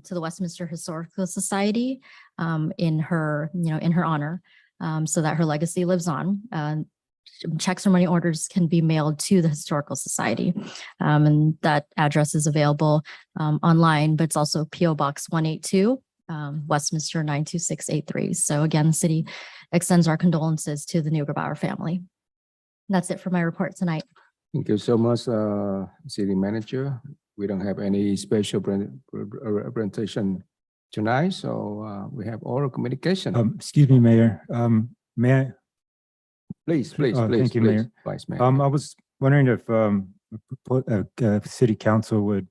to the Westminster Historical Society in her, in her honor, so that her legacy lives on. Checks or money orders can be mailed to the Historical Society. And that address is available online, but it's also P.O. Box 182, Westminster 92683. So again, the city extends our condolences to the Neugebauer family. That's it for my report tonight. Thank you so much, City Manager. We don't have any special presentation tonight, so we have oral communication. Excuse me, Mayor. May I? Please, Thank you, Mayor. Vice Mayor. I was wondering if City Council would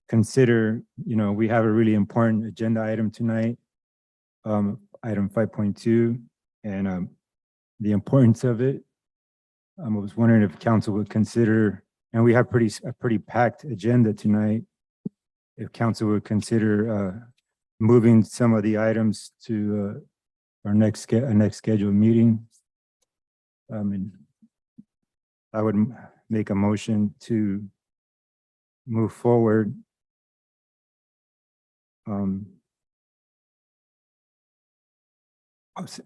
consider, we have a really important agenda item tonight, item 5.2, and the importance of it. I was wondering if council would consider, and we have a pretty packed agenda tonight, if council would consider moving some of the items to our next scheduled meeting. And I would make a motion to move forward.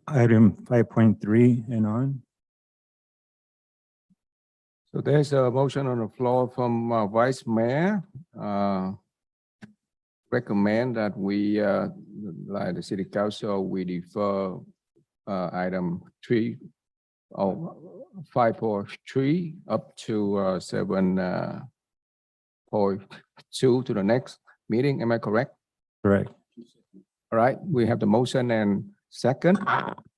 Item 5.3 and on. So there's a motion on the floor from Vice Mayor. Recommend that we, like the City Council, we defer item 5.3 up to 7.2 to the next meeting. Am I correct? Correct. All right, we have the motion and second.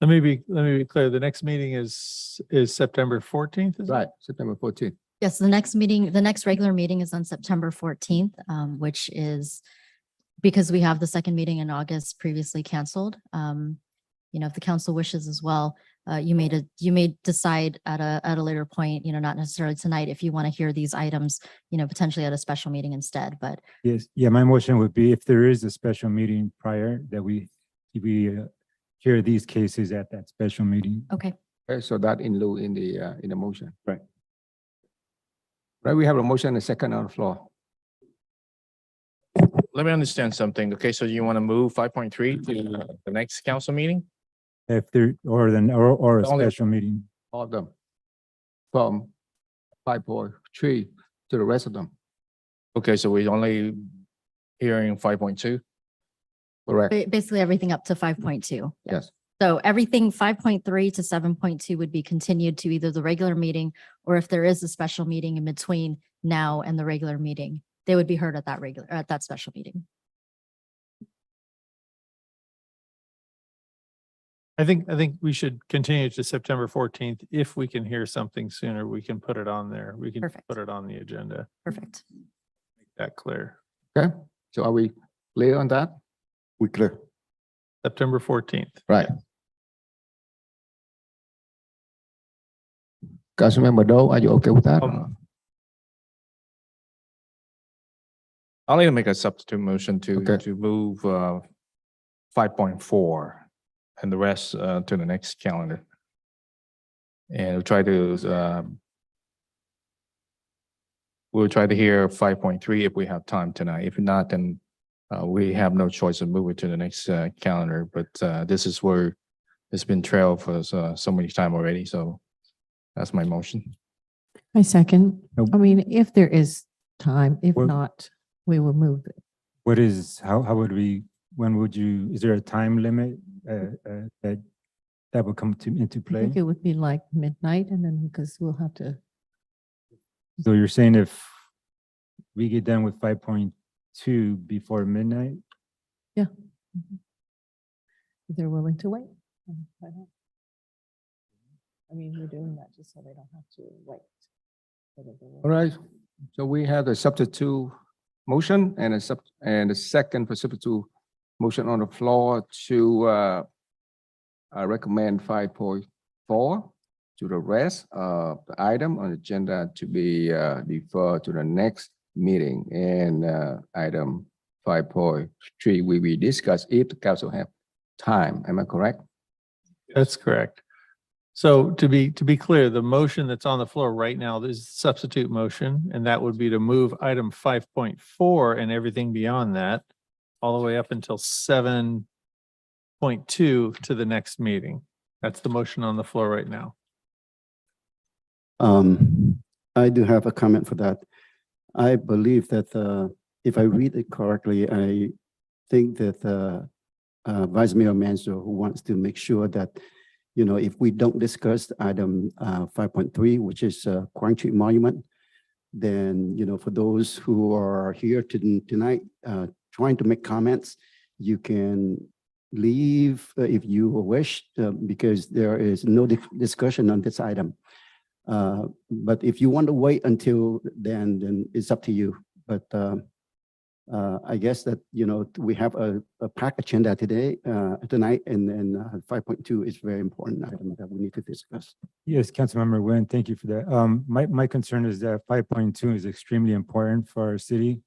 Let me be clear. The next meeting is September 14th. Is it? Right, September 14th. Yes, the next regular meeting is on September 14th, which is because we have the second meeting in August previously canceled. If the council wishes as well, you may decide at a later point, not necessarily tonight, if you want to hear these items, potentially at a special meeting instead, but. Yes, yeah, my motion would be if there is a special meeting prior, that we hear these cases at that special meeting. Okay. Okay, so that in lieu in the motion. Right. Right, we have a motion and a second on the floor. Let me understand something. Okay, so you want to move 5.3 to the next council meeting? If there, or a Only- special meeting. All of them. From 5.3 to the rest of them. Okay, so we're only hearing 5.2? Correct. Basically everything up to 5.2. Yes. So everything 5.3 to 7.2 would be continued to either the regular meeting, or if there is a special meeting in between now and the regular meeting, they would be heard at that special meeting. I think we should continue to September 14th. If we can hear something sooner, we can put it on there. We can Perfect. put it on the agenda. Perfect. Make that clear. Okay, so are we clear on that? We clear. September 14th. Right. Councilmember Doe, are you okay with that? I'll need to make a substitute motion Okay. to move 5.4 and the rest to the next calendar. And we'll try to hear 5.3 if we have time tonight. If not, then we have no choice of moving to the next calendar. But this is where it's been trailed for so many time already. So that's my motion. I second. Nope. I mean, if there is time, if Well- not, we will move it. What is, how would we, when would you, is there a time limit that would come into I play? think it would be like midnight, and then because we'll have to, So you're saying if we get done with 5.2 before midnight? if they're willing to wait. I mean, we're doing that just so they don't have to wait. All right, so we have the substitute motion and a second for substitute motion on the floor to recommend 5.4 to the rest of the item on the agenda to be deferred to the next meeting. And item 5.3 will be discussed if the council have time. Am I correct? That's correct. So to be clear, the motion that's on the floor right now, this is substitute motion, and that would be to move item 5.4 and everything beyond that all the way up until 7.2 to the next meeting. That's the motion on the floor right now. I do have a comment for that. I believe that if I read it correctly, I think that Vice Mayor Manzo, who wants to make sure that, you know, if we don't discuss item 5.3, which is Kuang Street Monument, then, you know, for those who are here tonight trying to make comments, you can leave if you wish, because there is no discussion on this item. But if you want to wait until then it's up to you. But I guess that, you know, we have a packed agenda tonight, and then 5.2 is very important item that we need to discuss. Yes, Councilmember Nguyen, thank you for that. My concern is that 5.2 is extremely important for our city.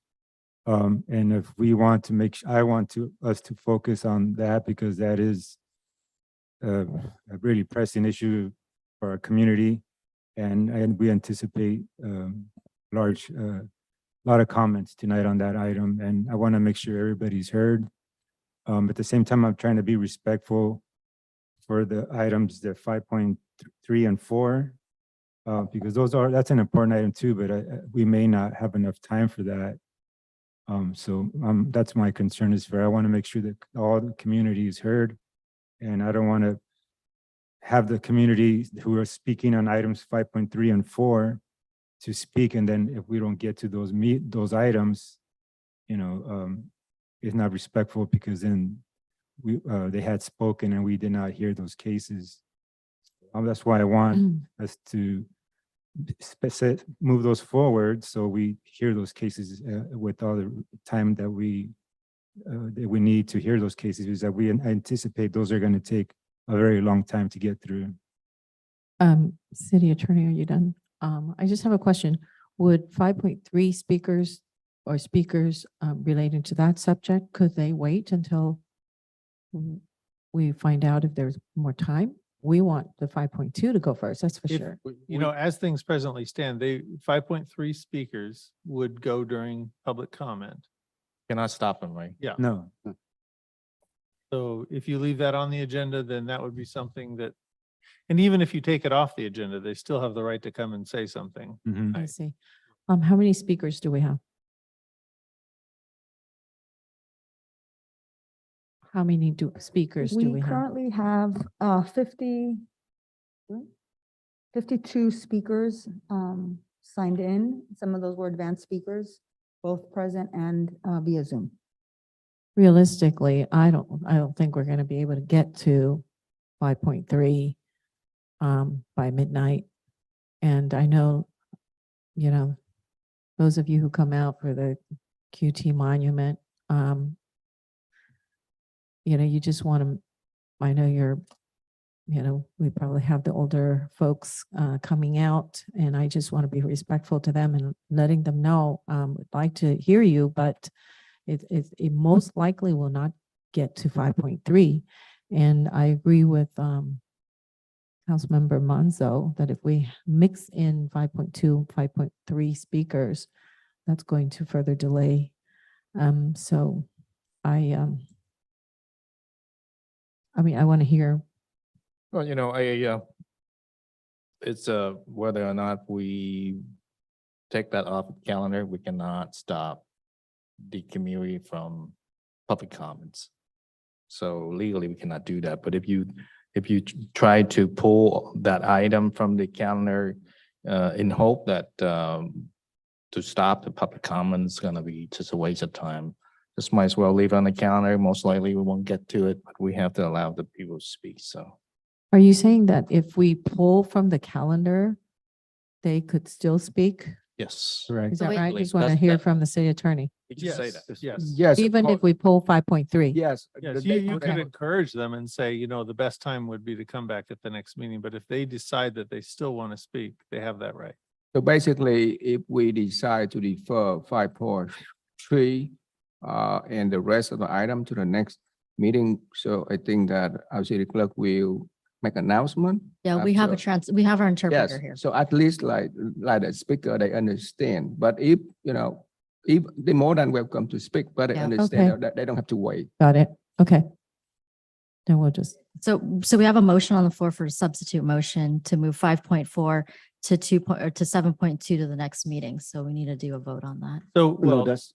And if we want to us to focus on that, because that is a really pressing issue for our community. And we anticipate lot of comments tonight on that item, and I want to make sure everybody's heard. At the same time, I'm trying to be respectful for the items, the 5.3 and 4, because that's an important item too, but we may not have enough time for that. That's my concern I want to make sure that all the community is heard, and I don't want to have the community who are speaking on items 5.3 and 4 to speak, and then if we don't get to those items, you know, it's not respectful, because then they had spoken and we did not hear those cases. That's why I want us to move those forward, so we hear those cases with all the time that we need to hear those cases, because that we anticipate those are going to take a very long time to get through. City Attorney, are you done? I just have a question. Would 5.3 speakers relating to that subject, could they wait until we find out if there's more time? We want the 5.2 to go first, that's for If, sure. you know, as things presently stand, 5.3 speakers would go during public comment. Cannot stop them, right? Yeah. No, So if you leave that on the agenda, then that would be something that, and even if you take it off the agenda, they still have the right to come and say something. mhm. I see. How many speakers do we have? How many speakers do we We have? currently have 52 speakers signed in. Some of those were advanced speakers, both present and via Zoom. Realistically, I don't think we're going to be able to get to 5.3 by midnight. And I know, you know, those of you who come out for the QT monument, you know, you just want to, I know we probably have the older folks coming out, and I just want to be respectful to them and letting them know, would like to hear you, but it most likely will not get to 5.3. And I agree with Councilmember Manzo that if we mix in 5.2, 5.3 speakers, that's going to further delay. So I mean, I want to hear. Well, you know, it's whether or not we take that off the calendar, we cannot stop the community from public comments. So legally, we cannot do that. But if you try to pull that item from the calendar in hope that to stop the public comments is going to be just a waste of time, just might as well leave it on the calendar. Most likely we won't get to it, but we have to allow the people to speak. So Are you saying that if we pull from the calendar, they could still speak? yes. Correct. Is that right? Legally, Just want to that's hear that. from the city attorney. You just say that. Yes. Yes. of Even if course. we pull 5.3? Yes. Yes, the you date- could encourage them and say, you know, the best time would be to come back at the next meeting, but if they decide that they still want to speak, they have that right. So basically, if we decide to defer 5.3 and the rest of the item to the next meeting, so I think that our city clerk will make announcement? Yeah, we have after? we have our Yes, interpreter here. so at least like the speaker, they understand. But if, if they're more than welcome to speak, but they Yeah. understand Okay. that they don't have to wait. Got it. Okay. Then we'll just, So we have a motion on the floor for a substitute motion to move 5.4 to 7.2 to the next meeting. So we need to do a vote on that. So, No, well, that's,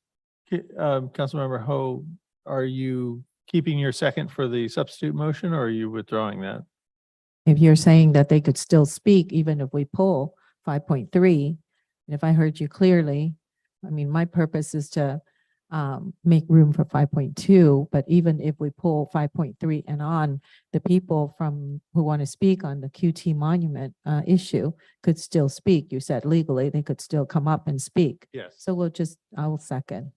Councilmember Ho, are you keeping your second for the substitute motion or are you withdrawing that? if you're saying that they could still speak, even if we pull 5.3, and if I heard you clearly, I mean, my purpose is to make room for 5.2, but even if we pull 5.3 and on, the people who want to speak on the QT monument issue could still speak. You said legally, they could still come up and speak. Yes. So I will second.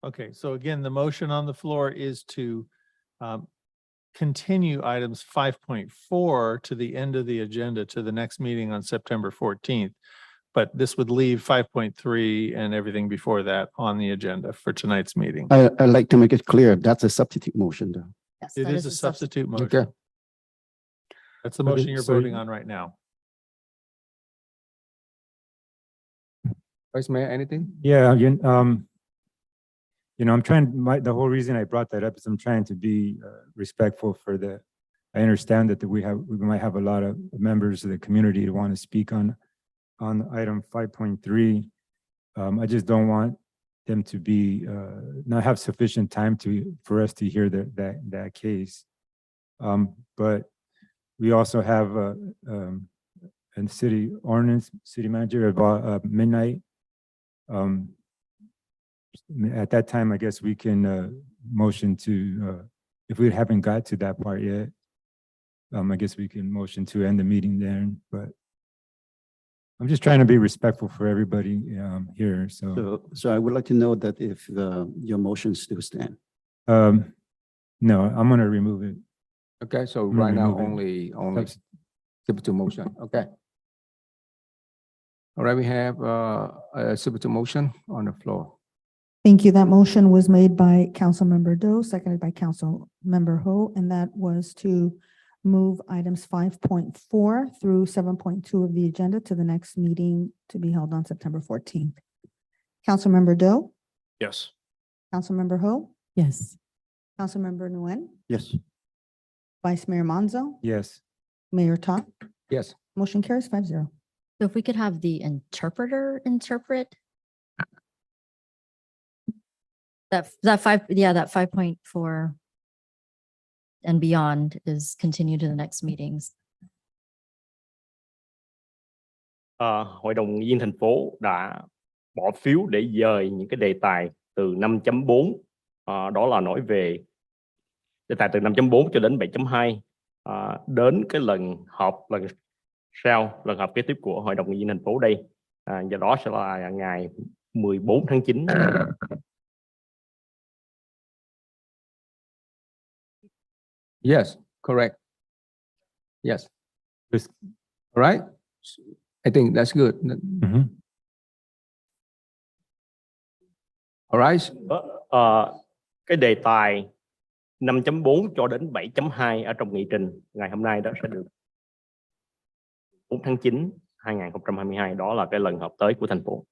Okay, so again, the motion on the floor is to continue items 5.4 to the end of the agenda to the next meeting on September 14th. But this would leave 5.3 and everything before that on the agenda for tonight's meeting. I'd like to make it clear, that's a substitute motion though. Yes, It that is a substitute motion. Okay, That's the Okay, motion you're so- voting on right now. Vice Mayor, anything? Yeah, I'm the whole reason I brought that up is I'm trying to be respectful I understand that we might have a lot of members of the community to want to speak on item 5.3. I just don't want them to be, not have sufficient time for us to hear that case. But we also have a city ordinance, city manager about midnight. At that time, I guess we can motion to, if we haven't got to that part yet, I guess we can motion to end the meeting then, but I'm just trying to be respectful for everybody here, so. So I would like to know that if your motion still stand. No, I'm gonna remove it. Okay, so I'm gonna right now, remove it. only substitute motion, okay. All right, we have a substitute motion on the floor. Thank you. That motion was made by Councilmember Doe, seconded by Councilmember Ho, and that was to move items 5.4 through 7.2 of the agenda to the next meeting to be held on September 14th. Councilmember Doe, Yes. Councilmember Ho, Yes. Councilmember Nguyen, Yes. Vice Mayor Manzo, Yes, Mayor Ta. Yes, Motion carries 5-0. So if we could have the interpreter interpret. That 5.4 and beyond is continued to the next meetings. Hội đồng nhân dân thành phố đã bỏ phiếu để dời những cái đề tài từ 5.4, đó là nói về đề tài từ 5.4 cho đến 7.2 đến cái lần họp lần họp kế tiếp của Hội đồng nhân dân thành phố đây. Và đó sẽ là ngày 14 tháng 9. yes, correct. Yes. Yes. All right, I think that's good. mhm. All right, Cái đề tài 5.4 cho đến 7.2 ở trong nghị trình ngày hôm nay đó sẽ được 4 tháng 9, 2022, đó là cái lần họp tới của thành phố.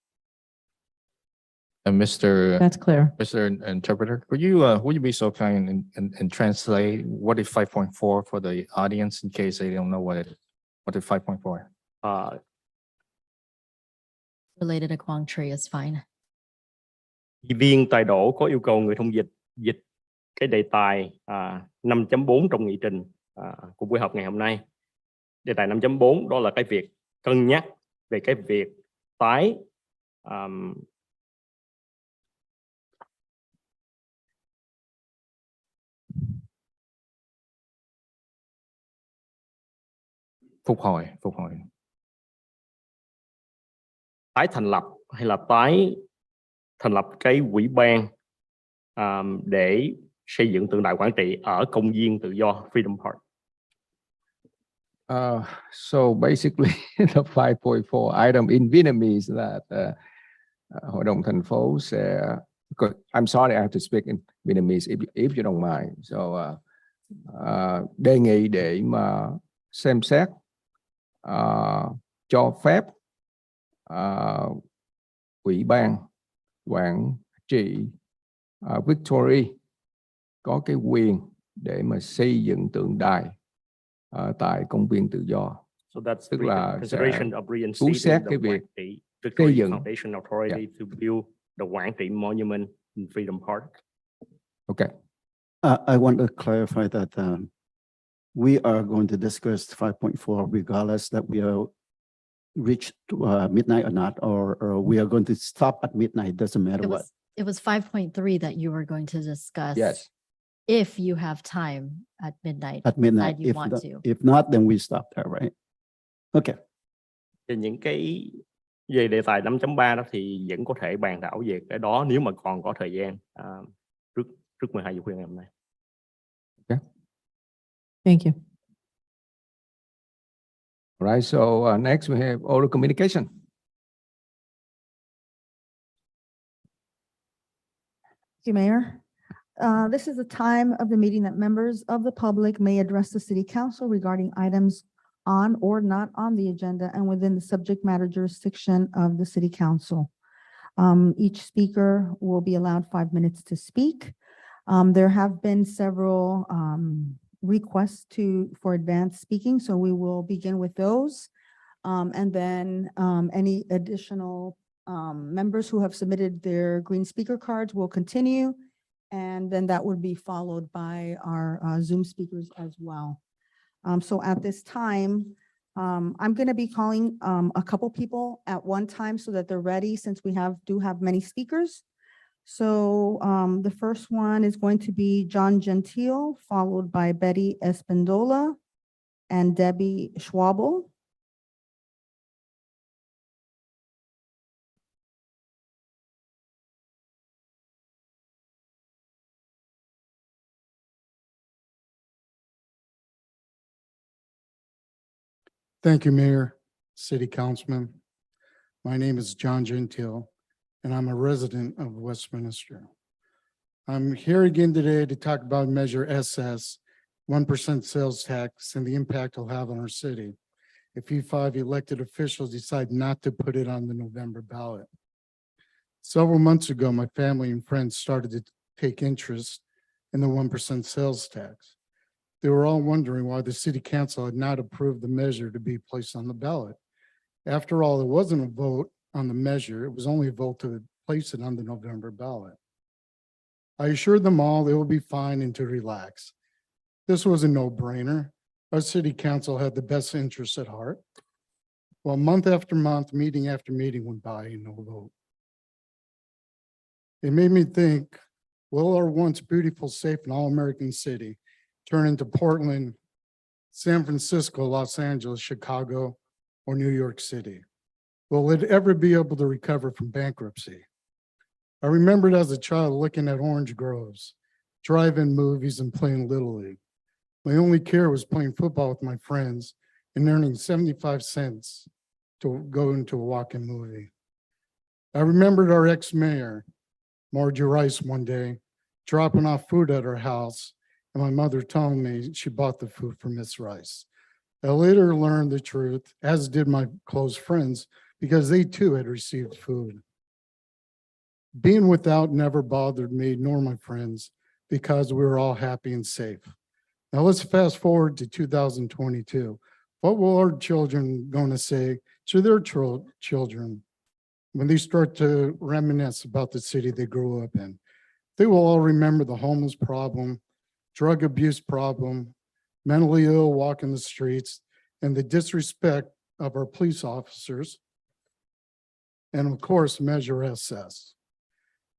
And That's clear. Mr. Interpreter, would you be so kind and translate what is 5.4 for the audience in case they don't know what is 5.4? Related to Kuang tree is fine. Viên tài đỗ có yêu cầu người thông dịch cái đề tài 5.4 trong nghị trình của buổi họp ngày hôm nay. Đề tài 5.4 đó là cái việc cân nhắc về cái việc tái Phục hồi. tái thành lập hay là tái thành lập cái ủy ban để xây dựng tượng đài Quảng Trị ở công viên tự do Freedom Park. So basically, the 5.4 item in Vietnamese that Hội đồng thành phố sẽ, I'm sorry, I have to speak in Vietnamese if you don't mind. So đề nghị để mà xem xét cho phép Ủy ban Quản trị Victoria có cái quyền để mà xây dựng tượng đài tại công viên Tự do. So that's Tức là consideration sẽ of cứu reinstating xét the cái việc Quảng Trị xây Victory dựng. Foundation Authority to build the Quảng Trị Monument in Freedom Park. Okay. I want to clarify that we are going to discuss 5.4 regardless that we are reached midnight or not, or we are going to stop at midnight. Doesn't matter It what. was 5.3 that you were going to discuss. Yes. If you have time at midnight. At midnight. decide you want to. If not, then we stop there, right? Okay. Thì những cái về đề tài 5.3 đó thì vẫn có thể bàn thảo về cái đó nếu mà còn có thời gian trước 12 giờ khuya ngày hôm nay. Thank you. All right. So next we have oral communication. Thank you, Mayor. This is the time of the meeting that members of the public may address the city council regarding items on or not on the agenda and within the subject matter jurisdiction of the city council. Each speaker will be allowed 5 minutes to speak. There have been several requests for advanced speaking, so we will begin with those. And then any additional members who have submitted their green speaker cards will continue. And then that would be followed by our Zoom speakers as well. So at this time, I'm going to be calling a couple people at one time so that they're ready, since we do have many speakers. So the first one is going to be John Gentile, followed by Betty Espindola and Debbie Schwabel. Thank you, Mayor, City Councilman. My name is John Gentile, and I'm a resident of Westminster. I'm here again today to talk about Measure SS, 1% sales tax, and the impact it'll have on our city if E5 elected officials decide not to put it on the November ballot. Several months ago, my family and friends started to take interest in the 1% sales tax. They were all wondering why the city council had not approved the measure to be placed on the ballot. After all, it wasn't a vote on the measure. It was only a vote to place it on the November ballot. I assured them all they would be fine and to relax. This was a no-brainer. Our city council had the best interests at heart. Well, month after month, meeting after meeting went by and no vote. It made me think, will our once beautiful, safe, and all-American city turn into Portland, San Francisco, Los Angeles, Chicago, or New York City? Will it ever be able to recover from bankruptcy? I remembered as a child looking at orange groves, drive-in movies, and playing Little League. My only care was playing football with my friends and earning 75 cents to go into a walk-in movie. I remembered our ex-mayor, Margie Rice, one day dropping off food at her house, and my mother telling me she bought the food for Miss Rice. I later learned the truth, as did my close friends, because they too had received food. Being without never bothered me nor my friends because we were all happy and safe. Now let's fast forward to 2022. What will our children going to say to their children when they start to reminisce about the city they grew up in? They will all remember the homeless problem, drug abuse problem, mentally ill walking the streets, and the disrespect of our police officers, and of course, Measure SS.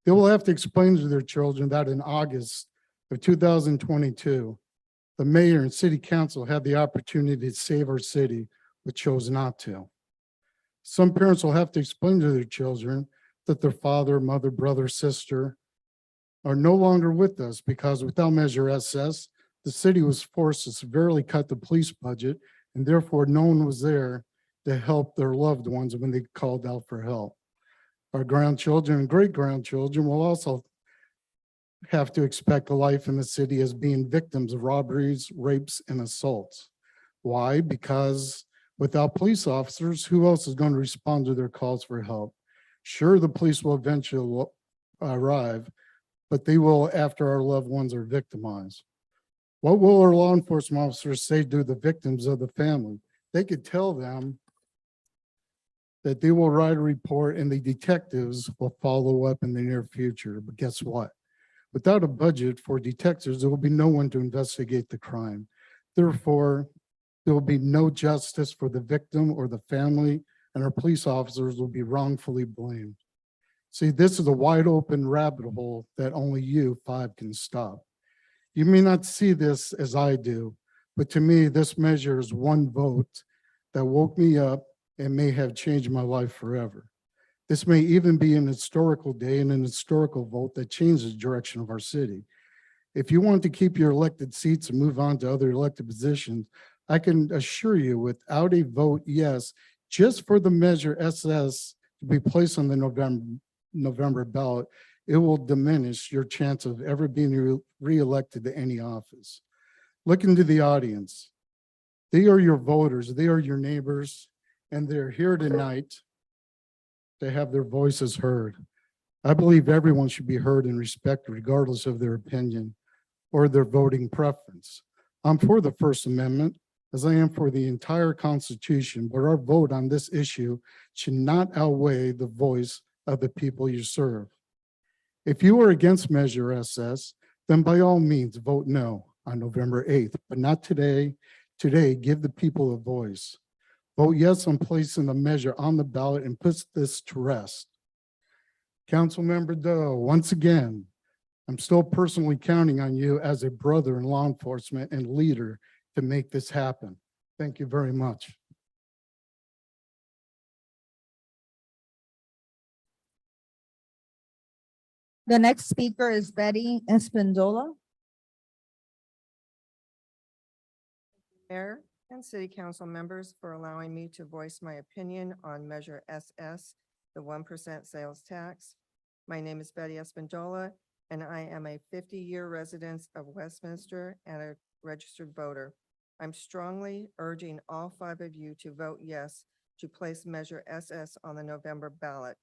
They will have to explain to their children that in August of 2022, the mayor and city council had the opportunity to save our city, but chose not to. Some parents will have to explain to their children that their father, mother, brother, sister are no longer with us because without Measure SS, the city was forced to severely cut the police budget, and therefore no one was there to help their loved ones when they called out for help. Our grandchildren and great-grandchildren will also have to expect a life in the city as being victims of robberies, rapes, and assaults. Why? Because without police officers, who else is going to respond to their calls for help? Sure, the police will eventually arrive, but they will after our loved ones are victimized. What will our law enforcement officers say to the victims of the family? They could tell them that they will write a report and the detectives will follow up in the near future. But guess what? Without a budget for detectives, there will be no one to investigate the crime. Therefore, there will be no justice for the victim or the family, and our police officers will be wrongfully blamed. See, this is a wide open rabbit hole that only you five can stop. You may not see this as I do, but to me, this measure is one vote that woke me up and may have changed my life forever. This may even be an historical day and an historical vote that changes the direction of our city. If you want to keep your elected seats and move on to other elected positions, I can assure you without a vote yes, just for the measure SS to be placed on the November ballot, it will diminish your chance of ever being re-elected to any office. Look into the audience. They are your voters, they are your neighbors, and they're here tonight to have their voices heard. I believe everyone should be heard and respected regardless of their opinion or their voting preference. I'm for the First Amendment, as I am for the entire Constitution, but our vote on this issue should not outweigh the voice of the people you serve. If you are against Measure SS, then by all means vote no on November 8th, but not today. Today, give the people a voice. Vote yes on placing the measure on the ballot and put this to rest. Councilmember Doe, once again, I'm still personally counting on you as a brother in law enforcement and leader to make this happen. Thank you very much. The next speaker is Betty Espindola. Mayor and City Council members for allowing me to voice my opinion on Measure SS, the 1% sales tax. My name is Betty Espindola, and I am a 50-year resident of Westminster and a registered voter. I'm strongly urging all five of you to vote yes to place Measure SS on the November ballot.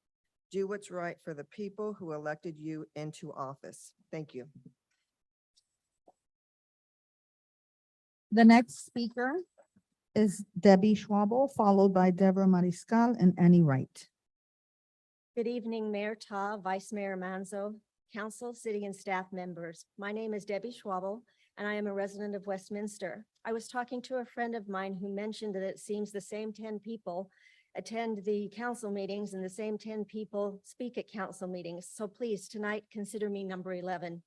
Do what's right for the people who elected you into office. Thank you. The next speaker is Debbie Schwabel, followed by Deborah Mariscal and Annie Wright. Good evening, Mayor Ta, Vice Mayor Manzo, Council, City and staff members. My name is Debbie Schwabel, and I am a resident of Westminster. I was talking to a friend of mine who mentioned that it seems the same 10 people attend the council meetings and the same 10 people speak at council meetings. So please, tonight, consider me number 11.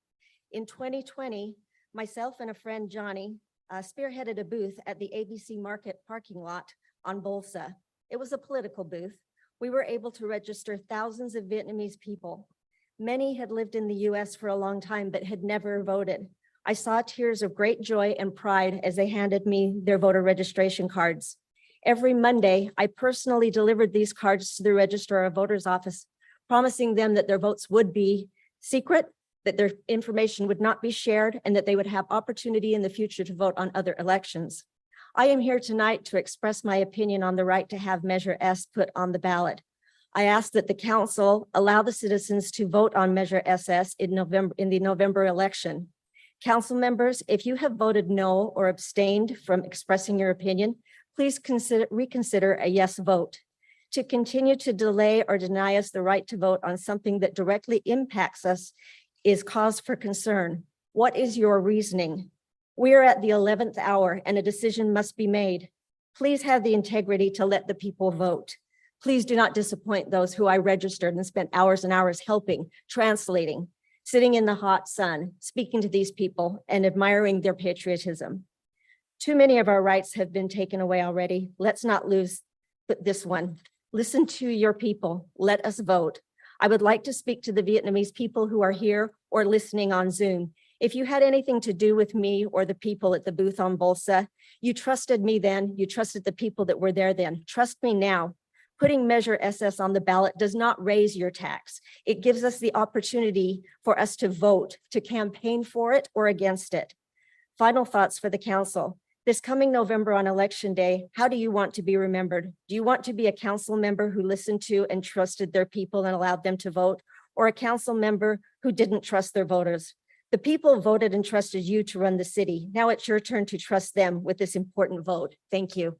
In 2020, myself and a friend, Johnny, spearheaded a booth at the ABC Market parking lot on Bolsa. It was a political booth. We were able to register thousands of Vietnamese people. Many had lived in the US for a long time, but had never voted. I saw tears of great joy and pride as they handed me their voter registration cards. Every Monday, I personally delivered these cards to the Registrar of Voters office, promising them that their votes would be secret, that their information would not be shared, and that they would have opportunity in the future to vote on other elections. I am here tonight to express my opinion on the right to have Measure S put on the ballot. I ask that the council allow the citizens to vote on Measure SS in the November election. Council members, if you have voted no or abstained from expressing your opinion, please reconsider a yes vote. To continue to delay or deny us the right to vote on something that directly impacts us is cause for concern. What is your reasoning? We are at the 11th hour and a decision must be made. Please have the integrity to let the people vote. Please do not disappoint those who I registered and spent hours and hours helping, translating, sitting in the hot sun, speaking to these people and admiring their patriotism. Too many of our rights have been taken away already. Let's not lose this one. Listen to your people. Let us vote. I would like to speak to the Vietnamese people who are here or listening on Zoom. If you had anything to do with me or the people at the booth on Bolsa, you trusted me then, you trusted the people that were there then. Trust me now. Putting Measure SS on the ballot does not raise your tax. It gives us the opportunity for us to vote, to campaign for it or against it. Final thoughts for the council. This coming November on Election Day, how do you want to be remembered? Do you want to be a council member who listened to and trusted their people and allowed them to vote, or a council member who didn't trust their voters? The people voted and trusted you to run the city. Now it's your turn to trust them with this important vote. Thank you.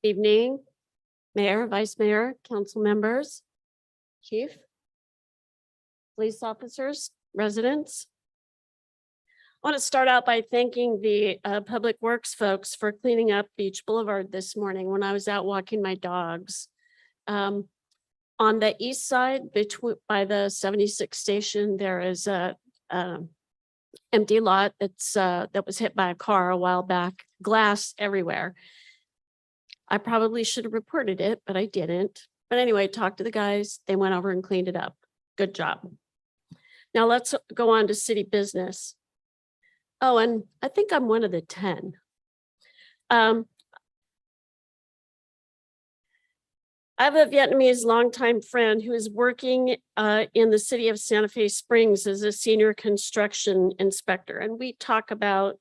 Evening, Mayor, Vice Mayor, council members, Chief, police officers, residents. I want to start out by thanking the Public Works folks for cleaning up Beach Boulevard this morning when I was out walking my dogs. On the east side, by the 76 station, there is a empty lot that was hit by a car a while back, glass everywhere. I probably should have reported it, but I didn't. But anyway, talked to the guys. They went over and cleaned it up. Good job. Now let's go on to city business. Oh, and I think I'm one of the 10. I have a Vietnamese longtime friend who is working in the city of Santa Fe Springs as a senior construction inspector. And we talk about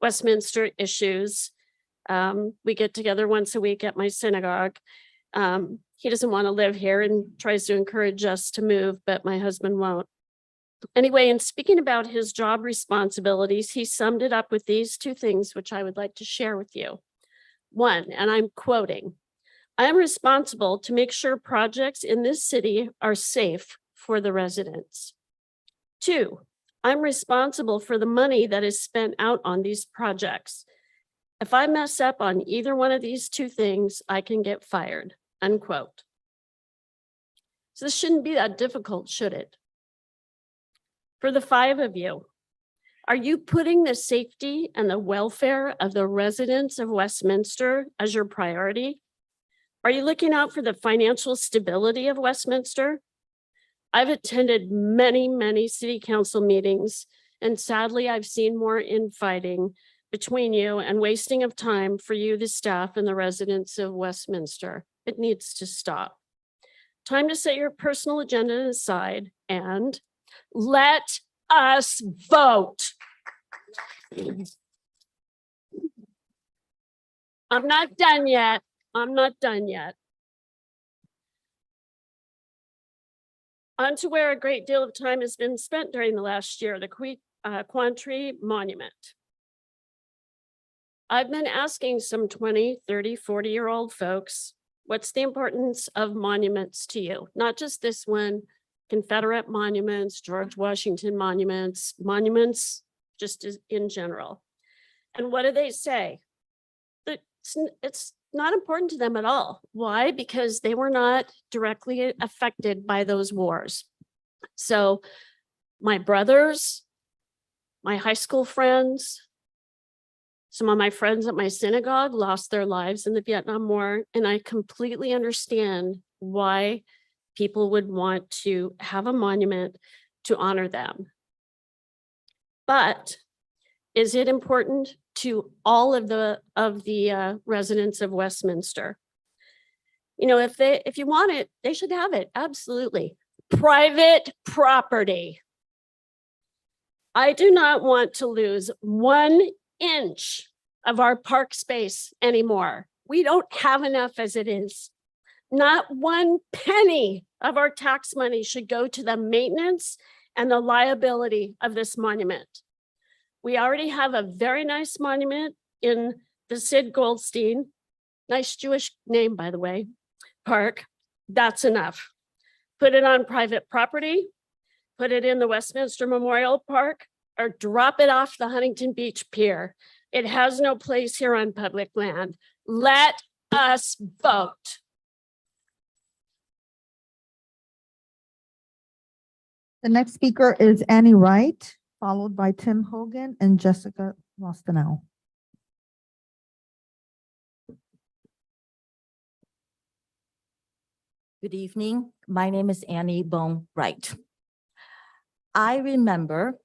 Westminster issues. We get together once a week at my synagogue. He doesn't want to live here and tries to encourage us to move, but my husband won't. Anyway, in speaking about his job responsibilities, he summed it up with these two things, which I would like to share with you. One, and I'm quoting, "I am responsible to make sure projects in this city are safe for the residents. Two, I'm responsible for the money that is spent out on these projects. If I mess up on either one of these two things, I can get fired," unquote. So this shouldn't be that difficult, should it? For the 5 of you, are you putting the safety and the welfare of the residents of Westminster as your priority? Are you looking out for the financial stability of Westminster? I've attended many, many city council meetings, and sadly, I've seen more infighting between you and wasting of time for you, the staff, and the residents of Westminster. It needs to stop. Time to set your personal agenda aside and let us vote. I'm not done yet. I'm not done yet. On to where a great deal of time has been spent during the last year, the Kuang Monument. I've been asking some 20, 30, 40-year-old folks, what's the importance of monuments to you? Not just this one, Confederate monuments, George Washington monuments, monuments just in general. And what do they say? That it's not important to them at all. Why? Because they were not directly affected by those wars. So my brothers, my high school friends, some of my friends at my synagogue lost their lives in the Vietnam War, and I completely understand why people would want to have a monument to honor them. But is it important to all of the residents of Westminster? You know, if you want it, they should have it. Absolutely. Private property. I do not want to lose 1 inch of our park space anymore. We don't have enough as it is. Not 1 penny of our tax money should go to the maintenance and the liability of this monument. We already have a very nice monument in the Sid Goldstein, nice Jewish name, by the way, park. That's enough. Put it on private property, put it in the Westminster Memorial Park, or drop it off the Huntington Beach Pier. It has no place here on public land. Let us vote. The next speaker is Annie Wright, followed by Tim Hogan and Jessica Rostanell. Good evening. My name is Annie Bone Wright. I remember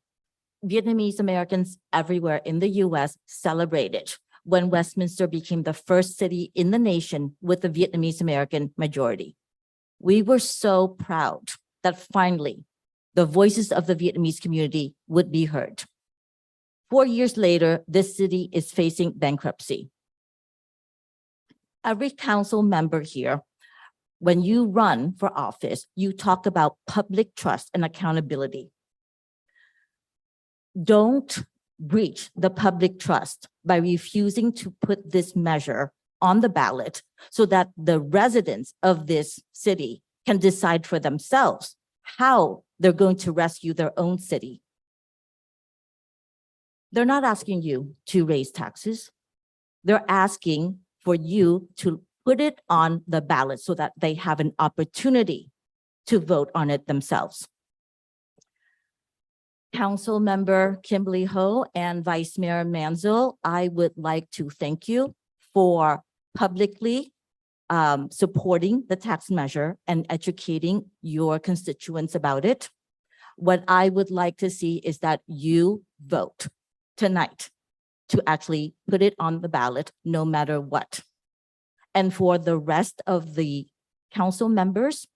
Vietnamese Americans everywhere in the US celebrated when Westminster became the first city in the nation with a Vietnamese American majority. We were so proud that finally the voices of the Vietnamese community would be heard. 4 years later, this city is facing bankruptcy. Every council member here, when you run for office, you talk about public trust and accountability. Don't breach the public trust by refusing to put this measure on the ballot so that the residents of this city can decide for themselves how they're going to rescue their own city. They're not asking you to raise taxes. They're asking for you to put it on the ballot so that they have an opportunity to vote on it themselves. Council Member Kimberly Ho and Vice Mayor Manzo, I would like to thank you for publicly supporting the tax measure and educating your constituents about it. What I would like to see is that you vote tonight to actually put it on the ballot no matter what. And for the rest of the council members,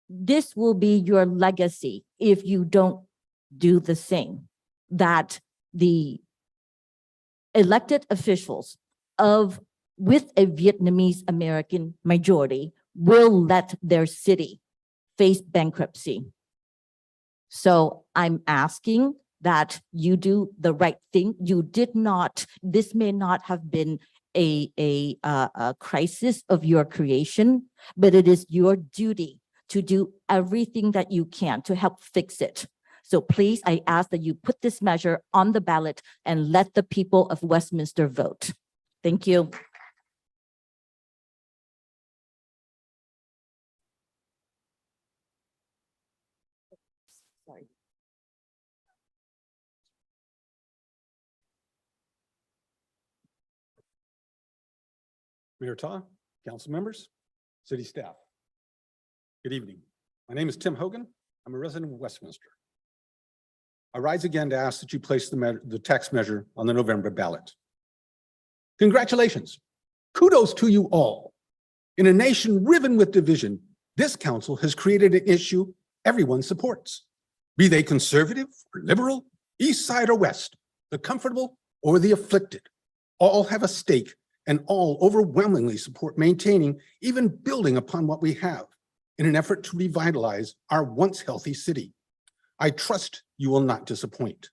this will be your legacy if you don't do the same, that the elected officials with a Vietnamese American majority will let their city face bankruptcy. So I'm asking that you do the right thing. This may not have been a crisis of your creation, but it is your duty to do everything that you can to help fix it. So please, I ask that you put this measure on the ballot and let the people of Westminster vote. Thank you. Sorry. Mayor Ta, council members, city staff. Good evening. My name is Tim Hogan. I'm a resident of Westminster. I rise again to ask that you place the tax measure on the November ballot. Congratulations. Kudos to you all. In a nation riven with division, this council has created an issue everyone supports. Be they conservative or liberal, east side or west, the comfortable or the afflicted, all have a stake and all overwhelmingly support maintaining, even building upon what we have in an effort to revitalize our once healthy city. I trust you will not disappoint.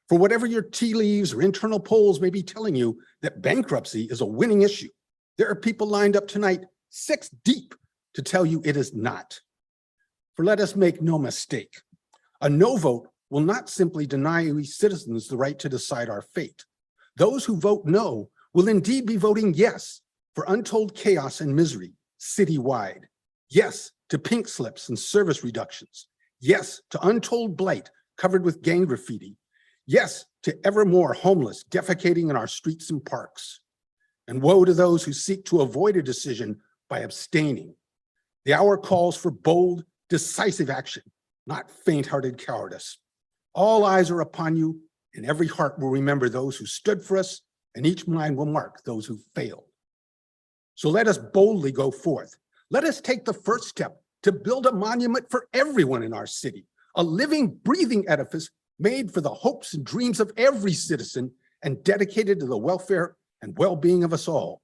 For whatever your tea leaves or internal polls may be telling you that bankruptcy is a winning issue, there are people lined up tonight 6 deep to tell you it is not. For let us make no mistake, a no vote will not simply deny we citizens the right to decide our fate. Those who vote no will indeed be voting yes for untold chaos and misery citywide. Yes to pink slips and service reductions. Yes to untold blight covered with gang graffiti. Yes to ever more homeless defecating in our streets and parks. And woe to those who seek to avoid a decision by abstaining. The hour calls for bold, decisive action, not faint-hearted cowardice. All eyes are upon you, and every heart will remember those who stood for us, and each mind will mark those who failed. So let us boldly go forth. Let us take the first step to build a monument for everyone in our city, a living, breathing edifice made for the hopes and dreams of every citizen and dedicated to the welfare and well-being of us all.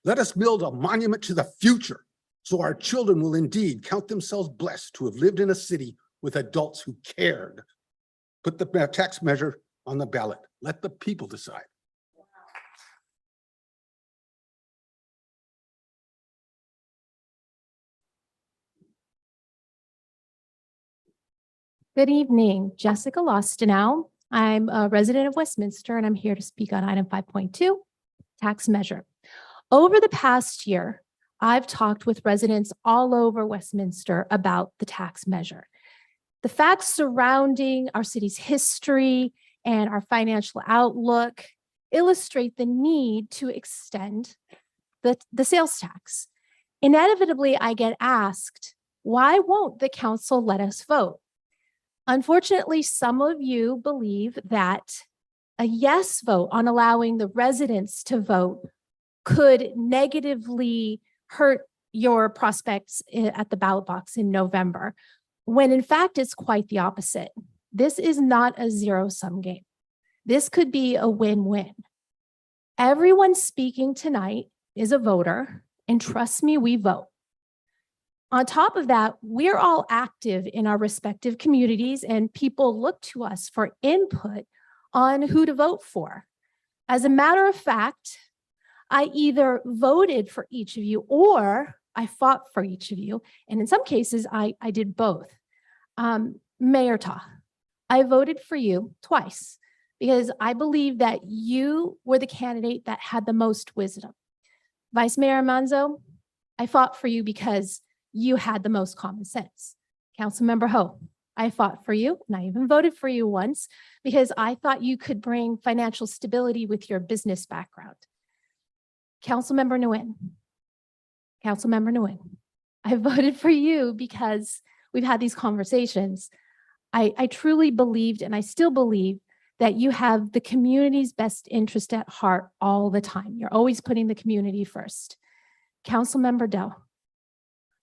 Let us build a monument to the future so our children will indeed count themselves blessed to have lived in a city with adults who cared. Put the tax measure on the ballot. Let the people decide. Good evening, Jessica Lostenow. I'm a resident of Westminster and I'm here to speak on item 5.2, tax measure. Over the past year, I've talked with residents all over Westminster about the tax measure. The facts surrounding our city's history and our financial outlook illustrate the need to extend the sales tax. Inevitably, I get asked, why won't the council let us vote? Unfortunately, some of you believe that a yes vote on allowing the residents to vote could negatively hurt your prospects at the ballot box in November, when in fact it's quite the opposite. This is not a zero-sum game. This could be a win-win. Everyone speaking tonight is a voter, and trust me, we vote. On top of that, we're all active in our respective communities, and people look to us for input on who to vote for. As a matter of fact, I either voted for each of you or I fought for each of you. And in some cases, I did both. Mayor Ta, I voted for you twice because I believe that you were the candidate that had the most wisdom. Vice Mayor Manzo, I fought for you because you had the most common sense. Councilmember Ho, I fought for you, and I even voted for you once because I thought you could bring financial stability with your business background. Councilmember Nguyen, I voted for you because we've had these conversations. I truly believed, and I still believe, that you have the community's best interest at heart all the time. You're always putting the community first. Councilmember Do,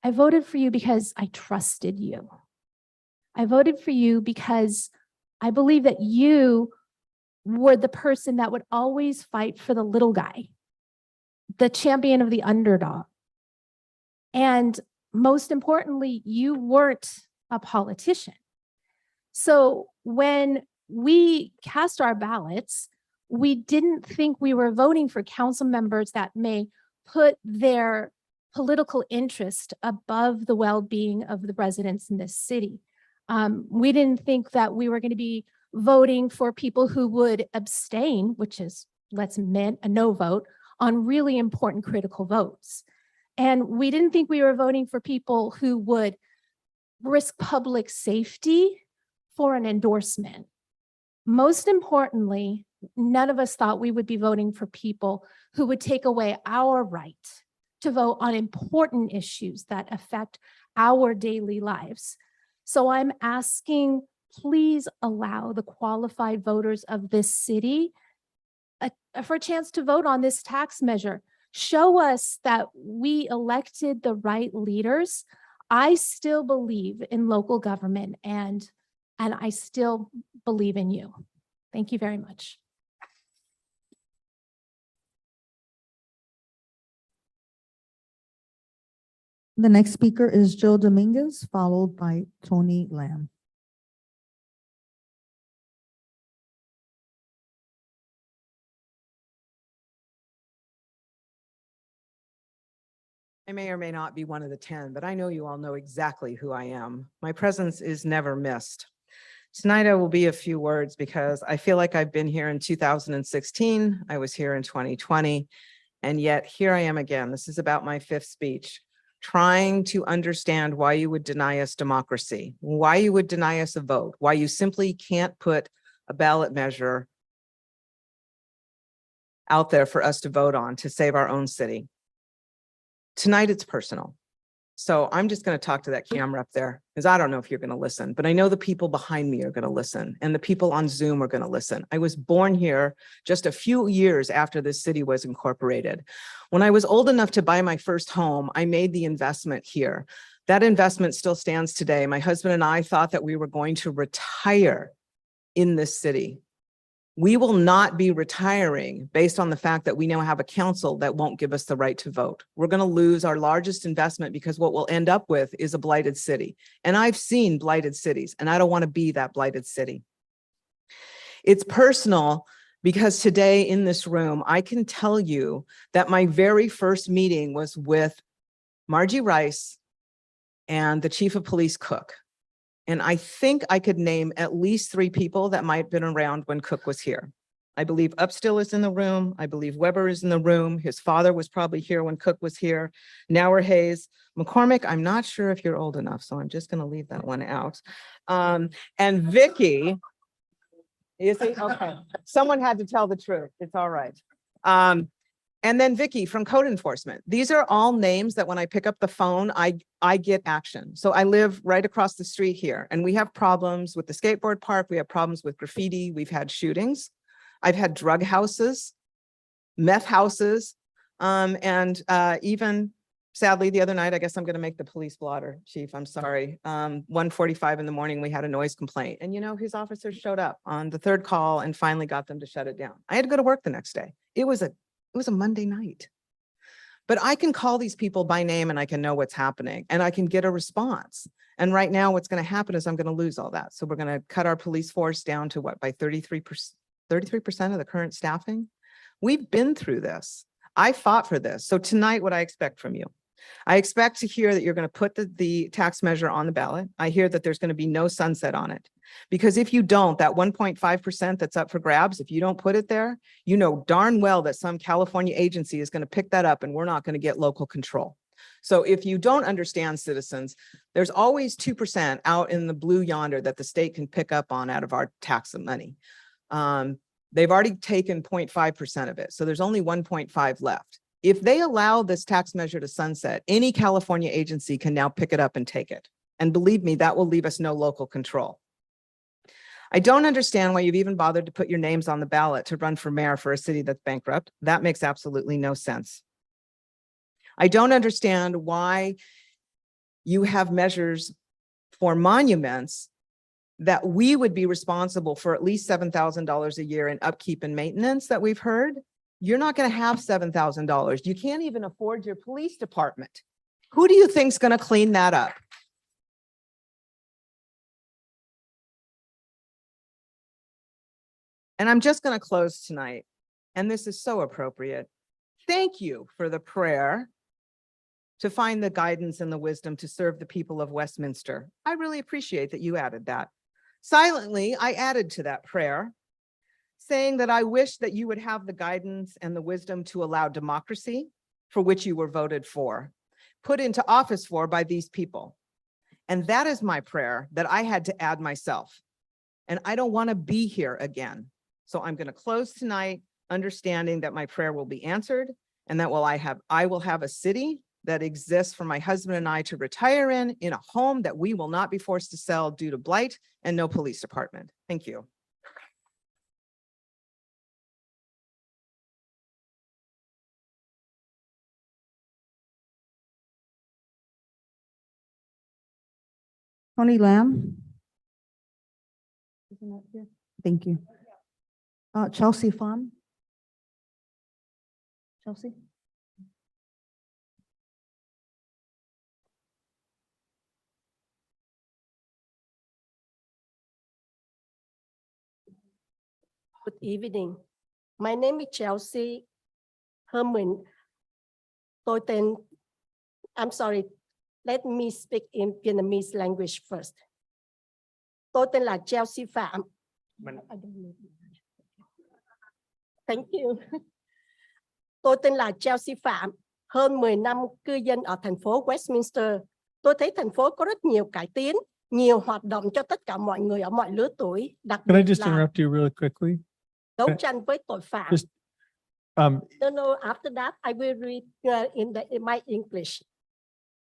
I voted for you because I trusted you. I voted for you because I believe that you were the person that would always fight for the little guy, the champion of the underdog. And most importantly, you weren't a politician. So when we cast our ballots, we didn't think we were voting for council members that may put their political interest above the well-being of the residents in this city. We didn't think that we were going to be voting for people who would abstain, which is, let's admit, a no vote on really important critical votes. And we didn't think we were voting for people who would risk public safety for an endorsement. Most importantly, none of us thought we would be voting for people who would take away our right to vote on important issues that affect our daily lives. So I'm asking, please allow the qualified voters of this city for a chance to vote on this tax measure. Show us that we elected the right leaders. I still believe in local government, and I still believe in you. Thank you very much. The next speaker is Joe Dominguez, followed by Tony Lamb. I may or may not be one of the 10, but I know you all know exactly who I am. My presence is never missed. Tonight I will be a few words because I feel like I've been here in 2016. I was here in 2020, and yet here I am again. This is about my 5th speech, trying to understand why you would deny us democracy, why you would deny us a vote, why you simply can't put a ballot measure out there for us to vote on to save our own city. Tonight it's personal. So I'm just going to talk to that camera up there because I don't know if you're going to listen, but I know the people behind me are going to listen and the people on Zoom are going to listen. I was born here just a few years after this city was incorporated. When I was old enough to buy my first home, I made the investment here. That investment still stands today. My husband and I thought that we were going to retire in this city. We will not be retiring based on the fact that we now have a council that won't give us the right to vote. We're going to lose our largest investment because what we'll end up with is a blighted city. And I've seen blighted cities, and I don't want to be that blighted city. It's personal because today in this room, I can tell you that my very first meeting was with Margie Rice and the chief of police, Cook. And I think I could name at least 3 people that might have been around when Cook was here. I believe Upstill is in the room. I believe Weber is in the room. His father was probably here when Cook was here. Nauer Hayes. McCormick, I'm not sure if you're old enough, so I'm just going to leave that one out. And Vicky, is he? Okay. Someone had to tell the truth. It's all right. And then Vicky from Code Enforcement. These are all names that when I pick up the phone, I get action. So I live right across the street here, and we have problems with the skateboard park. We have problems with graffiti. We've had shootings. I've had drug houses, meth houses, and even sadly, the other night, I guess I'm going to make the police blotter, chief. I'm sorry. 1:45 in the morning, we had a noise complaint, and his officers showed up on the third call and finally got them to shut it down. I had to go to work the next day. It was a Monday night. But I can call these people by name and I can know what's happening and I can get a response. And right now what's going to happen is I'm going to lose all that. So we're going to cut our police force down to what, by 33% of the current staffing. We've been through this. I fought for this. So tonight, what I expect from you, I expect to hear that you're going to put the tax measure on the ballot. I hear that there's going to be no sunset on it. Because if you don't, that 1.5% that's up for grabs, if you don't put it there, you know darn well that some California agency is going to pick that up and we're not going to get local control. So if you don't understand, citizens, there's always 2% out in the blue yonder that the state can pick up on out of our tax money. They've already taken 0.5% of it. So there's only 1.5 left. If they allow this tax measure to sunset, any California agency can now pick it up and take it. And believe me, that will leave us no local control. I don't understand why you've even bothered to put your names on the ballot to run for mayor for a city that's bankrupt. That makes absolutely no sense. I don't understand why you have measures for monuments that we would be responsible for at least $7,000 a year in upkeep and maintenance that we've heard. You're not going to have $7,000. You can't even afford your police department. Who do you think's going to clean that up? And I'm just going to close tonight. And this is so appropriate. Thank you for the prayer to find the guidance and the wisdom to serve the people of Westminster. I really appreciate that you added that. Silently, I added to that prayer, saying that I wish that you would have the guidance and the wisdom to allow democracy, for which you were voted for, put into office for by these people. And that is my prayer that I had to add myself. And I don't want to be here again. So I'm going to close tonight understanding that my prayer will be answered and that I will have a city that exists for my husband and I to retire in a home that we will not be forced to sell due to blight and no police department. Thank you. Tony Lamb. Isn't that here? Thank you. Chelsea Pham. Chelsea. Good evening. My name is Chelsea Herman. I'm sorry. Let me speak in Vietnamese language first. Tôi tên là Chelsea Phạm. Thank you. Tôi tên là Chelsea Phạm. Hơn 10 năm cư dân ở thành phố Westminster. Tôi thấy thành phố có rất nhiều cải tiến, nhiều hoạt động cho tất cả mọi người ở mọi lứa tuổi. Đặc Can I biệt just là interrupt you really quickly? đấu tranh với tội phạm. Just, No, after that, I will read in my English.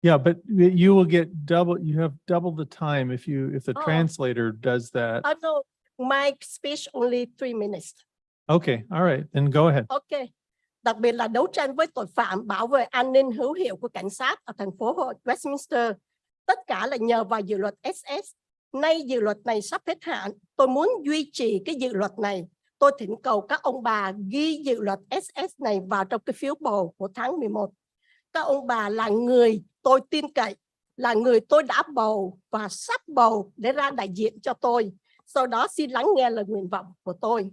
yeah, but you will get you have double the time if the Oh. translator does that. No, my speech only 3 minutes. Okay, all right, then go ahead. Okay. Đặc biệt là đấu tranh với tội phạm, bảo vệ an ninh hữu hiệu của cảnh sát ở thành phố Westminster. Tất cả là nhờ vào dự luật SS. Nay dự luật này sắp hết hạn. Tôi muốn duy trì cái dự luật này. Tôi thỉnh cầu các ông bà ghi dự luật SS này vào trong cái phiếu bầu của tháng 11. Các ông bà là người tôi tin cậy, là người tôi đã bầu và sắp bầu để ra đại diện cho tôi. Sau đó xin lắng nghe lời nguyện vọng của tôi.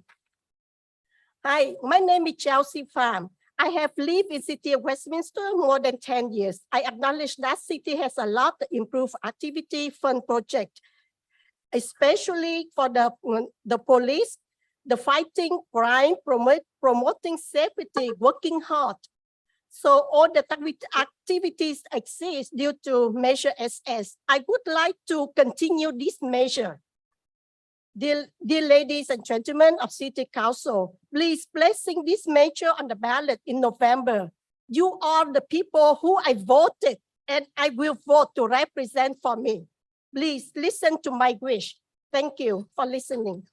Hi, my name is Chelsea Pham. I have lived in city of Westminster more than 10 years. I acknowledge that city has a lot to improve activity fund project, especially for the police, the fighting crime, promoting safety, working hard. So all the activities exist due to Measure SS. I would like to continue this measure. Dear ladies and gentlemen of City Council, please placing this measure on the ballot in November. You are the people who I voted and I will vote to represent for me. Please listen to my wish. Thank you for listening.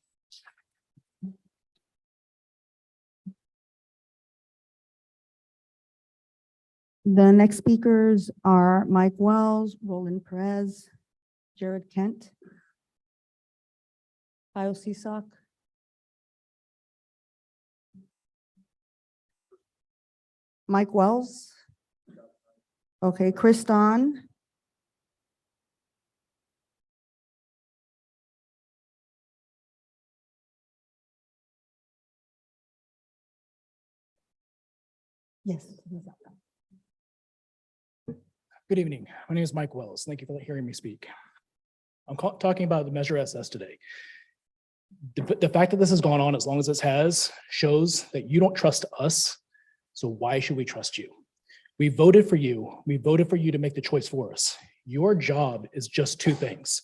The next speakers are Mike Wells, Roland Perez, Jared Kent, Kyle Cisak, Mike Wells. Okay, Chris Don. Yes. Good evening. My name is Mike Wells. Thank you for hearing me speak. I'm talking about the Measure SS today. The fact that this has gone on as long as this has shows that you don't trust us. So why should we trust you? We voted for you. We voted for you to make the choice for us. Your job is just two things: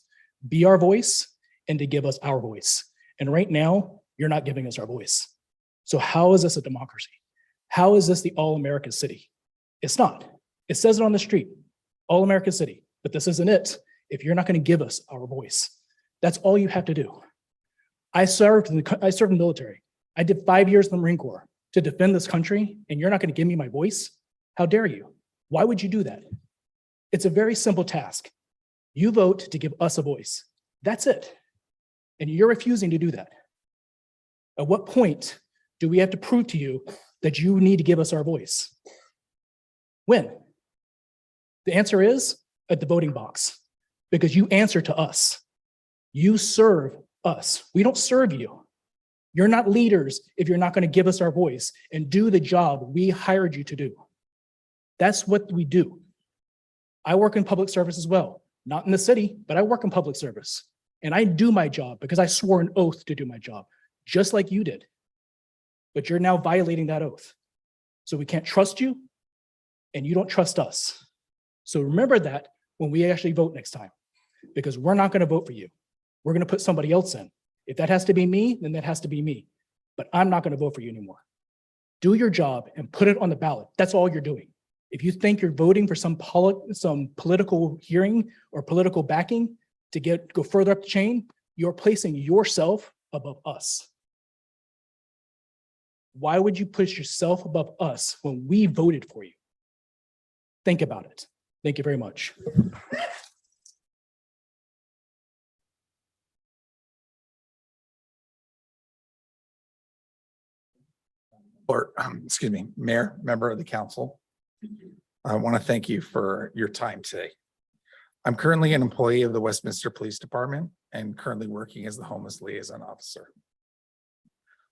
be our voice and to give us our voice. And right now, you're not giving us our voice. So how is this a democracy? How is this the all-American city? It's not. It says it on the street, all-American city, but this isn't it if you're not going to give us our voice. That's all you have to do. I served in the military. I did 5 years in the Marine Corps to defend this country, and you're not going to give me my voice? How dare you? Why would you do that? It's a very simple task. You vote to give us a voice. That's it. And you're refusing to do that. At what point do we have to prove to you that you need to give us our voice? When? The answer is at the voting box, because you answer to us. You serve us. We don't serve you. You're not leaders if you're not going to give us our voice and do the job we hired you to do. That's what we do. I work in public service as well, not in the city, but I work in public service. And I do my job because I swore an oath to do my job, just like you did. But you're now violating that oath. So we can't trust you, and you don't trust us. So remember that when we actually vote next time, because we're not going to vote for you. We're going to put somebody else in. If that has to be me, then that has to be me. But I'm not going to vote for you anymore. Do your job and put it on the ballot. That's all you're doing. If you think you're voting for some political hearing or political backing to go further up the chain, you're placing yourself above us. Why would you push yourself above us when we voted for you? Think about it. Thank you very much. Or, excuse me, Mayor, member of the council. I want to thank you for your time today. I'm currently an employee of the Westminster Police Department and currently working as the homeless liaison officer.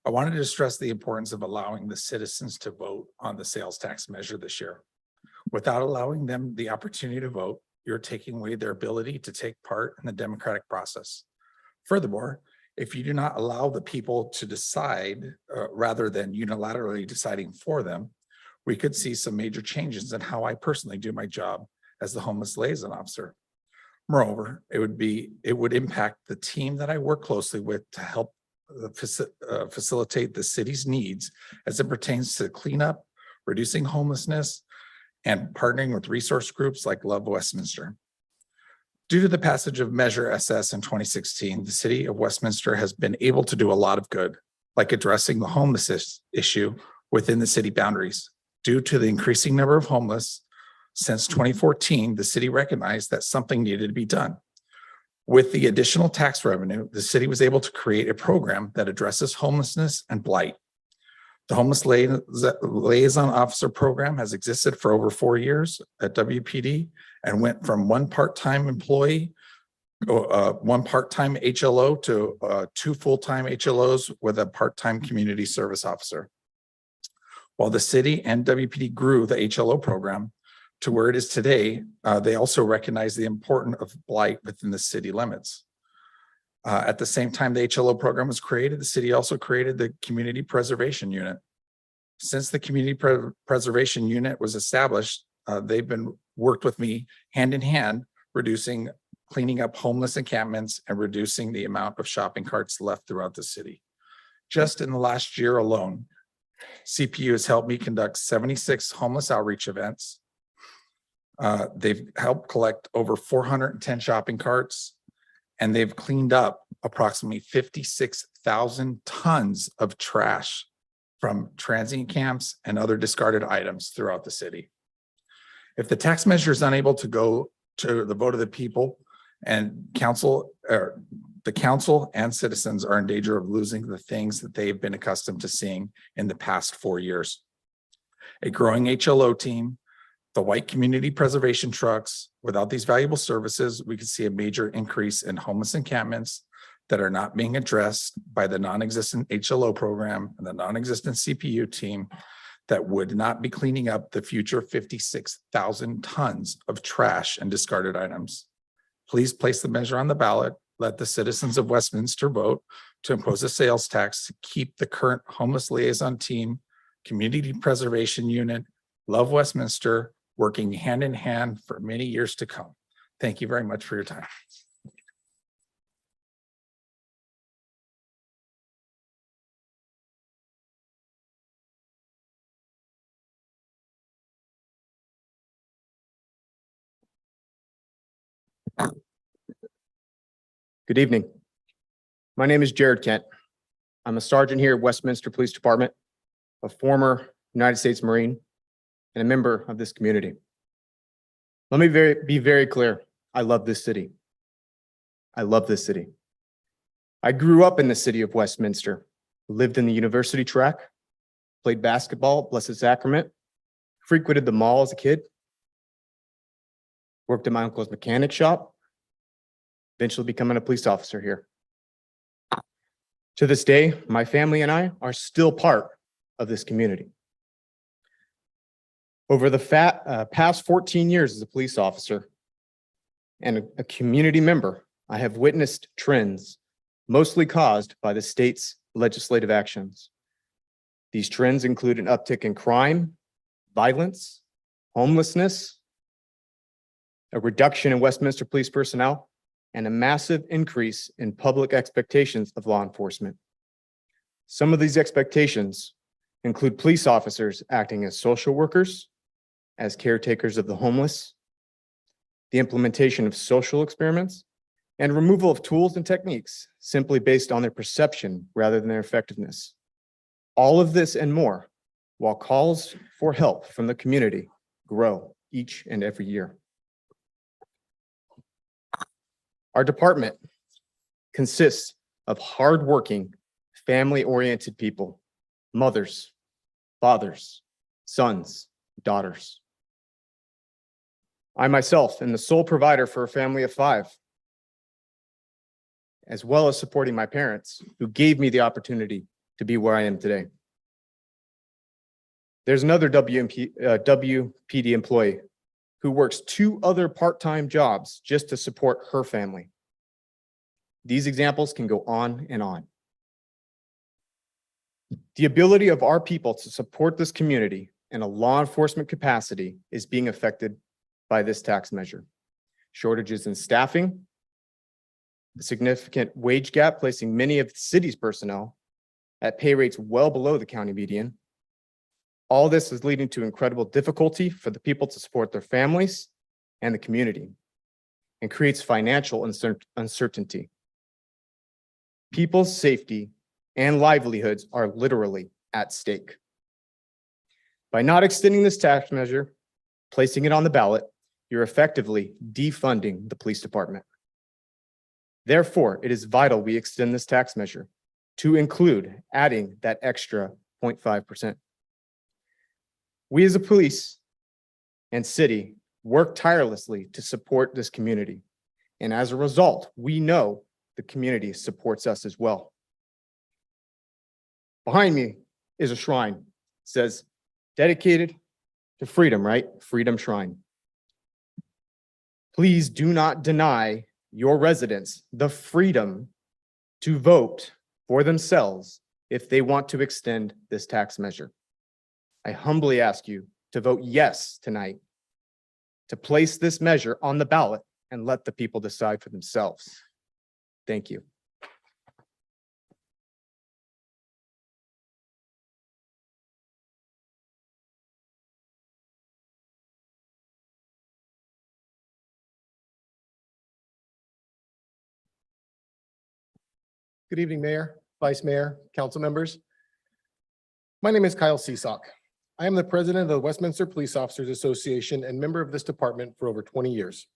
I wanted to stress the importance of allowing the citizens to vote on the sales tax measure this year. Without allowing them the opportunity to vote, you're taking away their ability to take part in the democratic process. Furthermore, if you do not allow the people to decide rather than unilaterally deciding for them, we could see some major changes in how I personally do my job as the homeless liaison officer. Moreover, it would impact the team that I work closely with to help facilitate the city's needs as it pertains to cleanup, reducing homelessness, and partnering with resource groups like Love Westminster. Due to the passage of Measure SS in 2016, the city of Westminster has been able to do a lot of good, like addressing the homelessness issue within the city boundaries. Due to the increasing number of homeless, since 2014, the city recognized that something needed to be done. With the additional tax revenue, the city was able to create a program that addresses homelessness and blight. The Homeless Liaison Officer Program has existed for over 4 years at WPD and went from one part-time employee, one part-time HLO to 2 full-time HLOs with a part-time community service officer. While the city and WPD grew the HLO program to where it is today, they also recognize the importance of blight within the city limits. At the same time the HLO program was created, the city also created the Community Preservation Unit. Since the Community Preservation Unit was established, they've been worked with me hand in hand, reducing cleaning up homeless encampments and reducing the amount of shopping carts left throughout the city. Just in the last year alone, CPU has helped me conduct 76 homeless outreach events. They've helped collect over 410 shopping carts, and they've cleaned up approximately 56,000 tons of trash from transient camps and other discarded items throughout the city. If the tax measure is unable to go to the vote of the people, and the council and citizens are in danger of losing the things that they've been accustomed to seeing in the past 4 years. A growing HLO team, the white community preservation trucks. Without these valuable services, we could see a major increase in homeless encampments that are not being addressed by the non-existent HLO program and the non-existent CPU team that would not be cleaning up the future 56,000 tons of trash and discarded items. Please place the measure on the ballot. Let the citizens of Westminster vote to impose a sales tax to keep the current homeless liaison team, community preservation unit, Love Westminster, working hand in hand for many years to come. Thank you very much for your time. Good evening. My name is Jared Kent. I'm a sergeant here at Westminster Police Department, a former United States Marine, and a member of this community. Let me be very clear. I love this city. I love this city. I grew up in the city of Westminster, lived in the university track, played basketball at Blessed Sacrament, frequented the mall as a kid, worked at my uncle's mechanic shop, eventually becoming a police officer here. To this day, my family and I are still part of this community. Over the past 14 years as a police officer and a community member, I have witnessed trends mostly caused by the state's legislative actions. These trends include an uptick in crime, violence, homelessness, a reduction in Westminster police personnel, and a massive increase in public expectations of law enforcement. Some of these expectations include police officers acting as social workers, as caretakers of the homeless, the implementation of social experiments, and removal of tools and techniques simply based on their perception rather than their effectiveness. All of this and more, while calls for help from the community grow each and every year. Our department consists of hardworking, family-oriented people, mothers, fathers, sons, daughters. I myself am the sole provider for a family of 5, as well as supporting my parents who gave me the opportunity to be where I am today. There's another WPD employee who works 2 other part-time jobs just to support her family. These examples can go on and on. The ability of our people to support this community in a law enforcement capacity is being affected by this tax measure. Shortages in staffing, a significant wage gap placing many of the city's personnel at pay rates well below the county median. All this is leading to incredible difficulty for the people to support their families and the community, and creates financial uncertainty. People's safety and livelihoods are literally at stake. By not extending this tax measure, placing it on the ballot, you're effectively defunding the police department. Therefore, it is vital we extend this tax measure to include adding that extra 0.5%. We as a police and city work tirelessly to support this community. And as a result, we know the community supports us as well. Behind me is a shrine. It says, dedicated to freedom, right? Freedom Shrine. Please do not deny your residents the freedom to vote for themselves if they want to extend this tax measure. I humbly ask you to vote yes tonight to place this measure on the ballot and let the people decide for themselves. Thank you. Good evening, Mayor, Vice Mayor, council members. My name is Kyle Seesock. I am the president of the Westminster Police Officers Association and member of this department for over 20 years.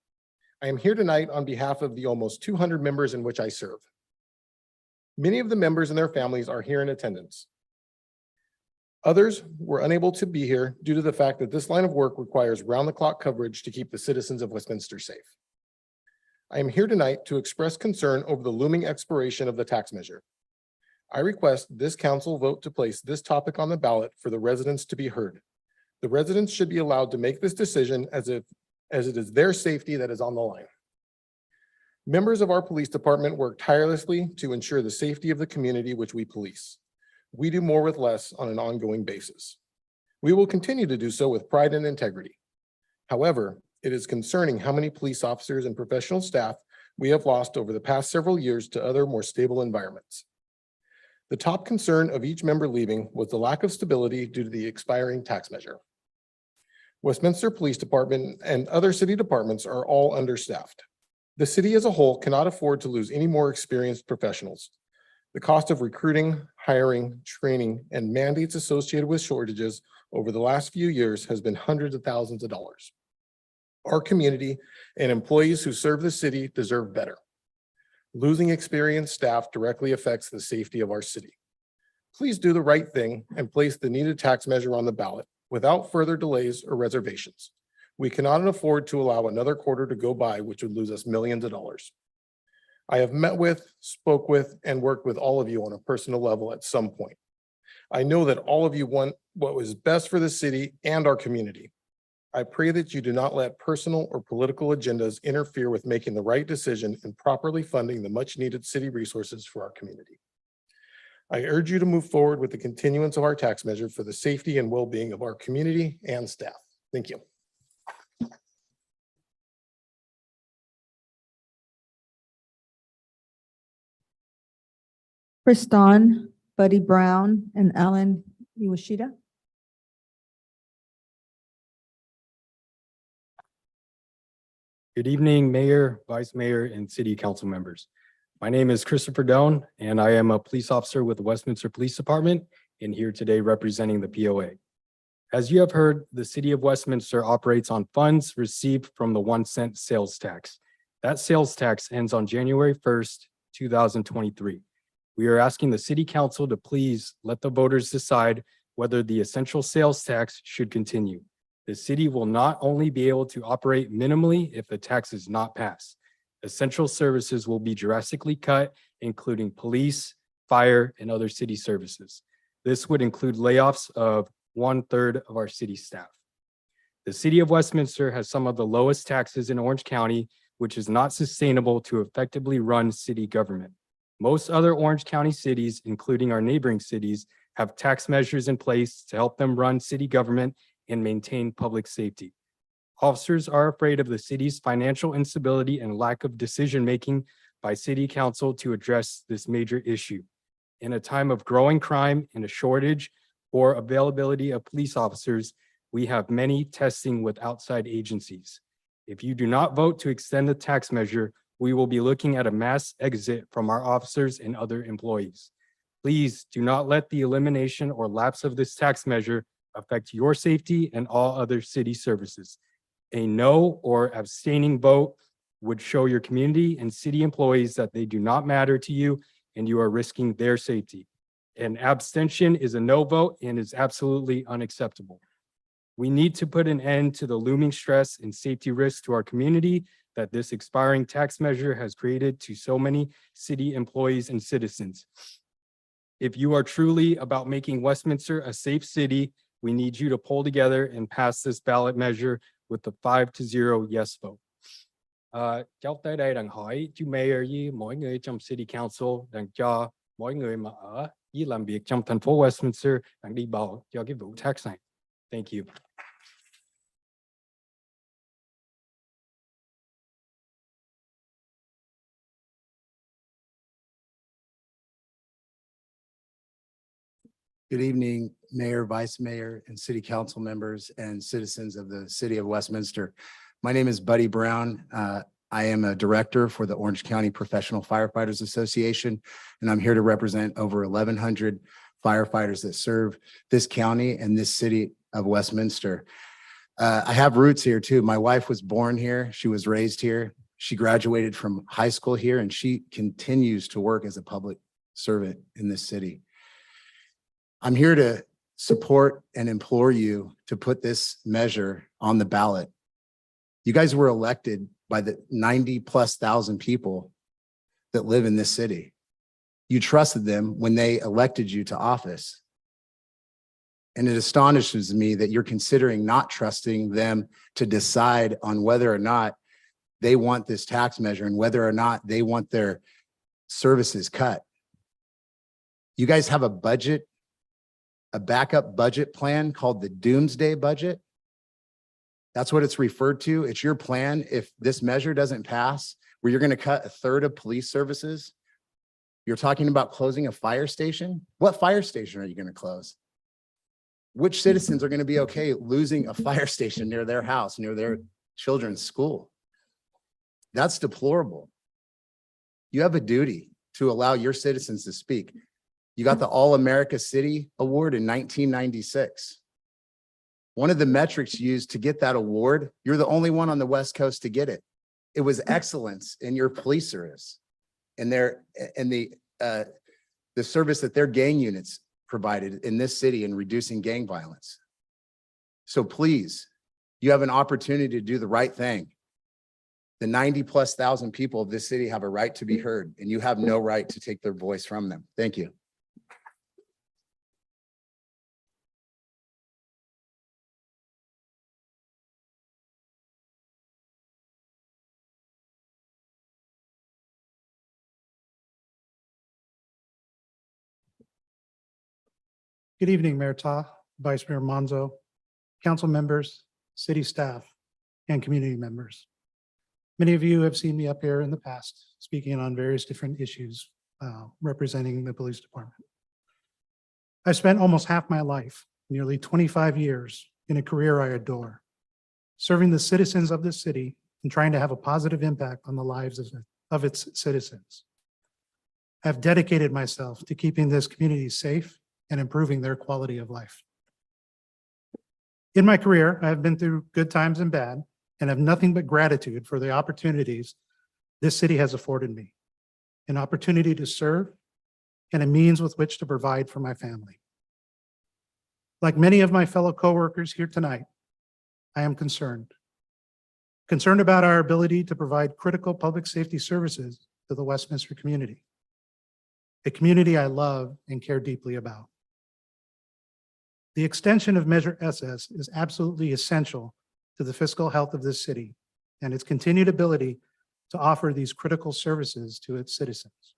I am here tonight on behalf of the almost 200 members in which I serve. Many of the members and their families are here in attendance. Others were unable to be here due to the fact that this line of work requires round-the-clock coverage to keep the citizens of Westminster safe. I am here tonight to express concern over the looming expiration of the tax measure. I request this council vote to place this topic on the ballot for the residents to be heard. The residents should be allowed to make this decision as it is their safety that is on the line. Members of our police department work tirelessly to ensure the safety of the community which we police. We do more with less on an ongoing basis. We will continue to do so with pride and integrity. However, it is concerning how many police officers and professional staff we have lost over the past several years to other more stable environments. The top concern of each member leaving was the lack of stability due to the expiring tax measure. Westminster Police Department and other city departments are all understaffed. The city as a whole cannot afford to lose any more experienced professionals. The cost of recruiting, hiring, training, and mandates associated with shortages over the last few years has been hundreds of thousands of dollars. Our community and employees who serve the city deserve better. Losing experienced staff directly affects the safety of our city. Please do the right thing and place the needed tax measure on the ballot without further delays or reservations. We cannot afford to allow another quarter to go by, which would lose us millions of dollars. I have met with, spoke with, and worked with all of you on a personal level at some point. I know that all of you want what was best for the city and our community. I pray that you do not let personal or political agendas interfere with making the right decision and properly funding the much needed city resources for our community. I urge you to move forward with the continuance of our tax measure for the safety and well-being of our community and staff. Thank you. Chris Don, Buddy Brown, and Alan Iwashita. Good evening, Mayor, Vice Mayor, and City Council members. My name is Christopher Doan, and I am a police officer with the Westminster Police Department and here today representing the POA. As you have heard, the City of Westminster operates on funds received from the 1 cent sales tax. That sales tax ends on January 1st, 2023. We are asking the City Council to please let the voters decide whether the essential sales tax should continue. The city will not only be able to operate minimally if the tax is not passed. Essential services will be drastically cut, including police, fire, and other city services. This would include layoffs of 1/3 of our city staff. The City of Westminster has some of the lowest taxes in Orange County, which is not sustainable to effectively run city government. Most other Orange County cities, including our neighboring cities, have tax measures in place to help them run city government and maintain public safety. Officers are afraid of the city's financial instability and lack of decision-making by City Council to address this major issue. In a time of growing crime and a shortage or availability of police officers, we have many testing with outside agencies. If you do not vote to extend the tax measure, we will be looking at a mass exit from our officers and other employees. Please do not let the elimination or lapse of this tax measure affect your safety and all other city services. A no or abstaining vote would show your community and city employees that they do not matter to you and you are risking their safety. An abstention is a no vote and is absolutely unacceptable. We need to put an end to the looming stress and safety risks to our community that this expiring tax measure has created to so many city employees and citizens. If you are truly about making Westminster a safe city, we need you to pull together and pass this ballot measure with the 5-0 yes vote. Cháu tới đây đặng hỏi chú Mayor với mỗi người trong City Council đặng cho mỗi người mà ở với làm việc trong thành phố Westminster đặng đi bầu cho cái vụ tax này. Thank you. Good evening, Mayor, Vice Mayor, and City Council members and citizens of the City of Westminster. My name is Buddy Brown. I am a director for the Orange County Professional Firefighters Association, and I'm here to represent over 1,100 firefighters that serve this county and this city of Westminster. I have roots here too. My wife was born here. She was raised here. She graduated from high school here, and she continues to work as a public servant in this city. I'm here to support and implore you to put this measure on the ballot. You guys were elected by the 90,000+ people that live in this city. You trusted them when they elected you to office. And it astonishes me that you're considering not trusting them to decide on whether or not they want this tax measure and whether or not they want their services cut. You guys have a budget, a backup budget plan called the Doomsday Budget. That's what it's referred to. It's your plan if this measure doesn't pass, where you're going to cut 1/3 of police services. You're talking about closing a fire station. What fire station are you going to close? Which citizens are going to be okay losing a fire station near their house, near their children's school? That's deplorable. You have a duty to allow your citizens to speak. You got the All America City Award in 1996. One of the metrics used to get that award, you're the only one on the West Coast to get it. It was excellence in your police service and the service that their gang units provided in this city in reducing gang violence. So please, you have an opportunity to do the right thing. The 90,000+ people of this city have a right to be heard, and you have no right to take their voice from them. Thank you. Good evening, Mayor Ta, Vice Mayor Manzo, council members, city staff, and community members. Many of you have seen me up here in the past, speaking on various different issues representing the police department. I spent almost half my life, nearly 25 years, in a career I adore, serving the citizens of this city and trying to have a positive impact on the lives of its citizens. I've dedicated myself to keeping this community safe and improving their quality of life. In my career, I have been through good times and bad, and have nothing but gratitude for the opportunities this city has afforded me, an opportunity to serve and a means with which to provide for my family. Like many of my fellow coworkers here tonight, I am concerned about our ability to provide critical public safety services to the Westminster community, a community I love and care deeply about. The extension of Measure SS is absolutely essential to the fiscal health of this city and its continued ability to offer these critical services to its citizens.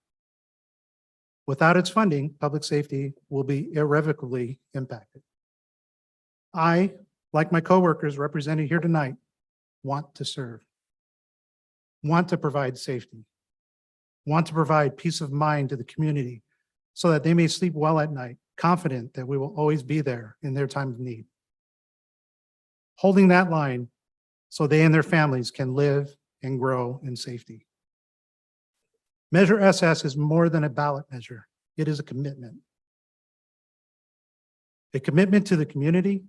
Without its funding, public safety will be irrevocably impacted. I, like my coworkers represented here tonight, want to serve, want to provide safety, want to provide peace of mind to the community so that they may sleep well at night, confident that we will always be there in their time of need. Holding that line so they and their families can live and grow in safety. Measure SS is more than a ballot measure. It is a commitment. A commitment to the community,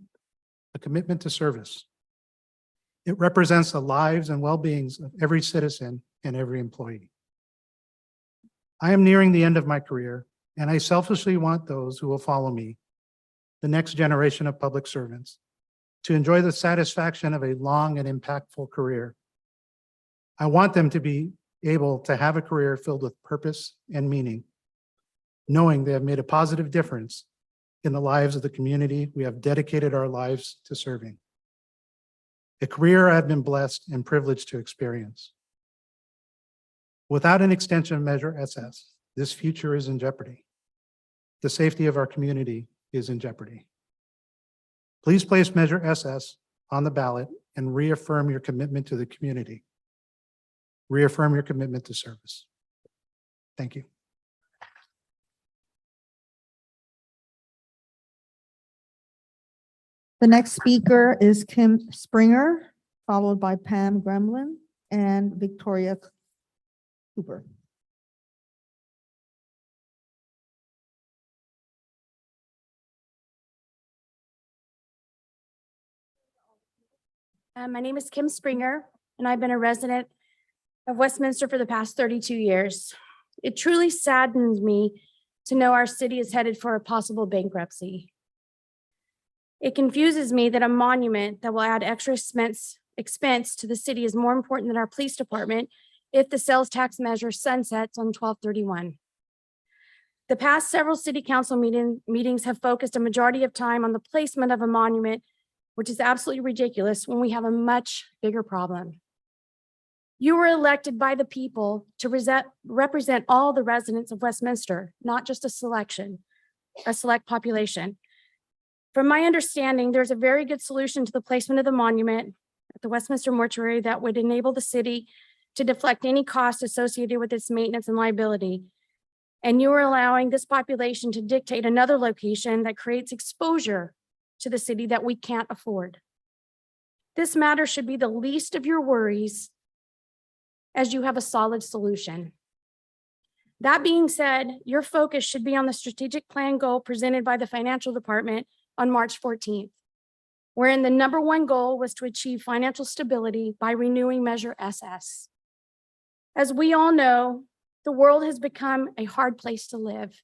a commitment to service. It represents the lives and well-beings of every citizen and every employee. I am nearing the end of my career, and I selfishly want those who will follow me, the next generation of public servants, to enjoy the satisfaction of a long and impactful career. I want them to be able to have a career filled with purpose and meaning, knowing they have made a positive difference in the lives of the community we have dedicated our lives to serving. A career I have been blessed and privileged to experience. Without an extension of Measure SS, this future is in jeopardy. The safety of our community is in jeopardy. Please place Measure SS on the ballot and reaffirm your commitment to the community. Reaffirm your commitment to service. Thank you. The next speaker is Kim Springer, followed by Pam Gremlin and Victoria Cooper. My name is Kim Springer, and I've been a resident of Westminster for the past 32 years. It truly saddens me to know our city is headed for a possible bankruptcy. It confuses me that a monument that will add extra expense to the city is more important than our police department if the sales tax measure sunsets on 12/31. The past several city council meetings have focused a majority of time on the placement of a monument, which is absolutely ridiculous when we have a much bigger problem. You were elected by the people to represent all the residents of Westminster, not just a select population. From my understanding, there's a very good solution to the placement of the monument at the Westminster Mortuary that would enable the city to deflect any costs associated with its maintenance and liability. And you are allowing this population to dictate another location that creates exposure to the city that we can't afford. This matter should be the least of your worries, as you have a solid solution. That being said, your focus should be on the strategic plan goal presented by the financial department on March 14th, wherein the #1 goal was to achieve financial stability by renewing Measure SS. As we all know, the world has become a hard place to live,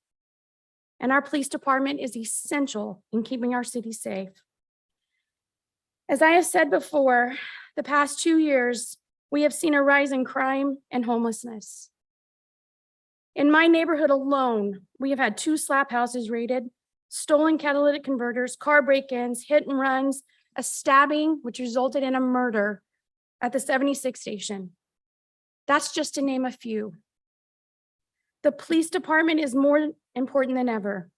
and our police department is essential in keeping our city safe. As I have said before, the past 2 years, we have seen a rise in crime and homelessness. In my neighborhood alone, we have had 2 slap houses raided, stolen catalytic converters, car break-ins, hit and runs, a stabbing, which resulted in a murder at the 76 station. That's just to name a few. The police department is more important than ever.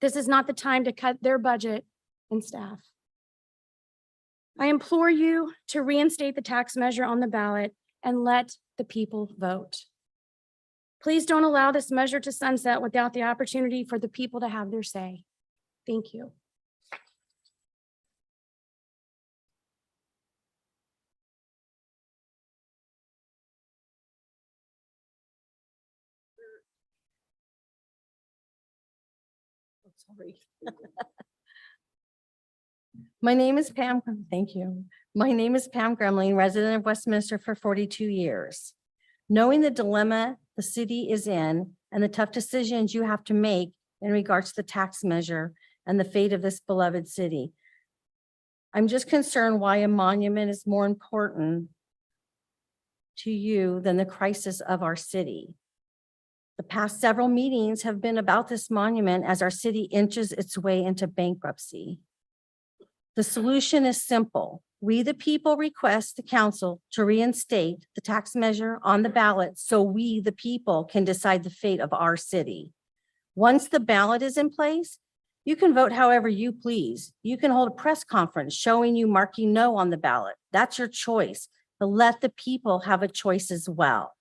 This is not the time to cut their budget and staff. I implore you to reinstate the tax measure on the ballot and let the people vote. Please don't allow this measure to sunset without the opportunity for the people to have their say. Thank you. Sorry. My name is Pam. Thank you. My name is Pam Gremling, resident of Westminster for 42 years. Knowing the dilemma the city is in and the tough decisions you have to make in regards to the tax measure and the fate of this beloved city, I'm just concerned why a monument is more important to you than the crisis of our city. The past several meetings have been about this monument as our city inches its way into bankruptcy. The solution is simple. We, the people, request the council to reinstate the tax measure on the ballot so we, the people, can decide the fate of our city. Once the ballot is in place, you can vote however you please. You can hold a press conference showing you marking no on the ballot. That's your choice, but let the people have a choice as well.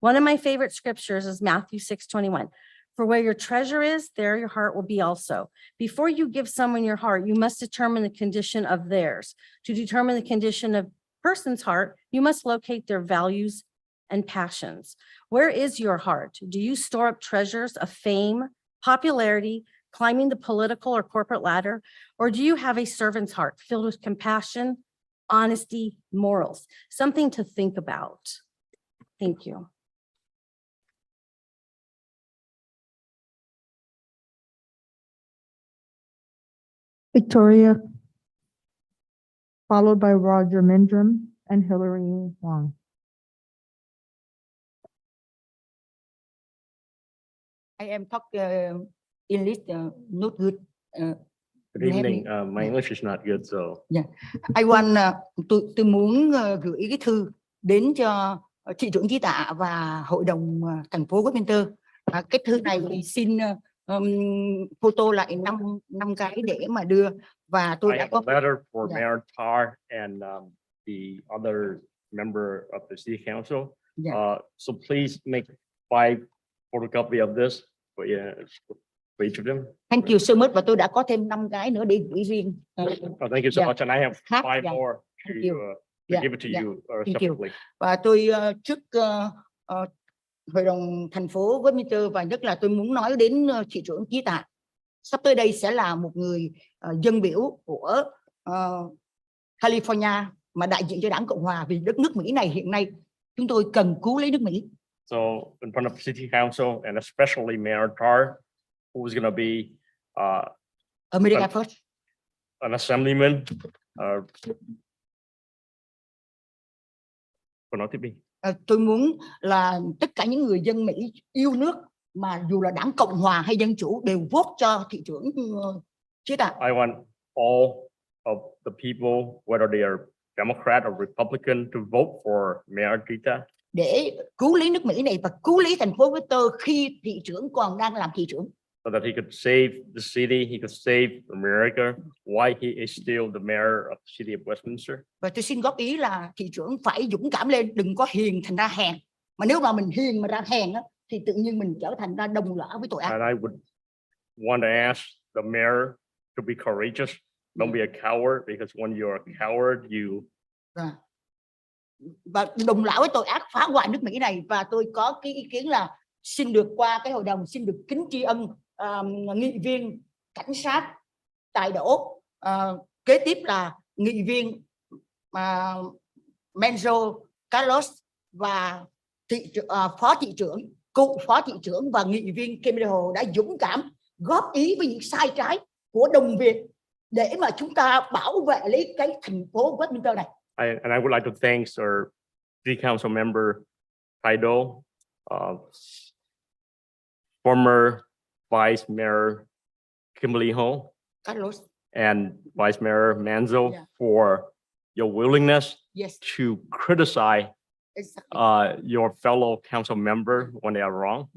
One of my favorite scriptures is Matthew 6:21. For where your treasure is, there your heart will be also. Before you give someone your heart, you must determine the condition of theirs. To determine the condition of a person's heart, you must locate their values and passions. Where is your heart? Do you store up treasures of fame, popularity, climbing the political or corporate ladder? Or do you have a servant's heart filled with compassion, honesty, morals? Something to think about. Thank you. Victoria, followed by Roger Mindrum and Hillary Wong. I am talking English, not good. Good evening. My English is not good, so. Yeah. I want tôi muốn gửi cái thư đến cho thị trưởng Chí Tạ và hội đồng thành phố Westminster. Cái thư này thì xin photo lại năm cái để mà đưa và tôi I đã have có a letter for Yeah. Mayor Tar and the other member of the city council. Yeah. So please make 5 photocopy of this. But yeah, for each of them. Thank you so much. Và tôi đã có thêm 5 cái nữa để gửi riêng. Oh, thank you so Yeah. much. And I have Hát, 5 yeah. more Thank to, you. to Yeah, give it to yeah. you Thank you. separately. Và tôi trước Hội đồng thành phố Westminster và nhất là tôi muốn nói đến thị trưởng Chí Tạ. Sắp tới đây sẽ là một người dân biểu của California mà đại diện cho Đảng Cộng Hòa, vì đất nước Mỹ này hiện nay chúng tôi cần cứu lấy nước Mỹ. So in front of City Council and especially Mayor Tar, who is going to be America first. an assemblyman. Nói tiếp đi. Tôi muốn là tất cả những người dân Mỹ yêu nước mà dù là Đảng Cộng Hòa hay Dân Chủ đều vote cho thị trưởng Chí Tạ. I want all of the people, whether they are Democrat or Republican, to vote for Mayor Tita. Để cứu lấy nước Mỹ này và cứu lấy thành phố Westminster khi thị trưởng còn đang làm thị trưởng. So that he could save the city, he could save America while he is still the mayor of the city of Westminster. Và tôi xin góp ý là thị trưởng phải dũng cảm lên, đừng có hiền thành ra hèn. Mà nếu mà mình hiền mà ra hèn á, thì tự nhiên mình trở thành ra đồng lõa với tội ác. And I would want to ask the mayor to be courageous. Don't be a coward, because when you're a coward, you và đồng lõa với tội ác phá hoại nước Mỹ này. Và tôi có cái ý kiến là xin được qua cái hội đồng xin được kính tri ân nghị viên cảnh sát tài đỗ, kế tiếp là nghị viên Menzo Carlos và phó thị trưởng, cựu phó thị trưởng và nghị viên Kim Hồ đã dũng cảm góp ý với những sai trái của đồng Việt để mà chúng ta bảo vệ lấy cái thành phố Westminster này. And I would like to thank our city council member Kaido, former Vice Mayor Kimberly Ho, Carlos, and Vice Mayor Manzo for your willingness to criticize your fellow council member when they are wrong,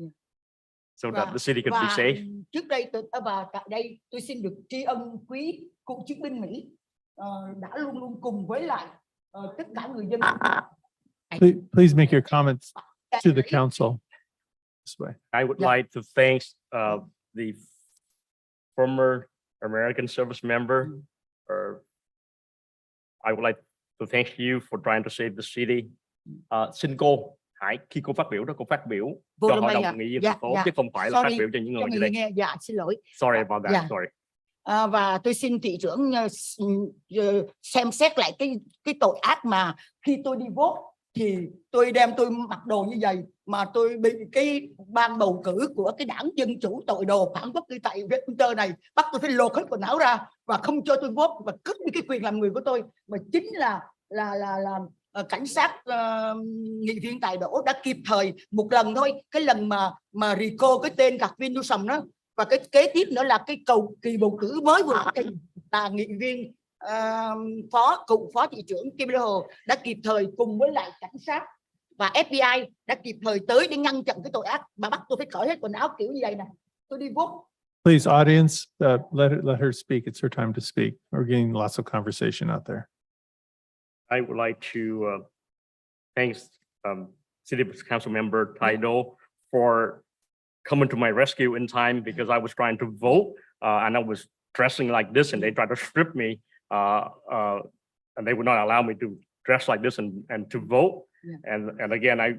so that the city could be safe. Trước đây và tại đây tôi xin được tri ân quý cựu chiến binh Mỹ đã luôn luôn cùng với lại tất cả người dân. Please make your comments to the council this way. I would like to thank the former American service member, or I would like to thank you for trying to save the city. Xin cô Hải, khi cô phát biểu đó, cô phát biểu cho hội đồng nghị viên thành phố chứ không phải là phát biểu cho những người như đây. Dạ, xin lỗi. Sorry about that. Sorry. Và tôi xin thị trưởng xem xét lại cái tội ác mà khi tôi đi vote thì tôi mặc đồ như vậy mà tôi bị cái ban bầu cử của cái đảng Dân Chủ tội đồ phản quốc tại Westminster này bắt tôi phải lột hết quần áo ra và không cho tôi vote và cướp đi cái quyền làm người của tôi, mà chính là cảnh sát nghị viên tài đỗ đã kịp thời một lần thôi, cái lần mà Rico cái tên Gavin Newsom đó, và cái kế tiếp nữa là cái kỳ bầu cử mới vừa là nghị viên cựu phó thị trưởng Kim Hồ đã kịp thời cùng với lại cảnh sát và FBI đã kịp thời tới để ngăn chặn cái tội ác mà bắt tôi phải cởi hết quần áo kiểu như vậy nè. Tôi đi vote. Please, audience, let her speak. It's her time to speak. We're getting lots of conversation out there. I would like to thank City Council member Taido for coming to my rescue in time, because I was trying to vote and I was dressing like this and they tried to strip me and they would not allow me to dress like this and to vote. And again, I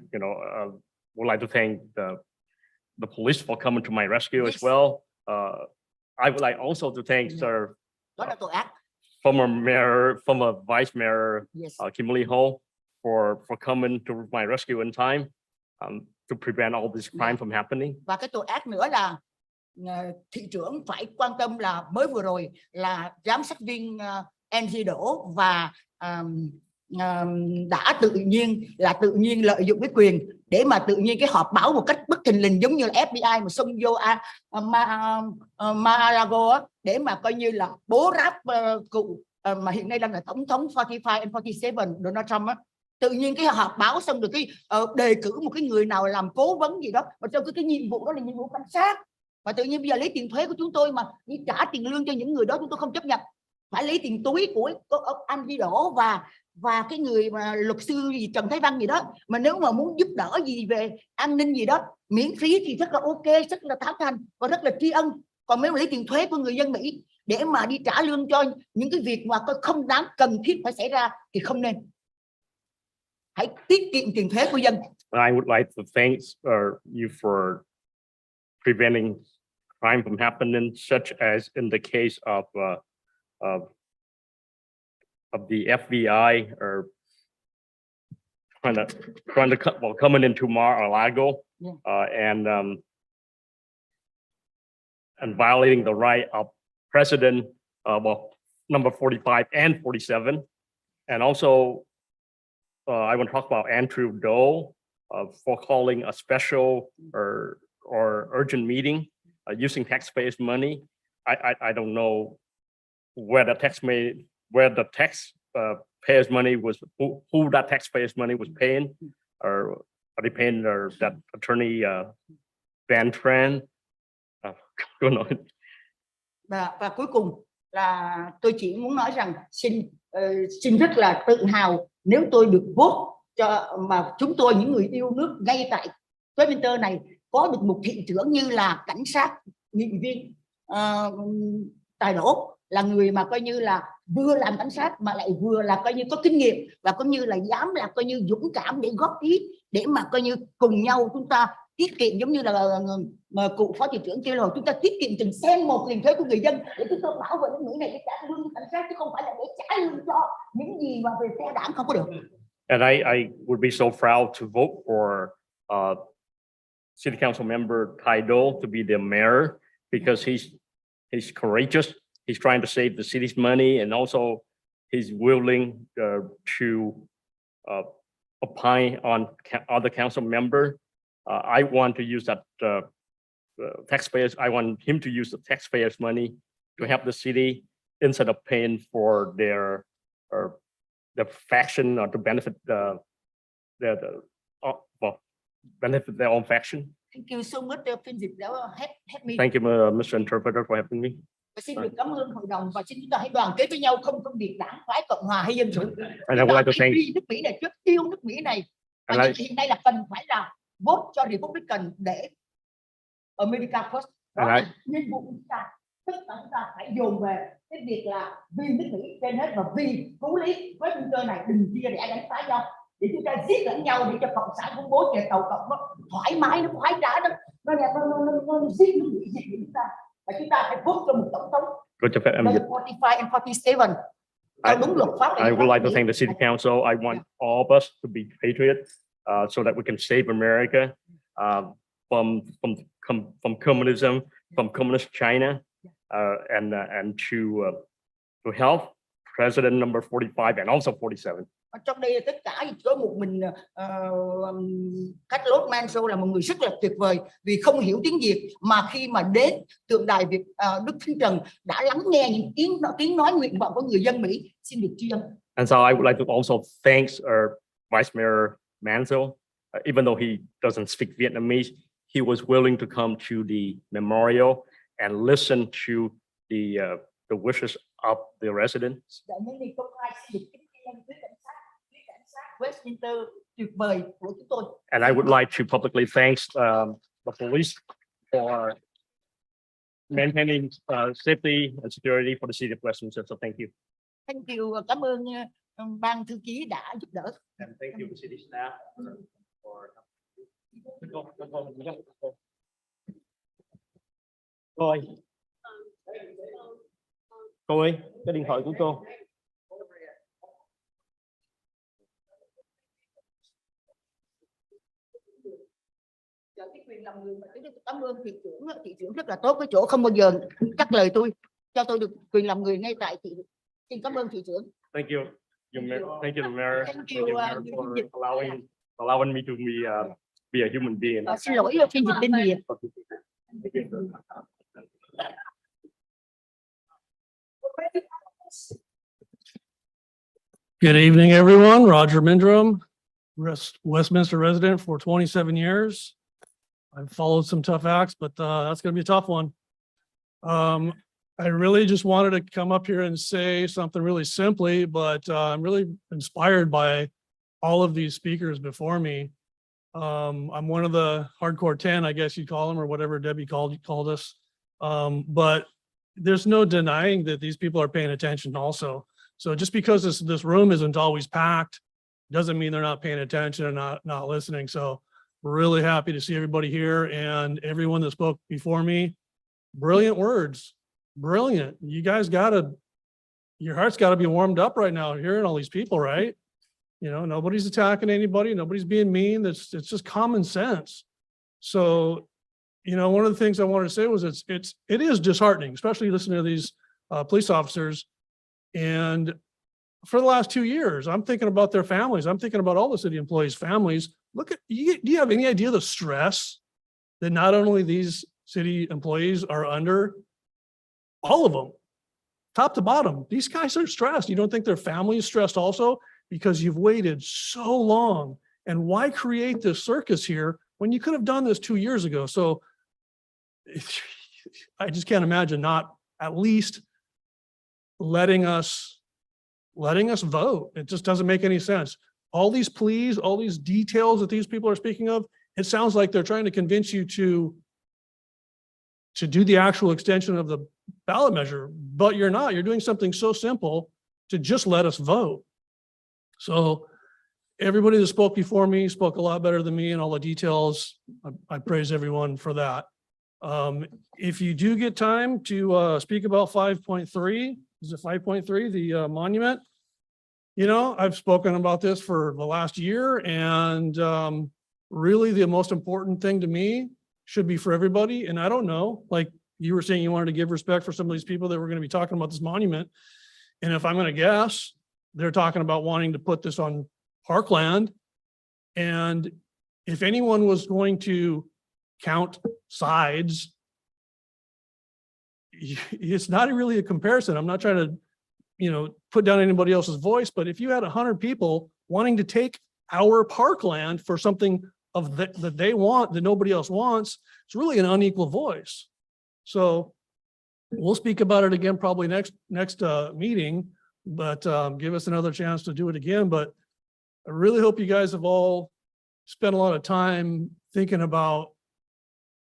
would like to thank the police for coming to my rescue as well. I would like also to thank former Vice Mayor Kimberly Ho for coming to my rescue in time to prevent all this crime from happening. Và cái tội ác nữa là thị trưởng phải quan tâm là mới vừa rồi là giám sát viên NG Đỗ và đã tự nhiên lợi dụng cái quyền để mà tự nhiên cái họp báo một cách bất thình lình giống như là FBI mà xông vô Mar-a-Lago để mà coi như là bố ráp cụ mà hiện nay đang là tổng thống 45 and 47 Donald Trump á. Tự nhiên cái họp báo xong được cái đề cử một cái người nào làm cố vấn gì đó, mà trong cái nhiệm vụ đó là nhiệm vụ cảnh sát, mà tự nhiên bây giờ lấy tiền thuế của chúng tôi mà đi trả tiền lương cho những người đó chúng tôi không chấp nhận, phải lấy tiền túi của anh Di Đỗ và cái người mà luật sư gì Trần Thái Văn gì đó, mà nếu mà muốn giúp đỡ gì về an ninh gì đó miễn phí thì rất là ok, rất là tán thành và rất là tri ân. còn mới lấy tiền thuế của người dân Mỹ để mà đi trả lương cho những cái việc mà không đáng cần thiết phải xảy ra thì không nên. Hãy tiết kiệm tiền thuế của dân. I would like to thank you for preventing crime from happening, such as in the case of the FBI or coming into Mar-a-Lago and violating the right of President number 45 and 47. And also, I want to talk about Andrew Doe for calling a special or urgent meeting using taxpayers' money. I don't know where the taxpayers' money was, who that taxpayers' money was paying, or are they paying that attorney Van Tran? Và cuối cùng là tôi chỉ muốn nói rằng xin rất là tự hào nếu tôi được vote cho mà chúng tôi những người yêu nước ngay tại Westminster này có được một thị trưởng như là cảnh sát nghị viên Tài Đỗ, là người mà coi như là vừa làm cảnh sát mà lại vừa là coi như có kinh nghiệm và cũng như là dám là coi như dũng cảm để góp ý để mà coi như cùng nhau chúng ta tiết kiệm, giống như là cụ phó thị trưởng kêu rồi, chúng ta tiết kiệm từng sen một tiền thuế của người dân để chúng tôi bảo vệ những người này để trả lương cảnh sát, chứ không phải là để trả lương cho những gì mà về phe đảng không có được. And I would be so proud to vote for City Council member Taido to be the mayor, because he's courageous. He's trying to save the city's money, and also he's willing to opine on other council member. I want to use that taxpayers. I want him to use the taxpayers' money to help the city instead of paying for their faction or to benefit benefit their own faction. Thank you so much phiên dịch đã help me. Thank you, Mr. Interpreter, for helping me. Và xin được cảm ơn hội đồng và xin chúng ta hãy đoàn kết với nhau, không phân biệt đảng phái, cộng hòa hay dân chủ. And I would like to thank nước Mỹ này, trước yêu nước Mỹ này. Và hiện nay là cần phải là vote cho Republican để America First. Đó là nhiệm vụ của chúng ta. Tất cả chúng ta phải dồn về cái việc là vì nước Mỹ trên hết và vì cứu lý Westminster này đừng chia rẽ đánh phá nhau để chúng ta giết lẫn nhau để cho cộng sản khủng bố tiền tàu cộng nó thoải mái, nó khoái trá đó, nó giết nước Mỹ, giết chúng ta. Và chúng ta phải vote cho một tổng thống 45 and 47 theo đúng luật pháp. I would like to thank the city council. I want all of us to be patriots so that we can save America from communism, from communist China, and to help President number 45 and also 47. Trong đây tất cả chỉ có một mình Catholic Manso là một người rất là tuyệt vời vì không hiểu tiếng Việt, mà khi mà đến tượng đài Việt Đức Thánh Trần đã lắng nghe những tiếng nói nguyện vọng của người dân Mỹ. Xin được tri ân. And so I would like to also thank Vice Mayor Manzo, even though he doesn't speak Vietnamese, he was willing to come to the memorial and listen to the wishes of the residents. Westminster tuyệt vời của chúng tôi. And I would like to publicly thank the police for maintaining safety and security for the city of Westminster. So thank you. Thank you. Cảm ơn ban thư ký đã giúp đỡ. And thank you to city staff for. Cô ơi, cái điện thoại của cô. Cảm ơn thị trưởng rất là tốt, cái chỗ không bao giờ cắt lời tôi, cho tôi được quyền làm người ngay tại thị. Xin cảm ơn thị trưởng. Thank you, thank you, the mayor. Thank you for allowing me to be a human being. Xin lỗi phiên dịch bên Việt. Good evening, everyone. Roger Mindrum, Westminster resident for 27 years. I've followed some tough acts, but that's going to be a tough one. I really just wanted to come up here and say something really simply, but I'm really inspired by all of these speakers before me. I'm one of the hardcore 10, I guess you call them, or whatever Debbie called us. But there's no denying that these people are paying attention also. So just because this room isn't always packed, doesn't mean they're not paying attention and not listening. So we're really happy to see everybody here and everyone that spoke before me. Brilliant words, brilliant. You guys your heart's gotta be warmed up right now hearing all these people, right? You know, nobody's attacking anybody, nobody's being mean. It's just common sense. So, you know, one of the things I wanted to say was it is disheartening, especially listening to these police officers. And for the last 2 years, I'm thinking about their families. I'm thinking about all the city employees' families. Do you have any idea the stress that not only these city employees are under? All of them, top to bottom. These guys are stressed. You don't think their family is stressed also? Because you've waited so long. And why create this circus here when you could have done this 2 years ago? So I just can't imagine not at least letting us vote. It just doesn't make any sense. All these pleas, all these details that these people are speaking of, it sounds like they're trying to convince you to do the actual extension of the ballot measure, but you're not. You're doing something so simple to just let us vote. So everybody that spoke before me spoke a lot better than me in all the details. I praise everyone for that. If you do get time to speak about 5.3, is it 5.3, the monument? You know, I've spoken about this for the last year, and really the most important thing to me should be for everybody. And I don't know, like you were saying, you wanted to give respect for some of these people that were going to be talking about this monument. And if I'm going to guess, they're talking about wanting to put this on parkland. And if anyone was going to count sides, it's not really a comparison. I'm not trying to, you know, put down anybody else's voice, but if you had 100 people wanting to take our parkland for something that they want, that nobody else wants, it's really an unequal voice. So we'll speak about it again, probably next meeting, but give us another chance to do it again. But I really hope you guys have all spent a lot of time thinking about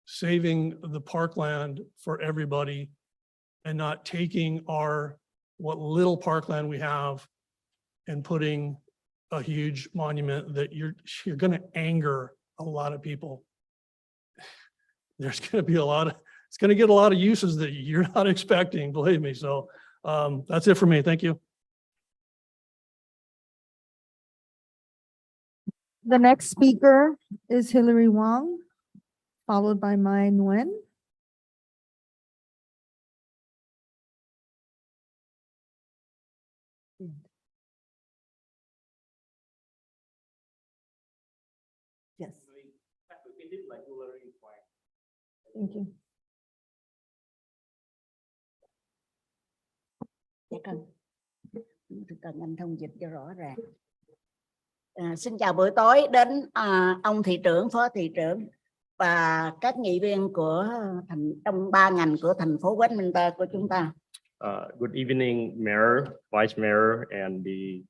saving the parkland for everybody and not taking what little parkland we have and putting a huge monument that you're going to anger a lot of people. There's going to be it's going to get a lot of uses that you're not expecting, believe me. So that's it for me. Thank you. The next speaker is Hillary Wong, followed by Mai Nguyen. Yes. Thank you. Cần anh thông dịch cho rõ ràng. Xin chào buổi tối đến ông thị trưởng, phó thị trưởng và các nghị viên của trong 3 ngành của thành phố Westminster của chúng ta. Good evening, Mayor, Vice Mayor, and the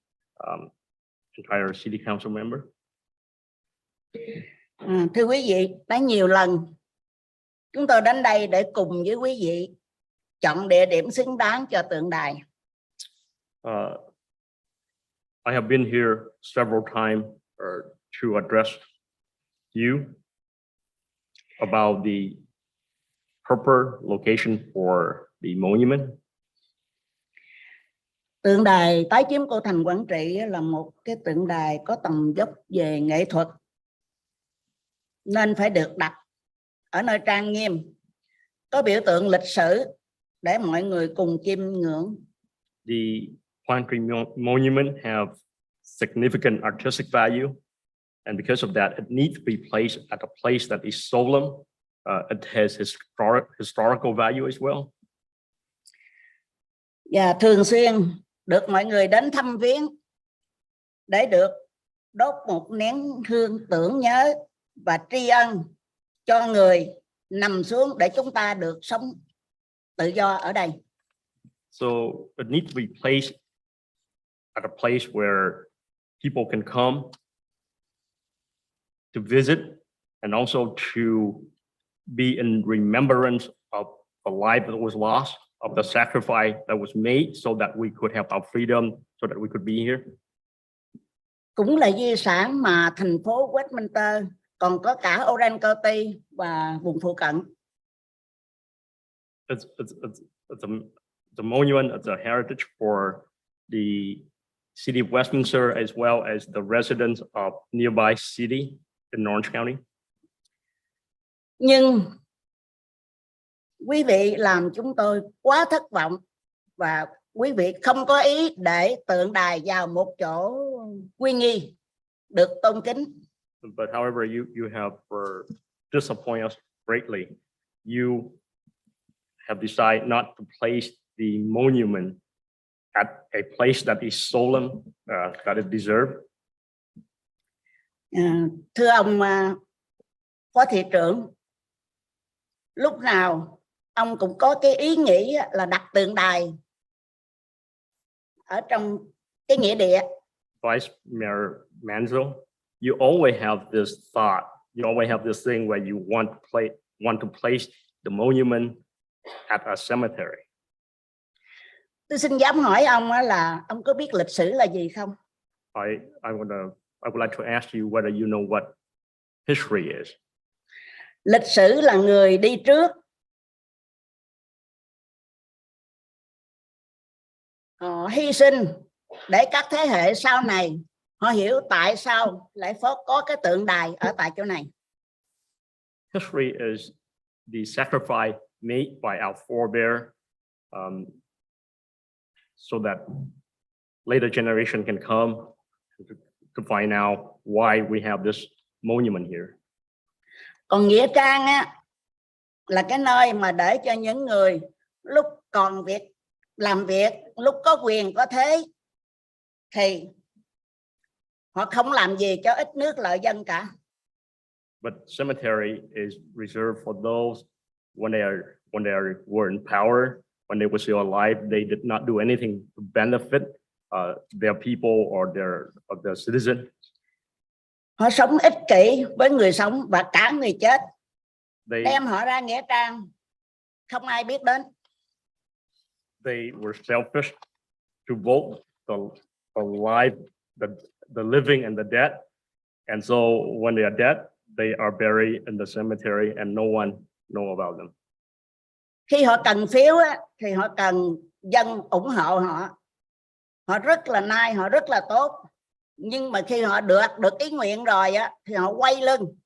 entire City Council member. Thưa quý vị, đã nhiều lần chúng tôi đến đây để cùng với quý vị chọn địa điểm xứng đáng cho tượng đài. I have been here several times to address you about the proper location for the monument. Tượng đài tái chiếm cổ thành Quảng Trị là một cái tượng đài có tầm dốc về nghệ thuật nên phải được đặt ở nơi trang nghiêm, có biểu tượng lịch sử để mọi người cùng chiêm ngưỡng. The Quang Tri monument have significant artistic value, and because of that, it needs to be placed at a place that is solemn. It has historical value as well. Và thường xuyên được mọi người đến thăm viếng để được đốt một nén hương tưởng nhớ và tri ân cho người nằm xuống để chúng ta được sống tự do ở đây. So it needs to be placed at a place where people can come to visit and also to be in remembrance of the life that was lost, of the sacrifice that was made so that we could have our freedom, so that we could be here. Cũng là di sản mà thành phố Westminster còn có cả Orange County và vùng phụ cận. It's a monument, it's a heritage for the city of Westminster as well as the residents of nearby city in Orange County. Nhưng quý vị làm chúng tôi quá thất vọng và quý vị không có ý để tượng đài vào một chỗ uy nghi được tôn kính. But however, you have disappointed us greatly. You have decided not to place the monument at a place that is solemn, that it deserves. Thưa ông Phó thị trưởng, lúc nào ông cũng có cái ý nghĩ là đặt tượng đài ở trong cái nghĩa địa. Vice Mayor Manzo, you always have this thought, you always have this thing where you want to place the monument at a cemetery. Tôi xin dám hỏi ông là ông có biết lịch sử là gì không? I would like to ask you whether you know what history is. Lịch sử là người đi trước. Họ hy sinh để các thế hệ sau này họ hiểu tại sao lại có cái tượng đài ở tại chỗ này. History is the sacrifice made by our forebear, so that later generation can come to find out why we have this monument here. Còn nghĩa trang là cái nơi mà để cho những người lúc còn làm việc, lúc có quyền có thế thì họ không làm gì cho ít nước lợi dân cả. But cemetery is reserved for those when they were in power, when they were still alive, they did not do anything to benefit their people or their citizens. Họ sống ích kỷ với người sống và cả người chết. Đem họ ra nghĩa trang, không ai biết đến. They were selfish to both the alive, the living and the dead. And so when they are dead, they are buried in the cemetery and no one know about them. Khi họ cần phiếu thì họ cần dân ủng hộ họ. Họ rất là nice, họ rất là tốt. Nhưng mà khi họ được ý nguyện rồi thì họ quay lưng.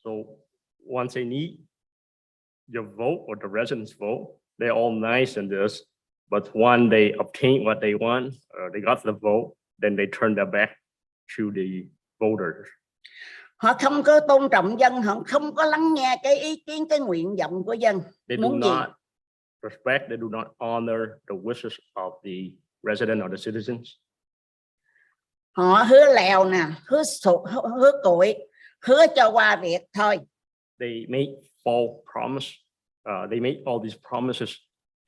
So once they need your vote or the residents' vote, they're all nice in this. But when they obtain what they want, they got the vote, then they turn their back to the voters. Họ không có tôn trọng dân, họ không có lắng nghe cái ý kiến, cái nguyện vọng của dân. They do not respect, they do not honor the wishes of the resident or the citizens. Họ hứa lèo nè, hứa cụi, hứa cho qua việc thôi. They make false promise. They make all these promises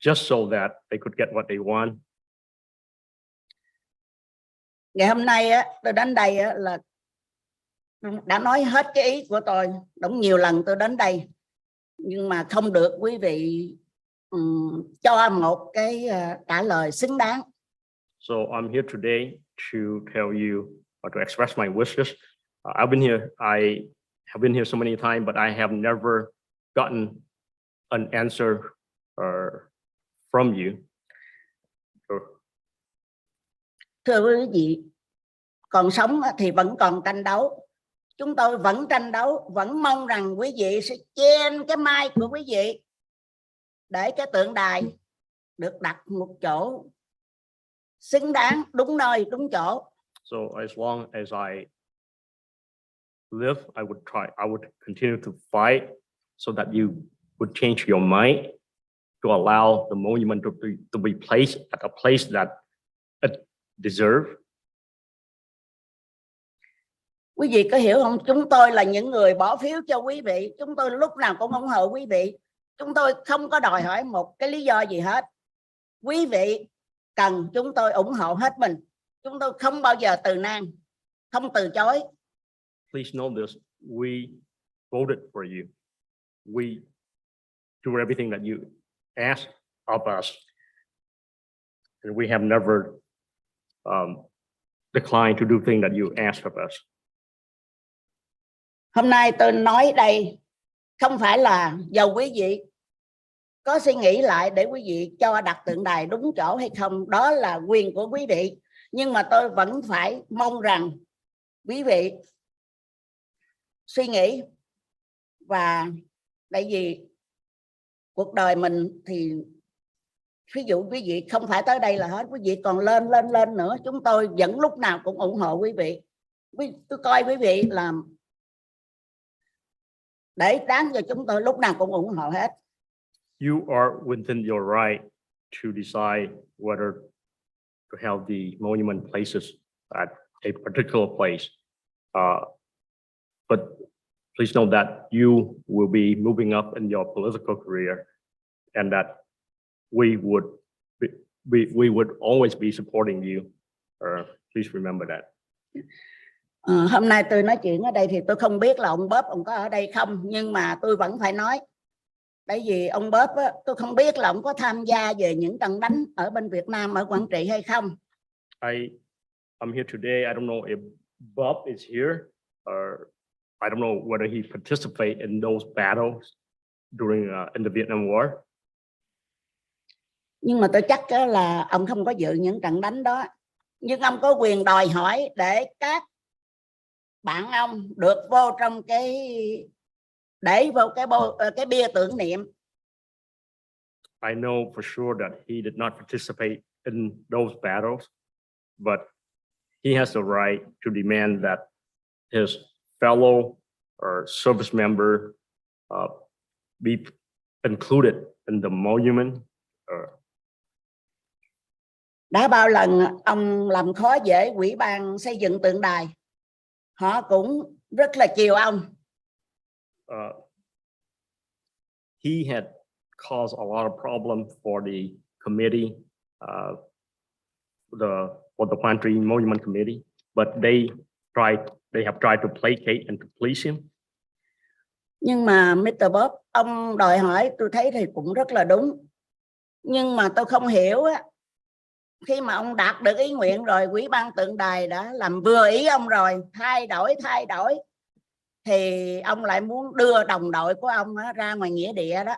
just so that they could get what they want. Ngày hôm nay tôi đến đây là đã nói hết cái ý của tôi. Đúng nhiều lần tôi đến đây nhưng mà không được quý vị cho một cái trả lời xứng đáng. So I'm here today to tell you or to express my wishes. I have been here so many times, but I have never gotten an answer from you. Thưa quý vị, còn sống thì vẫn còn tranh đấu. Chúng tôi vẫn tranh đấu, vẫn mong rằng quý vị sẽ chen cái mai của quý vị để cái tượng đài được đặt một chỗ xứng đáng, đúng nơi, đúng chỗ. So as long as I live, I would continue to fight so that you would change your mind to allow the monument to be placed at a place that it deserves. Quý vị có hiểu không? Chúng tôi là những người bỏ phiếu cho quý vị. Chúng tôi lúc nào cũng ủng hộ quý vị. Chúng tôi không có đòi hỏi một cái lý do gì hết. Quý vị cần chúng tôi ủng hộ hết mình. Chúng tôi không bao giờ từ nan, không từ chối. Please know this, we voted for you. We do everything that you ask of us. And we have never declined to do things that you ask of us. Hôm nay tôi nói đây không phải là dầu quý vị có suy nghĩ lại để quý vị cho đặt tượng đài đúng chỗ hay không, đó là quyền của quý vị. Nhưng mà tôi vẫn phải mong rằng quý vị suy nghĩ, và tại vì cuộc đời mình thì ví dụ quý vị không phải tới đây là hết, quý vị còn lên nữa, chúng tôi vẫn lúc nào cũng ủng hộ quý vị. Tôi coi quý vị làm để đáng cho chúng tôi lúc nào cũng ủng hộ hết. You are within your right to decide whether to have the monument places at a particular place. But please know that you will be moving up in your political career, and that we would always be supporting you. Please remember that. Hôm nay tôi nói chuyện ở đây thì tôi không biết là ông Bóp ông có ở đây không, nhưng mà tôi vẫn phải nói. Tại vì ông Bóp á, tôi không biết là ông có tham gia về những trận đánh ở bên Việt Nam, ở Quảng Trị hay không. I'm here today. I don't know if Bob is here, or I don't know whether he participated in those battles during in the Vietnam War. Nhưng mà tôi chắc là ông không có dự những trận đánh đó. Nhưng ông có quyền đòi hỏi để các bạn ông được vô trong để vô cái bia tưởng niệm. I know for sure that he did not participate in those battles, but he has the right to demand that his fellow or service member be included in the monument. Đã bao lần ông làm khó dễ ủy ban xây dựng tượng đài, họ cũng rất là chiều ông. He had caused a lot of problem for the committee, for the Pantry Monument Committee, but they have tried to placate and to please him. Nhưng mà Mr. Bob, ông đòi hỏi tôi thấy thì cũng rất là đúng. Nhưng mà tôi không hiểu á, khi mà ông đạt được ý nguyện rồi, ủy ban tượng đài đã làm vừa ý ông rồi, thay đổi thì ông lại muốn đưa đồng đội của ông ra ngoài nghĩa địa đó.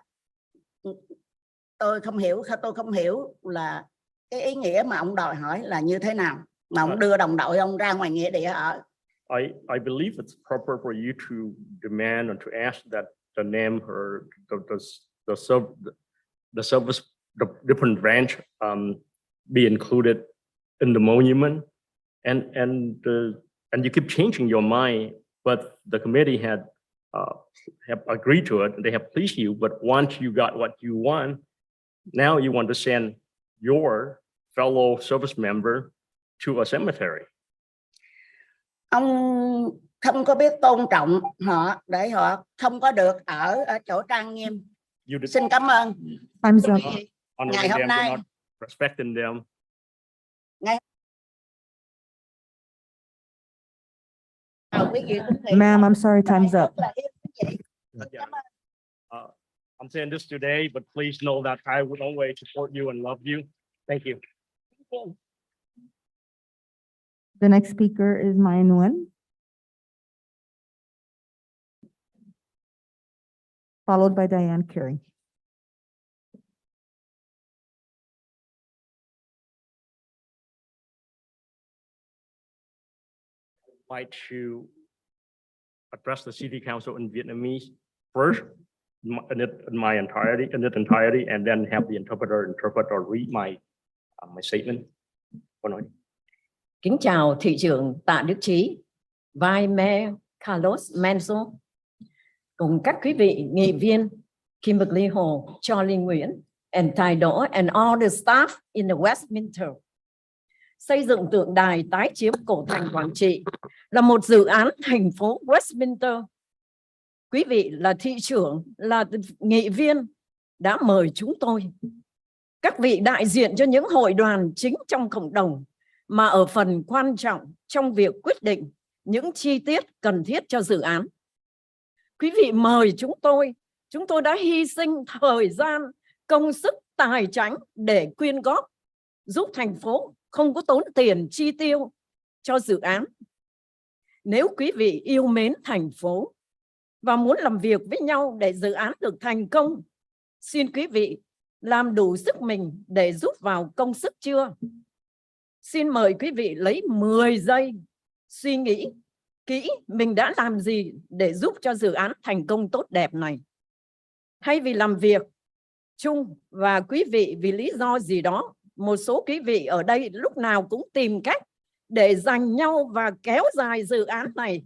Tôi không hiểu là cái ý nghĩa mà ông đòi hỏi là như thế nào mà ông đưa đồng đội ông ra ngoài nghĩa địa ở. I believe it's proper for you to demand or to ask that the name or the service, the different branch be included in the monument, and you keep changing your mind, but the committee have agreed to it and they have pleased you, but once you got what you want, now you want to send your fellow service member to a cemetery. Ông không có biết tôn trọng họ để họ không có được ở chỗ trang nghiêm. Xin cảm ơn. Ngày hôm nay respecting them. Ma'am, I'm sorry, time's up. I'm saying this today, but please know that I would always support you and love you. Thank you. The next speaker is Mai Nguyen, followed by Diane Carey. Like to address the city council in Vietnamese first, in its entirety, and then have the interpret or read my statement. Kính chào thị trưởng Tạ Đức Chí, Vice Mayor Carlos Menzo, cùng các quý vị nghị viên Kimberly Hồ, Charlie Nguyễn, Untitled and all the staff in the Westminster. Xây dựng tượng đài tái chiếm cổ thành Quảng Trị là một dự án thành phố Westminster. Quý vị là thị trưởng, là nghị viên đã mời chúng tôi, các vị đại diện cho những hội đoàn chính trong cộng đồng, mà ở phần quan trọng trong việc quyết định những chi tiết cần thiết cho dự án. Quý vị mời chúng tôi Chúng tôi đã hy sinh thời gian, công sức, tài chánh để quyên góp, giúp thành phố không có tốn tiền chi tiêu cho dự án. Nếu quý vị yêu mến thành phố và muốn làm việc với nhau để dự án được thành công, xin quý vị làm đủ sức mình để giúp vào công sức chưa? Xin mời quý vị lấy 10 giây suy nghĩ kỹ mình đã làm gì để giúp cho dự án thành công tốt đẹp này. Thay vì làm việc chung và quý vị vì lý do gì đó, một số quý vị ở đây lúc nào cũng tìm cách để giành nhau và kéo dài dự án này.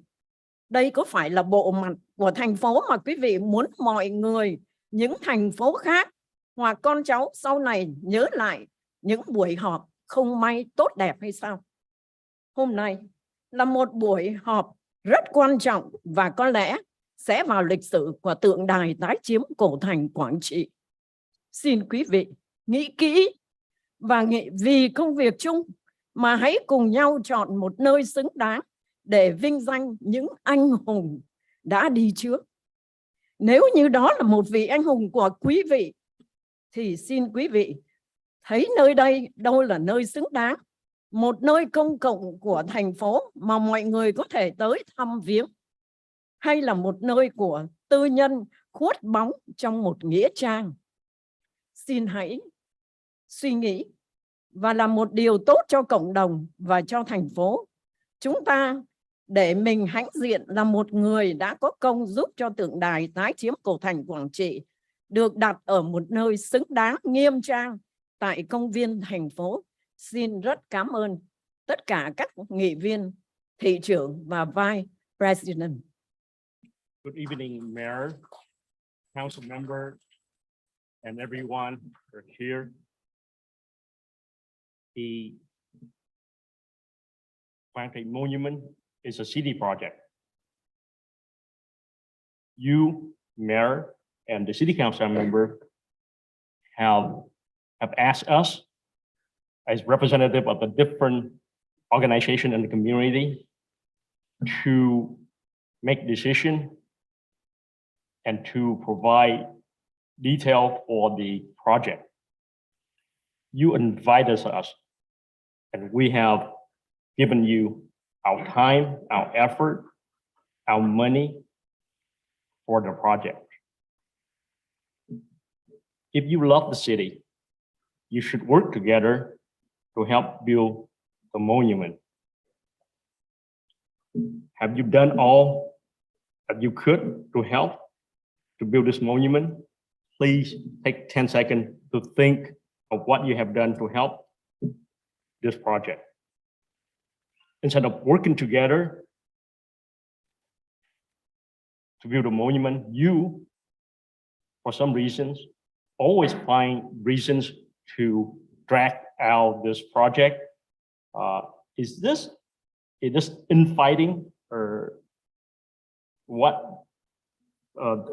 Đây có phải là bộ mặt của thành phố mà quý vị muốn mọi người, những thành phố khác hoặc con cháu sau này nhớ lại những buổi họp không may tốt đẹp hay sao? Hôm nay là một buổi họp rất quan trọng và có lẽ sẽ vào lịch sử của tượng đài tái chiếm cổ thành Quảng Trị. Xin quý vị nghĩ kỹ và nghĩ vì công việc chung mà hãy cùng nhau chọn một nơi xứng đáng để vinh danh những anh hùng đã đi trước. Nếu như đó là một vị anh hùng của quý vị, thì xin quý vị thấy nơi đây đâu là nơi xứng đáng, một nơi công cộng của thành phố mà mọi người có thể tới thăm viếng, hay là một nơi của tư nhân khuất bóng trong một nghĩa trang. Xin hãy suy nghĩ và làm một điều tốt cho cộng đồng và cho thành phố. Chúng ta để mình hãnh diện là một người đã có công giúp cho tượng đài tái chiếm cổ thành Quảng Trị được đặt ở một nơi xứng đáng nghiêm trang tại công viên thành phố. Xin rất cảm ơn tất cả các nghị viên, thị trưởng và Vice President. Good evening, Mayor, Council Member, and everyone who are here. The Kuang Monument is a city project. You, Mayor, and the City Council member have asked us as representative of the different organization in the community to make decision and to provide detail for the project. You invited us, and we have given you our time, our effort, our money for the project. If you love the city, you should work together to help build the monument. Have you done all that you could to help to build this monument? Please take 10 seconds to think of what you have done to help this project. Instead of working together to build a monument, you, for some reasons, always find reasons to drag out this project. Is this infighting, or what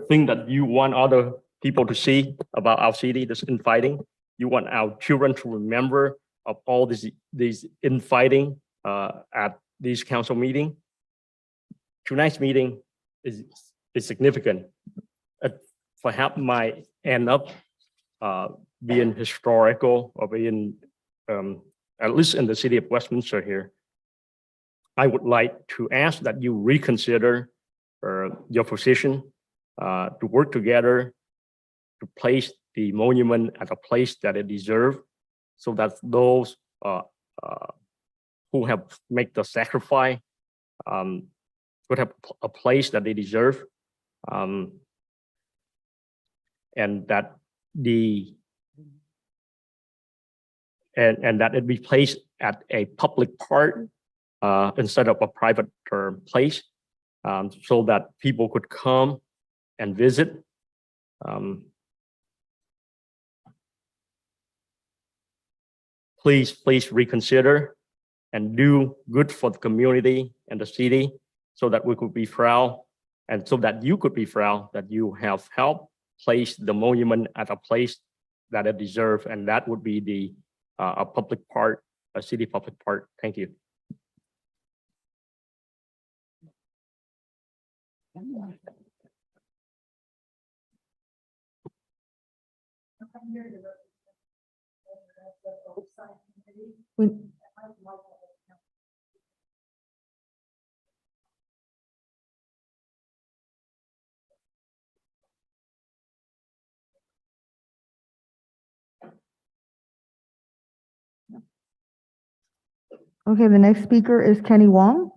thing that you want other people to see about our city, this infighting? You want our children to remember of all these infighting at this council meeting? Tonight's meeting is significant. Perhaps might end up being historical, or being at least in the city of Westminster here. I would like to ask that you reconsider your position to work together to place the monument at a place that it deserves, so that those who have made the sacrifice would have a place that they deserve, and that that it be placed at a public park instead of a private place, so that people could come and visit. Please reconsider and do good for the community and the city, so that we could be proud, and so that you could be proud that you have helped place the monument at a place that it deserves, and that would be a public park, a city public park. Thank you. We- Okay, the next speaker is Kenny Wong.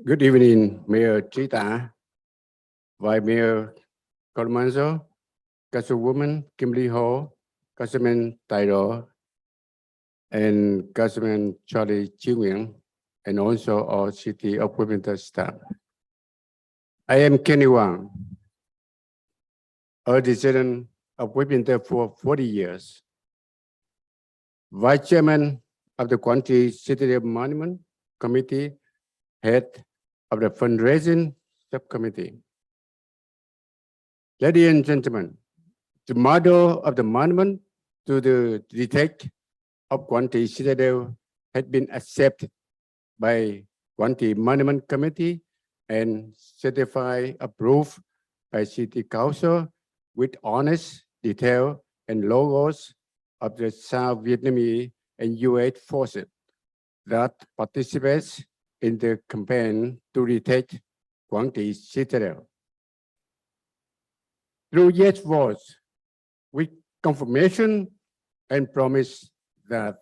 Good evening, Mayor Chita, Vice Mayor Colmanzo, Councilwoman Kimberly Ho, Councilman Tairo, and Councilman Charlie Chiwing, and also our City of Westminster staff. I am Kenny Wang, a resident of Westminster for 40 years, Vice Chairman of the County City Monument Committee, Head of the Fundraising Subcommittee. Ladies and gentlemen, the model of the monument to the detect of County Citadel had been accepted by County Monument Committee and certified approved by City Council with honest detail and logos of the South Vietnamese and US forces that participates in the campaign to detect County Citadel. Through yes votes, with confirmation and promise that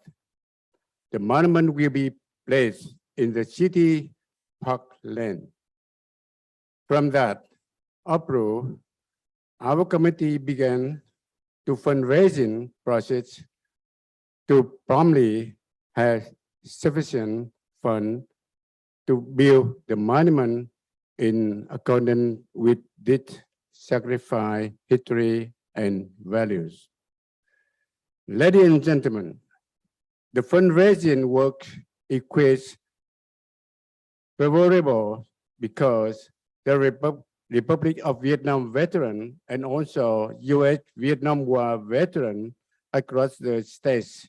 the monument will be placed in the city parkland. From that approval, our committee began to fundraising process to promptly have sufficient funds to build the monument in accordance with this sacrifice, history, and values. Ladies and gentlemen, the fundraising work equates favorable because the Republic of Vietnam veteran and also US Vietnam War veteran across the states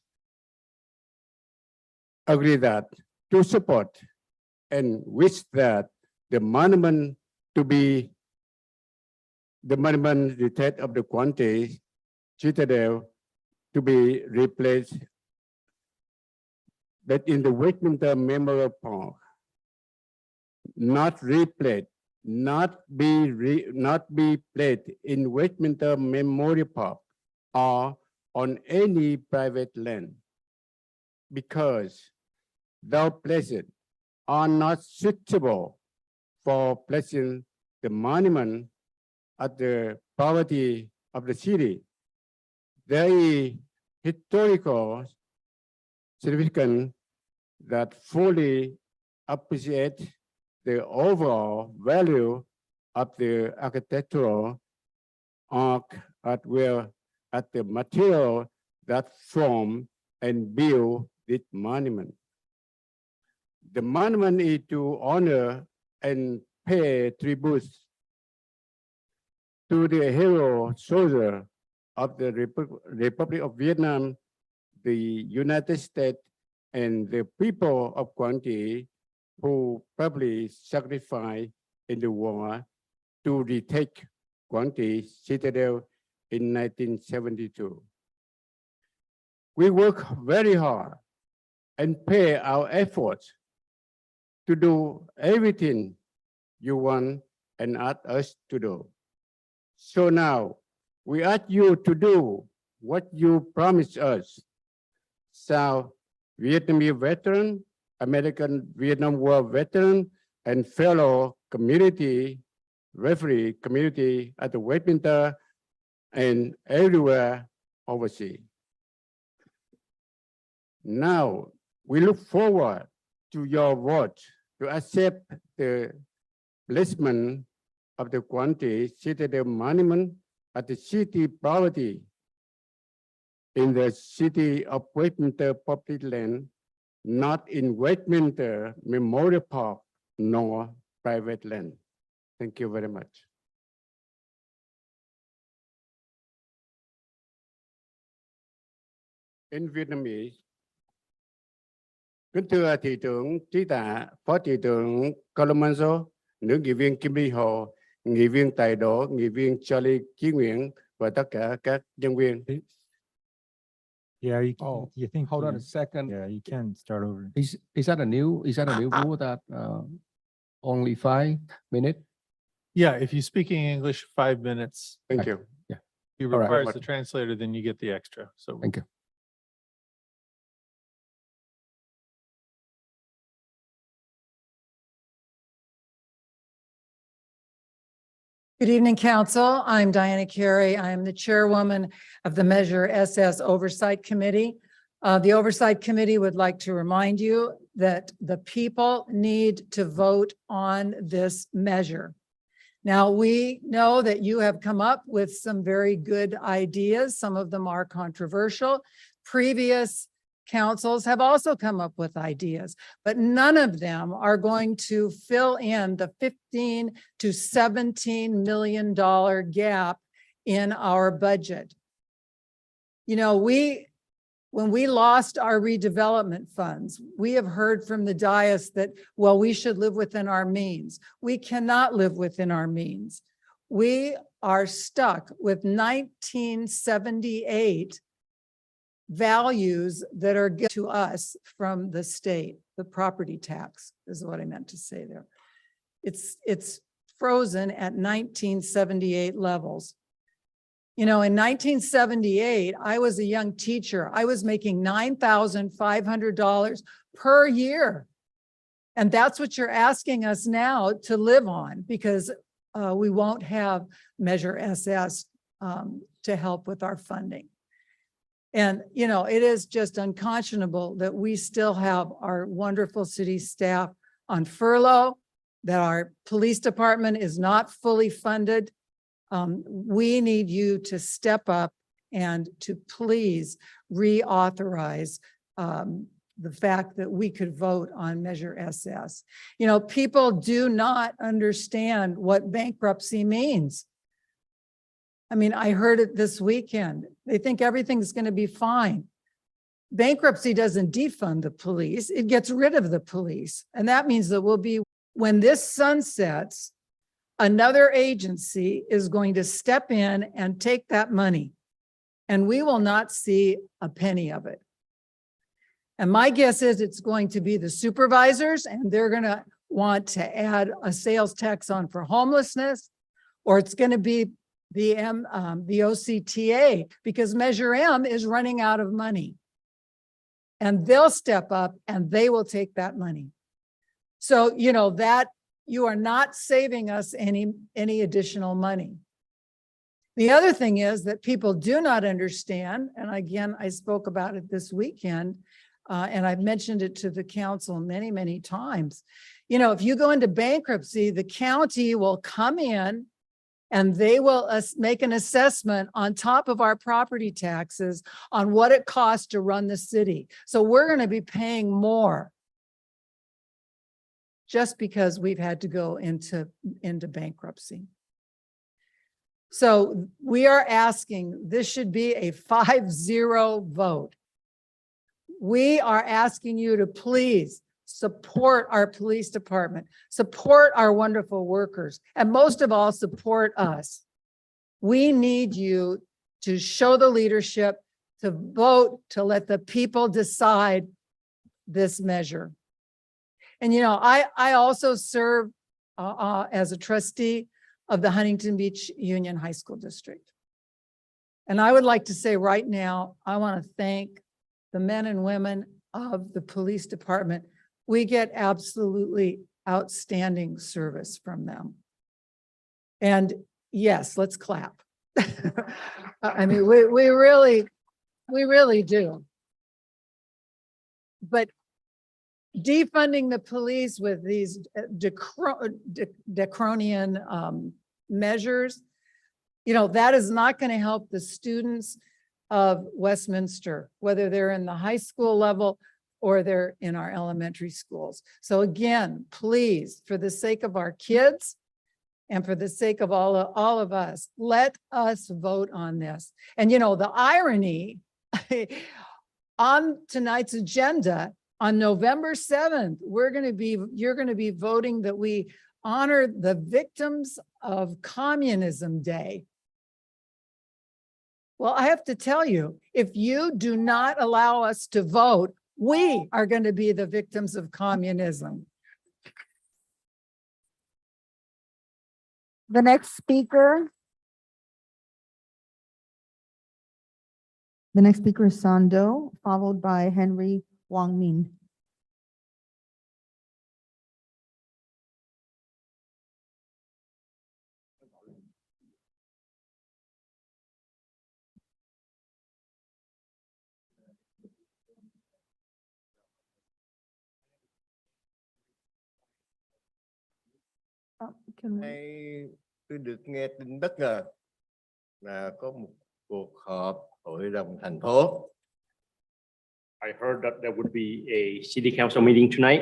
agree that to support and wish that the monument to be the monument detect of the County Citadel to be replaced, but in the Westminster Memorial Park, not replaced, not be placed in Westminster Memorial Park or on any private land, because those places are not suitable for placing the monument at the property of the city. There is historical significance that fully appreciate the overall value of the architectural arc at the material that form and build this monument. The monument is to honor and pay tribute to the hero soldier of the Republic of Vietnam, the United States, and the people of Quang who probably sacrificed in the war to retake Quang Citadel in 1972. We work very hard and pay our efforts to do everything you want and ask us to do. So now we ask you to do what you promised us. South Vietnamese veteran, American Vietnam War veteran, and fellow community, referee community at the Westminster and everywhere overseas. Now we look forward to your vote to accept the placement of the Quang Citadel Monument at the city property in the city of Westminster public land, not in Westminster Memorial Park nor private land. Thank you very much. in Vietnamese. Kính thưa thị trưởng Trí Tạ, phó thị trưởng Colomanzo, nữ nghị viên Kim Ly Hồ, nghị viên Tài Đỗ, nghị viên Charlie Chí Nguyễn và tất cả các nhân viên. Yeah, You think hold on you- a second. Yeah, you can start over. Is that a new rule that only 5 minutes? Yeah, if you speak in English, Thank 5 minutes. you. Yeah. If it All right. requires the translator, then you get the extra. So Thank you. Good evening, Council. I'm Diana Carey. I am the chairwoman of the Measure SS Oversight Committee. The Oversight Committee would like to remind you that the people need to vote on this measure. Now, we know that you have come up with some very good ideas. Some of them are controversial. Previous councils have also come up with ideas, but none of them are going to fill in the $15 to $17 million gap in our budget. You know, when we lost our redevelopment funds, we have heard from the dais that, well, we should live within our means. We cannot live within our means. We are stuck with 1978 values that are given to us from the state. The property tax is what I meant to say there. It's frozen at 1978 levels. You know, in 1978, I was a young teacher. I was making $9,500 per year. And that's what you're asking us now to live on, because we won't have Measure SS to help with our funding. And, you know, it is just unconscionable that we still have our wonderful city staff on furlough, that our police department is not fully funded. We need you to step up and to please reauthorize the fact that we could vote on Measure SS. You know, people do not understand what bankruptcy means. I mean, I heard it this weekend. They think everything's going to be fine. Bankruptcy doesn't defund the police. It gets rid of the police. And that means that when this sunsets, another agency is going to step in and take that money, and we will not see a penny of it. And my guess is it's going to be the supervisors, and they're going to want to add a sales tax on for homelessness, or it's going to be the OCTA, because Measure M is running out of money. And they'll step up and they will take that money. So, you know, that you are not saving us any additional money. The other thing is that people do not understand, and again, I spoke about it this weekend, and I've mentioned it to the council many, many times. You know, if you go into bankruptcy, the county will come in and they will make an assessment on top of our property taxes on what it costs to run the city. So we're going to be paying more just because we've had to go into bankruptcy. So we are asking, this should be a 5-0 vote. We are asking you to please support our police department, support our wonderful workers, and most of all, support us. We need you to show the leadership, to vote, to let the people decide this measure. And, you know, I also serve as a trustee of the Huntington Beach Union High School District. And I would like to say right now, I want to thank the men and women of the police department. We get absolutely outstanding service from them. And yes, let's clap. I mean, we really do. But defunding the police with these draconian measures, you know, that is not going to help the students of Westminster, whether they're in the high school level or they're in our elementary schools. So again, please, for the sake of our kids and for the sake of all of us, let us vote on this. And you know, the irony, on tonight's agenda, on November 7th, you're going to be voting that we honor the victims of Communism Day. Well, I have to tell you, if you do not allow us to vote, we are going to be the victims of communism. The next speaker. The next speaker is Sando, followed by Henry Wong Min. Nay, tôi được nghe tin bất ngờ là có một cuộc họp hội đồng thành phố. I heard that there would be a city council meeting tonight.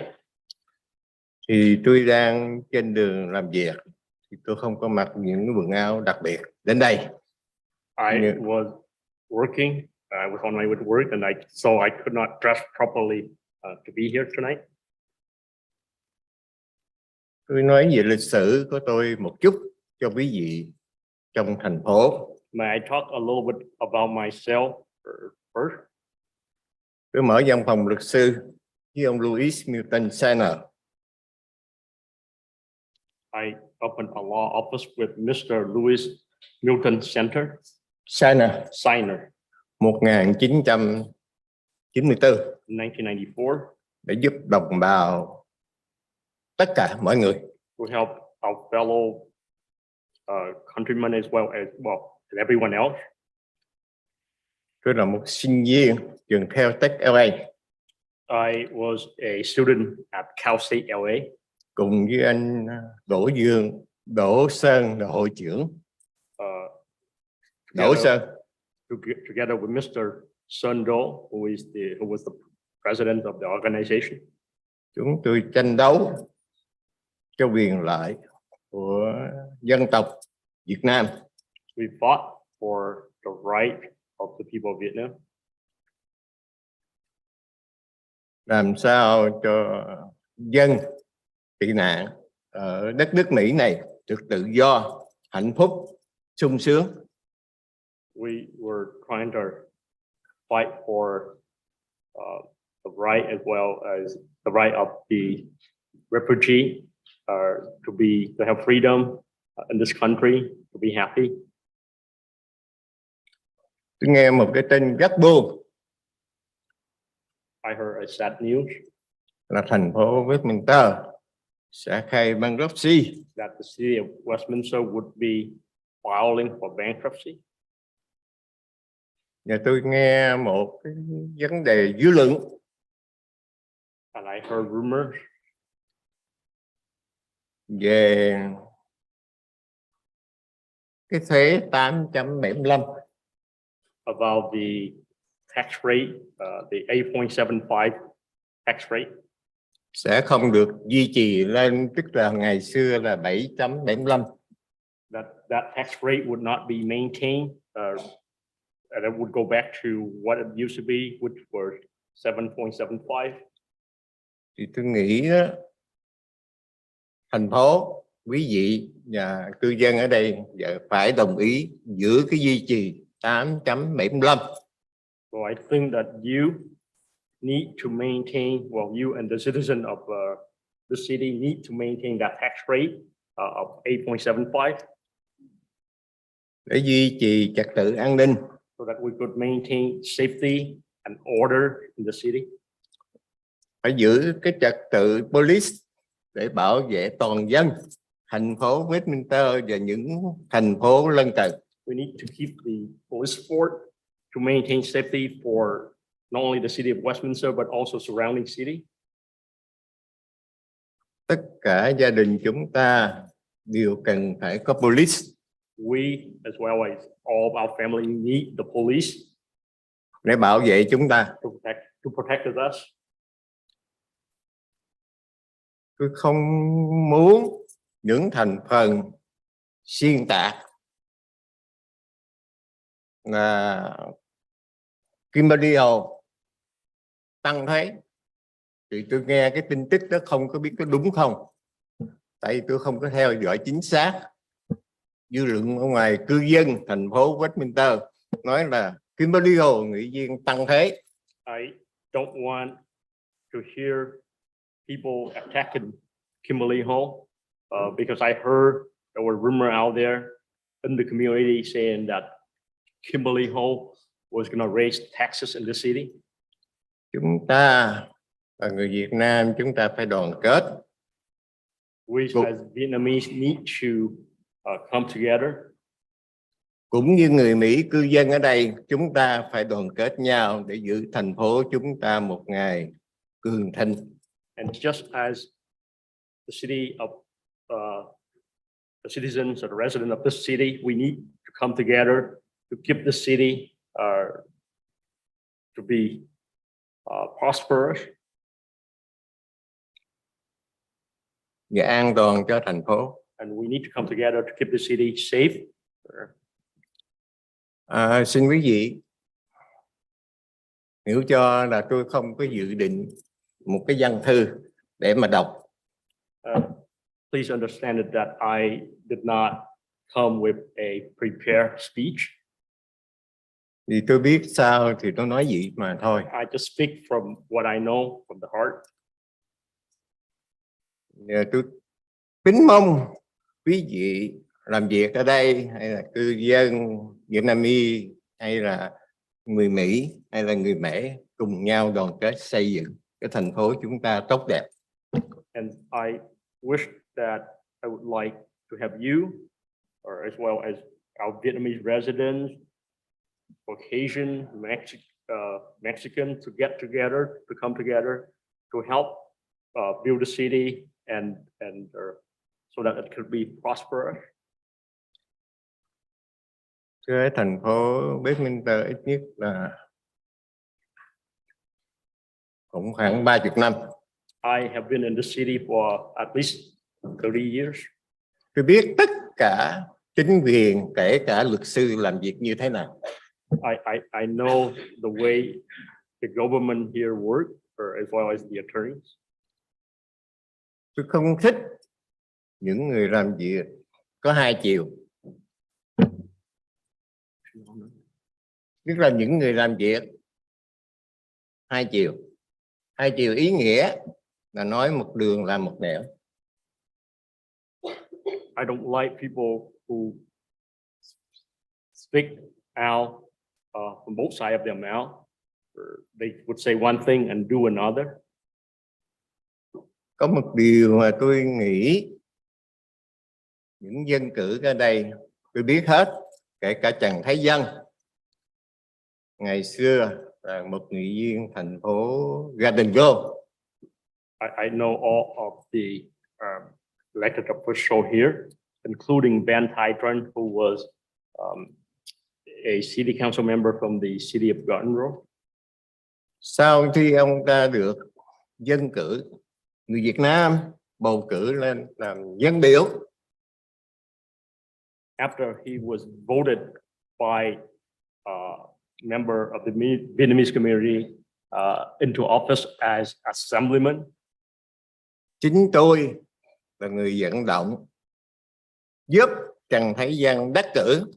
Thì tôi đang trên đường làm việc, thì tôi không có mặc những quần áo đặc biệt đến đây. I was working. I was on my way to work, and so I could not dress properly to be here tonight. Tôi nói về lịch sử của tôi một chút cho quý vị trong thành phố. May I talk a little bit about myself first? Tôi mở văn phòng luật sư với ông Louis Milton Sainer. I opened a law office with Mr. Louis Milton Sainer 1994 để giúp đồng bào tất cả mọi người. To help our fellow countrymen as well as and everyone else. Tôi là một sinh viên trường Caltech LA. I was a student at Cal State LA. Cùng với anh Đỗ Sơn là hội trưởng. Đỗ Sơn. Together with Mr. Sun Do, who was the president of the organization. Chúng tôi tranh đấu cho quyền lợi của dân tộc Việt Nam. We fought for the right of the people of Vietnam. Làm sao cho dân tị nạn ở đất nước Mỹ này được tự do, hạnh phúc, sung sướng. We were trying to fight for the right as well as the right of the refugee to have freedom in this country, to be happy. Tôi nghe một cái tin rất buồn. I heard a sad news. Là thành phố Westminster sẽ khai bankruptcy. That the city of Westminster would be filing for bankruptcy. Và tôi nghe một cái vấn đề dư luận. And I heard rumors về cái thuế 8.75 about the tax rate, the 8.75 tax rate. Sẽ không được duy trì lên, tức là ngày xưa là 7.75. That tax rate would not be maintained, and it would go back to what it used to be, which was 7.75. Thì tôi nghĩ đó, thành phố, quý vị và cư dân ở đây phải đồng ý giữ cái duy trì 8.75. So I think that you need to maintain, you and the citizen of the city need to maintain that tax rate of 8.75. Để duy trì trật tự an ninh. So that we could maintain safety and order in the city. Phải giữ cái trật tự police để bảo vệ toàn dân thành phố Westminster và những thành phố lân cận. We need to keep the police force to maintain safety for not only the city of Westminster but also surrounding city. Tất cả gia đình chúng ta đều cần phải có police. We as well as all of our family need the police để bảo vệ chúng ta. To protect us. Tôi không muốn những thành phần xuyên tạc là Kimberly Hồ tăng thuế. Thì tôi nghe cái tin tức đó không có biết có đúng không. Tại vì tôi không có theo dõi chính xác. Dư luận ở ngoài cư dân thành phố Westminster nói là Kimberly Hồ nghị viên tăng thuế. I don't want to hear people attacking Kimberly Hall because I heard there were rumors out there in the community saying that Kimberly Hall was going to raise taxes in the city. Chúng ta là người Việt Nam, chúng ta phải đoàn kết. We as Vietnamese need to come together. Cũng như người Mỹ cư dân ở đây, chúng ta phải đoàn kết nhau để giữ thành phố chúng ta một ngày cường thịnh. And just as the city of the citizens or the residents of this city, we need to come together to keep the city to be prosperous. Và an toàn cho thành phố. And we need to come together to keep the city safe. Xin quý vị hiểu cho là tôi không có dự định một cái văn thư để mà đọc. Please understand that I did not come with a prepared speech. Vì tôi biết sao thì tôi nói gì mà thôi. I just speak from what I know from the heart. Tôi kính mong quý vị làm việc ở đây hay là cư dân Vietnamese hay là người Mỹ hay là người Mễ cùng nhau đoàn kết xây dựng cái thành phố chúng ta tốt đẹp. And I wish that I would like to have you, or as well as our Vietnamese residents, Caucasian, Mexican, to get together, to come together, to help build the city and so that it could be prosperous. Cái thành phố Westminster ít nhất là cũng khoảng 30 năm. I have been in the city for at least 30 years. Tôi biết tất cả chính quyền, kể cả luật sư làm việc như thế nào. I know the way the government here work, or as well as the attorneys. Tôi không thích những người làm việc có hai chiều. Tức là những người làm việc hai chiều. Hai chiều ý nghĩa là nói một đường làm một nẻo. I don't like people who speak out from both sides of their mouth. Or they would say one thing and do another. Có một điều mà tôi nghĩ những dân cử ở đây tôi biết hết, kể cả Trần Thái Dân ngày xưa là một nghị viên thành phố Garden Grove. I know all of the elected officials here, including Ben Titron, who was a city council member from the city of Garden Grove. Sau khi ông ta được dân cử, người Việt Nam bầu cử lên làm dân biểu. After he was voted by member of the Vietnamese community into office as assemblyman. Chính tôi là người vận động giúp Trần Thái Dân đắc cử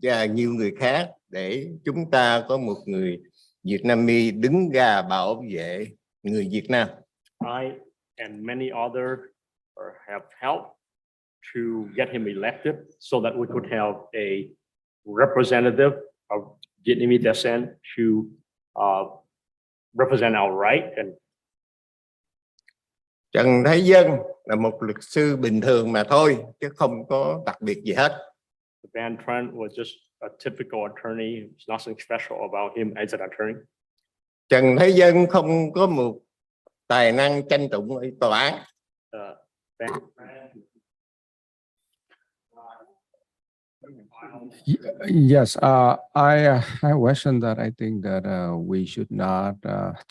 và nhiều người khác để chúng ta có một người Vietnamese đứng ra bảo vệ người Việt Nam. I and many others have helped to get him elected so that we could have a representative of Vietnamese descent to represent our right. And Trần Thái Dân là một luật sư bình thường mà thôi, chứ không có đặc biệt gì hết. Van Trent was just a typical attorney. There's nothing special about him as an attorney. Trần Thái Dân không có một tài năng tranh tụng ở tòa án. Yes, I question that. I think that we should not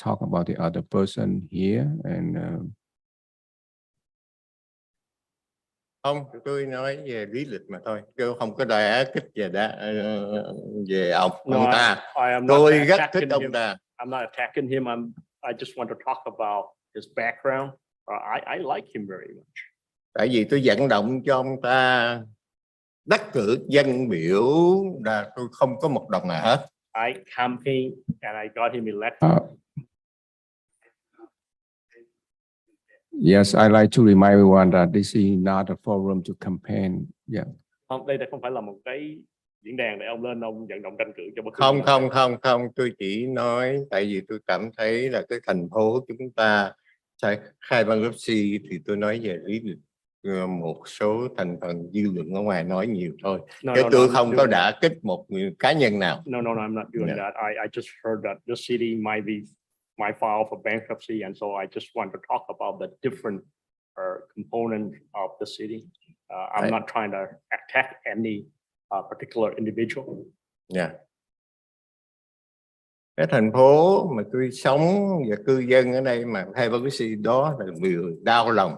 talk about the other person here. And Không, tôi nói về lý lịch mà thôi. Tôi không có đòi kích về ông ta. I am not Tôi rất attacking thích ông him. ta. I'm not attacking him. I just want to talk about his background. I like him very much. Tại vì tôi vận động cho ông ta đắc cử dân biểu là tôi không có một đồng nào hết. I campaigned and I got him elected. Yes, I like to remind everyone that this is not a forum to campaign. Yeah. Không, đây không phải là một cái diễn đàn để ông lên ông vận động tranh cử cho bất cứ Không, người nào. không, tôi chỉ nói tại vì tôi cảm thấy là cái thành phố chúng ta sẽ khai bankruptcy thì tôi nói về lý lịch một số thành phần dư luận ở ngoài nói nhiều thôi. Chứ tôi không có đả kích một người cá nhân nào. No, I'm not doing that. I just heard that the city might file for bankruptcy, and so I just want to talk about the different components of the city. I'm not trying to attack any particular individual. Yeah. Cái thành phố mà tôi sống và cư dân ở đây mà hay bankruptcy đó là điều đau lòng.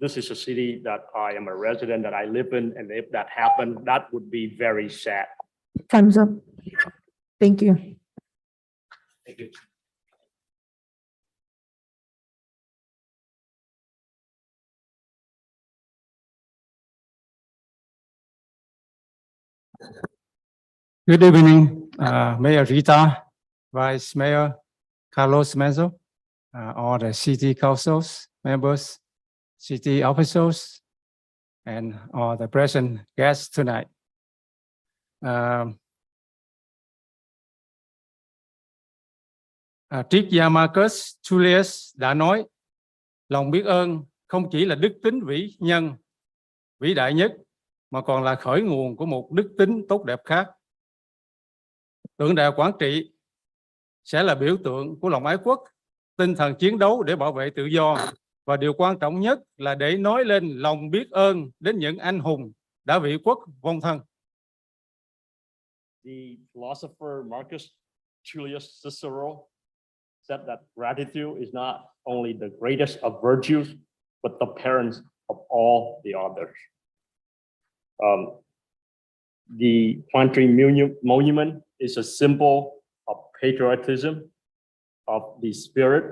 This is a city that I am a resident, that I live in, and if that happened, that would be very sad. Time's up. Thank you. Thank you. Good evening, Mayor Rita, Vice Mayor Carlos Menzo, all the city councils members, city officials, and all the present guests tonight. Triết gia Marcus Julius đã nói, lòng biết ơn không chỉ là đức tính vĩ nhân, vĩ đại nhất, mà còn là khởi nguồn của một đức tính tốt đẹp khác. Tượng đài Quảng Trị sẽ là biểu tượng của lòng ái quốc, tinh thần chiến đấu để bảo vệ tự do, và điều quan trọng nhất là để nói lên lòng biết ơn đến những anh hùng đã vì quốc vong thân. The philosopher Marcus Julius Cicero said that gratitude is not only the greatest of virtues, but the parents of all the others. The Quang Tri Monument is a symbol of patriotism, of the spirit,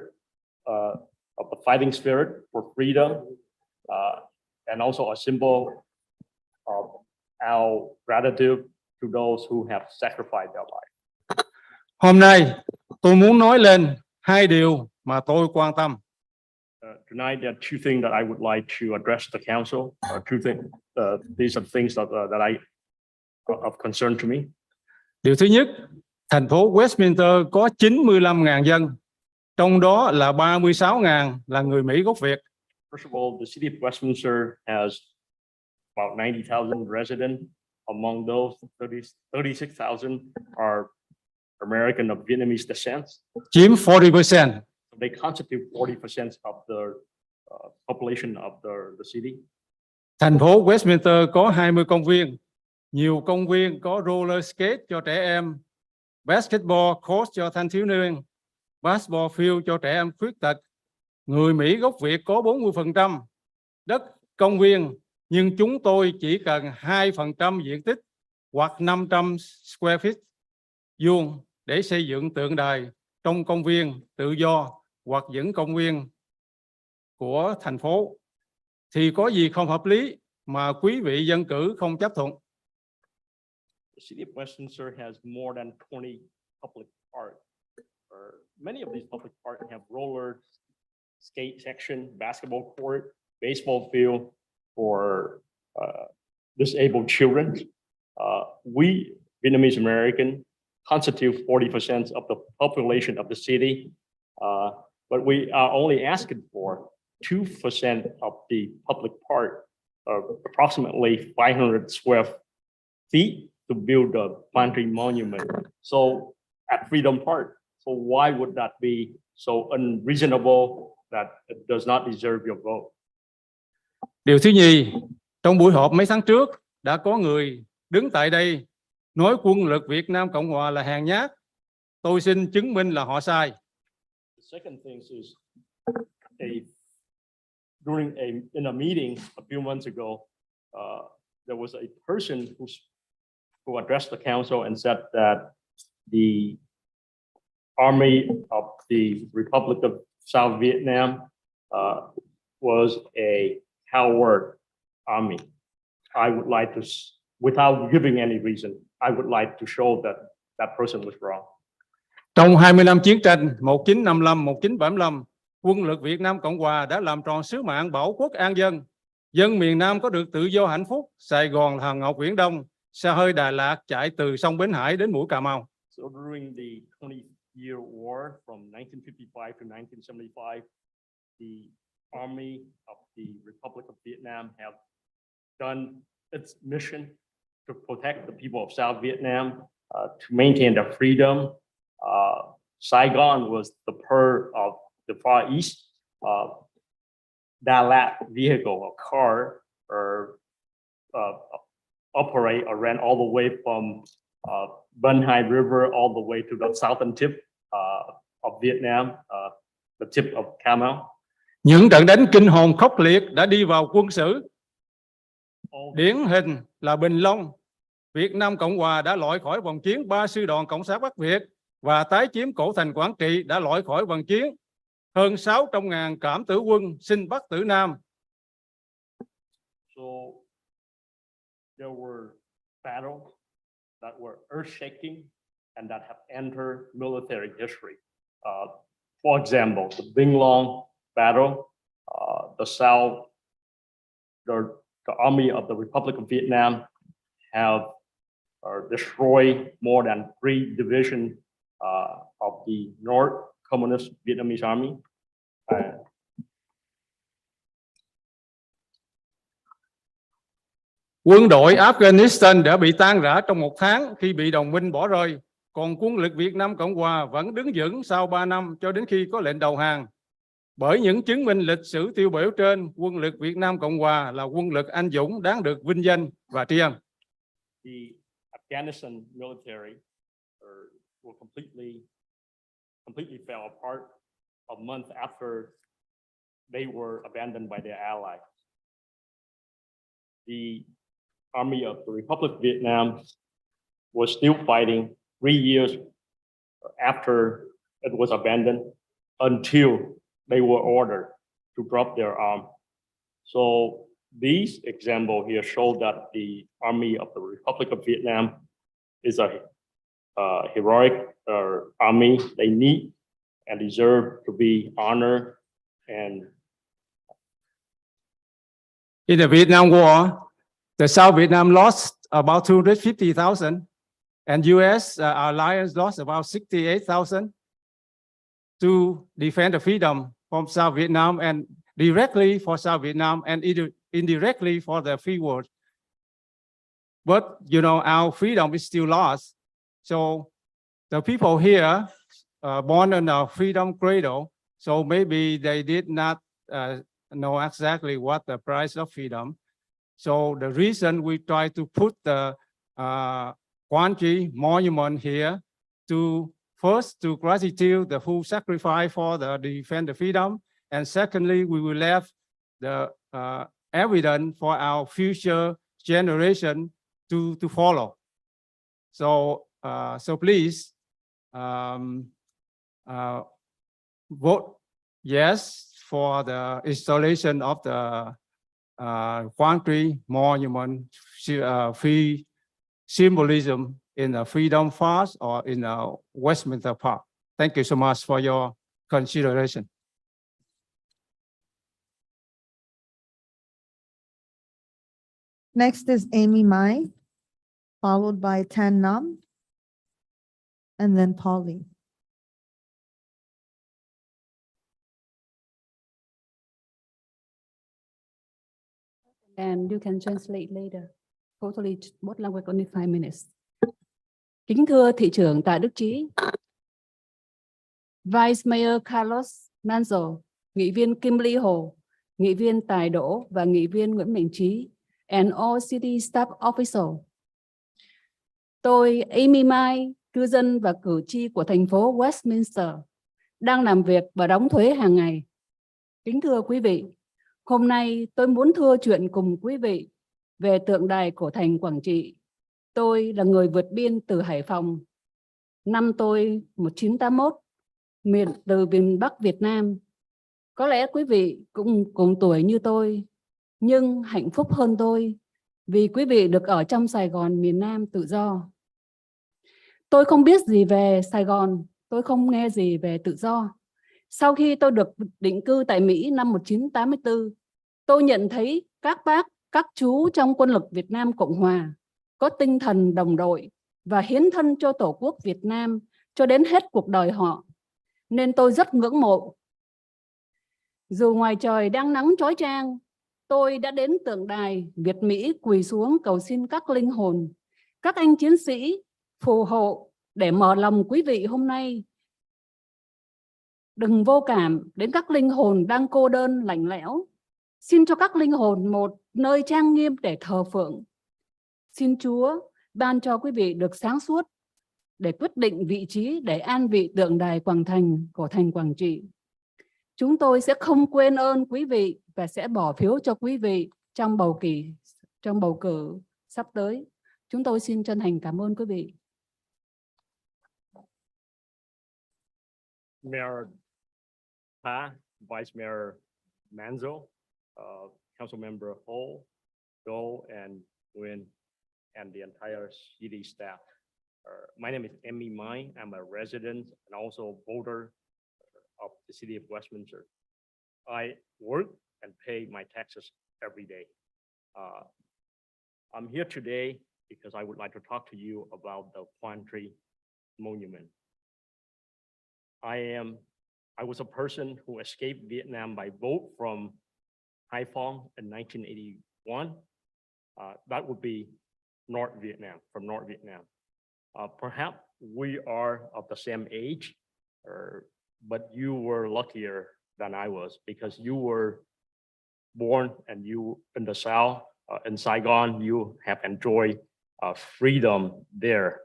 of the fighting spirit for freedom, and also a symbol of our gratitude to those who have sacrificed their life. Hôm nay tôi muốn nói lên hai điều mà tôi quan tâm. Tonight, there are two things that I would like to address the council. These are things that I of concern to me. Điều thứ nhất, thành phố Westminster có 95.000 dân, trong đó là 36.000 là người Mỹ gốc Việt. First of all, the city of Westminster has about 90,000 residents. Among those, 36,000 are American of Vietnamese descent. Chiếm 40%. They constitute 40% of the population of the city. Thành phố Westminster có 20 công viên, nhiều công viên có roller skate cho trẻ em, basketball court cho thanh thiếu niên, basketball field cho trẻ em khuyết tật. Người Mỹ gốc Việt có 40% đất công viên, nhưng chúng tôi chỉ cần 2% diện tích hoặc 500 square feet vuông để xây dựng tượng đài trong công viên tự do hoặc những công viên của thành phố. Thì có gì không hợp lý mà quý vị dân cử không chấp thuận? The city of Westminster has more than 20 public parks. Many of these public parks have roller skate section, basketball court, baseball field for disabled children. We Vietnamese American constitute 40% of the population of the city, but we are only asking for 2% of the public park, approximately 500 square feet to build the Quang Tri Monument. So at Freedom Park, so why would that be so unreasonable that it does not deserve your vote? Điều thứ nhì, trong buổi họp mấy tháng trước đã có người đứng tại đây nói quân lực Việt Nam Cộng Hòa là hèn nhát. Tôi xin chứng minh là họ sai. The second thing is in a meeting a few months ago, there was a person who addressed the council and said that the Army of the Republic of South Vietnam was a coward army. I would like to, without giving any reason, I would like to show that that person was wrong. Trong 20 năm chiến tranh 1955-1975, quân lực Việt Nam Cộng Hòa đã làm tròn sứ mạng bảo quốc an dân. Dân miền Nam có được tự do hạnh phúc. Sài Gòn là Ngọc Viễn Đông, xe hơi Đà Lạt chạy từ sông Bến Hải đến mũi Cà Mau. So during the 20-year war from 1955 to 1975, the Army of the Republic of Vietnam have done its mission to protect the people of South Vietnam, to maintain their freedom. Saigon was the pearl of the Far East. Đà Lạt vehicle or car or operate or ran all the way from Bun Hai River all the way to the southern tip of Vietnam, the tip of Camel. Những trận đánh kinh hồn khốc liệt đã đi vào quân sử. Điển hình là Bình Long, Việt Nam Cộng Hòa đã loại khỏi vòng chiến 3 sư đoàn Cộng sản Bắc Việt và tái chiếm cổ thành Quảng Trị đã loại khỏi vòng chiến. Hơn 600.000 cảm tử quân xin Bắc tử Nam. So there were battles that were earth-shaking and that have entered military history. For example, the Binh Long battle, the Army of the Republic of Vietnam have destroyed more than 3 divisions of the North Communist Vietnamese Army. Quân đội Afghanistan đã bị tan rã trong 1 tháng khi bị đồng minh bỏ rơi. Còn quân lực Việt Nam Cộng Hòa vẫn đứng vững sau 3 năm cho đến khi có lệnh đầu hàng. Bởi những chứng minh lịch sử tiêu biểu trên, quân lực Việt Nam Cộng Hòa là quân lực anh dũng đáng được vinh danh và tri ân. The Afghanistan military were completely fell apart a month after they were abandoned by their allies. The Army of the Republic of Vietnam was still fighting 3 years after it was abandoned until they were ordered to drop their arm. So these examples here show that the Army of the Republic of Vietnam is a heroic army. They need and deserve to be honored. And in the Vietnam War, the South Vietnam lost about 250,000 and US alliance lost about 68,000 to defend the freedom from South Vietnam and directly for South Vietnam and indirectly for the free world. But, you know, our freedom is still lost. So the people here born in a freedom cradle, so maybe they did not know exactly what the price of freedom. So the reason we try to put the Quang Tri monument here to first to gratitude the who sacrificed for the defend the freedom, and secondly we will leave the evidence for our future generation to follow. So so please vote yes for the installation of the Quang Tri monument free symbolism in the Freedom Fast or in Westminster Park. Thank you so much for your consideration. Next is Amy Mai, followed by Tan Nam, and then Polly. And you can translate later. Totally, both language only 5 minutes. Kính thưa thị trưởng Tạ Đức Chí, Vice Mayor Carlos Manzo, nghị viên Kim Ly Hồ, nghị viên Tài Đỗ và nghị viên Nguyễn Mạnh Trí, and all city staff official. Tôi Amy Mai, cư dân và cử tri của thành phố Westminster, đang làm việc và đóng thuế hàng ngày. Kính thưa quý vị, hôm nay tôi muốn thưa chuyện cùng quý vị về tượng đài cổ thành Quảng Trị. Tôi là người vượt biên từ Hải Phòng. Năm tôi 1981 từ miền Bắc Việt Nam. Có lẽ quý vị cũng cùng tuổi như tôi, nhưng hạnh phúc hơn tôi vì quý vị được ở trong Sài Gòn miền Nam tự do. Tôi không biết gì về Sài Gòn, tôi không nghe gì về tự do. Sau khi tôi được định cư tại Mỹ năm 1984, tôi nhận thấy các bác, các chú trong quân lực Việt Nam Cộng Hòa có tinh thần đồng đội và hiến thân cho Tổ quốc Việt Nam cho đến hết cuộc đời họ, nên tôi rất ngưỡng mộ. Dù ngoài trời đang nắng chói chang, tôi đã đến tượng đài Việt Mỹ quỳ xuống cầu xin các linh hồn, các anh chiến sĩ phù hộ để mở lòng quý vị hôm nay. Đừng vô cảm đến các linh hồn đang cô đơn lạnh lẽo. Xin cho các linh hồn một nơi trang nghiêm để thờ phượng. Xin Chúa ban cho quý vị được sáng suốt để quyết định vị trí để an vị tượng đài Quảng Thành của thành Quảng Trị. Chúng tôi sẽ không quên ơn quý vị và sẽ bỏ phiếu cho quý vị trong bầu cử sắp tới. Chúng tôi xin chân thành cảm ơn quý vị. Mayor Ha, Vice Mayor Manzo, Council Member Ho, Do, and Nguyen, and the entire city staff. My name is Emmy Mai. I'm a resident and also voter of the city of Westminster. I work and pay my taxes every day. I'm here today because I would like to talk to you about the Quan Tri Monument. I was a person who escaped Vietnam by boat from Haiphong in 1981. That would be North Vietnam, from North Vietnam. Perhaps we are of the same age, but you were luckier than I was because you were born and you in the South, in Saigon, you have enjoyed freedom there.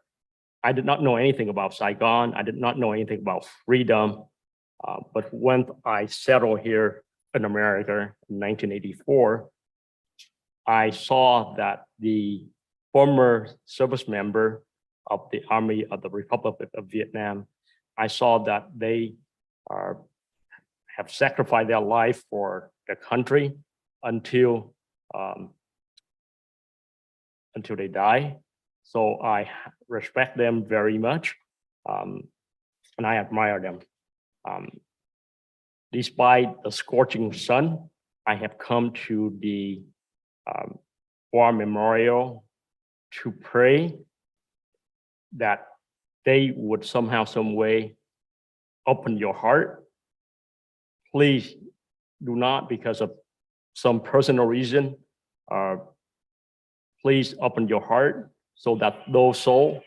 I did not know anything about Saigon. I did not know anything about freedom. But when I settled here in America in 1984, I saw that the former service member of the Army of the Republic of Vietnam, I saw that they have sacrificed their life for the country until they die. So I respect them very much, and I admire them. Despite the scorching sun, I have come to the War Memorial to pray that they would somehow, some way open your heart. Please do not, because of some personal reason, please open your heart so that those souls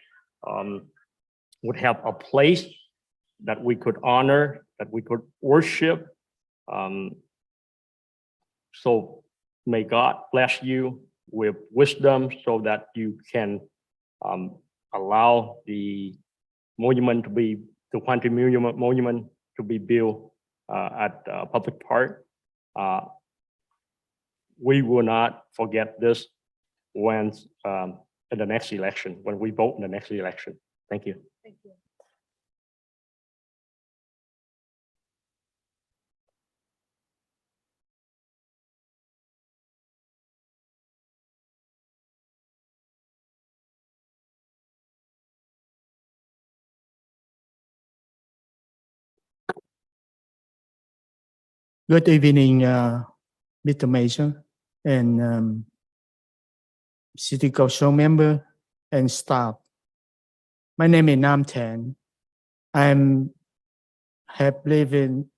would have a place that we could honor, that we could worship. So may God bless you with wisdom so that you can allow the monument to be, the Quan Tri monument to be built at a public park. We will not forget this when in the next election, when we vote in the next election. Thank you. Thank you. Good evening, Mr. Mason and City Council member and staff. My name is Nam Tan. Have lived in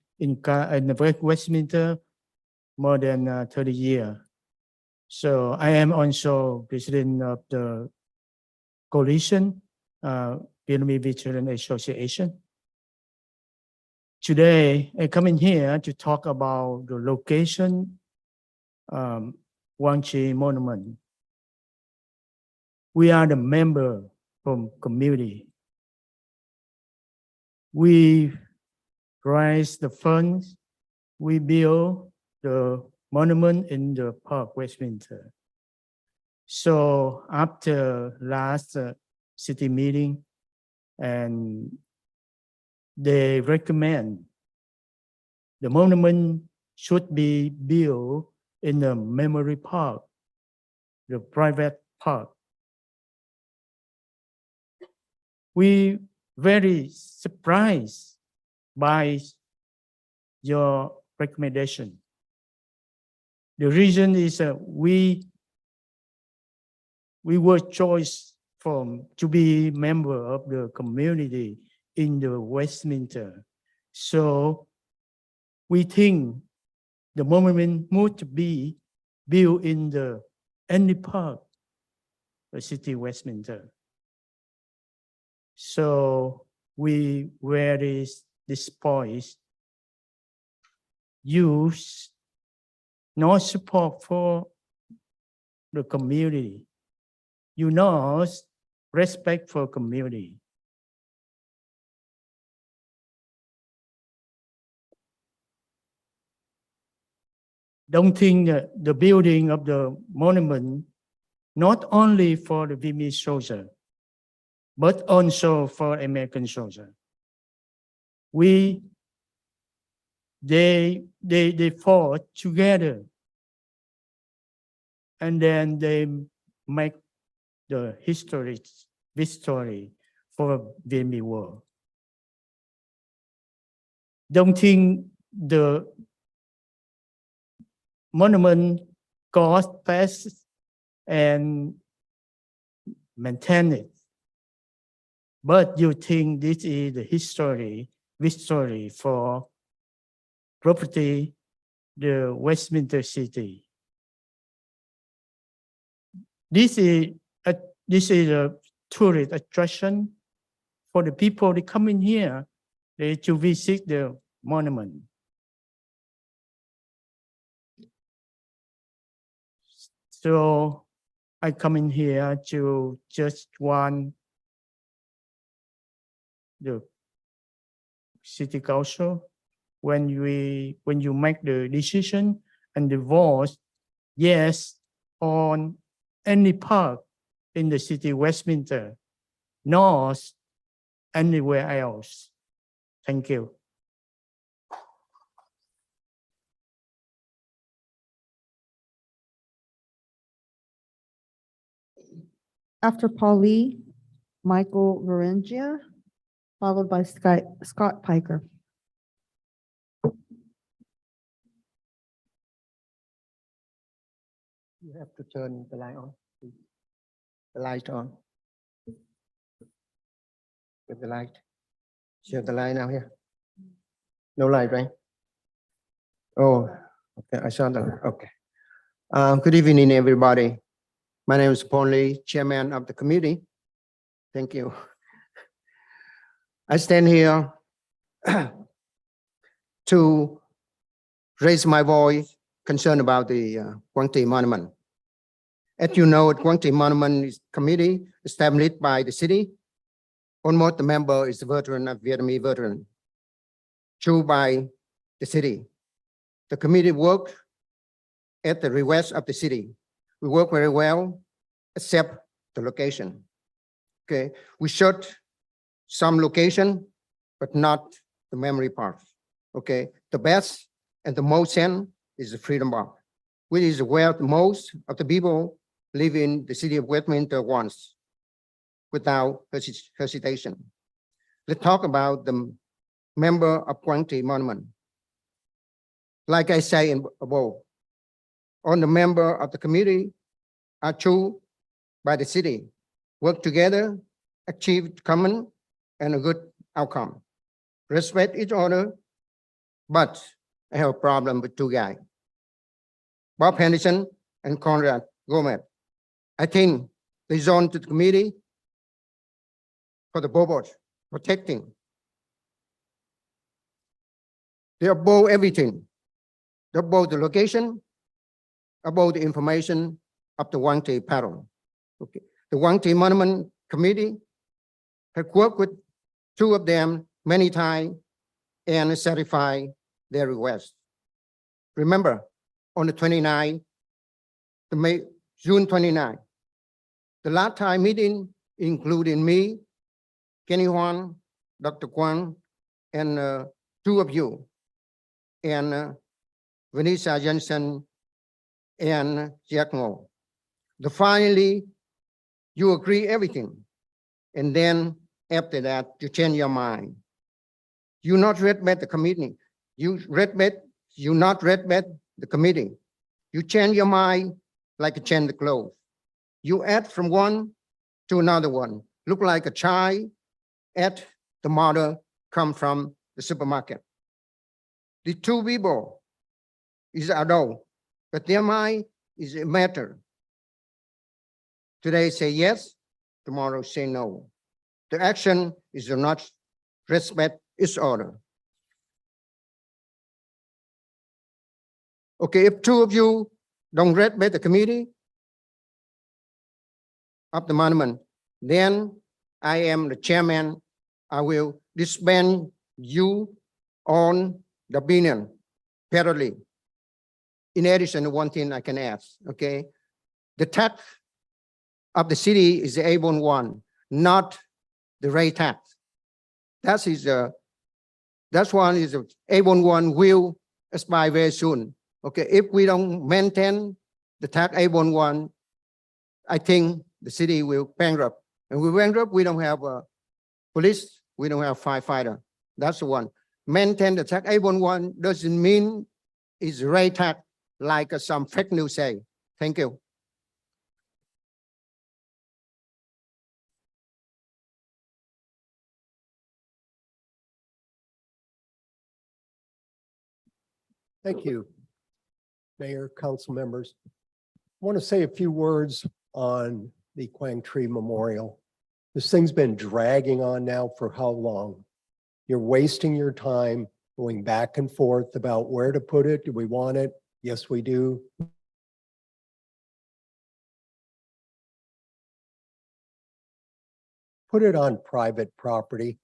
Westminster more than 30 years. So I am also president of the coalition, Vietnamese Veteran Association. Today, I come in here to talk about the location, Quang Tri Monument. We are the member from community. We raise the funds. We build the monument in the park, Westminster. So after last city meeting, and they recommend the monument should be built in the memory park, the private park. We very surprised by your recommendation. The reason is we were choice to be member of the community in the Westminster. So we think the monument must be built in the any park, the city of Westminster. So we very disappointed. You no support for the community. You know respect for community. Don't think that the building of the monument not only for the Vietnamese soldier, but also for American soldier. They fought together, and then they make the history for Vietnamese War. Don't think the monument cost fast and maintain it. But you think this is the history for property, the Westminster City. This is a tourist attraction for the people that come in here to visit the monument. So I come in here to just want the city council when you make the decision and the vote yes on any park in the city of Westminster, not anywhere else. Thank you. After Paul Lee, Michael Varengia, followed by Scott Piker. You have to turn the light on, please. The light on. With the light. Show the light now here. No light, right? Oh, okay. I saw that. Okay. Good evening, everybody. My name is Paul Lee, Chairman of the committee. Thank you. I stand here to raise my voice concerned about the Quang Tri Monument. As you know, Quang Tri Monument is committee established by the city. Almost the member is a veteran of Vietnamese veteran, chosen by the city. The committee worked at the request of the city. We work very well, except the location. Okay, we shot some location, but not the memory park. Okay, the best and the most sense is the Freedom Park, which is where the most of the people live in the city of Westminster once, without hesitation. Let's talk about the member of Quang Tri Monument. Like I say above, all the member of the committee are chosen by the city, work together, achieve common and a good outcome. Respect each other, but I have a problem with two guys, Bob Henderson and Conrad Gomez. I think they zoned to the committee for the purpose protecting. They are both everything. They're both the location, about the information of the Quang Tri Pattern. Okay. The Quang Tri Monument Committee has worked with two of them many times and certified their request. Remember, on the 29th, June 29th, the last time meeting, including me, Kenny Huang, Dr. Kuang, and two of you, and Vanessa Jensen and Jack Mo. Finally, you agree everything. And then after that, you change your mind. You not read the committee. You not read the committee. You change your mind like a change the clothes. You add from one to another one. Look like a child at the mother come from the supermarket. The two people is adult, but their mind is a matter. Today say yes, tomorrow say no. The action is to not respect its order. Okay, if two of you don't respect the committee of the monument, then I am the chairman. I will disband you on the opinion fairly. In addition, one thing I can ask, okay? The tax of the city is the A1 one, not the rate tax. That's one is A11 will expire very soon. Okay, if we don't maintain the tax A11, I think the city will bankrupt. And we bankrupt, we don't have police, we don't have firefighter. That's the one. Maintain the tax A11 doesn't mean it's rate tax like some fake news say. Thank you. Thank you, Mayor, council members. I want to say a few words on the Kuang Tree Memorial. This thing's been dragging on now for how long? You're wasting your time going back and forth about where to put it. Do we want it? Yes, we do. Put it on private property.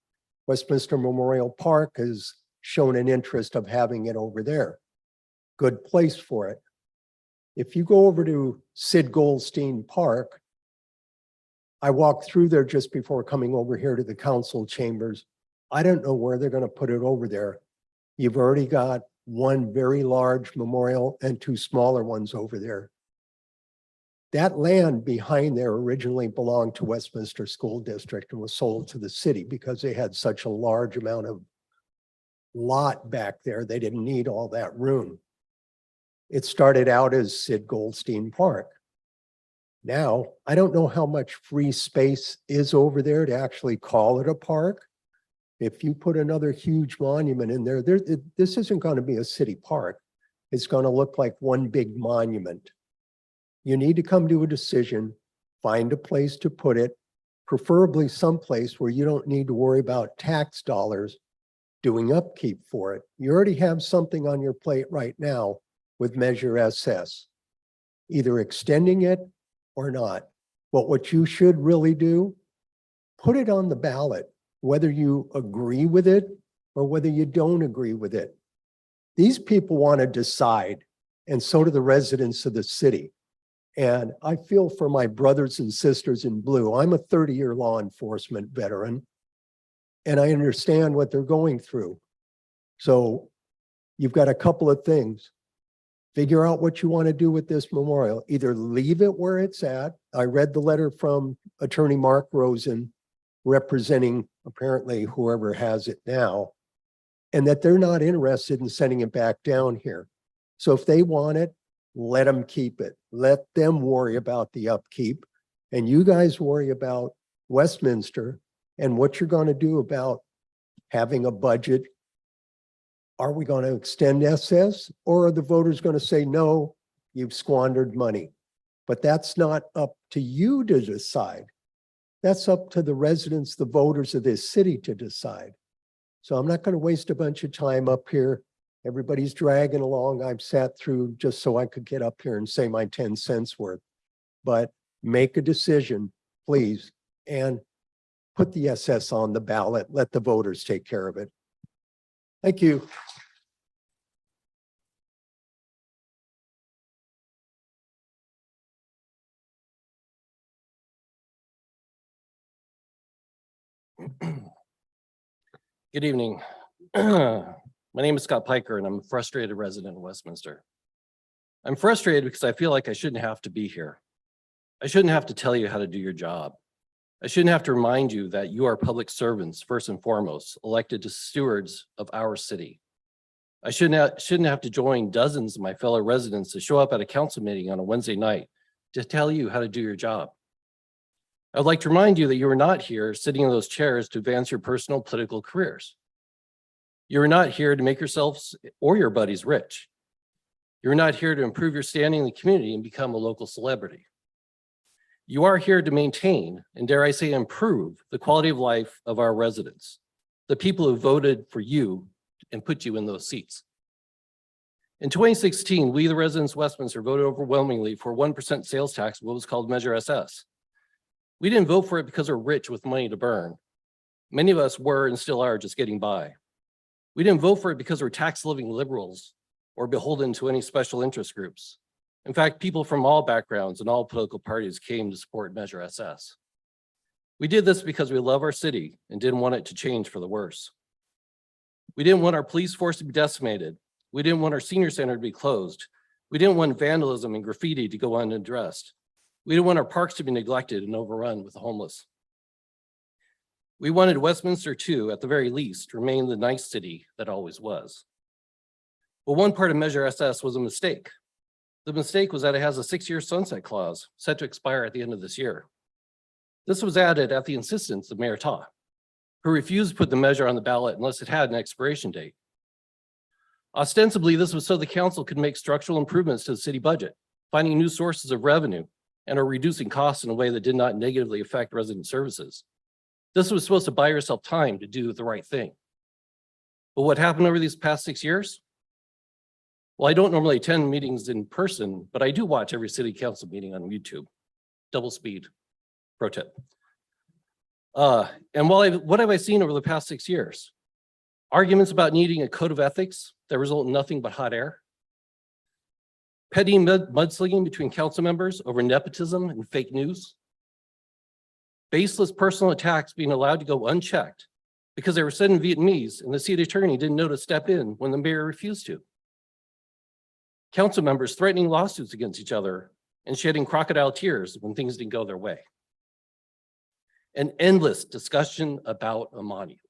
Westminster Memorial Park has shown an interest of having it over there. Good place for it. If you go over to Sid Goldstein Park, I walked through there just before coming over here to the council chambers. I don't know where they're going to put it over there. You've already got one very large memorial and two smaller ones over there. That land behind there originally belonged to Westminster School District and was sold to the city because they had such a large amount of lot back there. They didn't need all that room. It started out as Sid Goldstein Park. Now, I don't know how much free space is over there to actually call it a park. If you put another huge monument in there, this isn't going to be a city park. It's going to look like one big monument. You need to come to a decision, find a place to put it, preferably someplace where you don't need to worry about tax dollars doing upkeep for it. You already have something on your plate right now with Measure SS, either extending it or not. But what you should really do, put it on the ballot, whether you agree with it or whether you don't agree with it. These people want to decide, and so do the residents of the city. And I feel for my brothers and sisters in blue. I'm a 30-year law enforcement veteran, and I understand what they're going through. So you've got a couple of things. Figure out what you want to do with this memorial. Either leave it where it's at. I read the letter from Attorney Mark Rosen representing apparently whoever has it now, and that they're not interested in sending it back down here. So if they want it, let them keep it. Let them worry about the upkeep, and you guys worry about Westminster and what you're going to do about having a budget. Are we going to extend SS, or are the voters going to say, no, you've squandered money? But that's not up to you to decide. That's up to the residents, the voters of this city to decide. So I'm not going to waste a bunch of time up here. Everybody's dragging along. I've sat through just so I could get up here and say my 10 cents worth. But make a decision, please, and put the SS on the ballot. Let the voters take care of it. Thank you. Good evening, My name is Scott Piker, and I'm a frustrated resident of Westminster. I'm frustrated because I feel like I shouldn't have to be here. I shouldn't have to tell you how to do your job. I shouldn't have to remind you that you are public servants, first and foremost, elected to stewards of our city. I shouldn't have to join dozens of my fellow residents to show up at a council meeting on a Wednesday night to tell you how to do your job. I'd like to remind you that you are not here sitting in those chairs to advance your personal political careers. You are not here to make yourselves or your buddies rich. You're not here to improve your standing in the community and become a local celebrity. You are here to maintain, and dare I say improve, the quality of life of our residents, the people who voted for you and put you in those seats. In 2016, we, the residents of Westminster, voted overwhelmingly for 1% sales tax, what was called Measure SS. We didn't vote for it because we're rich with money to burn. Many of us were and still are just getting by. We didn't vote for it because we're tax-living liberals or beholden to any special interest groups. In fact, people from all backgrounds and all political parties came to support Measure SS. We did this because we love our city and didn't want it to change for the worse. We didn't want our police force to be decimated. We didn't want our senior center to be closed. We didn't want vandalism and graffiti to go unaddressed. We didn't want our parks to be neglected and overrun with the homeless. We wanted Westminster to, at the very least, remain the nice city that always was. But one part of Measure SS was a mistake. The mistake was that it has a 6-year sunset clause set to expire at the end of this year. This was added at the insistence of Mayor Ta, who refused to put the measure on the ballot unless it had an expiration date. Ostensibly, this was so the council could make structural improvements to the city budget, finding new sources of revenue, and or reducing costs in a way that did not negatively affect resident services. This was supposed to buy yourself time to do the right thing. But what happened over these past 6 years? Well, I don't normally attend meetings in person, but I do watch every city council meeting on YouTube. Double speed, pro tip. And what have I seen over the past 6 years? Arguments about needing a code of ethics that result in nothing but hot air. Petty mudslinging between council members over nepotism and fake news. Baseless personal attacks being allowed to go unchecked because they were said in Vietnamese and the city attorney didn't know to step in when the mayor refused to. Council members threatening lawsuits against each other and shedding crocodile tears when things didn't go their way. An endless discussion about a monument.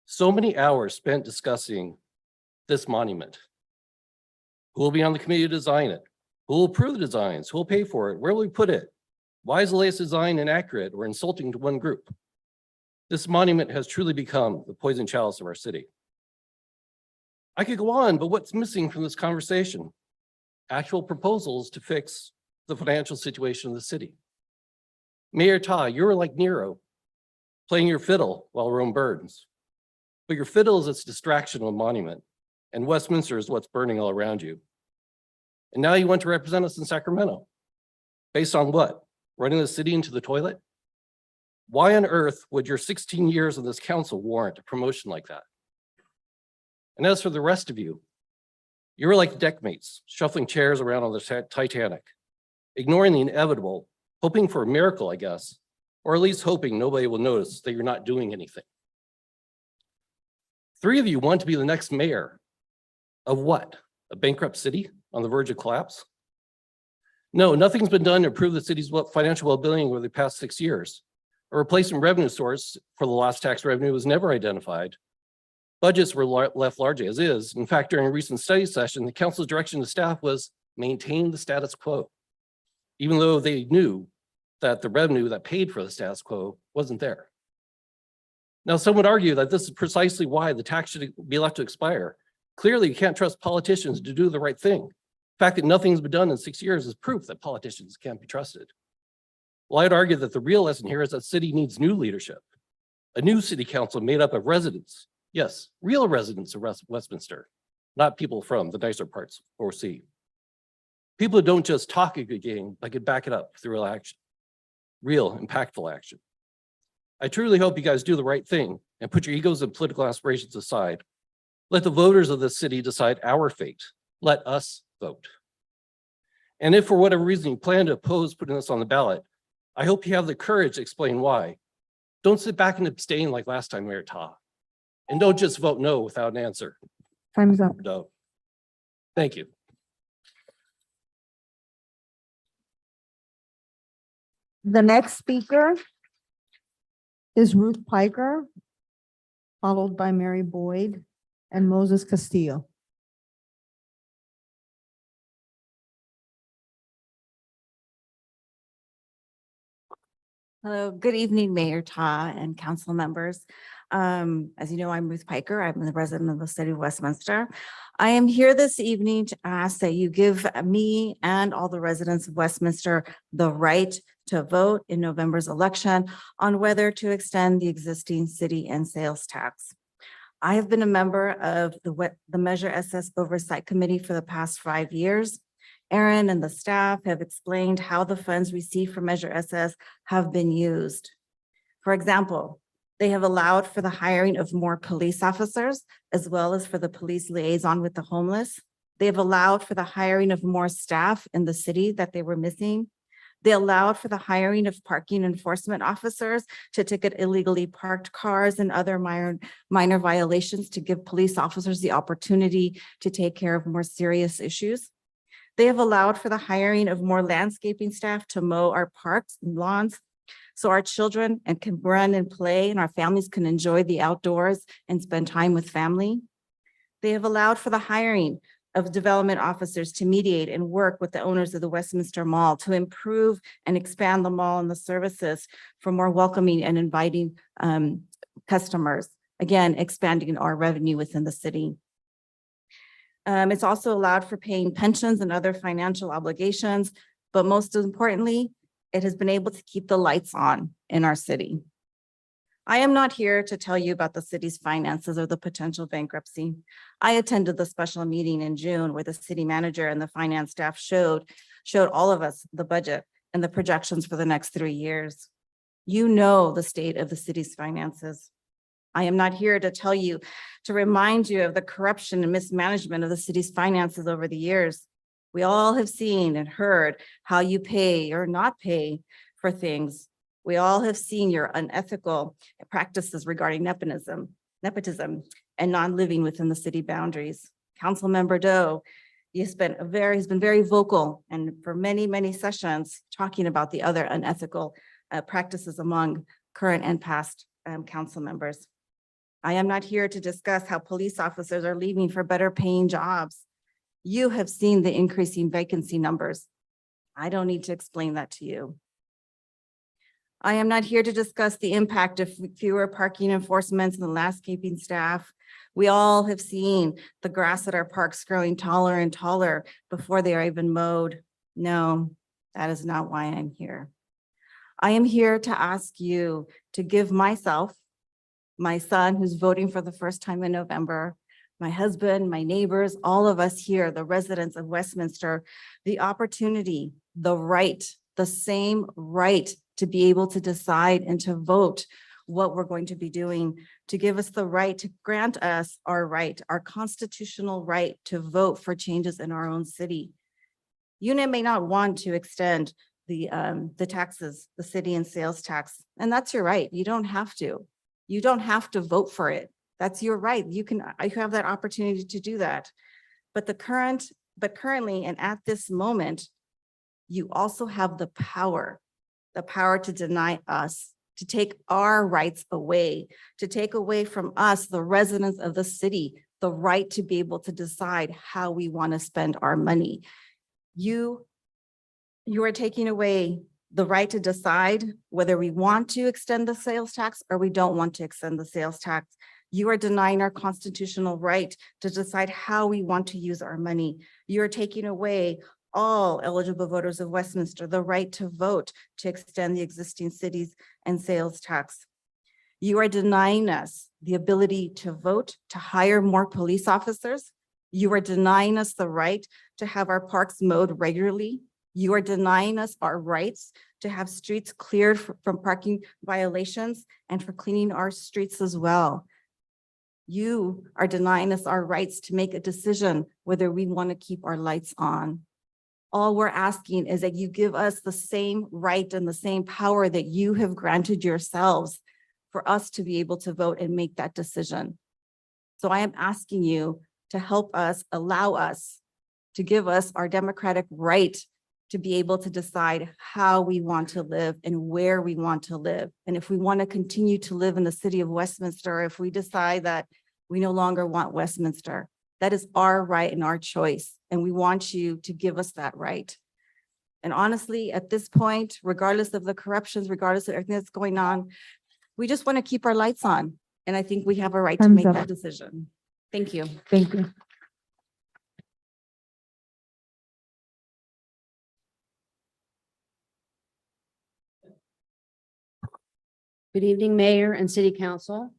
So many hours spent discussing this monument. Who will be on the committee to design it? Who will approve the designs? Who will pay for it? Where will we put it? Why is the latest design inaccurate or insulting to one group? This monument has truly become the poison chalice of our city. I could go on, but what's missing from this conversation? Actual proposals to fix the financial situation of the city. Mayor Ta, you're like Nero, playing your fiddle while Rome burns. But your fiddle is its distraction of a monument, and Westminster is what's burning all around you. And now you want to represent us in Sacramento. Based on what? Running the city into the toilet? Why on earth would your 16 years of this council warrant a promotion like that? And as for the rest of you, you're like deckmates, shuffling chairs around on the Titanic, ignoring the inevitable, hoping for a miracle, I guess, or at least hoping nobody will notice that you're not doing anything. 3 of you want to be the next mayor of what? A bankrupt city on the verge of collapse? No, nothing's been done to improve the city's financial well-being over the past 6 years. A replacement revenue source for the lost tax revenue was never identified. Budgets were left largely as is. In fact, during a recent study session, the council's direction to staff was maintain the status quo, even though they knew that the revenue that paid for the status quo wasn't there. Now, some would argue that this is precisely why the tax should be left to expire. Clearly, you can't trust politicians to do the right thing. The fact that nothing's been done in 6 years is proof that politicians can't be trusted. Well, I'd argue that the real lesson here is that city needs new leadership, a new city council made up of residents. Yes, real residents of Westminster, not people from the nicer parts or C. People who don't just talk a good game, but can back it up through real action, real impactful action. I truly hope you guys do the right thing and put your egos and political aspirations aside. Let the voters of this city decide our fate. Let us vote. And if for whatever reason you plan to oppose putting this on the ballot, I hope you have the courage to explain why. Don't sit back and abstain like last time, Mayor Ta. And don't just vote no without an answer. Time is up. No. Thank you. The next speaker is Ruth Piker, followed by Mary Boyd and Moses Castillo. Hello, good evening, Mayor Ta and council members. As you know, I'm Ruth Piker. I'm the resident of the city of Westminster. I am here this evening to ask that you give me and all the residents of Westminster the right to vote in November's election on whether to extend the existing city and sales tax. I have been a member of the Measure SS Oversight Committee for the past 5 years. Aaron and the staff have explained how the funds received from Measure SS have been used. For example, they have allowed for the hiring of more police officers, as well as for the police liaison with the homeless. They have allowed for the hiring of more staff in the city that they were missing. They allowed for the hiring of parking enforcement officers to ticket illegally parked cars and other minor violations to give police officers the opportunity to take care of more serious issues. They have allowed for the hiring of more landscaping staff to mow our parks and lawns so our children can run and play and our families can enjoy the outdoors and spend time with family. They have allowed for the hiring of development officers to mediate and work with the owners of the Westminster Mall to improve and expand the mall and the services for more welcoming and inviting customers, again, expanding our revenue within the city. It's also allowed for paying pensions and other financial obligations, but most importantly, it has been able to keep the lights on in our city. I am not here to tell you about the city's finances or the potential bankruptcy. I attended the special meeting in June where the city manager and the finance staff showed all of us the budget and the projections for the next 3 years. You know the state of the city's finances. I am not here to remind you of the corruption and mismanagement of the city's finances over the years. We all have seen and heard how you pay or not pay for things. We all have seen your unethical practices regarding nepotism and non-living within the city boundaries. Councilmember Doe, he's been very vocal and for many, many sessions talking about the other unethical practices among current and past council members. I am not here to discuss how police officers are leaving for better paying jobs. You have seen the increasing vacancy numbers. I don't need to explain that to you. I am not here to discuss the impact of fewer parking enforcements and the landscaping staff. We all have seen the grass at our parks growing taller and taller before they are even mowed. No, that is not why I'm here. I am here to ask you to give myself, my son who's voting for the first time in November, my husband, my neighbors, all of us here, the residents of Westminster, the opportunity, the right, the same right to be able to decide and to vote what we're going to be doing, to give us the right, to grant us our right, our constitutional right to vote for changes in our own city. You may not want to extend the taxes, the city and sales tax, and that's your right. You don't have to. You don't have to vote for it. That's your right. You have that opportunity to do that. But currently and at this moment, you also have the power to deny us, to take our rights away, to take away from us, the residents of the city, the right to be able to decide how we want to spend our money. You are taking away the right to decide whether we want to extend the sales tax or we don't want to extend the sales tax. You are denying our constitutional right to decide how we want to use our money. You are taking away all eligible voters of Westminster the right to vote to extend the existing cities and sales tax. You are denying us the ability to vote to hire more police officers. You are denying us the right to have our parks mowed regularly. You are denying us our rights to have streets cleared from parking violations and for cleaning our streets as well. You are denying us our rights to make a decision whether we want to keep our lights on. All we're asking is that you give us the same right and the same power that you have granted yourselves for us to be able to vote and make that decision. So I am asking you to help us, allow us, to give us our democratic right to be able to decide how we want to live and where we want to live. And if we want to continue to live in the city of Westminster, if we decide that we no longer want Westminster, that is our right and our choice. And we want you to give us that right. And honestly, at this point, regardless of the corruptions, regardless of everything that's going on, we just want to keep our lights on. And I think we have a right to Time's make up. that decision. Thank you. Thank you. Good evening, Mayor and City Council.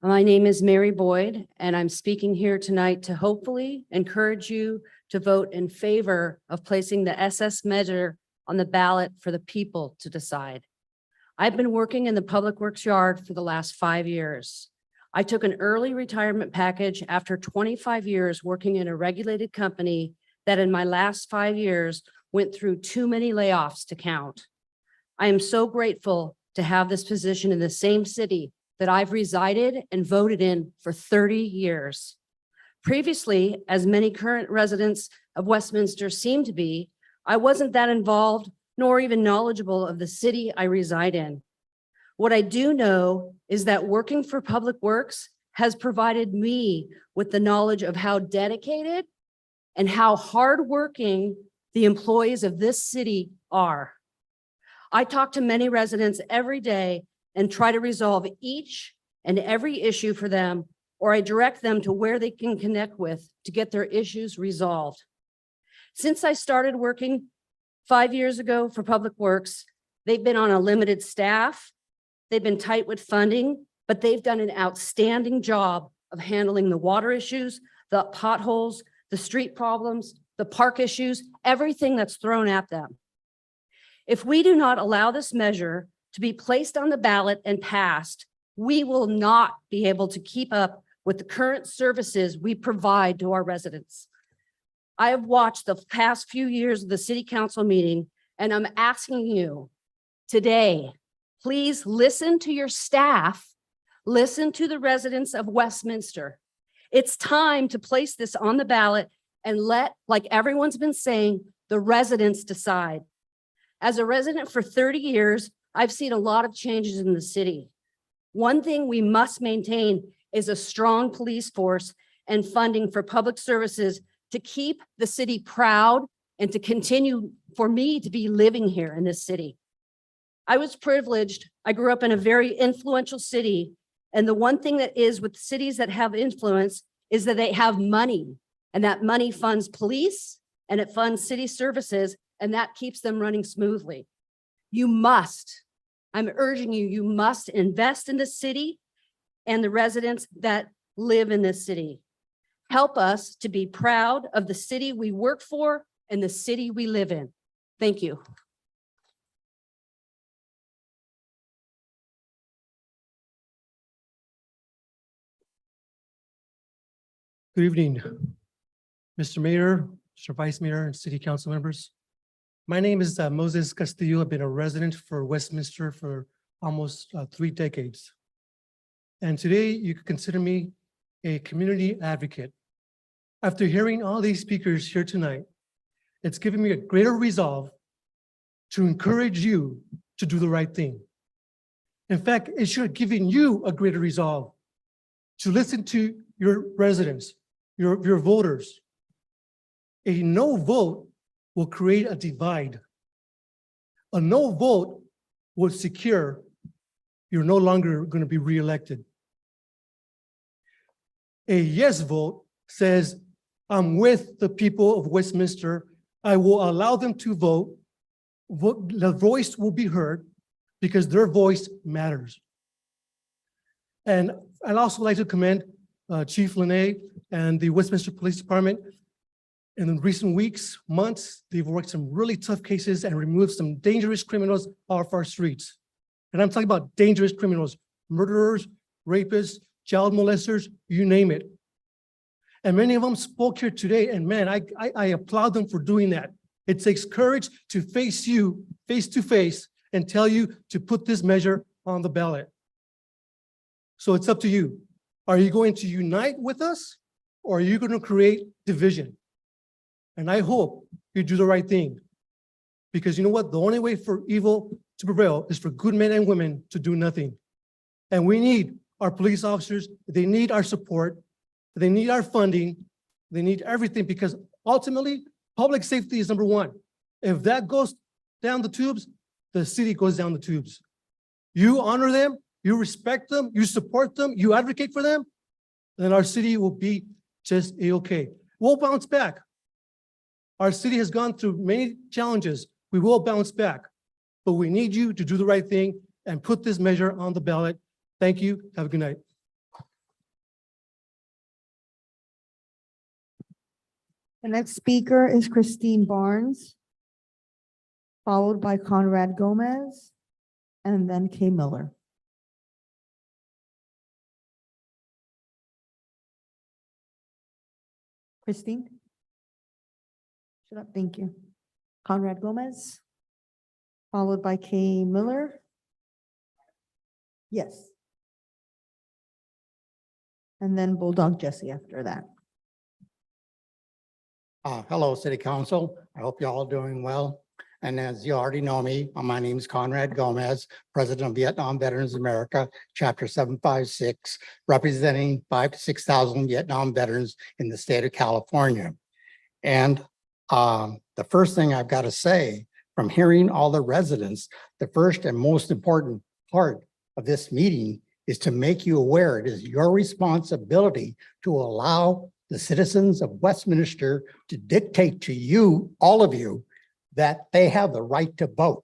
My name is Mary Boyd, and I'm speaking here tonight to hopefully encourage you to vote in favor of placing the SS measure on the ballot for the people to decide. I've been working in the Public Works yard for the last 5 years. I took an early retirement package after 25 years working in a regulated company that in my last 5 years went through too many layoffs to count. I am so grateful to have this position in the same city that I've resided and voted in for 30 years. Previously, as many current residents of Westminster seem to be, I wasn't that involved nor even knowledgeable of the city I reside in. What I do know is that working for Public Works has provided me with the knowledge of how dedicated and how hardworking the employees of this city are. I talk to many residents every day and try to resolve each and every issue for them, or I direct them to where they can connect with to get their issues resolved. Since I started working 5 years ago for Public Works, they've been on a limited staff, they've been tight with funding, but they've done an outstanding job of handling the water issues, the potholes, the street problems, the park issues, everything that's thrown at them. If we do not allow this measure to be placed on the ballot and passed, we will not be able to keep up with the current services we provide to our residents. I have watched the past few years of the city council meeting, and I'm asking you today, please listen to your staff, listen to the residents of Westminster. It's time to place this on the ballot and let, like everyone's been saying, the residents decide. As a resident for 30 years, I've seen a lot of changes in the city. One thing we must maintain is a strong police force and funding for public services to keep the city proud and to continue for me to be living here in this city. I was privileged. I grew up in a very influential city. And the one thing that is with cities that have influence is that they have money, and that money funds police and it funds city services, and that keeps them running smoothly. You must, I'm urging you, you must invest in the city and the residents that live in this city. Help us to be proud of the city we work for and the city we live in. Thank you. Good evening, Mr. Mayor, Mr. Vice Mayor, and City Council members. My name is Moses Castillo. I've been a resident for Westminster for almost 3 decades. And today you could consider me a community advocate. After hearing all these speakers here tonight, it's given me a greater resolve to encourage you to do the right thing. In fact, it should have given you a greater resolve to listen to your residents, your voters. A no vote will create a divide. A no vote will secure you're no longer going to be reelected. A yes vote says, I'm with the people of Westminster. I will allow them to vote. The voice will be heard because their voice matters. And I'd also like to commend Chief Lene and the Westminster Police Department. In recent weeks, months, they've worked some really tough cases and removed some dangerous criminals off our streets. And I'm talking about dangerous criminals, murderers, rapists, child molesters, you name it. And many of them spoke here today, and man, I applaud them for doing that. It takes courage to face you face to face and tell you to put this measure on the ballot. So it's up to you. Are you going to unite with us or are you going to create division? And I hope you do the right thing. Because you know what? The only way for evil to prevail is for good men and women to do nothing. And we need our police officers. They need our support. They need our funding. They need everything because ultimately, public safety is number one. If that goes down the tubes, the city goes down the tubes. You honor them, you respect them, you support them, you advocate for them, then our city will be just a-okay. We'll bounce back. Our city has gone through many challenges. We will bounce back, but we need you to do the right thing and put this measure on the ballot. Thank you. Have a good night. The next speaker is Christine Barnes, followed by Conrad Gomez, and then Kay Miller. Christine? Shut up, thank you. Conrad Gomez, followed by Kay Miller. Yes. And then Bulldog Jesse after that. Hello, City Council. I hope you're all doing well. And as you already know me, my name is Conrad Gomez, President of Vietnam Veterans America, Chapter 756, representing 5,000 to 6,000 Vietnam veterans in the state of California. And the first thing I've got to say, from hearing all the residents, the first and most important part of this meeting is to make you aware it is your responsibility to allow the citizens of Westminster to dictate to you, all of you, that they have the right to vote.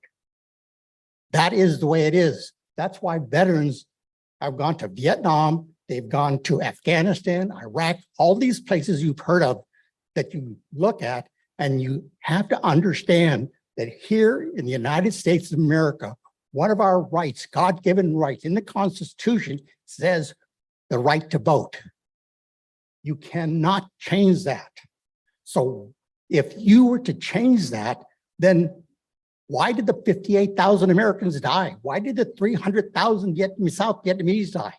That is the way it is. That's why veterans have gone to Vietnam, they've gone to Afghanistan, Iraq, all these places you've heard of that you look at, and you have to understand that here in the United States of America, one of our rights, God-given rights in the Constitution says the right to vote. You cannot change that. So if you were to change that, then why did the 58,000 Americans die? Why did the 300,000 South Vietnamese die?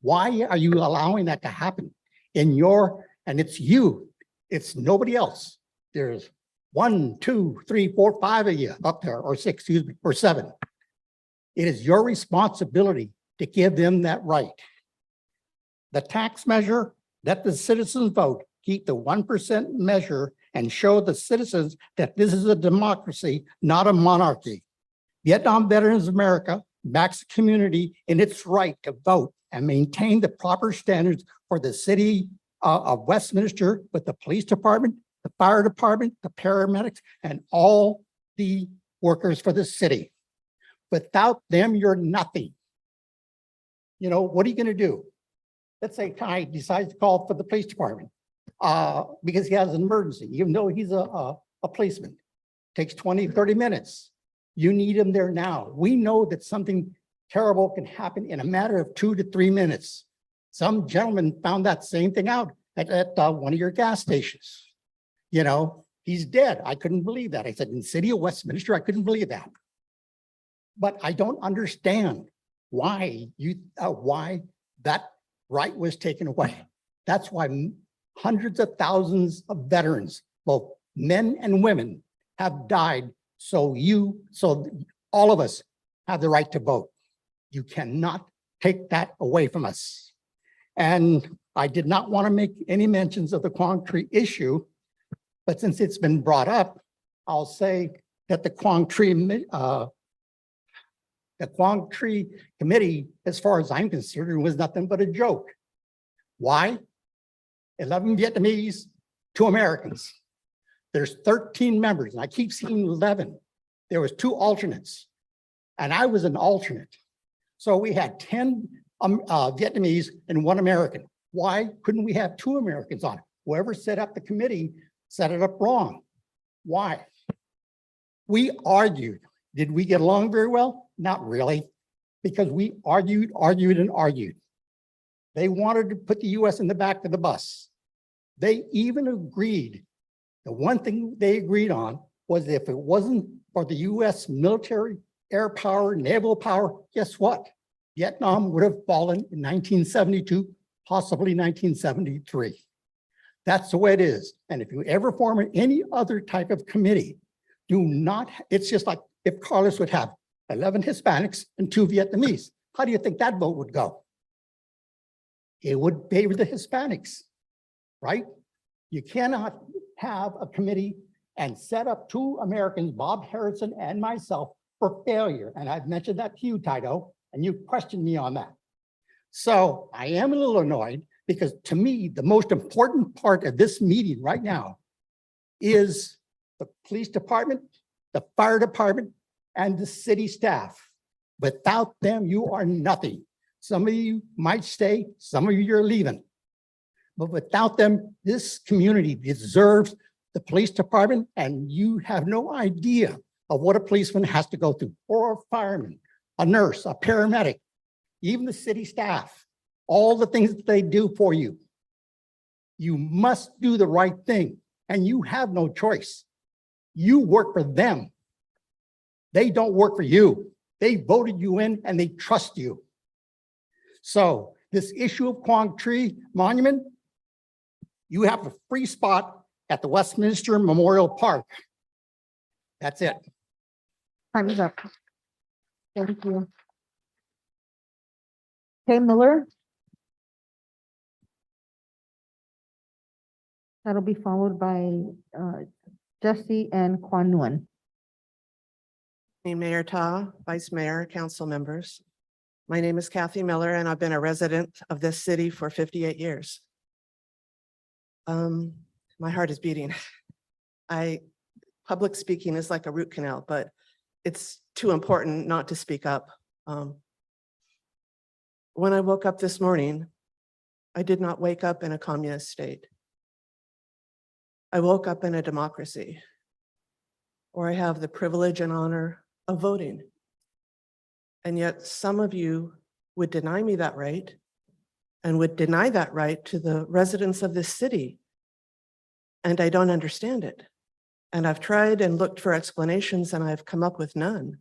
Why are you allowing that to happen in your, and it's you, it's nobody else. There's 1, 2, 3, 4, 5 of you up there, or 6, excuse me, or 7. It is your responsibility to give them that right. The tax measure, let the citizens vote, keep the 1% measure and show the citizens that this is a democracy, not a monarchy. Vietnam Veterans America backs the community in its right to vote and maintain the proper standards for the city of Westminster with the police department, the fire department, the paramedics, and all the workers for the city. Without them, you're nothing. You know, what are you going to do? Let's say Ty decides to call for the police department because he has an emergency, even though he's a policeman. Takes 20, 30 minutes. You need him there now. We know that something terrible can happen in a matter of 2 to 3 minutes. Some gentleman found that same thing out at one of your gas stations. You know, he's dead. I couldn't believe that. I said, in the city of Westminster, I couldn't believe that. But I don't understand why that right was taken away. That's why hundreds of thousands of veterans, both men and women, have died. So all of us have the right to vote. You cannot take that away from us. And I did not want to make any mentions of the Kuang tree issue, but since it's been brought up, I'll say that the Kuang tree committee, as far as I'm concerned, was nothing but a joke. Why? 11 Vietnamese, 2 Americans. There's 13 members, and I keep seeing 11. There was 2 alternates, and I was an alternate. So we had 10 Vietnamese and 1 American. Why couldn't we have 2 Americans on it? Whoever set up the committee set it up wrong. Why? We argued. Did we get along very well? Not really, because we argued. They wanted to put the US in the back of the bus. They even agreed. The one thing they agreed on was if it wasn't for the US military, air power, naval power, guess what? Vietnam would have fallen in 1972 possibly 1973. That's the way it is. And if you ever form any other type of committee, do not, it's just like if Carlos would have 11 Hispanics and 2 Vietnamese. How do you think that vote would go? It would favor the Hispanics, right? You cannot have a committee and set up 2 Americans, Bob Harrison and myself, for failure. And I've mentioned that to you, Tito, and you questioned me on that. So I am a little annoyed because to me, the most important part of this meeting right now is the police department, the fire department, and the city staff. Without them, you are nothing. Some of you might stay, some of you are leaving. But without them, this community deserves the police department, and you have no idea of what a policeman has to go through, or a fireman, a nurse, a paramedic, even the city staff, all the things that they do for you. You must do the right thing, and you have no choice. You work for them. They don't work for you. They voted you in and they trust you. So this issue of Kuang Tree Monument, you have a free spot at the Westminster Memorial Park. That's it. Time is up. Thank you. Kay Miller. That'll be followed by Jesse and Quan Nguyen. Mayor Ta, Vice Mayor, council members. My name is Kathy Miller, and I've been a resident of this city for 58 years. My heart is beating. Public speaking is like a root canal, but it's too important not to speak up. When I woke up this morning, I did not wake up in a communist state. I woke up in a democracy where I have the privilege and honor of voting. And yet some of you would deny me that right and would deny that right to the residents of this city. And I don't understand it. And I've tried and looked for explanations and I've come up with none.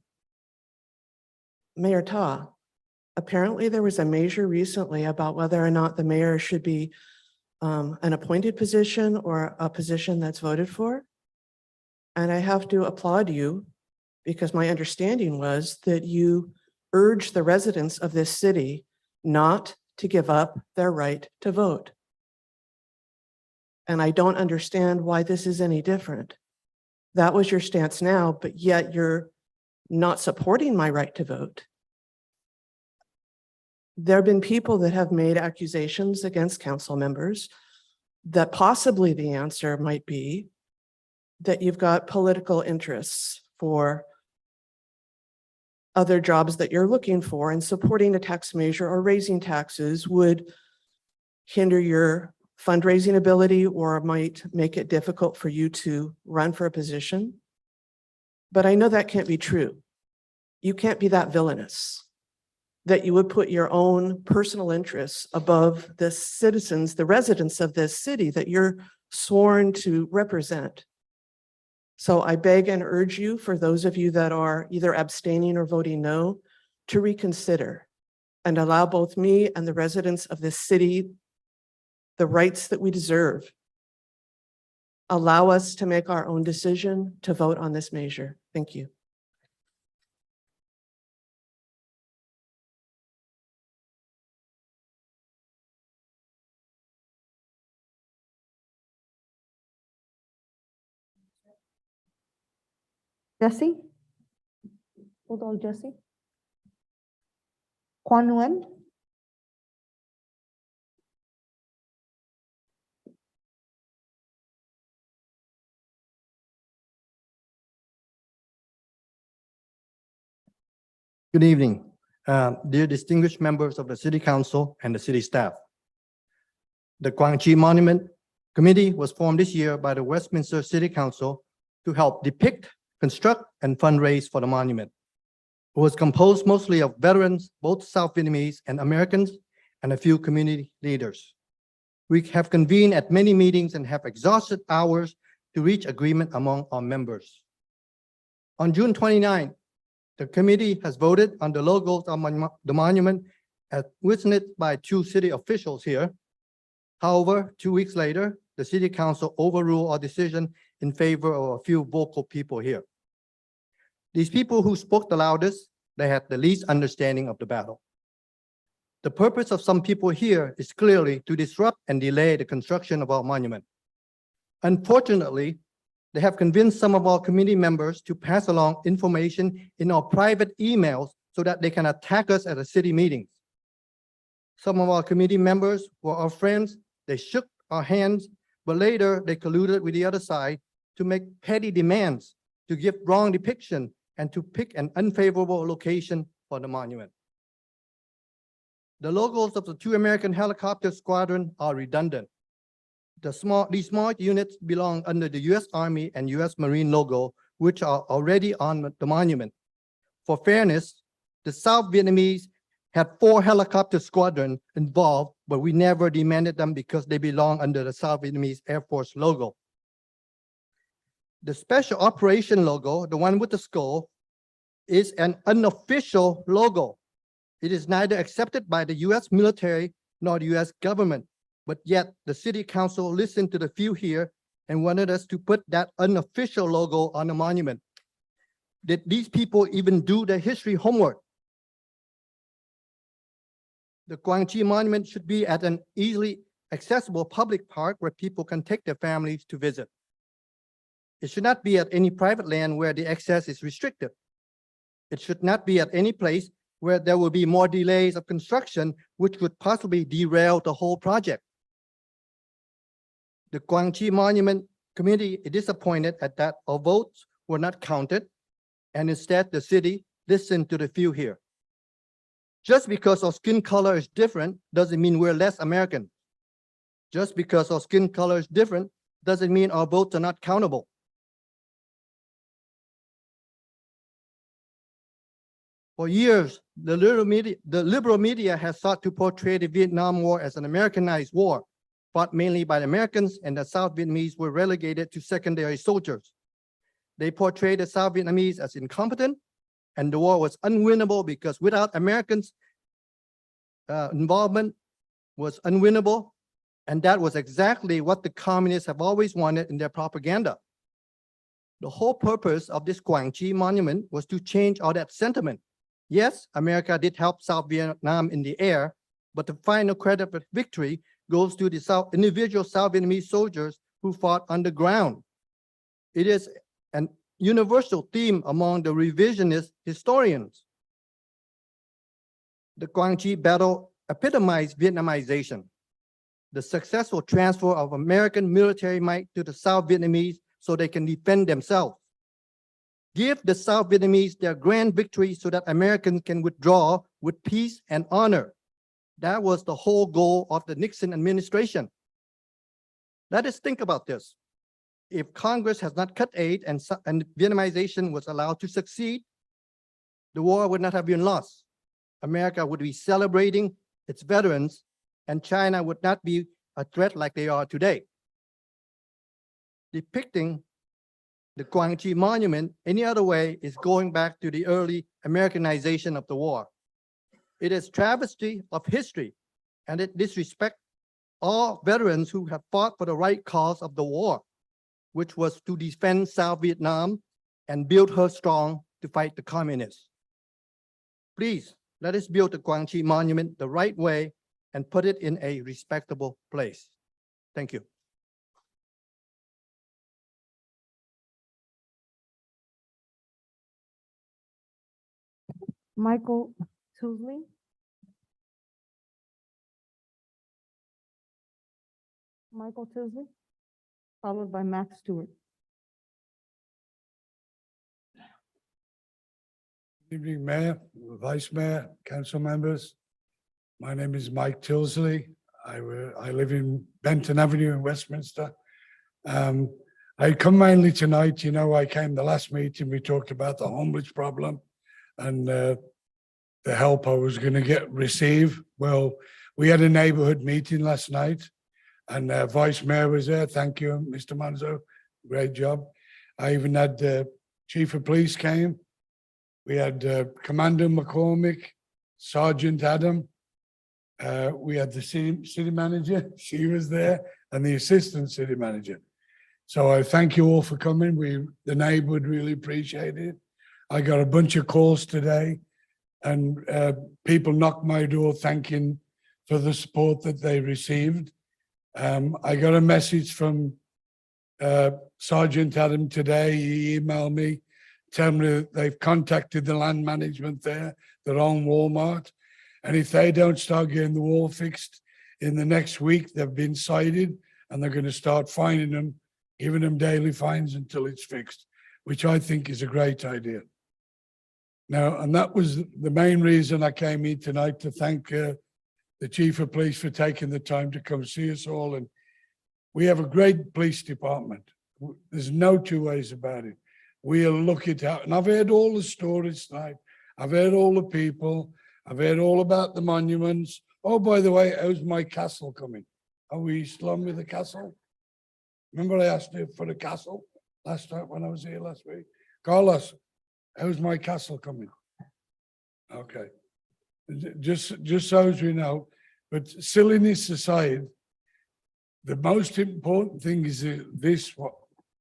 Mayor Ta, apparently there was a measure recently about whether or not the mayor should be an appointed position or a position that's voted for. And I have to applaud you because my understanding was that you urged the residents of this city not to give up their right to vote. And I don't understand why this is any different. That was your stance now, but yet you're not supporting my right to vote. There have been people that have made accusations against council members that possibly the answer might be that you've got political interests for other jobs that you're looking for, and supporting a tax measure or raising taxes would hinder your fundraising ability or might make it difficult for you to run for a position. But I know that can't be true. You can't be that villainous that you would put your own personal interests above the citizens, the residents of this city that you're sworn to represent. So I beg and urge you, for those of you that are either abstaining or voting no, to reconsider and allow both me and the residents of this city the rights that we deserve. Allow us to make our own decision to vote on this measure. Thank you. Jesse? Hold on, Jesse. Quan Nguyen? Good evening, dear distinguished members of the City Council and the city staff. The Kuang Tree Monument Committee was formed this year by the Westminster City Council to help depict, construct, and fundraise for the monument. It was composed mostly of veterans, both South Vietnamese and Americans, and a few community leaders. We have convened at many meetings and have exhausted hours to reach agreement among our members. On June 29, the committee has voted on the logos of the monument as witnessed by two city officials here. However, 2 weeks later, the city council overruled our decision in favor of a few vocal people here. These people who spoke the loudest, they had the least understanding of the battle. The purpose of some people here is clearly to disrupt and delay the construction of our monument. Unfortunately, they have convinced some of our committee members to pass along information in our private emails so that they can attack us at the city meetings. Some of our committee members were our friends. They shook our hands, but later they colluded with the other side to make petty demands, to give wrong depiction, and to pick an unfavorable location for the monument. The logos of the two American helicopter squadron are redundant. These small units belong under the U.S. Army and U.S. Marine logo, which are already on the monument. For fairness, the South Vietnamese had 4 helicopter squadrons involved, but we never demanded them because they belong under the South Vietnamese Air Force logo. The special operation logo, the one with the skull, is an unofficial logo. It is neither accepted by the U.S. military nor the U.S. government, but yet the city council listened to the few here and wanted us to put that unofficial logo on the monument. Did these people even do their history homework? The Kuang Monument should be at an easily accessible public park where people can take their families to visit. It should not be at any private land where the access is restricted. It should not be at any place where there will be more delays of construction, which could possibly derail the whole project. The Kuang Monument Committee is disappointed at that our votes were not counted, and instead the city listened to the few here. Just because our skin color is different doesn't mean we're less American. Just because our skin color is different doesn't mean our votes are not countable. For years, the liberal media has sought to portray the Vietnam War as an Americanized war, fought mainly by the Americans, and the South Vietnamese were relegated to secondary soldiers. They portrayed the South Vietnamese as incompetent, and the war was unwinnable because without Americans' involvement was unwinnable, and that was exactly what the communists have always wanted in their propaganda. The whole purpose of this Kuang Monument was to change all that sentiment. Yes, America did help South Vietnam in the air, but the final credit for victory goes to the individual South Vietnamese soldiers who fought on the ground. It is an universal theme among the revisionist historians. The Kuang battle epitomized Vietnamization, the successful transfer of American military might to the South Vietnamese so they can defend themselves. Give the South Vietnamese their grand victory so that Americans can withdraw with peace and honor. That was the whole goal of the Nixon administration. Let us think about this. If Congress has not cut aid and Vietnamization was allowed to succeed, the war would not have been lost. America would be celebrating its veterans, and China would not be a threat like they are today. Depicting the Kuang Monument any other way is going back to the early Americanization of the war. It is travesty of history, and it disrespects all veterans who have fought for the right cause of the war, which was to defend South Vietnam and build her strong to fight the communists. Please, let us build the Kuang Monument the right way and put it in a respectable place. Thank you. Michael Tousley. Michael Tousley, followed by Max Stewart. Good evening, Mayor, Vice Mayor, council members. My name is Mike Tilsley. I live in Benton Avenue in Westminster. I come mainly tonight, you know, I came the last meeting, we talked about the homeless problem and the help I was going to receive. Well, we had a neighborhood meeting last night and Vice Mayor was there. Thank you, Mr. Manzo. Great job. I even had the Chief of Police came. We had Commander McCormick, Sergeant Adam, We had the city manager, she was there, and the assistant city manager. So I thank you all for coming. The neighborhood really appreciated it. I got a bunch of calls today and people knocked my door thanking for the support that they received. I got a message from Sergeant Adam today. He emailed me, telling me that they've contacted the land management there, their own Walmart. And if they don't start getting the wall fixed in the next week, they've been cited and they're going to start fining them, giving them daily fines until it's fixed, which I think is a great idea. Now, and that was the main reason I came here tonight, to thank the Chief of Police for taking the time to come see us all. And we have a great police department. There's no two ways about it. We are looking out, and I've heard all the stories tonight. I've heard all the people. I've heard all about the monuments. Oh, by the way, how's my castle coming? Are we still on with the castle? Remember I asked you for the castle last time when I was here last week? Carlos, how's my castle coming? Okay. Just so as we know, but silliness aside, the most important thing is this, what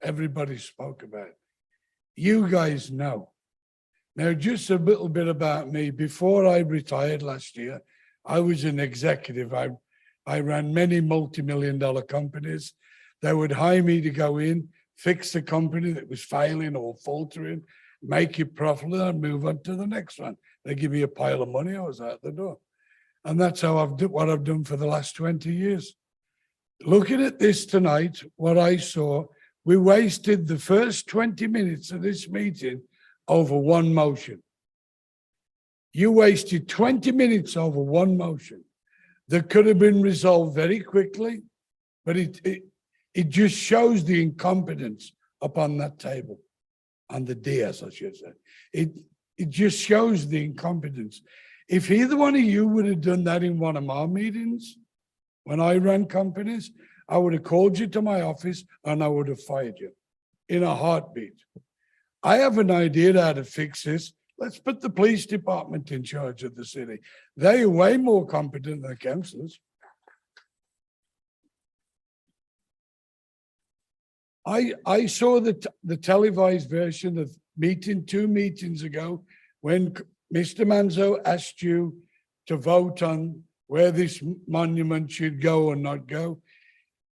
everybody spoke about. You guys know. Now, just a little bit about me. Before I retired last year, I was an executive. I ran many multi-million-dollar companies. They would hire me to go in, fix the company that was failing or faltering, make it profitable, and move on to the next one. They give me a pile of money, I was out the door. And that's how what I've done for the last 20 years. Looking at this tonight, what I saw, we wasted the first 20 minutes of this meeting over one motion. You wasted 20 minutes over one motion that could have been resolved very quickly, but it just shows the incompetence upon that table, on the DS, I should say. It just shows the incompetence. If either one of you would have done that in one of my meetings, when I ran companies, I would have called you to my office and I would have fired you in a heartbeat. I have an idea how to fix this. Let's put the police department in charge of the city. They are way more competent than councillors. I saw the televised version of meeting 2 meetings ago when Mr. Manzo asked you to vote on where this monument should go or not go.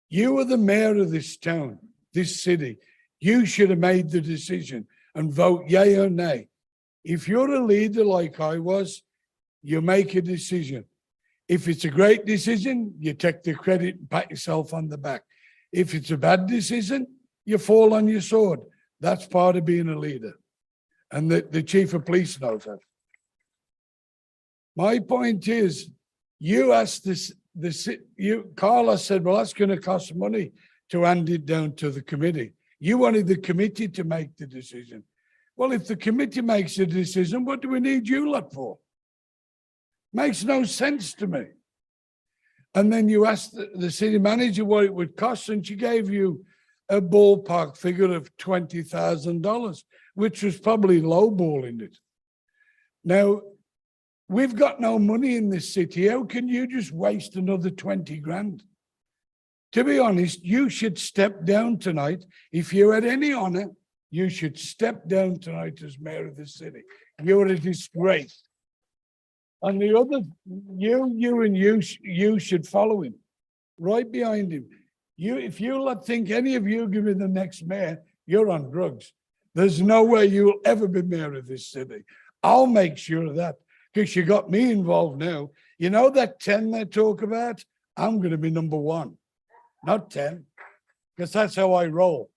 You are the mayor of this town, this city. You should have made the decision and vote yay or nay. If you're a leader like I was, you make a decision. If it's a great decision, you take the credit and pat yourself on the back. If it's a bad decision, you fall on your sword. That's part of being a leader. And the chief of police knows that. My point is, you asked Carlos said, well, that's going to cost money to hand it down to the committee. You wanted the committee to make the decision. Well, if the committee makes a decision, what do we need you lot for? Makes no sense to me. And then you asked the city manager what it would cost, and she gave you a ballpark figure of $20,000, which was probably lowballing it. Now, we've got no money in this city. How can you just waste another 20 grand? To be honest, you should step down tonight. If you had any honor, you should step down tonight as mayor of this city. You're a disgrace. And the other, you should follow him, right behind him. If you think any of you give me the next mayor, you're on drugs. There's no way you'll ever be mayor of this city. I'll make sure of that, because you got me involved now. You know that 10 they talk about? I'm going to be number 1, not 10, because that's how I roll.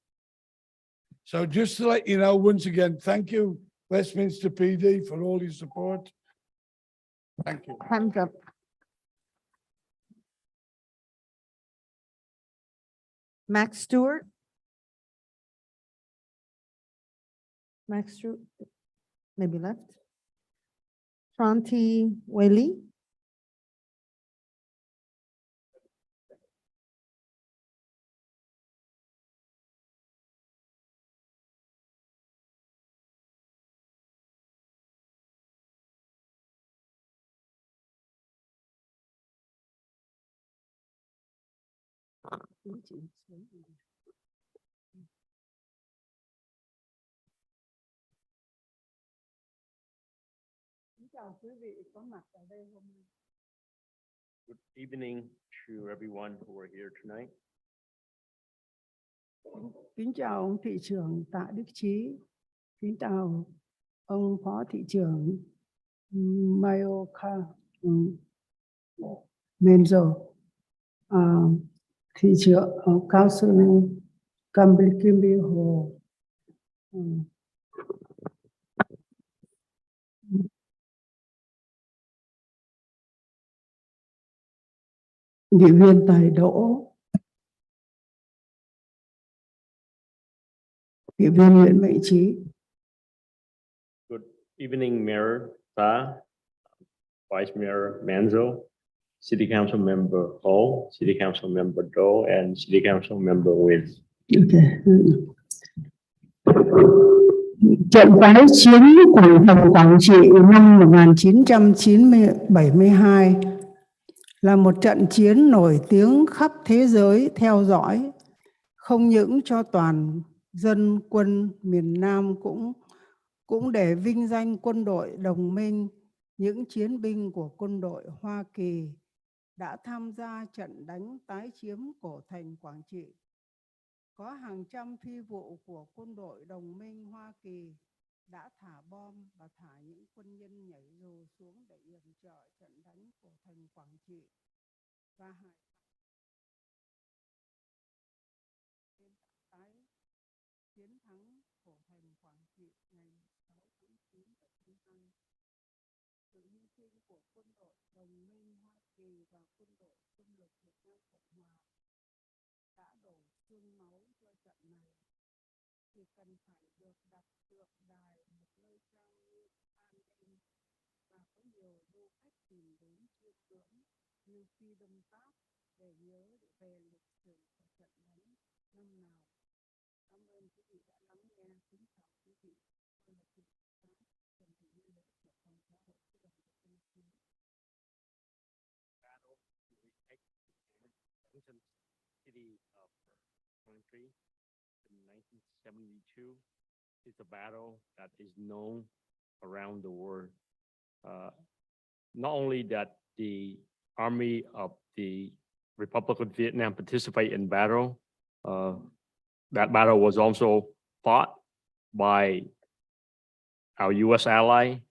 So just to let you know, once again, thank you, Westminster PD, for all your support. Thank you. Time's up. Max Stewart. Max Stewart, maybe left. Shanti Whaley. Chào quý vị có mặt ở đây hôm nay. Good evening to everyone who are here tonight. Kính chào ông thị trưởng Tạ Đức Chí. Kính chào ông phó thị trưởng Mayoka Menzo. Thị trưởng cao sư Kimbi Hồ. Nghị viên Tài Đỗ. Nghị viên Nguyễn Mạnh Trí. Good evening, Mayor Ta, Vice Mayor Manzo, City Council Member Ho, City Council Member Do, and City Council Member Wiz. Trận tái chiến của thành Quảng Trị năm 1972 là một trận chiến nổi tiếng khắp thế giới theo dõi, không những cho toàn dân quân miền Nam cũng để vinh danh quân đội đồng minh, những chiến binh của quân đội Hoa Kỳ đã tham gia trận đánh tái chiếm cổ thành Quảng Trị. Có hàng trăm phi vụ của quân đội đồng minh Hoa Kỳ đã thả bom và thả những quân nhân nhảy dù xuống để yểm trợ trận đánh cổ thành Quảng Trị và tái chiến thắng cổ thành Quảng Trị ngày 6 tháng 9 ở Trung An. Sự hy sinh của quân đội đồng minh Hoa Kỳ và quân đội xâm lược Việt Nam Cộng Hòa đã đổ xương máu cho trận này, thì cần phải được đặt tượng đài một nơi trang nghiêm an ninh và có nhiều du khách tìm đến chiêm ngưỡng như Freedom Park để nhớ về lịch sử của trận đánh năm nào. Cảm ơn quý vị đã lắng nghe. Kính chào quý vị. Tôi là Thị trưởng Trần Thị Như Lệ của Phòng xã hội Sư đoàn 109. City of country in 1972 is a battle that is known around the world. Not only that the Army of the Republic of Vietnam participated in battle, that battle was also fought by our U.S. ally.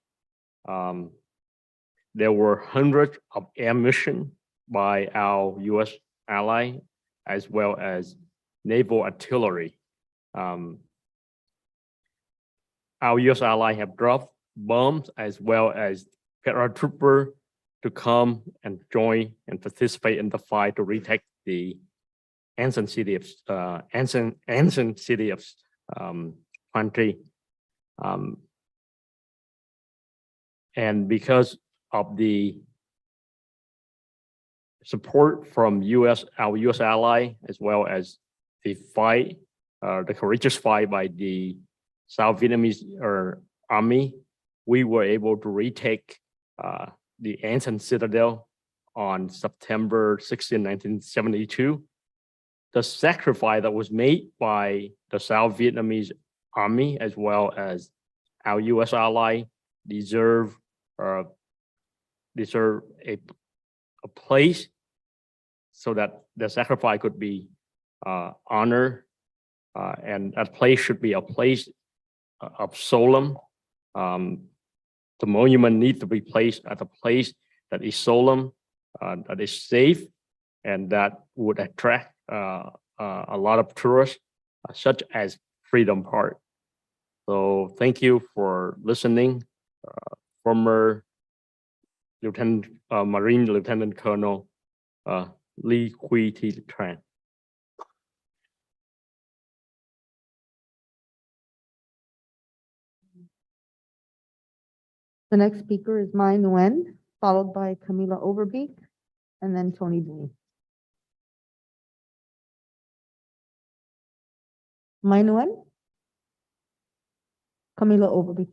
There were hundreds of air missions by our U.S. ally, as well as naval artillery. Our U.S. ally have dropped bombs as well as paratrooper to come and join and participate in the fight to retake the ancient city of country. And because of the support from our U.S. ally, as well as the fight, the courageous fight by the South Vietnamese army, we were able to retake the ancient citadel on September 16, 1972. The sacrifice that was made by the South Vietnamese army, as well as our U.S. ally, deserve a place so that the sacrifice could be honored, and that place should be a place of solemn. The monument needs to be placed at a place that is solemn, that is safe, and that would attract a lot of tourists, such as Freedom Park. So thank you for listening. Former Marine Lieutenant Colonel Lee Quy Thi Tran. The next speaker is Mai Nguyen, followed by Camila Overbeek, and then Tony Bui. Mai Nguyen? Camila Overbeek.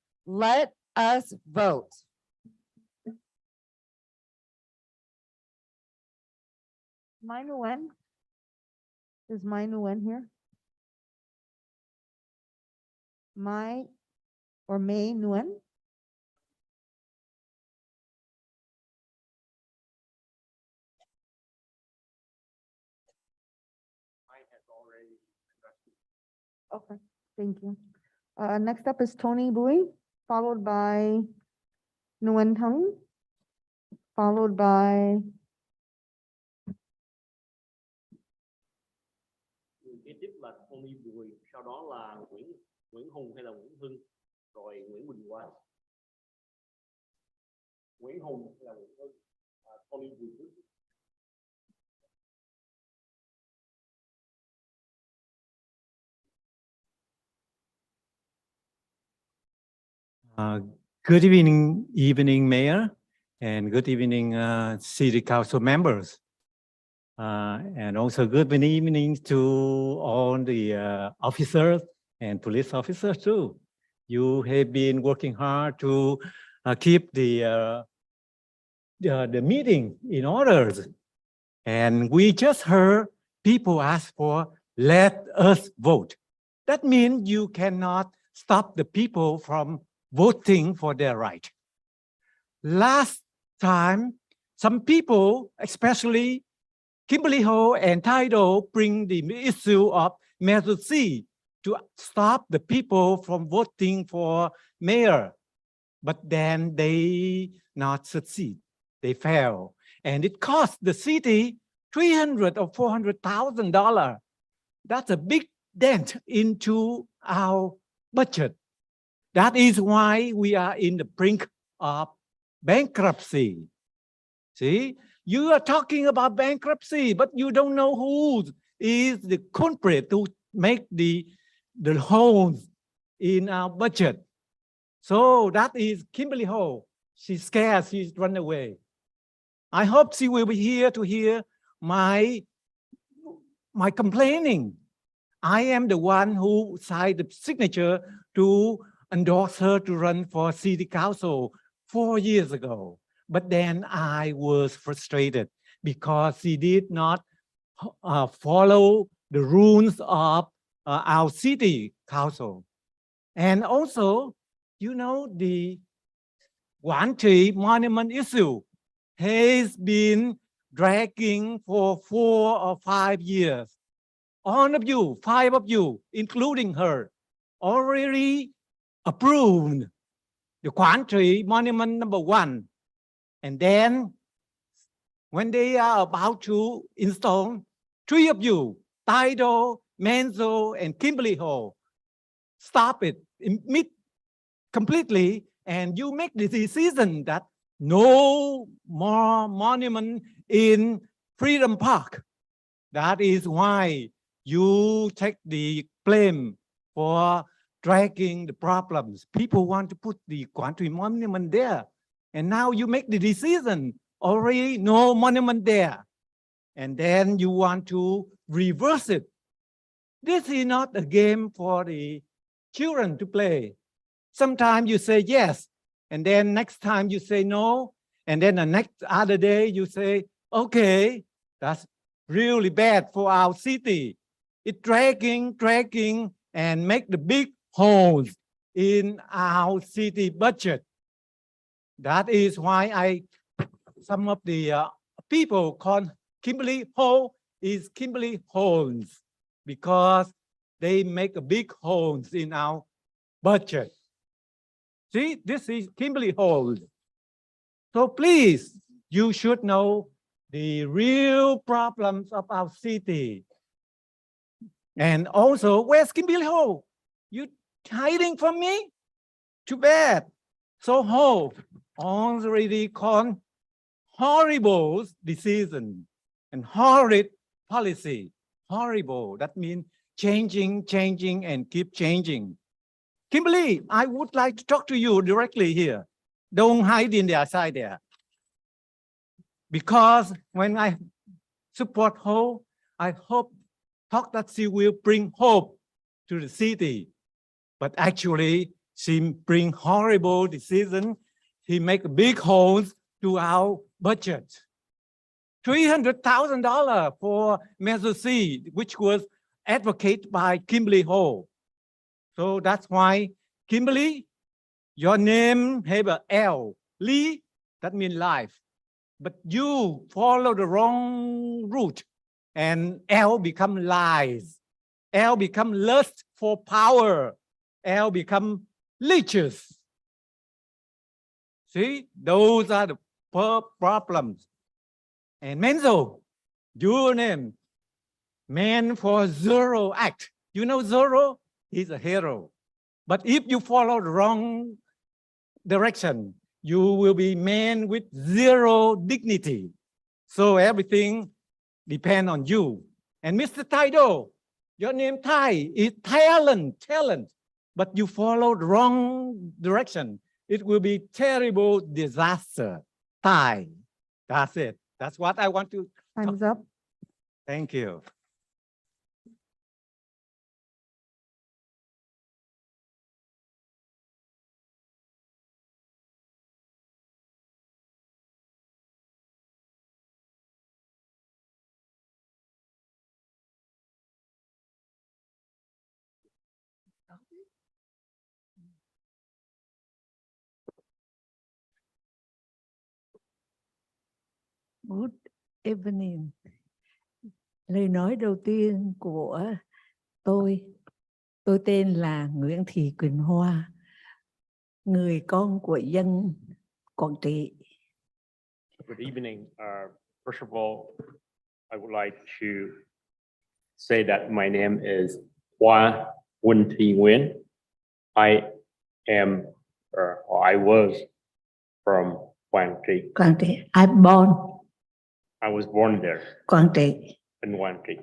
Let us vote. Mai Nguyen? Is Mai Nguyen here? Mai or May Nguyen? Okay, thank you. Next up is Tony Bui, followed by Nguyen Thong, followed by Người kế tiếp là Tony Bùi, sau đó là Nguyễn Hùng hay là Nguyễn Hưng, rồi Nguyễn Bình Quang. Nguyễn Hùng hay là Nguyễn Hưng, Tony Bùi trước. Good evening, Mayor, and good evening, City Council members. And also good evening to all the officers and police officers too. You have been working hard to keep the meeting in order. And we just heard people ask for, let us vote. That means you cannot stop the people from voting for their right. Last time, some people, especially Kimberly Ho and Tidal, bring the issue of Measure C to stop the people from voting for mayor. But then they not succeed. They fail. And it cost the city $300,000 or $400,000. That's a big dent into our budget. That is why we are in the brink of bankruptcy. See, you are talking about bankruptcy, but you don't know who is the culprit to make the holes in our budget. So that is Kimberly Ho. She's scared, she's run away. I hope she will be here to hear my complaining. I am the one who signed the signature to endorse her to run for city council 4 years ago. But then I was frustrated because she did not follow the rules of our city council. And also, you know, the Quang Tri monument issue has been dragging for 4 or 5 years. All of you, 5 of you, including her, already approved the Quang Tri monument number 1. And then when they are about to install, 3 of you, Tidal, Menzo, and Kimberly Ho, stop it completely, and you make the decision that no more monument in Freedom Park. That is why you take the blame for dragging the problems. People want to put the Quang Tri monument there. And now you make the decision, already no monument there. And then you want to reverse it. This is not a game for the children to play. Sometimes you say yes, and then next time you say no, and then the next other day you say, okay, that's really bad for our city. It's dragging, and make the big holes in our city budget. That is why some of the people call Kimberly Ho is Kimberly Holes, because they make a big holes in our budget. See, this is Kimberly Holes. So please, you should know the real problems of our city. And also, where's Kimberly Ho? You hiding from me? Too bad. So Ho already called horrible decision and horrid policy. Horrible, that means changing, and keep changing. Kimberly, I would like to talk to you directly here. Don't hide in the side there. Because when I support Ho, I thought that she will bring hope to the city. But actually, She bring horrible decision. He make big holes to our budget. $300,000 for Measure C, which was advocated by Kimberly Ho. So that's why, Kimberly, your name have a L. Lee, that means life. But you follow the wrong route, and L become lies. L become lust for power. L become leeches. See, those are the problems. And Menzo, your name, man for Zorro act. You know Zorro? He's a hero. But if you follow the wrong direction, you will be man with zero dignity. So everything depends on you. And Mr. Taido, your name Tai is talent. But you follow the wrong direction. It will be terrible disaster. Tai, that's it. That's what I want to. Time's up. Thank you. Good evening. Lời nói đầu tiên của tôi tên là Nguyễn Thị Quỳnh Hoa, người con của dân Quảng Trị. Good evening. First of all, I would like to say that my name is Hoa Nguyen Thị Nguyen. I am, or I was from Quảng Trị. Quảng Trị. I was born there. Quảng Trị. In Quảng Trị.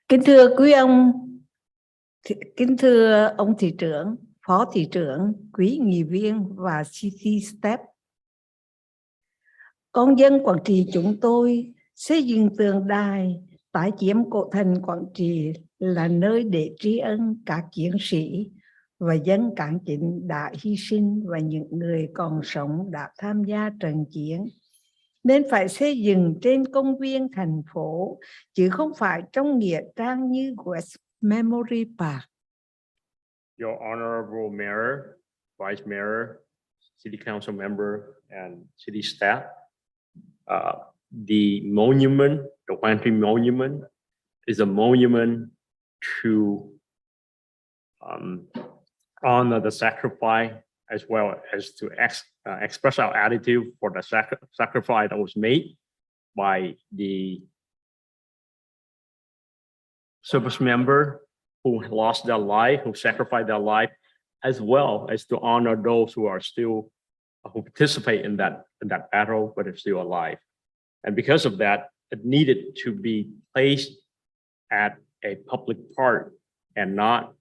Kính thưa quý ông, kính thưa ông thị trưởng, phó thị trưởng, quý nghị viên và city staff. Con dân Quảng Trị chúng tôi xây dựng tượng đài tái chiếm cổ thành Quảng Trị là nơi để tri ân các chiến sĩ và dân Quảng Trị đã hy sinh và những người còn sống đã tham gia trận chiến. Nên phải xây dựng trên công viên thành phố, chứ không phải trong nghĩa trang như West Memory Park. Your Honorable Mayor, Vice Mayor, City Council Member, and City Staff, the monument, the Quảng Trị Monument, is a monument to honor the sacrifice as well as to express our attitude for the sacrifice that was made by the service member who lost their life, who sacrificed their life, as well as to honor those who are still, who participate in that battle, but are still alive. And because of that, it needed to be placed at a public park and not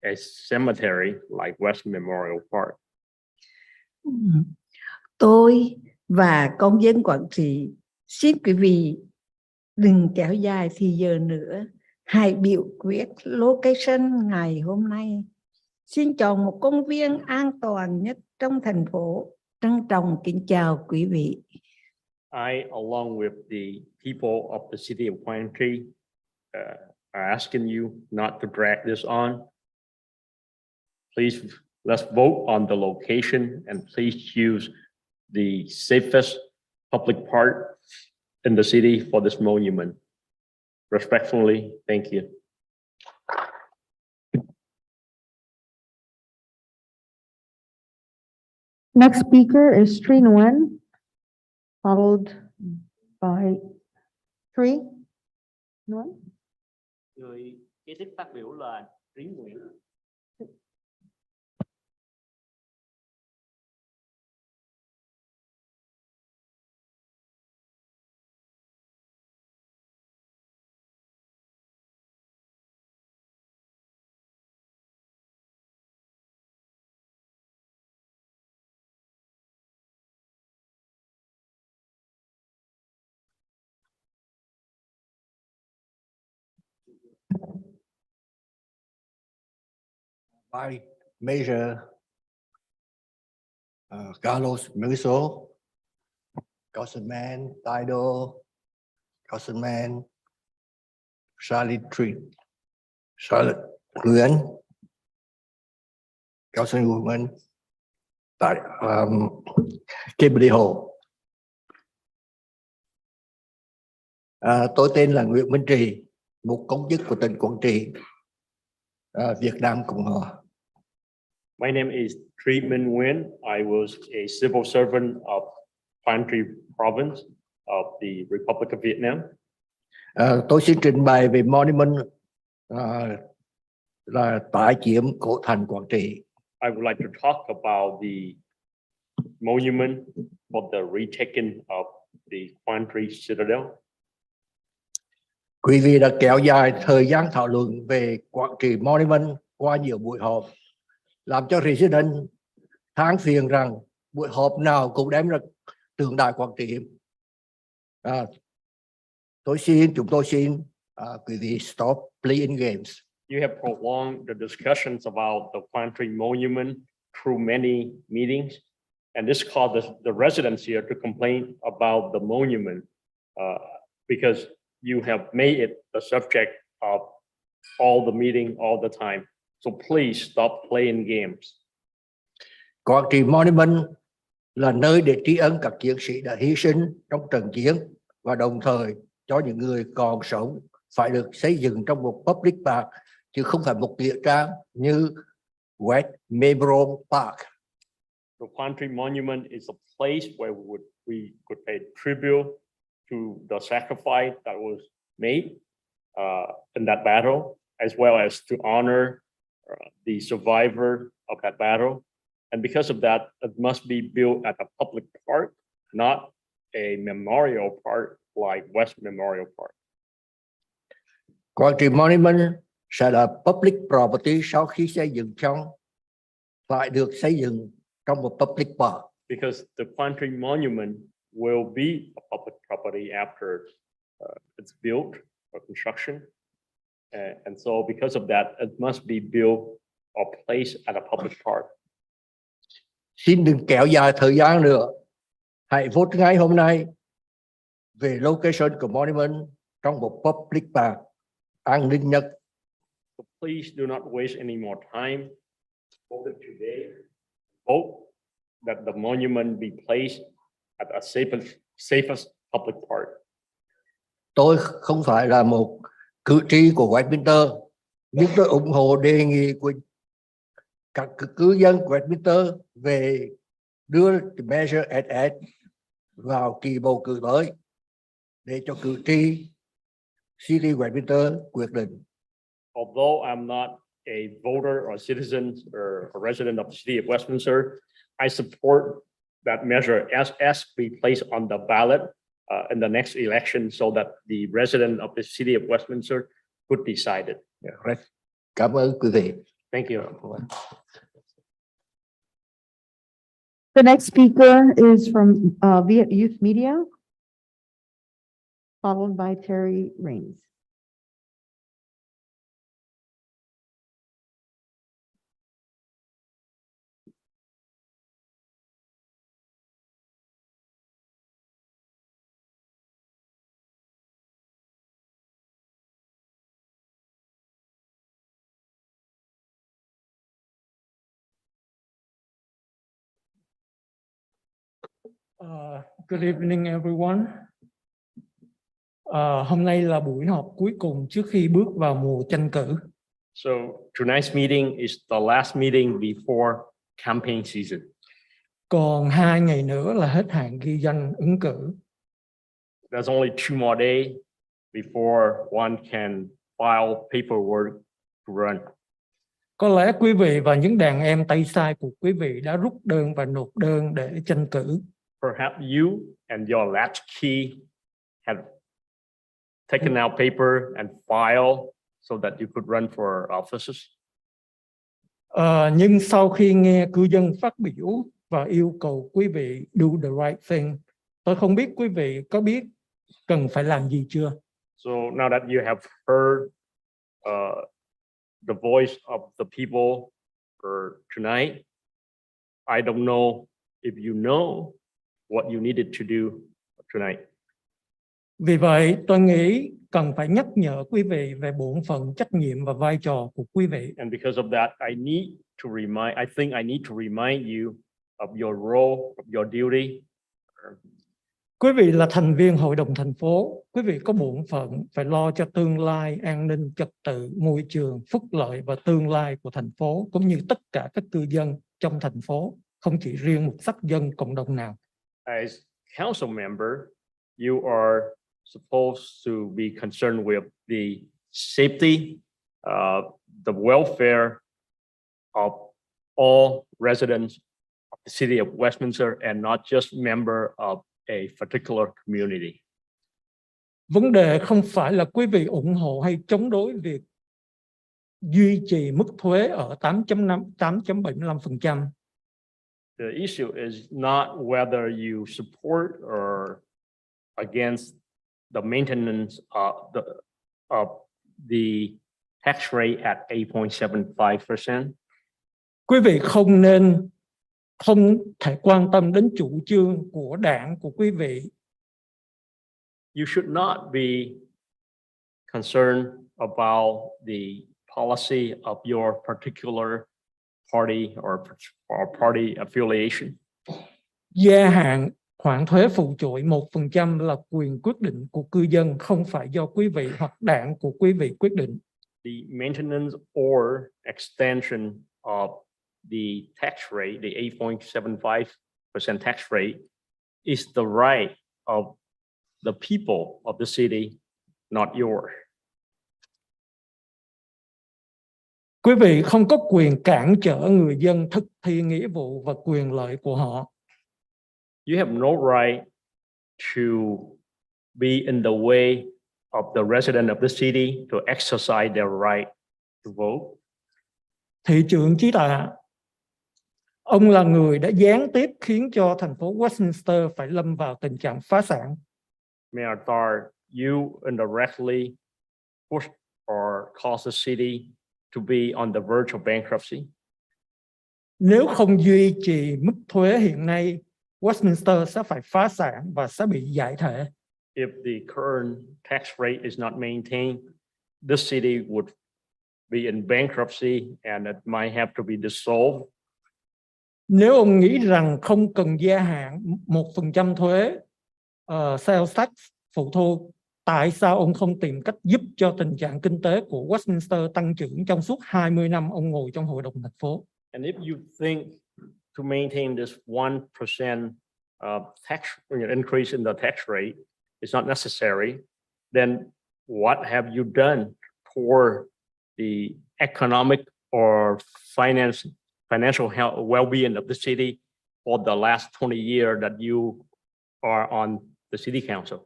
a cemetery like West Memorial Park. Tôi và công dân Quảng Trị xin quý vị đừng kéo dài thì giờ nữa. Hãy biểu quyết location ngày hôm nay. Xin chọn một công viên an toàn nhất trong thành phố. Trân trọng kính chào quý vị. I, along with the people of the city of Quảng Trị, are asking you not to drag this on. Please, let's vote on the location and please choose the safest public park in the city for this monument. Respectfully, thank you. Next speaker is Tree Nguyen, followed by Tree Nguyen. Người kế tiếp phát biểu là Trí Nguyễn. Bài Major Carlos Meriso, Councilman Taido, Councilman Charlotte Nguyen, Councilwoman tại Kimberly Hồ. Tôi tên là Nguyễn Minh Trì, một công chức của tỉnh Quảng Trị, Việt Nam Cộng hòa. My name is Tri Minh Nguyen. I was a civil servant of Quang Tri Province of the Republic of Vietnam. Tôi xin trình bày về monument là tái chiếm cổ thành Quảng Trị. I would like to talk about the monument for the retaking of the Quang Tri Citadel. Quý vị đã kéo dài thời gian thảo luận về Quảng Trị Monument qua nhiều buổi họp, làm cho resident than phiền rằng buổi họp nào cũng đem ra tượng đài Quảng Trị. Chúng tôi xin quý vị stop playing games. You have prolonged the discussions about the Quang Tri Monument through many meetings, and this caused the residents here to complain about the monument because you have made it the subject of all the meeting all the time. So please stop playing games. Quảng Trị Monument là nơi để tri ân các chiến sĩ đã hy sinh trong trận chiến và đồng thời cho những người còn sống phải được xây dựng trong một public park chứ không phải một nghĩa trang như West Memorial Park. The Quang Tri Monument is a place where we could pay tribute to the sacrifice that was made in that battle, as well as to honor the survivor of that battle. And because of that, it must be built at a public park, not a memorial park like West Memorial Park. Quảng Trị Monument sẽ là public property sau khi xây dựng xong, phải được xây dựng trong một public park. Because the Quang Tri Monument will be a public property after it's built for construction. And so because of that, it must be built or placed at a public park. Xin đừng kéo dài thời gian nữa. Hãy vote ngay hôm nay về location của monument trong một public park an ninh nhất. So please do not waste any more time. Vote today. Vote that the monument be placed at a safest public park. Tôi không phải là một cử tri của Westminster, nhưng tôi ủng hộ đề nghị của các cư dân Westminster về đưa measure SS vào kỳ bầu cử tới để cho cử tri City Westminster quyết định. Although I'm not a voter or citizen or a resident of the city of Westminster, I support that measure as be placed on the ballot in the next election so that the resident of the city of Westminster could decide it. Yeah, cảm ơn quý vị. Thank you. The next speaker is from Viet Youth Media, followed by Terry Rains. Good evening, everyone. Hôm nay là buổi họp cuối cùng trước khi bước vào mùa tranh cử. So tonight's meeting is the last meeting before campaign season. Còn 2 ngày nữa là hết hạn ghi danh ứng cử. There's only 2 more days before one can file paperwork to run. Có lẽ quý vị và những đàn em tay sai của quý vị đã rút đơn và nộp đơn để tranh cử. Perhaps you and your latchkey have taken out paper and file so that you could run for offices. Nhưng sau khi nghe cư dân phát biểu và yêu cầu quý vị do the right thing, tôi không biết quý vị có biết cần phải làm gì chưa? So now that you have heard the voice of the people tonight. I don't know if you know what you needed to do tonight. Vì vậy, tôi nghĩ cần phải nhắc nhở quý vị về bổn phận, trách nhiệm và vai trò của quý vị. And because of that, I think I need to remind you of your role, of your duty. Quý vị là thành viên hội đồng thành phố, quý vị có bổn phận phải lo cho tương lai, an ninh, trật tự, môi trường, phúc lợi và tương lai của thành phố, cũng như tất cả các cư dân trong thành phố, không chỉ riêng một sắc dân cộng đồng nào. As council member, you are supposed to be concerned with the safety, the welfare of all residents of the city of Westminster and not just member of a particular community. Vấn đề không phải là quý vị ủng hộ hay chống đối việc duy trì mức thuế ở 8.75%. The issue is not whether you support or against the maintenance of the tax rate at 8.75%. Quý vị không thể quan tâm đến chủ trương của đảng của quý vị. You should not be concerned about the policy of your particular party or party affiliation. Gia hạn khoản thuế phụ trội 1% là quyền quyết định của cư dân, không phải do quý vị hoặc đảng của quý vị quyết định. The maintenance or extension of the tax rate, the 8.75% tax rate, is the right of the people of the city, not yours. Quý vị không có quyền cản trở người dân thực thi nghĩa vụ và quyền lợi của họ. You have no right to be in the way of the resident of the city to exercise their right to vote. Thị trưởng Chí Tạ, ông là người đã gián tiếp khiến cho thành phố Westminster phải lâm vào tình trạng phá sản. Mayor Tar, you indirectly pushed or caused the city to be on the verge of bankruptcy. Nếu không duy trì mức thuế hiện nay, Westminster sẽ phải phá sản và sẽ bị giải thể. If the current tax rate is not maintained, this city would be in bankruptcy and it might have to be dissolved. Nếu ông nghĩ rằng không cần gia hạn 1% thuế sales tax phụ thu, tại sao ông không tìm cách giúp cho tình trạng kinh tế của Westminster tăng trưởng trong suốt 20 năm ông ngồi trong hội đồng thành phố? And if you think to maintain this 1% tax increase in the tax rate is not necessary, then what have you done for the economic or financial health, well-being of the city for the last 20 years that you are on the city council?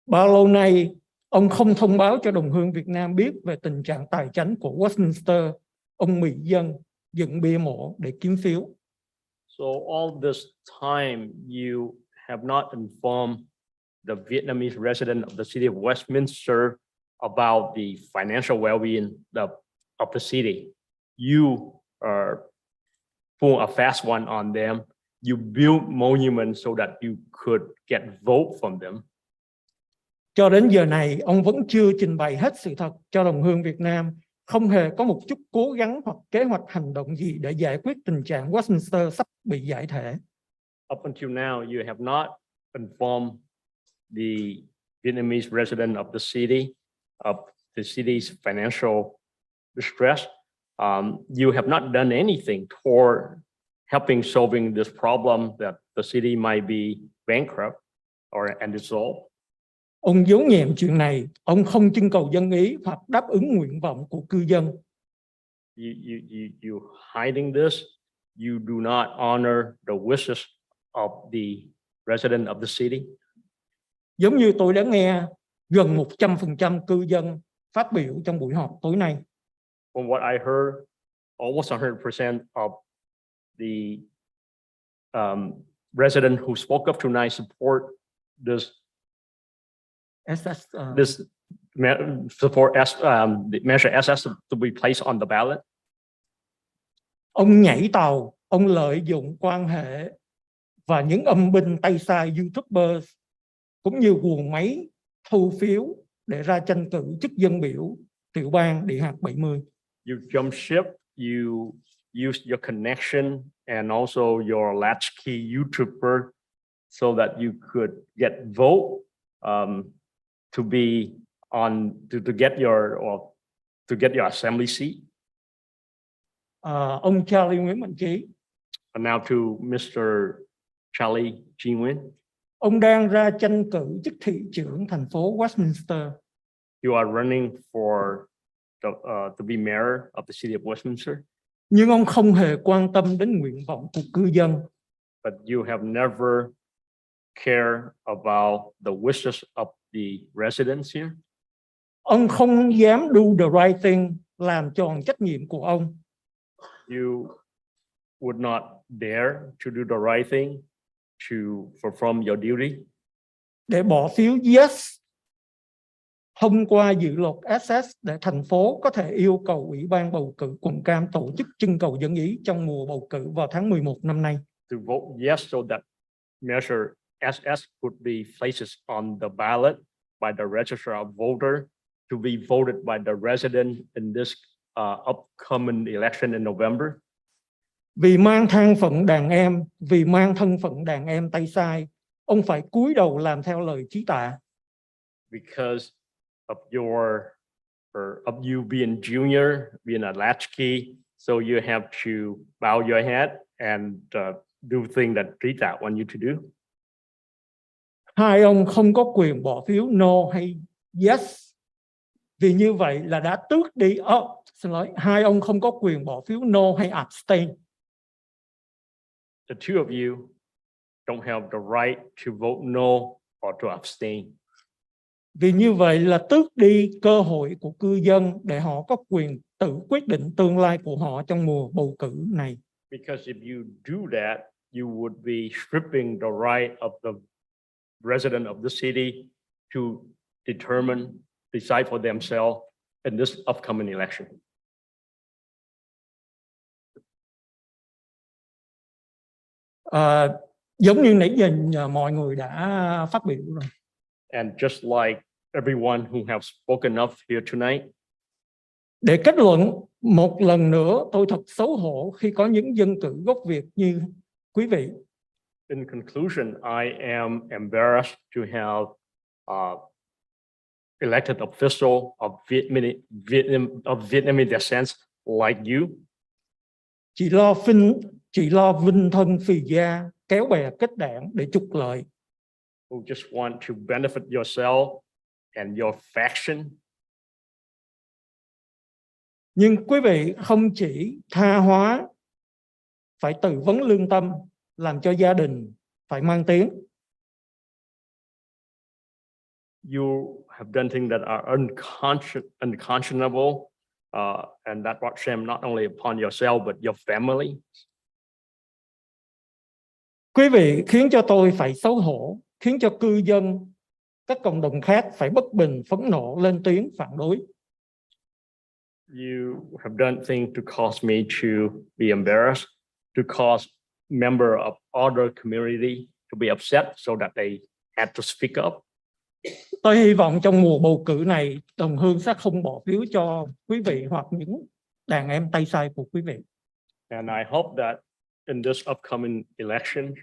Bao lâu nay ông không thông báo cho đồng hương Việt Nam biết về tình trạng tài chính của Westminster? Ông mị dân dựng bia mộ để kiếm phiếu. So all this time you have not informed the Vietnamese resident of the city of Westminster about the financial well-being of the city. You pull a fast one on them. You build monuments so that you could get vote from them. Cho đến giờ này, ông vẫn chưa trình bày hết sự thật cho đồng hương Việt Nam, không hề có một chút cố gắng hoặc kế hoạch hành động gì để giải quyết tình trạng Westminster sắp bị giải thể. Up until now, you have not informed the Vietnamese resident of the city of the city's financial distress. You have not done anything toward helping solving this problem that the city might be bankrupt and dissolved. Ông giấu nhẹm chuyện này, ông không trưng cầu dân ý hoặc đáp ứng nguyện vọng của cư dân. You hiding this. You do not honor the wishes of the resident of the city. Giống như tôi đã nghe gần 100% cư dân phát biểu trong buổi họp tối nay. From what I heard, almost 100% of the resident who spoke up tonight support this support the measure SS to be placed on the ballot. Ông nhảy tàu, ông lợi dụng quan hệ và những âm binh tay sai YouTuber cũng như guồng máy thu phiếu để ra tranh cử chức dân biểu tiểu bang Điện hạt 70. You jump ship, you use your connection and also your latchkey YouTuber so that you could get vote to be on to get your assembly seat. Ông Charlie Nguyễn Mạnh Trí, And now to Mr. Charlie G. Nguyen. ông đang ra tranh cử chức thị trưởng thành phố Westminster. You are running for to be mayor of the city of Westminster. Nhưng ông không hề quan tâm đến nguyện vọng của cư dân. But you have never cared about the wishes of the residents here. Ông không dám do the right thing, làm tròn trách nhiệm của ông. You would not dare to do the right thing to perform your duty. Để bỏ phiếu yes thông qua dự luật SS để thành phố có thể yêu cầu Ủy ban bầu cử quận Cam tổ chức trưng cầu dân ý trong mùa bầu cử vào tháng 11 năm nay. To vote yes so that measure SS could be placed on the ballot by the register of voter to be voted by the resident in this upcoming election in November. Vì mang thân phận đàn em tay sai, ông phải cúi đầu làm theo lời chí tạ. Because of you being junior, being a latchkey, so you have to bow your head and do things that Rita want you to do. Hai ông không có quyền bỏ phiếu no hay yes. Vì như vậy là đã tước đi. Xin lỗi, hai ông không có quyền bỏ phiếu no hay abstain. The two of you don't have the right to vote no or to abstain. Vì như vậy là tước đi cơ hội của cư dân để họ có quyền tự quyết định tương lai của họ trong mùa bầu cử này. Because if you do that, you would be stripping the right of the resident of the city to decide for themselves in this upcoming election. Giống như nãy giờ mọi người đã phát biểu rồi. And just like everyone who have spoken up here tonight. Để kết luận một lần nữa, tôi thật xấu hổ khi có những dân cử gốc Việt như quý vị. In conclusion, I am embarrassed to have elected official of Vietnamese descent like you. Chỉ lo vinh thân phì gia, kéo bè kết đảng để trục lợi. Who just want to benefit yourself and your faction. Nhưng quý vị không chỉ tha hóa, phải tự vấn lương tâm, làm cho gia đình phải mang tiếng. You have done things that are unconscionable, and that brought shame not only upon yourself but your family. Quý vị khiến cho tôi phải xấu hổ, khiến cho cư dân, các cộng đồng khác phải bất bình, phẫn nộ, lên tiếng phản đối. You have done things to cause me to be embarrassed, to cause member of other community to be upset so that they had to speak up. Tôi hy vọng trong mùa bầu cử này, đồng hương sẽ không bỏ phiếu cho quý vị hoặc những đàn em tay sai của quý vị. And I hope that in this upcoming election,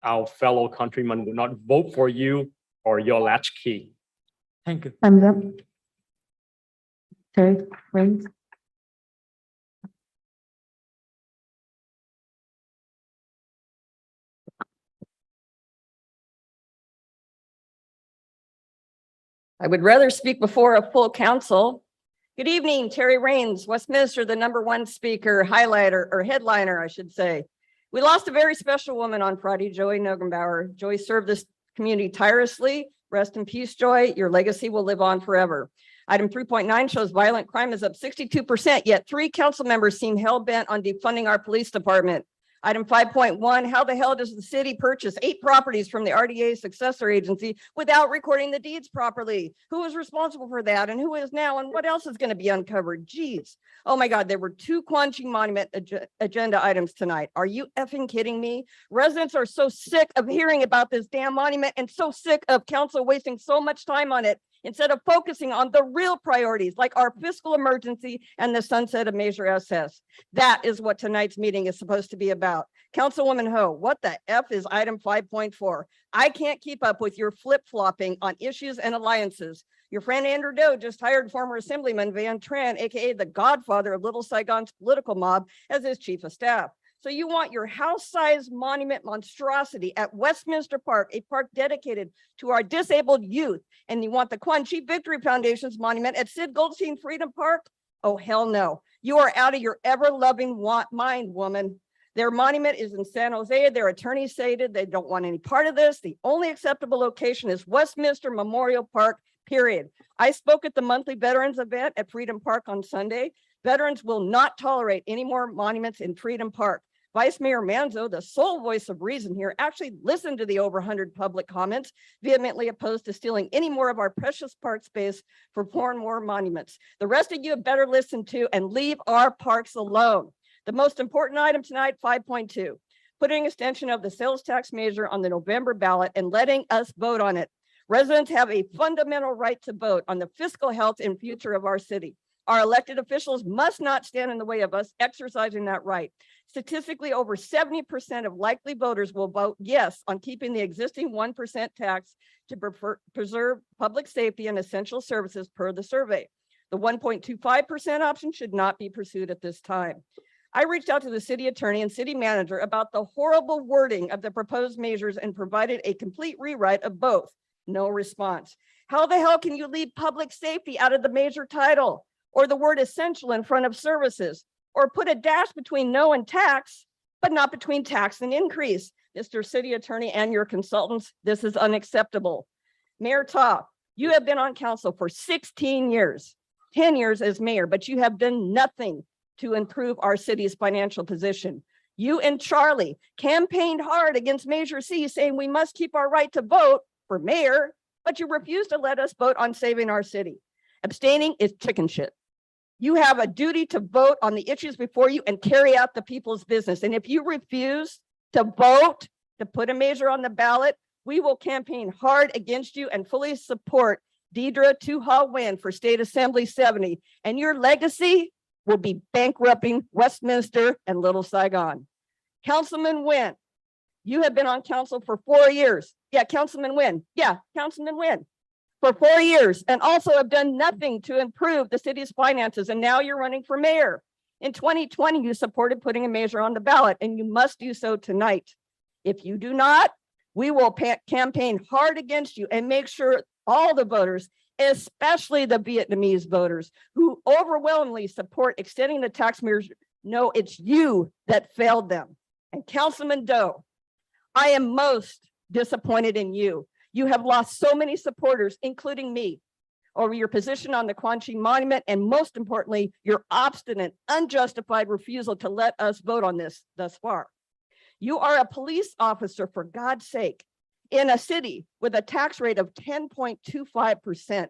our fellow countrymen will not vote for you or your latchkey. Thank you. Time's up. Terry, Rains. I would rather speak before a full council. Good evening, Terry Rains, Westminster, the #1 speaker, highlighter, or headliner, I should say. We lost a very special woman on Friday, Joy Nogenbauer. Joy served this community tirelessly. Rest in peace, Joy. Your legacy will live on forever. Item 3.9 shows violent crime is up 62%, yet 3 council members seem hell-bent on defunding our police department. Item 5.1, how the hell does the city purchase 8 properties from the RDA successor agency without recording the deeds properly? Who is responsible for that and who is now and what else is going to be uncovered? Geez. Oh my God, there were 2 Kuang Monument agenda items tonight. Are you effing kidding me? Residents are so sick of hearing about this damn monument and so sick of council wasting so much time on it instead of focusing on the real priorities like our fiscal emergency and the sunset of Measure SS. That is what tonight's meeting is supposed to be about. Councilwoman Ho, what the F is item 5.4? I can't keep up with your flip-flopping on issues and alliances. Your friend Andrew Doe just hired former Assemblyman Van Tran, AKA the godfather of Little Saigon's political mob, as his chief of staff. So you want your house-sized monument monstrosity at Westminster Park, a park dedicated to our disabled youth, and you want the Kuang Victory Foundation's monument at Sid Goldstein Freedom Park? Oh, hell no. You are out of your ever-loving mind, woman. Their monument is in San Jose. Their attorney stated they don't want any part of this. The only acceptable location is Westminster Memorial Park, period. I spoke at the monthly veterans event at Freedom Park on Sunday. Veterans will not tolerate any more monuments in Freedom Park. Vice Mayor Manzo, the sole voice of reason here, actually listened to the over 100 public comments, vehemently opposed to stealing any more of our precious park space for more monuments. The rest of you have better listen to and leave our parks alone. The most important item tonight, 5.2, putting extension of the sales tax measure on the November ballot and letting us vote on it. Residents have a fundamental right to vote on the fiscal health and future of our city. Our elected officials must not stand in the way of us exercising that right. Statistically, over 70% of likely voters will vote yes on keeping the existing 1% tax to preserve public safety and essential services per the survey. The 1.25% option should not be pursued at this time. I reached out to the city attorney and city manager about the horrible wording of the proposed measures and provided a complete rewrite of both. No response. How the hell can you leave public safety out of the measure title? Or the word essential in front of services, or put a dash between no and tax, but not between tax and increase. Mr. City Attorney and your consultants, this is unacceptable. Mayor Ta, you have been on council for 16 years, 10 years as mayor, but you have done nothing to improve our city's financial position. You and Charlie campaigned hard against Measure C, saying we must keep our right to vote for mayor, but you refused to let us vote on saving our city. Abstaining is chicken shit. You have a duty to vote on the issues before you and carry out the people's business. And if you refuse to vote to put a measure on the ballot, we will campaign hard against you and fully support Deidre Tu-Ha Nguyen for State Assembly 70. And your legacy will be bankrupting Westminster and Little Saigon. Councilman Nguyen, you have been on council for 4 years. Yeah, Councilman Nguyen. Yeah, Councilman Nguyen. For 4 years, and also have done nothing to improve the city's finances, and now you're running for mayor. In 2020, you supported putting a measure on the ballot, and you must do so tonight. If you do not, we will campaign hard against you and make sure all the voters, especially the Vietnamese voters who overwhelmingly support extending the tax measure, know it's you that failed them. And Councilman Doe, I am most disappointed in you. You have lost so many supporters, including me, over your position on the Kuang Monument, and most importantly, your obstinate, unjustified refusal to let us vote on this thus far. You are a police officer, for God's sake, in a city with a tax rate of 10.25%.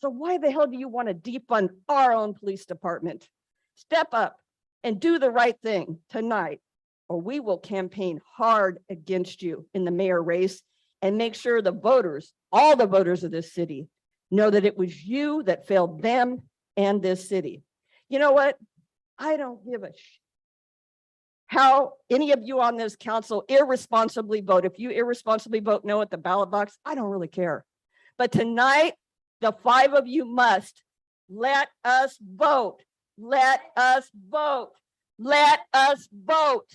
So why the hell do you want to defund our own police department? Step up and do the right thing tonight, or we will campaign hard against you in the mayor race and make sure the voters, all the voters of this city, know that it was you that failed them and this city. You know what? I don't give a shit how any of you on this council irresponsibly vote. If you irresponsibly vote no at the ballot box, I don't really care. But tonight, the 5 of you must let us vote. Let us vote. Let us vote.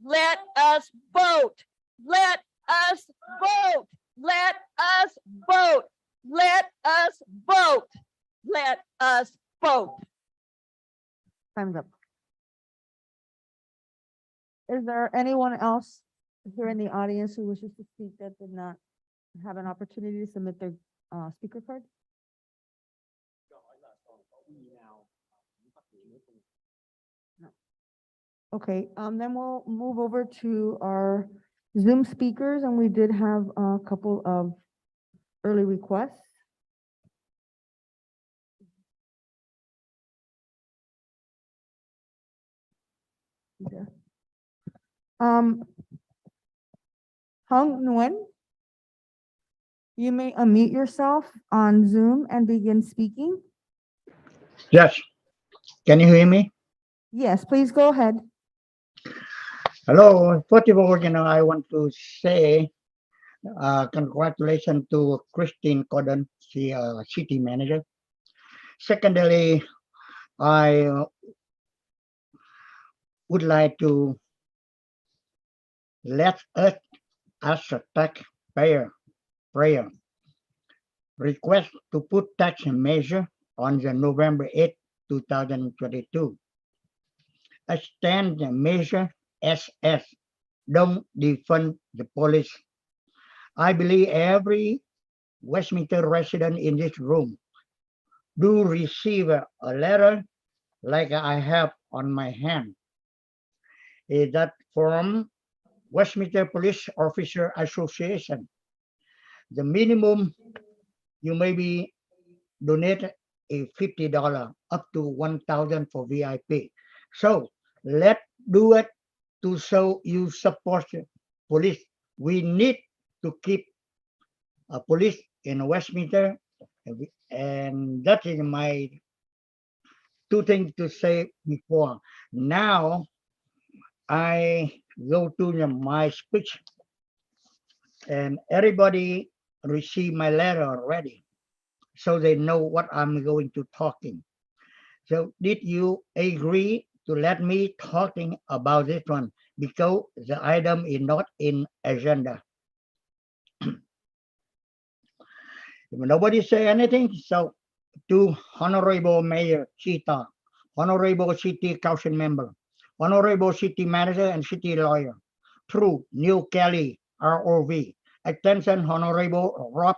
Let us vote. Let us vote. Let us vote. Let us vote. Let us vote. Time's up. Is there anyone else here in the audience who wishes to speak that did not have an opportunity to submit their speaker card? No. Okay, then we'll move over to our Zoom speakers, and we did have a couple of early requests. Okay. Hung Nguyen, you may unmute yourself on Zoom and begin speaking. Yes, can you hear me? Yes, please go ahead. Hello, first of all, I want to say congratulations to Christine Cordon, she city manager. Secondly, I would like to let us as a taxpayer prayer request to put tax measure on the November 8, 2022. A stand measure SS, don't defund the police. I believe every Westminster resident in this room do receive a letter like I have on my hand. Is that from Westminster Police Officer Association? The minimum you may be donate a $50 up to 1,000 for VIP. So let's do it to show you support police. We need to keep a police in Westminster, and that is my two things to say before. Now I go to my speech, and everybody received my letter already, so they know what I'm going to talking. So did you agree to let me talking about this one because the item is not in agenda? If nobody say anything, so to Honorable Mayor Chita, Honorable City Council Member, Honorable City Manager and City Lawyer, through New Kelly, ROV, Attention Honorable Rob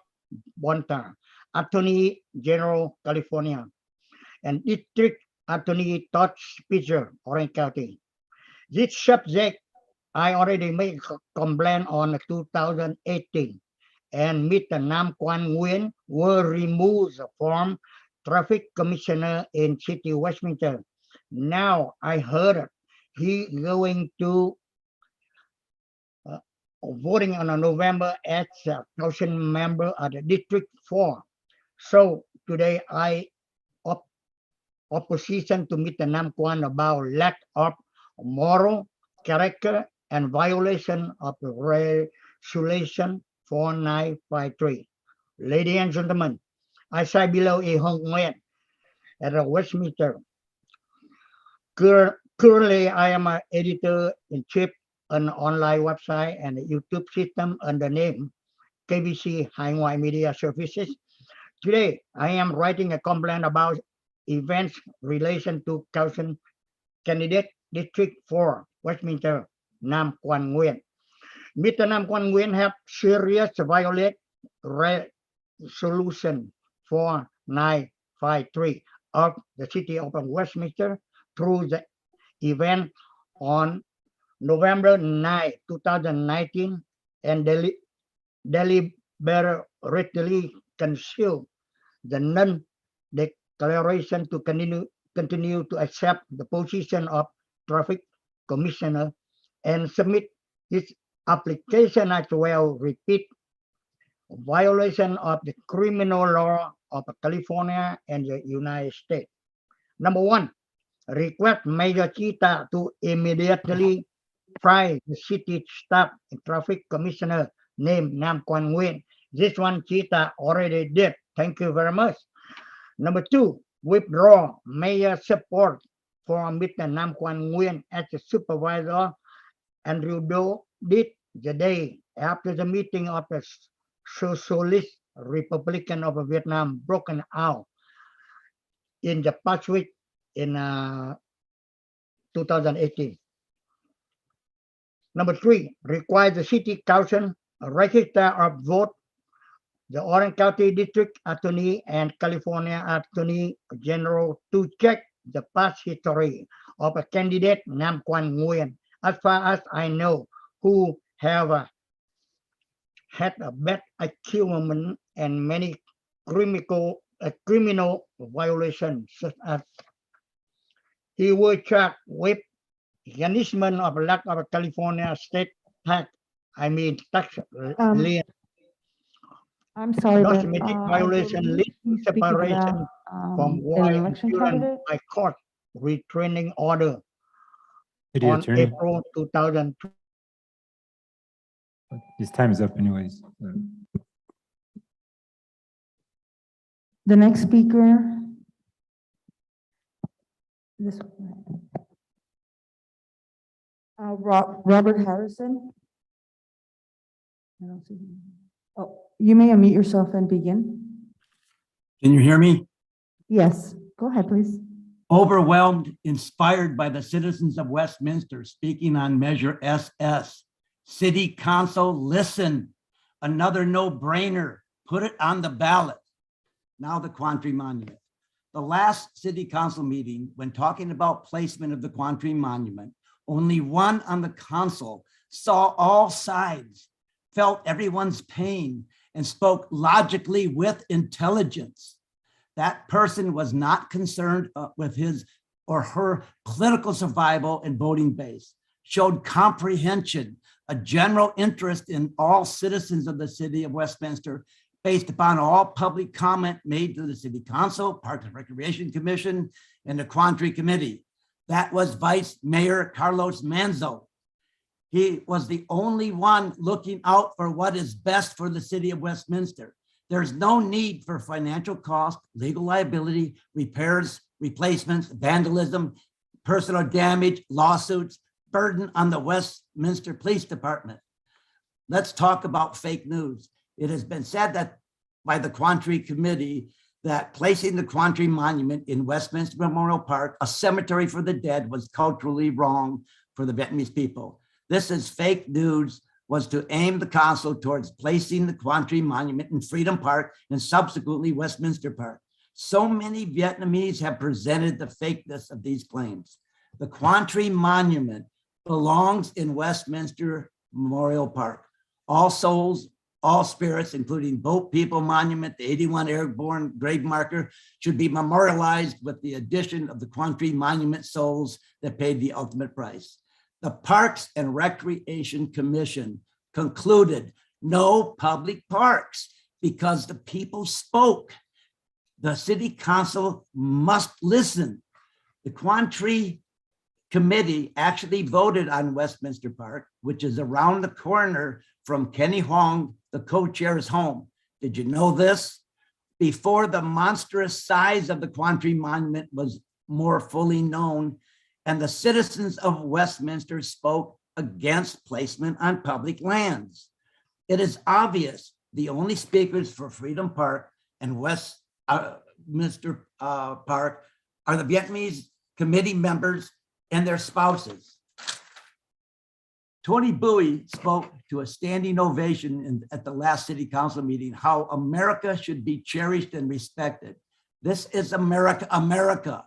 Bonta, Attorney General California, and District Attorney Todd Spitzer, Orange County. This subject, I already made a complaint on 2018, and Mr. Nam Quan Nguyen were removed from Traffic Commissioner in City Westminster. Now I heard he going to voting on November as a council member at the District 4. So today I opposition to Mr. Nam Quan about lack of moral character and violation of the Resolution 4953. Ladies and gentlemen, I say below a Hong Nguyen at the Westminster. Currently, I am an editor-in-chief on an online website and a YouTube system under the name KBC Hai Ngoại Media Services. Today, I am writing a complaint about events relation to council candidate District 4, Westminster, Nam Quan Nguyen. Mr. Nam Quan Nguyen have serious violate Resolution 4953 of the City of Westminster through the event on November 9, 2019, and deliberately conceal the non-declaration to continue to accept the position of Traffic Commissioner and submit his application as well repeat violation of the criminal law of California and the United States. Number one, request Mayor Chita to immediately fire the city staff and traffic commissioner named Nam Quan Nguyen. This one Chita already did. Thank you very much. Number two, withdraw mayor support for Mr. Nam Quan Nguyen as the supervisor. Andrew Doe did the day after the meeting of the Socialist Republican of Vietnam broken out in the past week in 2018. Number three, require the city council register of vote, the Orange County District Attorney and California Attorney General to check the past history of a candidate Nam Quan Nguyen, as far as I know, who have had a bad achievement and many criminal violations, such as he was charged with garnishment of lack of a California state tax, tax lien, I'm sorry, but cosmetic I violation, believe legal he's speaking separation about from an wife and election children candidate. by court retraining order City on Attorney, April 2000. his time is up anyways. The next speaker. This one. Robert Harrison. I don't see him. Oh, you may unmute yourself and begin. Can you hear me? Yes, go ahead, please. Overwhelmed, inspired by the citizens of Westminster speaking on Measure SS. City Council, listen. Another no-brainer. Put it on the ballot. Now the Quantree Monument. The last City Council meeting, when talking about placement of the Quantree Monument, only one on the council saw all sides, felt everyone's pain, and spoke logically with intelligence. That person was not concerned with his or her political survival and voting base, showed comprehension, a general interest in all citizens of the city of Westminster, based upon all public comment made to the City Council, Parks and Recreation Commission, and the Quantree Committee. That was Vice Mayor Carlos Manzo. He was the only one looking out for what is best for the city of Westminster. There's no need for financial cost, legal liability, repairs, replacements, vandalism, personal damage, lawsuits, burden on the Westminster Police Department. Let's talk about fake news. It has been said that by the Quantree Committee that placing the Quantree Monument in Westminster Memorial Park, a cemetery for the dead, was culturally wrong for the Vietnamese people. This is fake news, was to aim the council towards placing the Quantree Monument in Freedom Park and subsequently Westminster Park. So many Vietnamese have presented the fakeness of these claims. The Quantree Monument belongs in Westminster Memorial Park. All souls, all spirits, including Boat People Monument, the 81 Airborne Grave Marker, should be memorialized with the addition of the Quantree Monument souls that paid the ultimate price. The Parks and Recreation Commission concluded no public parks because the people spoke. The City Council must listen. The Quantree Committee actually voted on Westminster Park, which is around the corner from Kenny Wong, the co-chair's home. Did you know this? Before the monstrous size of the Quantree Monument was more fully known, and the citizens of Westminster spoke against placement on public lands. It is obvious the only speakers for Freedom Park and Westminster Park are the Vietnamese committee members and their spouses. Tony Bui spoke to a standing ovation at the last City Council meeting, how America should be cherished and respected. This is America, America.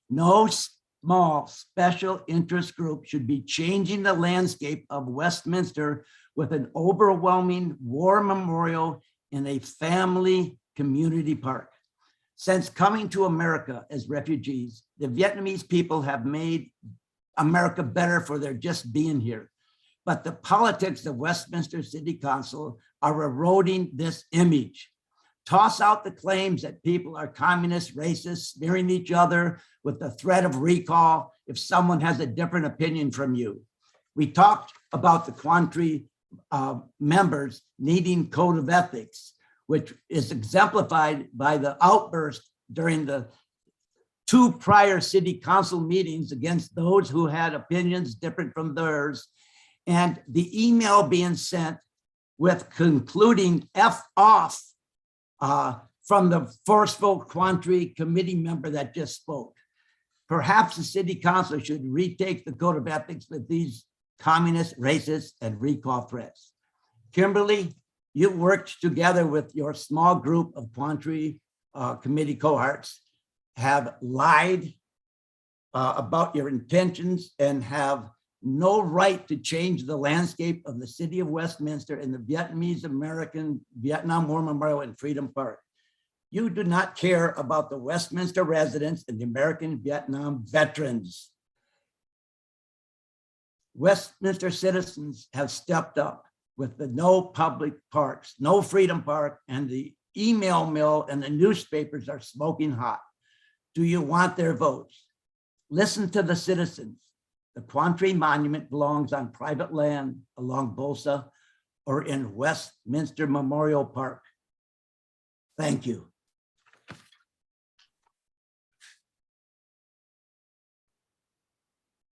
No small special interest group should be changing the landscape of Westminster with an overwhelming war memorial in a family community park. Since coming to America as refugees, the Vietnamese people have made America better for their just being here. But the politics of Westminster City Council are eroding this image. Toss out the claims that people are communist, racist, smearing each other with the threat of recall if someone has a different opinion from you. We talked about the Quantree members needing code of ethics, which is exemplified by the outburst during the 2 prior City Council meetings against those who had opinions different from theirs, and the email being sent with concluding F off from the forceful Quantree committee member that just spoke. Perhaps the City Council should retake the code of ethics with these communist, racist, and recall threats. Kimberly, you worked together with your small group of Quantree committee cohorts, have lied, about your intentions and have no right to change the landscape of the city of Westminster and the Vietnamese American Vietnam War Memorial and Freedom Park. You do not care about the Westminster residents and the American Vietnam veterans. Westminster citizens have stepped up with the no public parks, no Freedom Park, and the email mill and the newspapers are smoking hot. Do you want their votes? Listen to the citizens. The Quan Tri Monument belongs on private land along Bolsa or in Westminster Memorial Park. Thank you.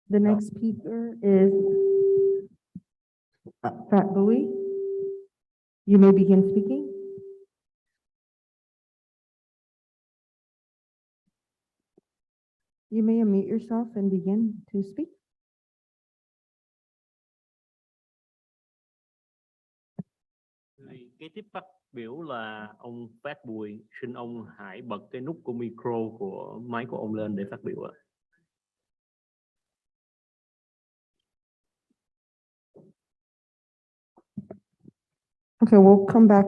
The next speaker is Fat Bowie. You may begin speaking. You may unmute yourself and begin to speak. Kế tiếp phát biểu là ông Phát Bùi, xin ông hãy bật cái nút của micro của máy của ông lên để phát biểu ạ. Okay, we'll come back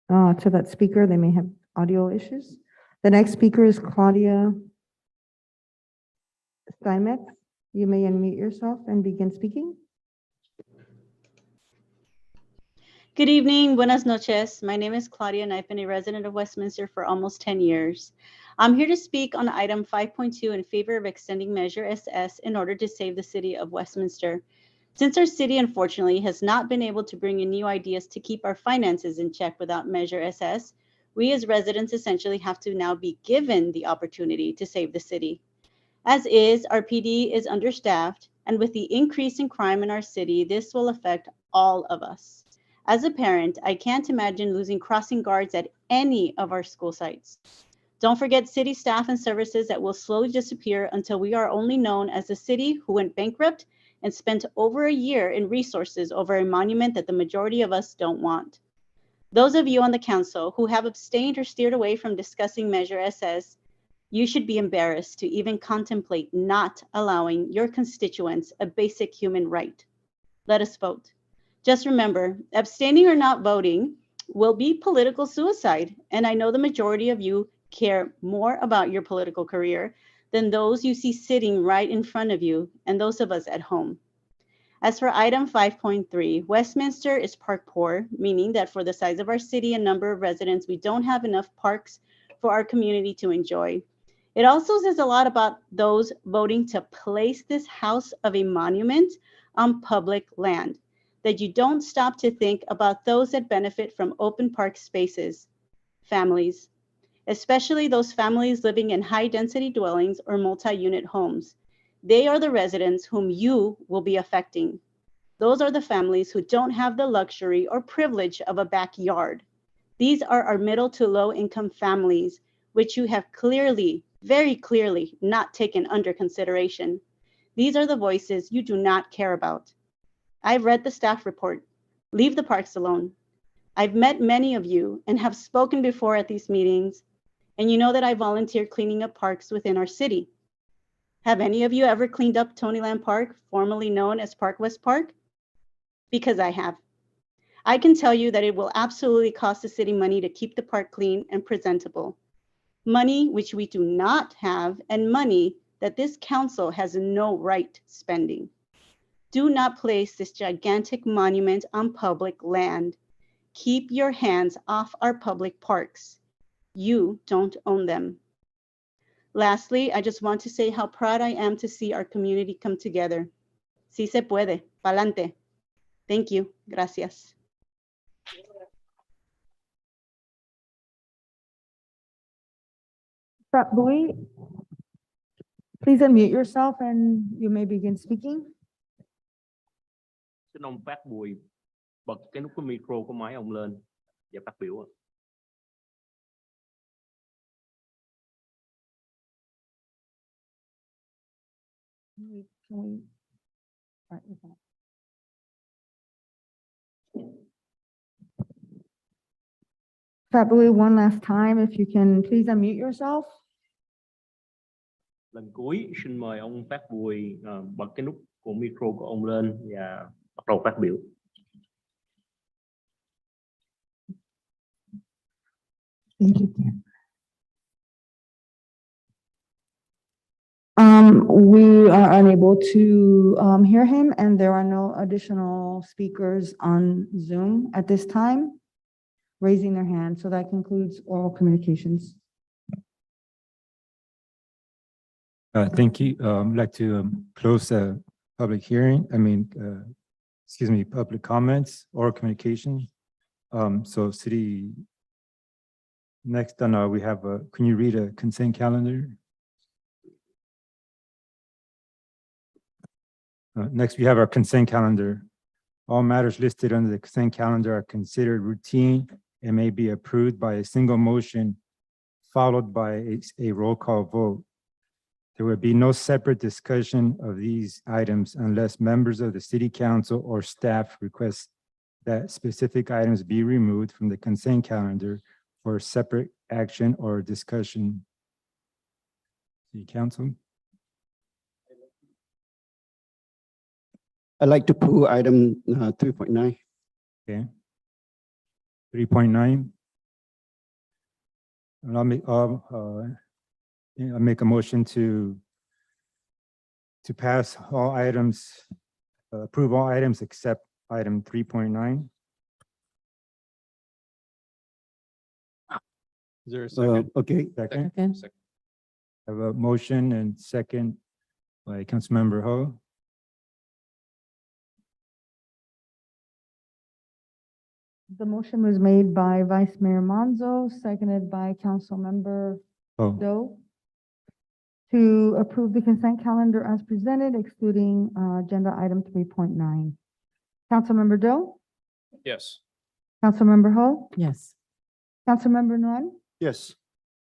to that speaker. They may have audio issues. The next speaker is Claudia Steinmetz. You may unmute yourself and begin speaking. Good evening, buenas noches. My name is Claudia and I've been a resident of Westminster for almost 10 years. I'm here to speak on item 5.2 in favor of extending Measure SS in order to save the city of Westminster. Since our city, unfortunately, has not been able to bring in new ideas to keep our finances in check without Measure SS, we as residents essentially have to now be given the opportunity to save the city. As is, our PD is understaffed, and with the increase in crime in our city, this will affect all of us. As a parent, I can't imagine losing crossing guards at any of our school sites. Don't forget city staff and services that will slowly disappear until we are only known as a city who went bankrupt and spent over a year in resources over a monument that the majority of us don't want. Those of you on the council who have abstained or steered away from discussing Measure SS, you should be embarrassed to even contemplate not allowing your constituents a basic human right. Let us vote. Just remember, abstaining or not voting will be political suicide, and I know the majority of you care more about your political career than those you see sitting right in front of you and those of us at home. As for item 5.3, Westminster is park poor, meaning that for the size of our city and number of residents, we don't have enough parks for our community to enjoy. It also says a lot about those voting to place this house of a monument on public land, that you don't stop to think about those that benefit from open park spaces, families, especially those families living in high-density dwellings or multi-unit homes. They are the residents whom you will be affecting. Those are the families who don't have the luxury or privilege of a backyard. These are our middle to low-income families, which you have clearly, very clearly, not taken under consideration. These are the voices you do not care about. I've read the staff report. Leave the parks alone. I've met many of you and have spoken before at these meetings, and you know that I volunteered cleaning up parks within our city. Have any of you ever cleaned up Tonyland Park, formerly known as Park West Park? Because I have. I can tell you that it will absolutely cost the city money to keep the park clean and presentable. Money which we do not have, and money that this council has no right spending. Do not place this gigantic monument on public land. Keep your hands off our public parks. You don't own them. Lastly, I just want to say how proud I am to see our community come together. Si se puede, pa'lante. Thank you. Gracias. Fat Bowie, please unmute yourself and you may begin speaking. Xin ông Phát Bùi bật cái nút của micro của máy ông lên và phát biểu ạ. Fat Bowie, one last time, if you can please unmute yourself. lần cuối xin mời ông Phát Bùi bật cái nút của micro của ông lên và bắt đầu phát biểu. Thank you. We are unable to hear him, and there are no additional speakers on Zoom at this time raising their hand. So that concludes oral communications. Thank you. I'd like to close the public hearing. Excuse me, public comments or communication. So city, next on we have can you read a consent calendar? Next, we have our consent calendar. All matters listed under the consent calendar are considered routine and may be approved by a single motion followed by a roll call vote. There will be no separate discussion of these items unless members of the city council or staff request that specific items be removed from the consent calendar for separate action or discussion. City council. I'd like to pull item 3.9. Okay. 3.9. And I'll make a motion to pass all items, approve all items except item 3.9. Is there a second? Okay. Second. Okay. I have a motion and second by Councilmember Ho. The motion was made by Vice Mayor Manzo, seconded by Councilmember Oh, Doe, to approve the consent calendar as presented, excluding agenda item 3.9. Councilmember Doe, Yes. Councilmember Ho, Yes. Councilmember Nguyen, Yes.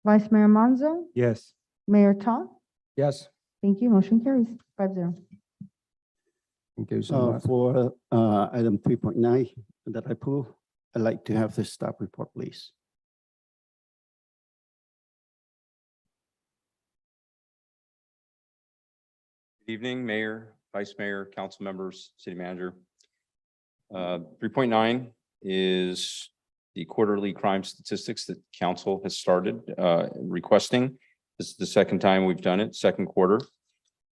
Vice Mayor Manzo, yes. Mayor Ta. Yes. Thank you. Motion carries 5-0. Thank you so much. For item 3.9 that I pull, I'd like to have the staff report, please. Good evening, Mayor, Vice Mayor, council members, city manager. 3.9 is the quarterly crime statistics that council has started requesting. This is the second time we've done it, second quarter.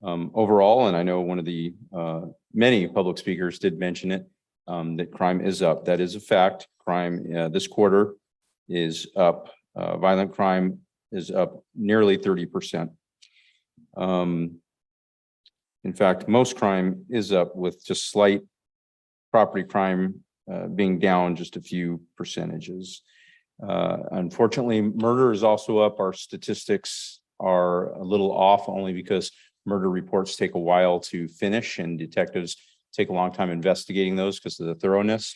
Overall, and I know one of the many public speakers did mention it, that crime is up. That is a fact. Crime this quarter is up. Violent crime is up nearly 30%. In fact, most crime is up, with just slight property crime being down just a few percentages. Unfortunately, murder is also up. Our statistics are a little off only because murder reports take a while to finish and detectives take a long time investigating those because of the thoroughness.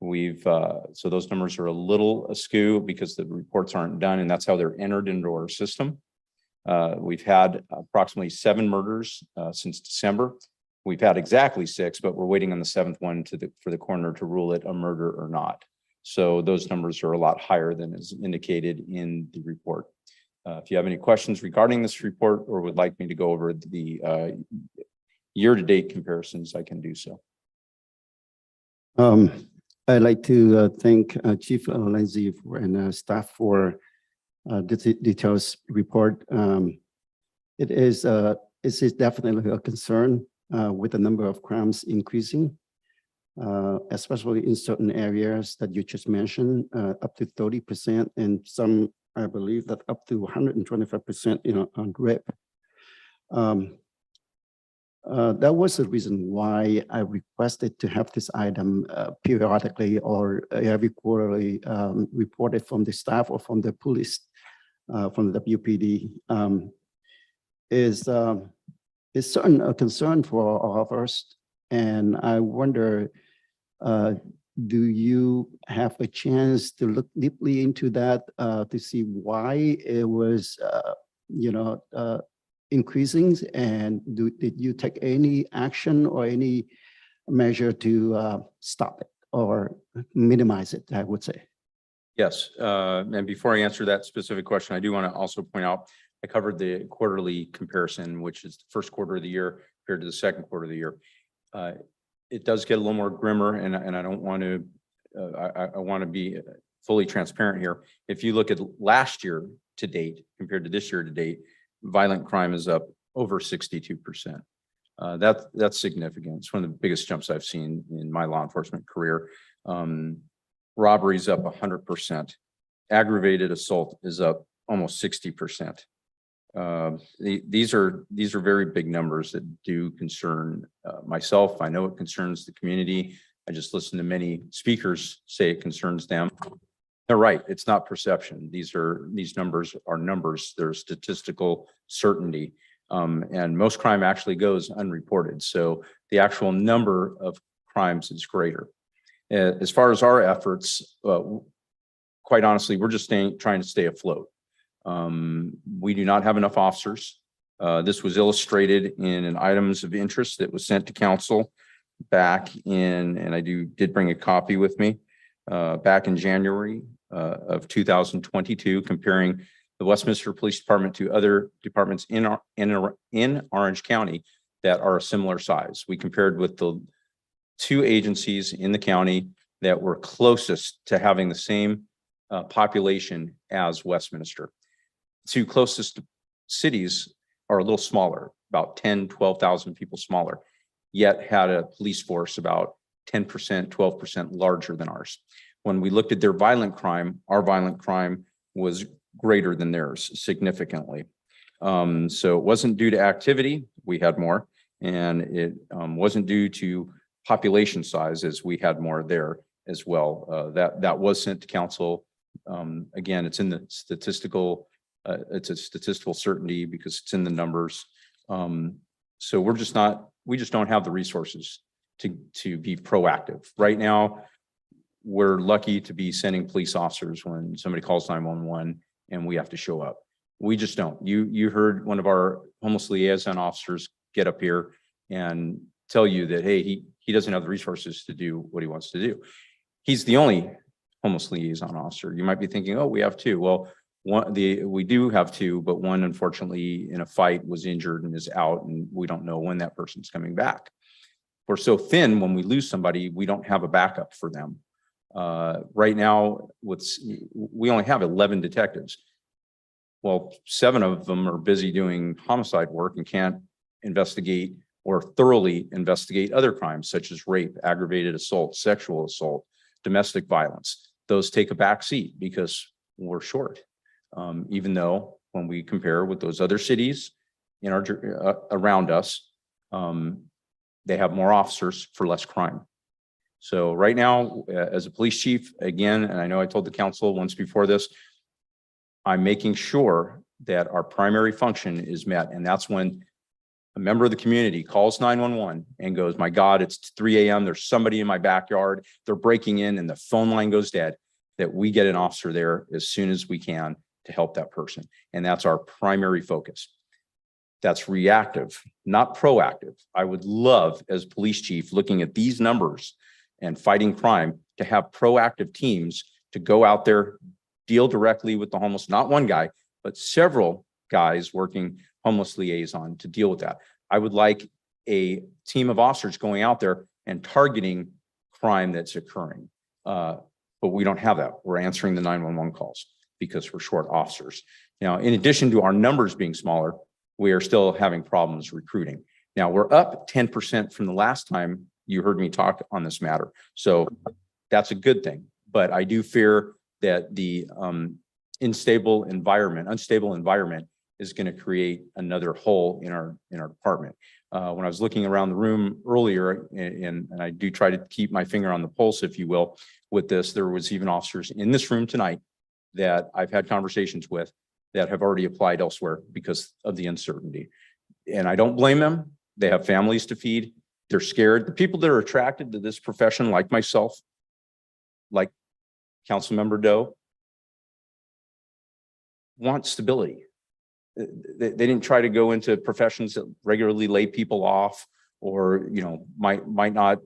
So those numbers are a little askew because the reports aren't done, and that's how they're entered into our system. We've had approximately 7 murders since December. We've had exactly 6, but we're waiting on the 7th one for the coroner to rule it a murder or not. So those numbers are a lot higher than is indicated in the report. If you have any questions regarding this report or would like me to go over the year-to-date comparisons, I can do so. I'd like to thank Chief Lindsay and staff for the details report. It is definitely a concern with the number of crimes increasing, especially in certain areas that you just mentioned, up to 30%, and some, I believe, that up to 125%, on rape. That was the reason why I requested to have this item periodically or every quarterly reported from the staff or from the police, from the WPD. Is certain a concern for all of us, and I wonder, do you have a chance to look deeply into that to see why it was, increasing, and did you take any action or any measure to stop it or minimize it, I would say? Yes, and before I answer that specific question, I do want to also point out I covered the quarterly comparison, which is the first quarter of the year compared to the second quarter of the year. It does get a little more grimmer, and I don't want to, I want to be fully transparent here. If you look at last year to date compared to this year to date, violent crime is up over 62%. That's significant. It's one of the biggest jumps I've seen in my law enforcement career. Robbery's up 100%. Aggravated assault is up almost 60%. These are very big numbers that do concern myself. I know it concerns the community. I just listened to many speakers say it concerns them. They're right. It's not perception. These numbers are numbers. They're statistical certainty. And most crime actually goes unreported. So the actual number of crimes is greater. As far as our efforts, quite honestly, we're just trying to stay afloat. We do not have enough officers. This was illustrated in an items of interest that was sent to council back in, and I did bring a copy with me, back in January of 2022, comparing the Westminster Police Department to other departments in Orange County that are a similar size. We compared with the 2 agencies in the county that were closest to having the same population as Westminster. 2 closest cities are a little smaller, about 10, 12,000 people smaller, yet had a police force about 10%, 12% larger than ours. When we looked at their violent crime, our violent crime was greater than theirs significantly. So it wasn't due to activity, we had more, and it wasn't due to population size, as we had more there as well. That was sent to council. Again, it's in the statistical, it's a statistical certainty because it's in the numbers. So we just don't have the resources to be proactive. Right now, we're lucky to be sending police officers when somebody calls 911 and we have to show up. We just don't. You heard one of our homeless liaison officers get up here and tell you that, hey, he doesn't have the resources to do what he wants to do. He's the only homeless liaison officer. You might be thinking, oh, we have 2. Well, we do have 2, but one, unfortunately, in a fight was injured and is out, and we don't know when that person's coming back. We're so thin when we lose somebody, we don't have a backup for them. Right now, we only have 11 detectives. Well, 7 of them are busy doing homicide work and can't investigate or thoroughly investigate other crimes such as rape, aggravated assault, sexual assault, domestic violence. Those take a back seat because we're short. Even though when we compare with those other cities in our around us, they have more officers for less crime. So right now, as a police chief, again, and I know I told the council once before this, I'm making sure that our primary function is met. And that's when a member of the community calls 911 and goes, my God, it's 3 a.m. There's somebody in my backyard. They're breaking in and the phone line goes dead, that we get an officer there as soon as we can to help that person. And that's our primary focus. That's reactive, not proactive. I would love, as police chief, looking at these numbers and fighting crime, to have proactive teams to go out there, deal directly with the homeless, not one guy, but several guys working homeless liaison to deal with that. I would like a team of officers going out there and targeting crime that's occurring. But we don't have that. We're answering the 911 calls because we're short officers. Now, in addition to our numbers being smaller, we are still having problems recruiting. Now, we're up 10% from the last time you heard me talk on this matter. So that's a good thing. But I do fear that the unstable environment is going to create another hole in our department. When I was looking around the room earlier, and I do try to keep my finger on the pulse, if you will, with this, there was even officers in this room tonight that I've had conversations with that have already applied elsewhere because of the uncertainty. And I don't blame them. They have families to feed. They're scared. The people that are attracted to this profession, like myself, like Councilmember Doe, want stability. They didn't try to go into professions that regularly lay people off, or might not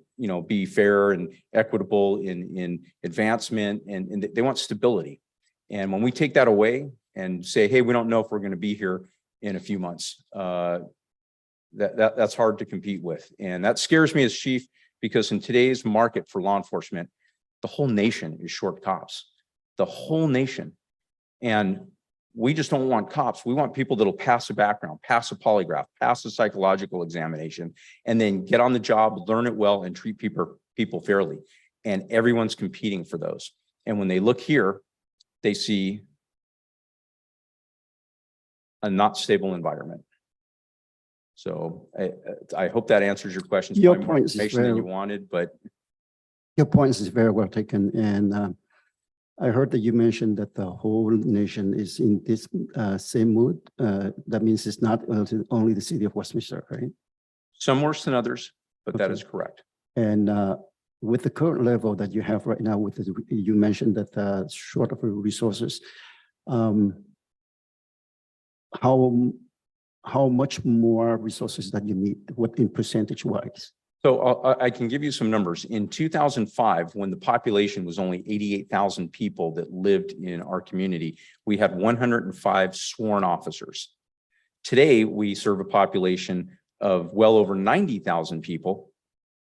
be fair and equitable in advancement, and they want stability. And when we take that away, and say, hey, we don't know if we're going to be here in a few months. That's hard to compete with. And that scares me as chief, because in today's market for law enforcement, the whole nation is short cops, the whole nation. And we just don't want cops. We want people that'll pass a background, pass a polygraph, pass a psychological examination, and then get on the job, learn it well, and treat people fairly. And everyone's competing for those. And when they look here, they see a not stable environment. So I hope that answers your questions. Your Probably more point is information than very- you wanted, but Your point is very well taken. And I heard that you mentioned that the whole nation is in this same mood. That means it's not only the city of Westminster, right? some worse than others, but that Okay. is correct. And with the current level that you have right now, with you mentioned that short of resources, how much more resources that you need? What in percentage wise? So I can give you some numbers. In 2005, when the population was only 88,000 people that lived in our community, we had 105 sworn officers. Today, we serve a population of well over 90,000 people,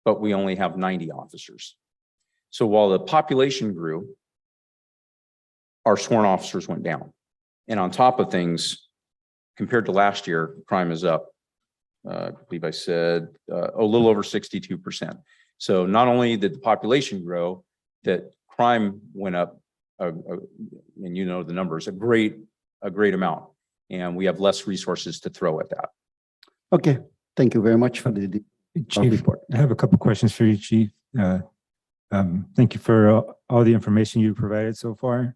but we only have 90 officers. So while the population grew, our sworn officers went down. And on top of things, compared to last year, crime is up. I believe I said a little over 62%. So not only did the population grow, that crime went up, and you know the numbers, a great amount. And we have less resources to throw at that. Okay, thank you very much for the Chief, report. I have a couple questions for you, Chief. Thank you for all the information you provided so far.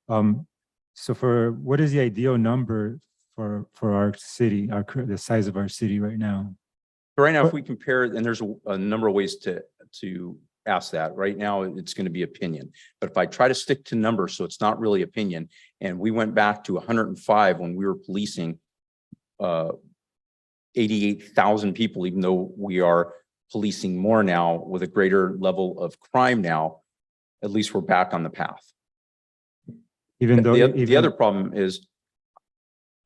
So for what is the ideal number for our city, the size of our city right now? Right now, if we compare, and there's a number of ways to ask that. Right now, it's going to be opinion. But if I try to stick to numbers, so it's not really opinion, and we went back to 105 when we were policing 88,000 people, even though we are policing more now with a greater level of crime now, at least we're back on the path. Even though The other problem is,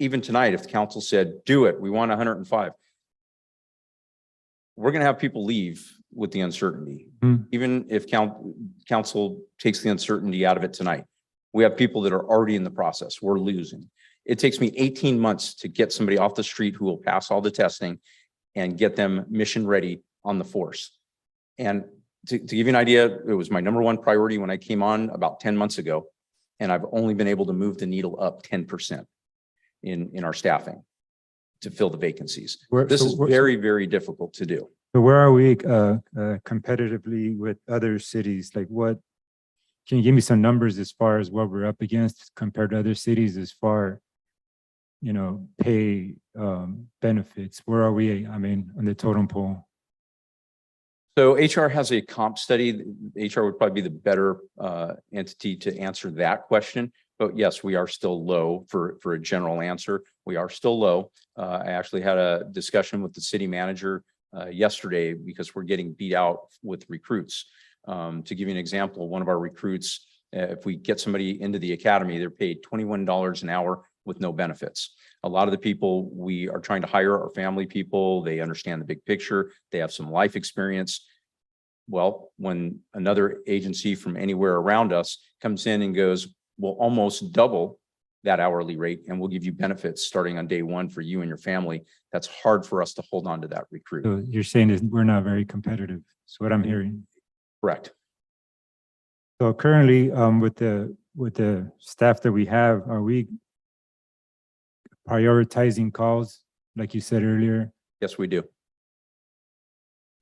even tonight, if the council said, do it, we want 105, we're going to have people leave with the uncertainty. Even if council takes the uncertainty out of it tonight, we have people that are already in the process. We're losing. It takes me 18 months to get somebody off the street who will pass all the testing and get them mission ready on the force. And to give you an idea, it was my #1 priority when I came on about 10 months ago, and I've only been able to move the needle up 10% in our staffing to fill the vacancies. This is very, very difficult to do. So where are we competitively with other cities? Like what, can you give me some numbers as far as what we're up against compared to other cities as far, pay, benefits? Where are we, on the totem pole? So HR has a comp study. HR would probably be the better entity to answer that question. But yes, we are still low for a general answer. We are still low. I actually had a discussion with the city manager yesterday because we're getting beat out with recruits. To give you an example, one of our recruits, if we get somebody into the academy, they're paid $21 an hour with no benefits. A lot of the people we are trying to hire are family people. They understand the big picture. They have some life experience. Well, when another agency from anywhere around us comes in and goes, we'll almost double that hourly rate and we'll give you benefits starting on day one for you and your family, that's hard for us to hold on to that recruit. So you're saying is we're not very competitive. That's what I'm hearing. Correct. So currently, with the staff that we have, are we prioritizing calls, like you said earlier? Yes, we do.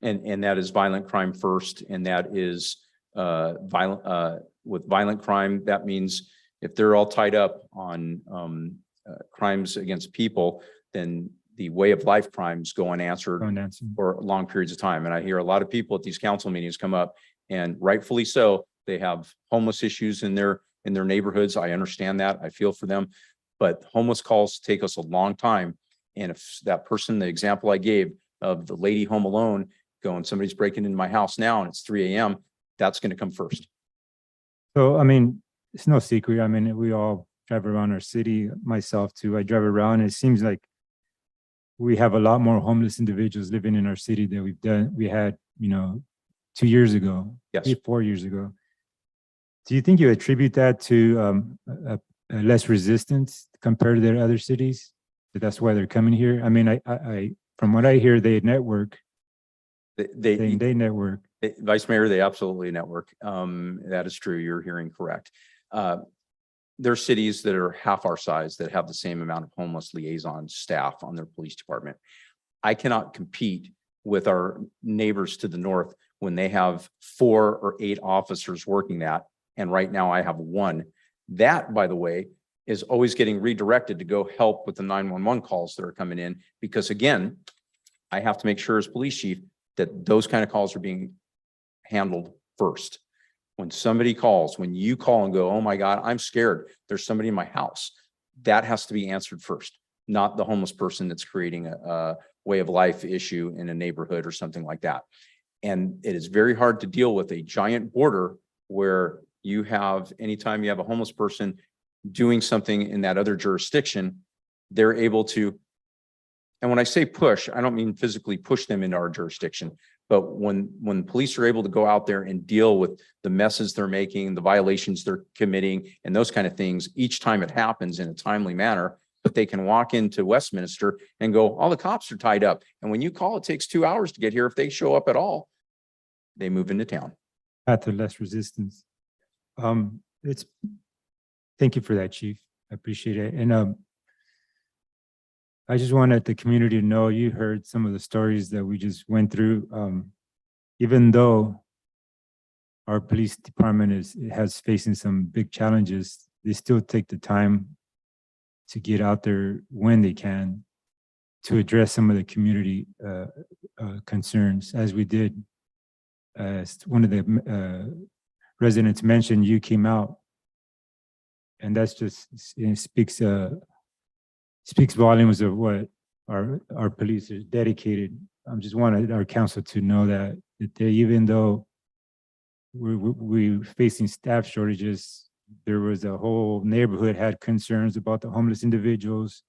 And that is violent crime first, and that is with violent crime, that means if they're all tied up on crimes against people, then the way of life crimes go unanswered for long periods of time. And I hear a lot of people at these council meetings come up, and rightfully so, they have homeless issues in their neighborhoods. I understand that. I feel for them, but homeless calls take us a long time. And if that person, the example I gave of the lady home alone going, somebody's breaking into my house now and it's 3 a.m., that's going to come first. So, it's no secret. We all drive around our city myself too. I drive around and it seems like we have a lot more homeless individuals living in our city than we had, 2 years ago. Yes. 4 years ago. Do you think you attribute that to a less resistance compared to their other cities? That's why they're coming here? I mean, I from what I hear, they network. They network. Vice Mayor, they absolutely network. That is true. You're hearing correct. There are cities that are half our size that have the same amount of homeless liaison staff on their police department. I cannot compete with our neighbors to the north when they have 4 or 8 officers working that. And right now I have 1. That, by the way, is always getting redirected to go help with the 911 calls that are coming in. Because again, I have to make sure as police chief that those kind of calls are being handled first. When somebody calls, when you call and go, oh my God, I'm scared, there's somebody in my house, that has to be answered first, not the homeless person that's creating a way of life issue in a neighborhood or something like that. And it is very hard to deal with a giant border where you have, anytime you have a homeless person doing something in that other jurisdiction, they're able to, and when I say push, I don't mean physically push them into our jurisdiction, but when police are able to go out there and deal with the messes they're making, the violations they're committing, and those kind of things, each time it happens in a timely manner, but they can walk into Westminster and go, all the cops are tied up. And when you call, it takes 2 hours to get here. If they show up at all, they move into town. Path to less resistance. Thank you for that, Chief. I appreciate it. And I just wanted the community to know you heard some of the stories that we just went through. Even though our police department has facing some big challenges, they still take the time to get out there when they can to address some of the community concerns, as we did. As one of the residents mentioned, you came out, and that's just, it speaks volumes of what our police is dedicated. I just wanted our council to know that they, even though we're facing staff shortages, there was a whole neighborhood had concerns about the homeless individuals.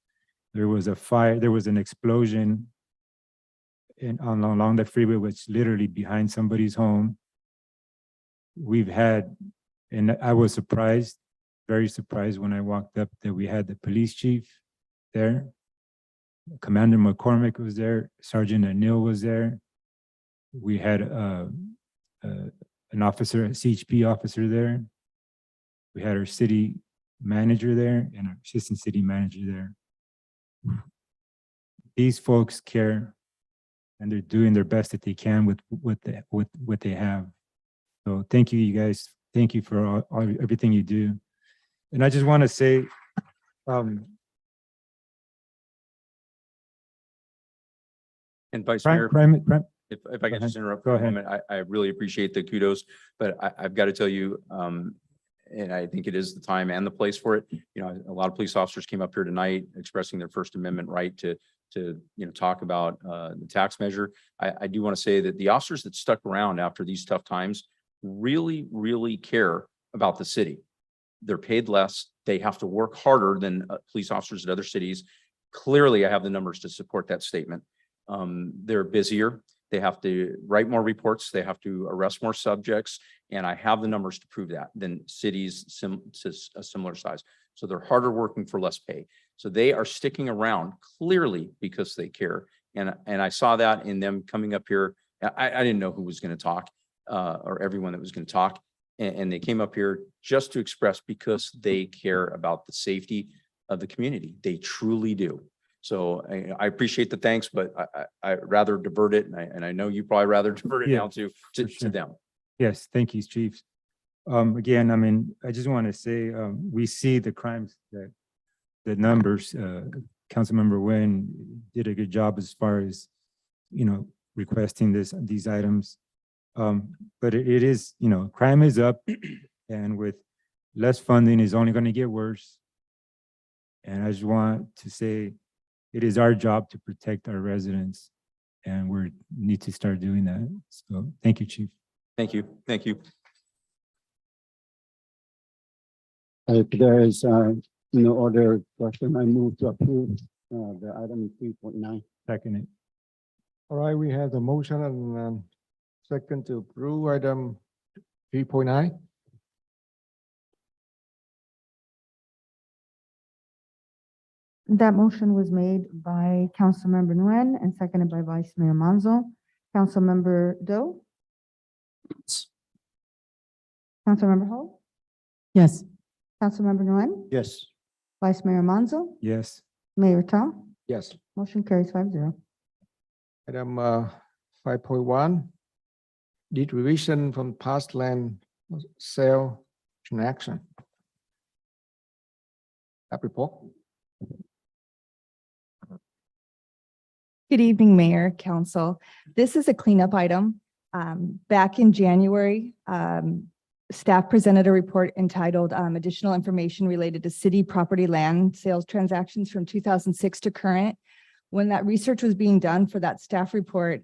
There was a fire, there was an explosion along the freeway, which literally behind somebody's home. We've had, and I was surprised, very surprised when I walked up that we had the police chief there. Commander McCormick was there. Sergeant Anil was there. We had an officer, a CHP officer there. We had our city manager there and our assistant city manager there. These folks care, and they're doing their best that they can with what they have. So thank you, you guys. Thank you for everything you do. And I just want to say, and Vice Mayor, if I can just interrupt for a moment, I really appreciate the kudos, but I've got to tell you, and I think it is the time and the place for it. You know, a lot of police officers came up here tonight expressing their First Amendment right to talk about the tax measure. I do want to say that the officers that stuck around after these tough times really care about the city. They're paid less. They have to work harder than police officers at other cities. Clearly, I have the numbers to support that statement. They're busier. They have to write more reports. They have to arrest more subjects. And I have the numbers to prove that than cities a similar size. So they're harder working for less pay. So they are sticking around clearly because they care. And I saw that in them coming up here. I didn't know who was going to talk or everyone that was going to talk. And they came up here just to express because they care about the safety of the community. They truly do. So I appreciate the thanks, but I rather divert it. And I know you probably rather divert it now to them. yes, thank you, Chiefs. Again, I mean, I just want to say, we see the crimes that the numbers, Councilmember Nguyen did a good job as far as, requesting these items. But it is, crime is up, and with less funding is only going to get worse. And I just want to say, it is our job to protect our residents, and we need to start doing that. So thank you, Chief. Thank you. Thank you. If there is No other question. I move to approve the item 3.9. Second it. All right, we have the motion and second to approve item 3.9. That motion was made by Councilmember Nguyen and seconded by Vice Mayor Manzo. Councilmember Doe? Councilmember Ho? Yes. Councilmember Nguyen? Yes. Vice Mayor Manzo? Yes. Mayor Ta? Yes. Motion carries 5-0. Item 5.1, deed revision from past land sale transaction. That report. Good evening, Mayor, Council. This is a cleanup item. Back in January, staff presented a report entitled Additional Information Related to City Property Land Sales Transactions from 2006 to Current. When that research was being done for that staff report,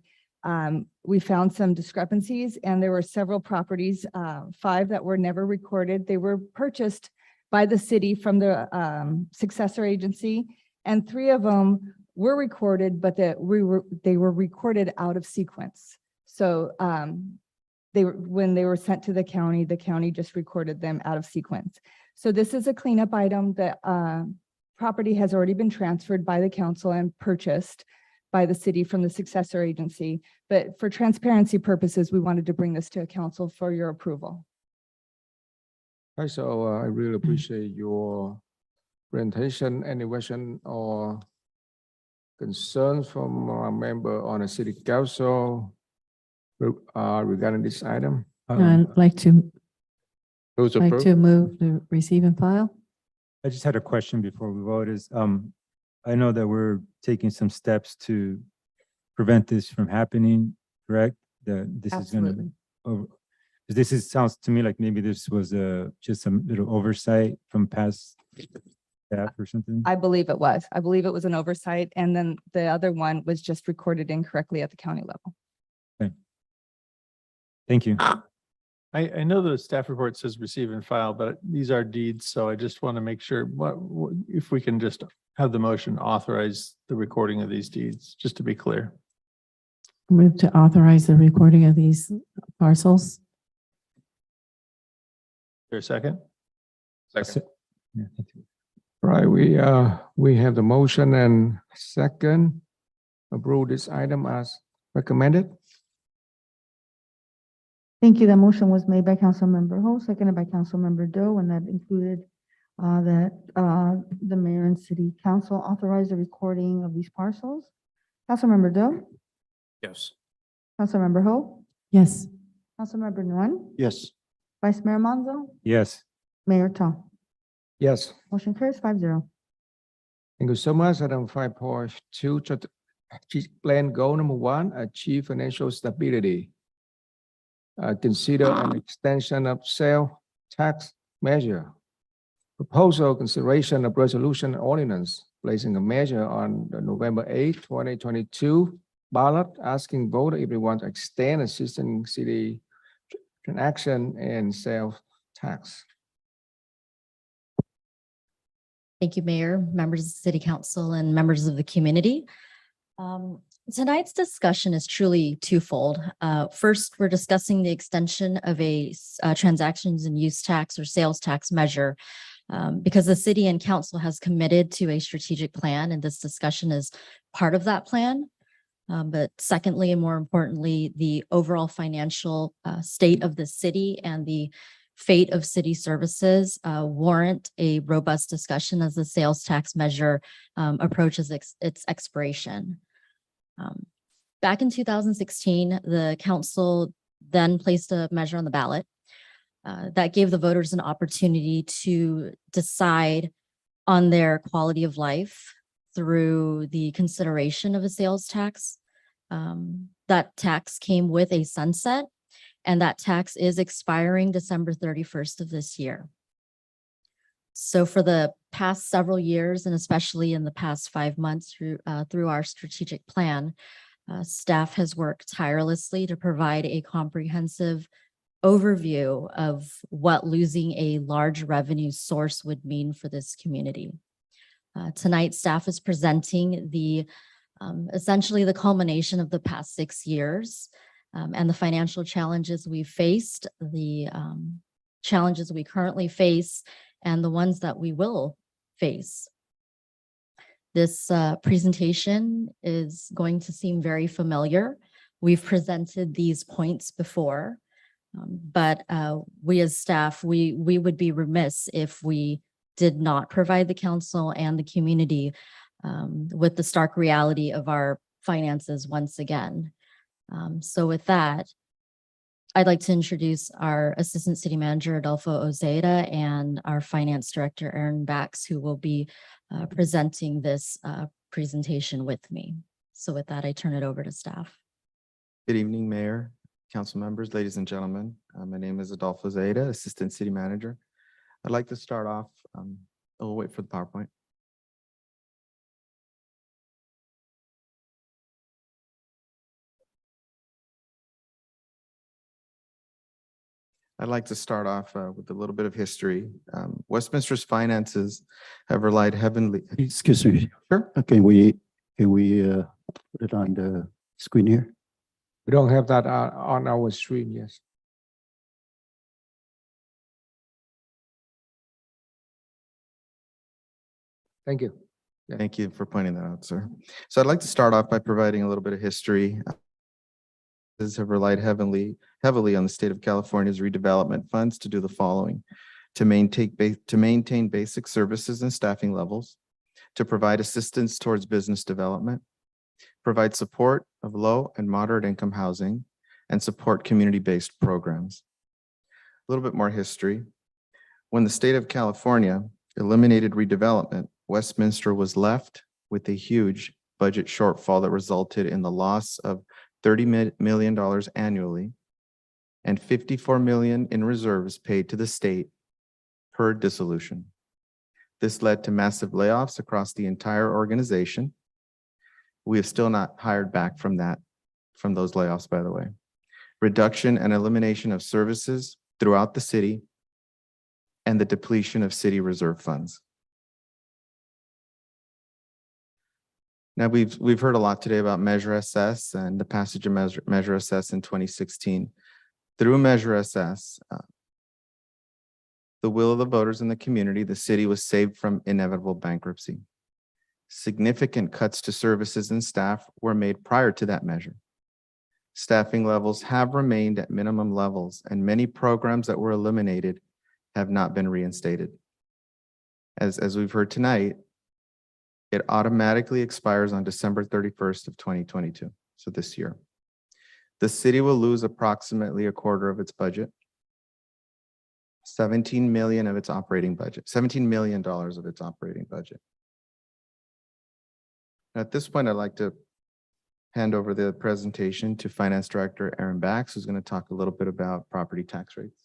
we found some discrepancies, and there were several properties, 5 that were never recorded. They were purchased by the city from the successor agency, and 3 of them were recorded, but they were recorded out of sequence. So when they were sent to the county just recorded them out of sequence. So this is a cleanup item. That property has already been transferred by the council and purchased by the city from the successor agency. But for transparency purposes, we wanted to bring this to a council for your approval. Right, so I really appreciate your presentation. Any question or concerns from a member on the city council regarding this item? I'd like to Those like approved? to move to receive and file. I just had a question before we vote is, I know that we're taking some steps to prevent this from happening, correct? That this Absolutely. is gonna, sounds to me like maybe this was just a little oversight from past staff or something. I believe it was. I believe it was an oversight, and then the other one was just recorded incorrectly at the county level. Thank you. I know the staff report says receive and file, but these are deeds, so I just want to make sure what if we can just have the motion authorize the recording of these deeds, just to be clear. Move to authorize the recording of these parcels. There a second? Second. Yeah, thank you. Right, we have the motion and second approve this item as recommended. Thank you. That motion was made by Councilmember Ho, seconded by Councilmember Doe, and that included that the mayor and city council authorize the recording of these parcels. Councilmember Doe, Yes. Councilmember Ho, Yes. Councilmember Nguyen, Yes. Vice Mayor Manzo, Yes. Mayor Ta. Yes, Motion carries 5-0. thank you so much. Item 5.2, plan goal number 1, achieve financial stability. Consider an extension of sales tax measure. Proposal consideration of resolution ordinance placing a measure on the November 8, 2022 ballot, asking voter if they want to extend existing city transaction and sales tax. Thank you, Mayor, members of the City Council, and members of the community. Tonight's discussion is truly twofold. First, we're discussing the extension of a transactions and use tax or sales tax measure because the city and council has committed to a strategic plan, and this discussion is part of that plan. But secondly, and more importantly, the overall financial state of the city and the fate of city services warrant a robust discussion as the sales tax measure approaches its expiration. Back in 2016, the council then placed a measure on the ballot that gave the voters an opportunity to decide on their quality of life through the consideration of a sales tax. That tax came with a sunset, and that tax is expiring December 31st of this year. So for the past several years, and especially in the past 5 months through our strategic plan, staff has worked tirelessly to provide a comprehensive overview of what losing a large revenue source would mean for this community. Tonight, staff is presenting the essentially the culmination of the past 6 years and the financial challenges we faced, the challenges we currently face, and the ones that we will face. This presentation is going to seem very familiar. We've presented these points before, but we as staff, we would be remiss if we did not provide the council and the community with the stark reality of our finances once again. So with that, I'd like to introduce our Assistant City Manager, Adolfo Ozeda, and our Finance Director, Aaron Bax, who will be presenting this presentation with me. So with that, I turn it over to staff. Good evening, Mayor, council members, ladies and gentlemen. My name is Adolfo Ozeda, Assistant City Manager. I'd like to start off, we'll wait for the PowerPoint. I'd like to start off with a little bit of history. Westminster's finances have relied heavily. Excuse me. Sure. Can we put it on the screen here? We don't have that on our screen, yes. Thank you. Yeah. Thank you for pointing that out, sir. So I'd like to start off by providing a little bit of history. Have relied heavily on the state of California's redevelopment funds to do the following: to maintain basic services and staffing levels, to provide assistance towards business development, provide support of low and moderate income housing, and support community-based programs. A little bit more history. When the state of California eliminated redevelopment, Westminster was left with a huge budget shortfall that resulted in the loss of $30 million annually and $54 million in reserves paid to the state per dissolution. This led to massive layoffs across the entire organization. We have still not hired back from those layoffs, by the way. Reduction and elimination of services throughout the city and the depletion of city reserve funds. Now, we've heard a lot today about Measure SS and the passage of Measure SS in 2016. Through Measure SS, the will of the voters in the community, the city was saved from inevitable bankruptcy. Significant cuts to services and staff were made prior to that measure. Staffing levels have remained at minimum levels, and many programs that were eliminated have not been reinstated. As we've heard tonight, it automatically expires on December 31st of 2022, so this year. The city will lose approximately a quarter of its budget, $17 million of its operating budget, $17 million of its operating budget. At this point, I'd like to hand over the presentation to Finance Director Aaron Bax, who's going to talk a little bit about property tax rates.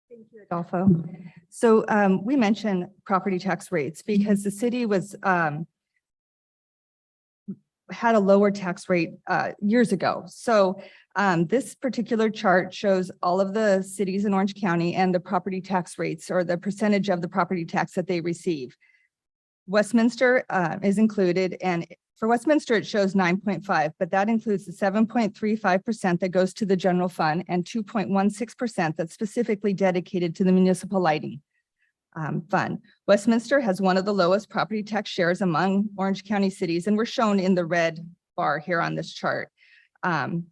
Thank you, Adolfo. So we mentioned property tax rates because the city was had a lower tax rate years ago. So this particular chart shows all of the cities in Orange County and the property tax rates, or the percentage of the property tax that they receive. Westminster is included, and for Westminster, it shows 9.5, but that includes the 7.35% that goes to the general fund and 2.16% that's specifically dedicated to the municipal lighting fund. Westminster has one of the lowest property tax shares among Orange County cities, and we're shown in the red bar here on this chart. And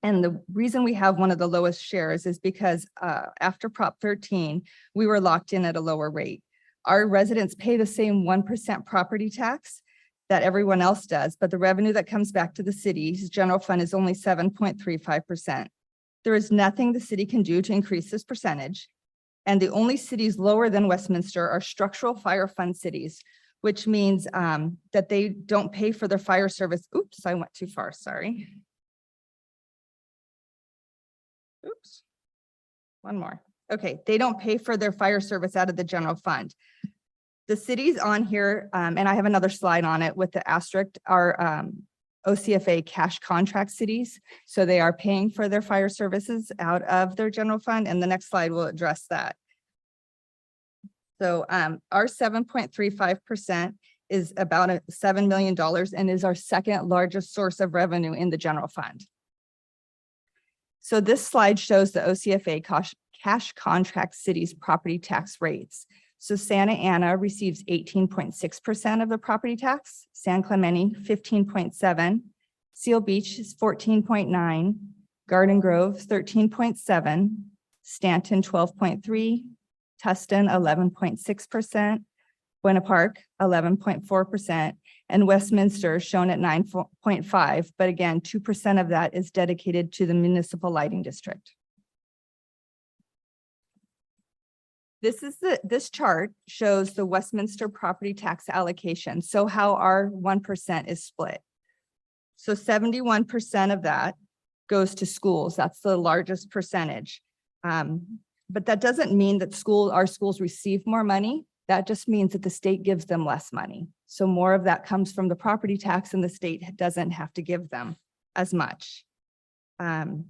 the reason we have one of the lowest shares is because after Prop 13, we were locked in at a lower rate. Our residents pay the same 1% property tax that everyone else does, but the revenue that comes back to the city's general fund is only 7.35%. There is nothing the city can do to increase this percentage. And the only cities lower than Westminster are structural fire fund cities, which means that they don't pay for their fire service. Oops, I went too far, sorry. Oops, one more. Okay, they don't pay for their fire service out of the general fund. The cities on here, and I have another slide on it with the asterisk, are OCFA cash contract cities. So they are paying for their fire services out of their general fund, and the next slide will address that. So our 7.35% is about $7 million and is our second largest source of revenue in the general fund. So this slide shows the OCFA cash contract cities property tax rates. So Santa Ana receives 18.6% of the property tax, San Clemente 15.7%, Seal Beach is 14.9%, Garden Grove 13.7%, Stanton 12.3%, Tustin 11.6%, Buena Park 11.4%, and Westminster shown at 9.5%. But again, 2% of that is dedicated to the municipal lighting district. This chart shows the Westminster property tax allocation. So how our 1% is split. So 71% of that goes to schools. That's the largest percentage. But that doesn't mean that our schools receive more money. That just means that the state gives them less money. So more of that comes from the property tax and the state doesn't have to give them as much. And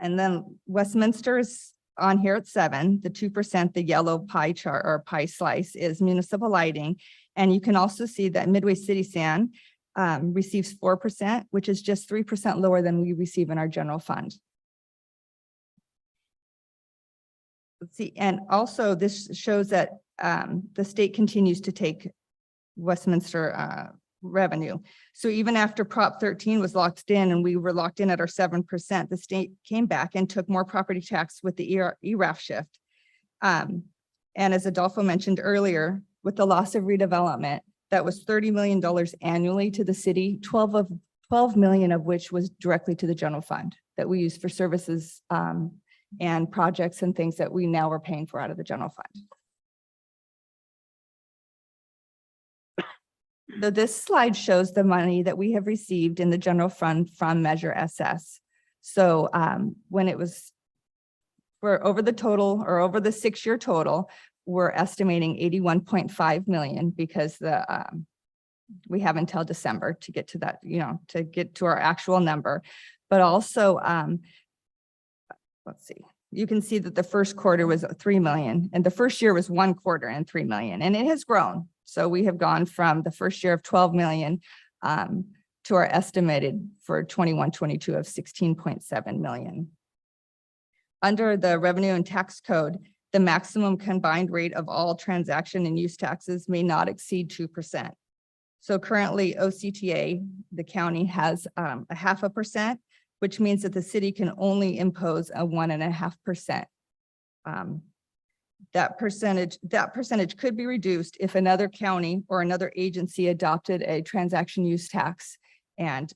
then Westminster is on here at 7%, the 2%, the yellow pie chart or pie slice is municipal lighting. And you can also see that Midway City San receives 4%, which is just 3% lower than we receive in our general fund. Let's see, and also this shows that the state continues to take Westminster revenue. So even after Prop 13 was locked in and we were locked in at our 7%, the state came back and took more property tax with the ERAF shift. And as Adolfo mentioned earlier, with the loss of redevelopment, that was $30 million annually to the city, 12 million of which was directly to the general fund that we use for services and projects and things that we now are paying for out of the general fund. So this slide shows the money that we have received in the general fund from Measure SS. So when it was, we're over the total or over the 6-year total, we're estimating 81.5 million because we have until December to get to that, to get to our actual number. But also, let's see, you can see that the first quarter was 3 million and the first year was 1 quarter and 3 million, and it has grown. So we have gone from the first year of 12 million to our estimated for 21-22 of 16.7 million. Under the revenue and tax code, the maximum combined rate of all transaction and use taxes may not exceed 2%. So currently OCTA, the county has a 0.5%, which means that the city can only impose a 1.5%. That percentage could be reduced if another county or another agency adopted a transaction use tax and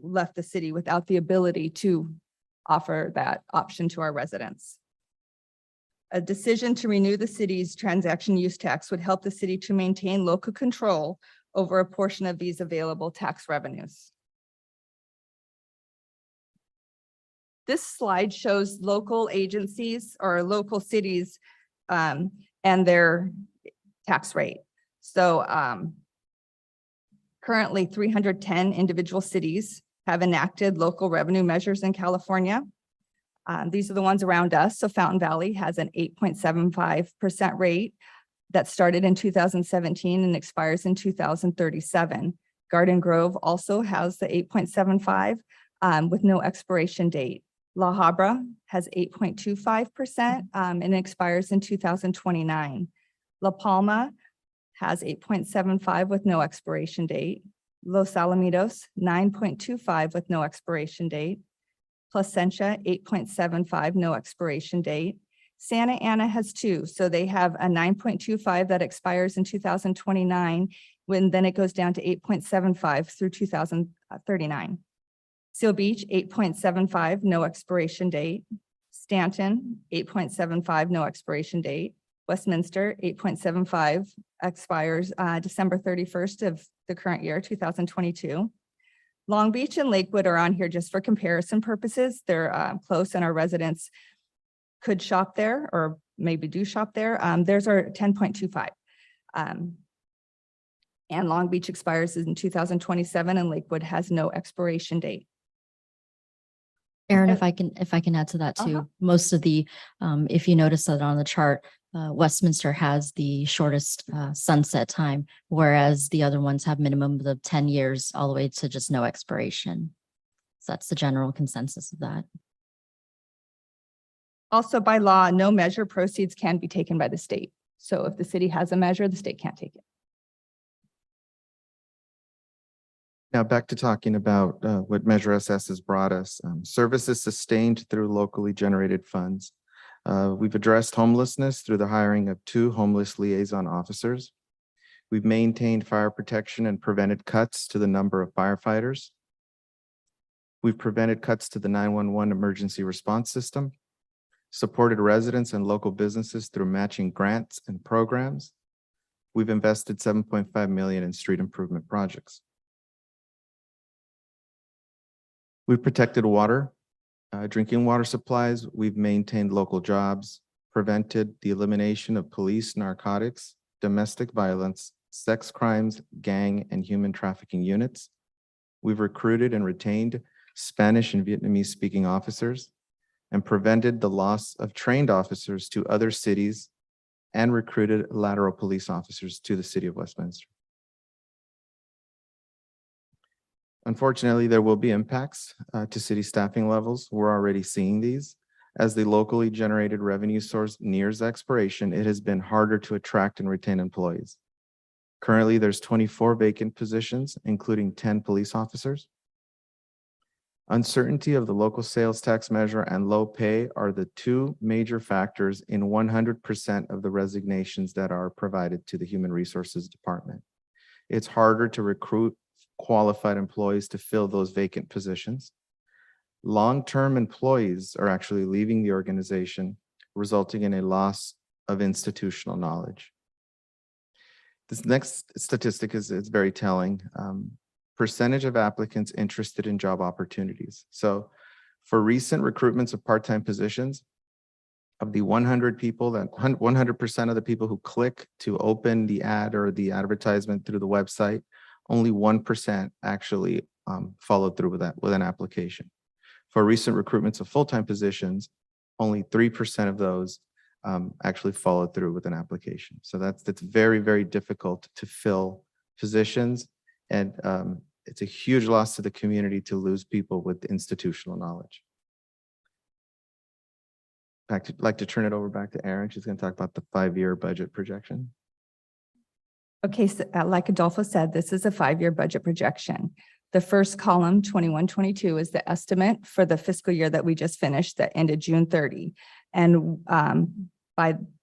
left the city without the ability to offer that option to our residents. A decision to renew the city's transaction use tax would help the city to maintain local control over a portion of these available tax revenues. This slide shows local agencies or local cities and their tax rate. So currently 310 individual cities have enacted local revenue measures in California. These are the ones around us. So Fountain Valley has an 8.75% rate that started in 2017 and expires in 2037. Garden Grove also has the 8.75 with no expiration date. La Habra has 8.25% and expires in 2029. La Palma has 8.75 with no expiration date. Los Alamitos, 9.25 with no expiration date. Placentia, 8.75, no expiration date. Santa Ana has 2, so they have a 9.25 that expires in 2029, when then it goes down to 8.75 through 2039. Seal Beach, 8.75, no expiration date. Stanton, 8.75, no expiration date. Westminster, 8.75, expires December 31st of the current year, 2022. Long Beach and Lakewood are on here just for comparison purposes. They're close and our residents could shop there or maybe do shop there. Theirs are 10.25. And Long Beach expires in 2027 and Lakewood has no expiration date. Aaron, And- if I can add to that Uh-huh. too, most of the, if you notice that on the chart, Westminster has the shortest sunset time, whereas the other ones have minimum of 10 years all the way to just no expiration. So that's the general consensus of that. Also by law, no measure proceeds can be taken by the state. So if the city has a measure, the state can't take it. Now back to talking about what Measure SS has brought us. Services sustained through locally generated funds. We've addressed homelessness through the hiring of 2 homeless liaison officers. We've maintained fire protection and prevented cuts to the number of firefighters. We've prevented cuts to the 911 emergency response system, supported residents and local businesses through matching grants and programs. We've invested $7.5 million in street improvement projects. We've protected water, drinking water supplies. We've maintained local jobs, prevented the elimination of police, narcotics, domestic violence, sex crimes, gang, and human trafficking units. We've recruited and retained Spanish and Vietnamese speaking officers and prevented the loss of trained officers to other cities and recruited lateral police officers to the city of Westminster. Unfortunately, there will be impacts to city staffing levels. We're already seeing these. As the locally generated revenue source nears expiration, it has been harder to attract and retain employees. Currently, there's 24 vacant positions, including 10 police officers. Uncertainty of the local sales tax measure and low pay are the 2 major factors in 100% of the resignations that are provided to the Human Resources Department. It's harder to recruit qualified employees to fill those vacant positions. Long-term employees are actually leaving the organization, resulting in a loss of institutional knowledge. This next statistic is very telling. Percentage of applicants interested in job opportunities. So for recent recruitments of part-time positions, of the 100 people, that 100% of the people who click to open the ad or the advertisement through the website, only 1% actually followed through with an application. For recent recruitments of full-time positions, only 3% of those actually followed through with an application. So that's very, very difficult to fill positions. And it's a huge loss to the community to lose people with institutional knowledge. I'd like to turn it over back to Erin. She's going to talk about the 5-year budget projection. Okay, so like Adolfo said, this is a 5-year budget projection. The first column, 21-22, is the estimate for the fiscal year that we just finished that ended June 30. And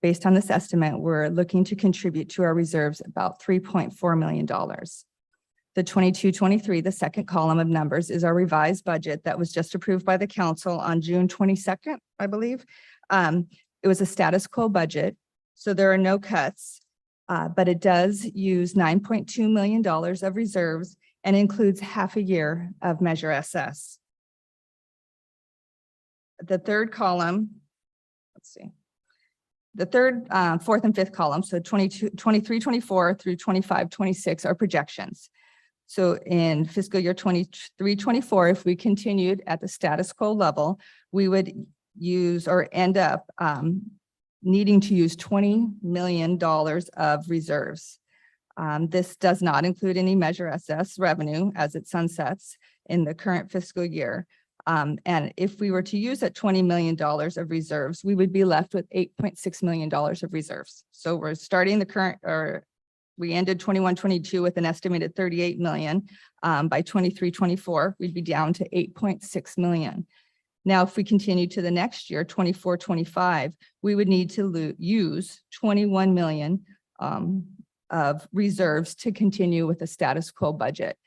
based on this estimate, we're looking to contribute to our reserves about $3.4 million. The 22-23, the second column of numbers, is our revised budget that was just approved by the council on June 22nd, I believe. It was a status quo budget, so there are no cuts. But it does use $9.2 million of reserves and includes half a year of Measure SS. The third column, let's see, the third, fourth and fifth column, so 23-24 through 25-26 are projections. So in fiscal year 23-24, if we continued at the status quo level, we would use or end up needing to use $20 million of reserves. This does not include any Measure SS revenue as it sunsets in the current fiscal year. And if we were to use that $20 million of reserves, we would be left with $8.6 million of reserves. So we're starting the current, or we ended 21-22 with an estimated 38 million. By 23-24, we'd be down to 8.6 million. Now, if we continue to the next year, 24-25, we would need to use 21 million of reserves to continue with the status quo budget.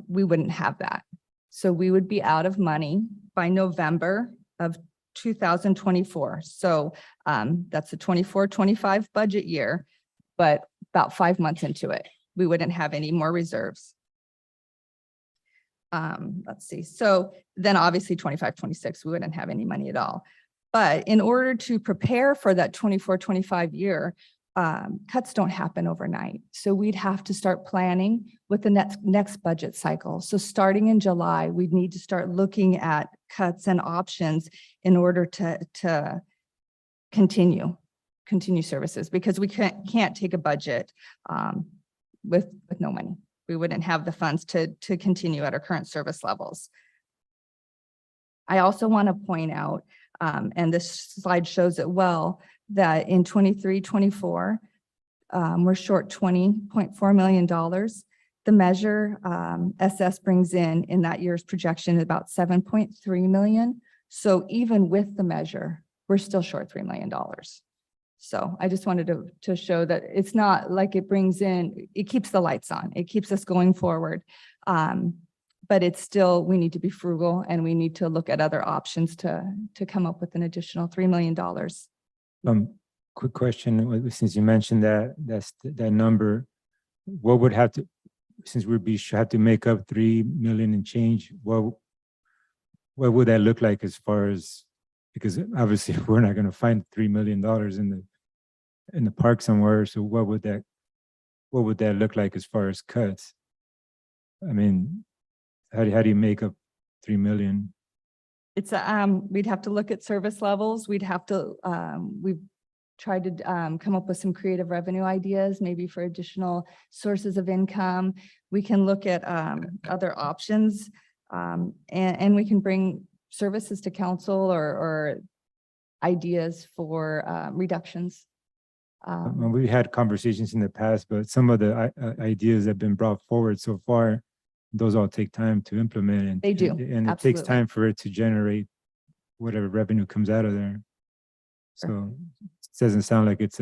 We wouldn't have that. So we would be out of money by November of 2024. So that's a 24-25 budget year, but about 5 months into it, we wouldn't have any more reserves. Let's see. So then obviously 25-26, we wouldn't have any money at all. But in order to prepare for that 24-25 year, cuts don't happen overnight. So we'd have to start planning with the next budget cycle. So starting in July, we'd need to start looking at cuts and options in order to continue services, because we can't take a budget with no money. We wouldn't have the funds to continue at our current service levels. I also want to point out, and this slide shows it well, that in 23-24, we're short $20.4 million. The measure SS brings in that year's projection about 7.3 million. So even with the measure, we're still short $3 million. So I just wanted to show that it's not like it brings in, it keeps the lights on, it keeps us going forward. But it's still, we need to be frugal and we need to look at other options to come up with an additional $3 million. Quick question, since you mentioned that number, what would have to, since we have to make up 3 million and change, what would that look like as far as, because obviously we're not going to find $3 million in the park somewhere. So what would that look like as far as cuts? I mean, how do you make up 3 million? It's we'd have to look at service levels. We'd have to we've tried to come up with some creative revenue ideas, maybe for additional sources of income. We can look at other options, and we can bring services to council or ideas for reductions. We had conversations in the past, but some of the ideas that have been brought forward so far, those all take time to implement. And they do. And Absolutely. It takes time for it to generate whatever revenue comes out of there. So it doesn't sound like it's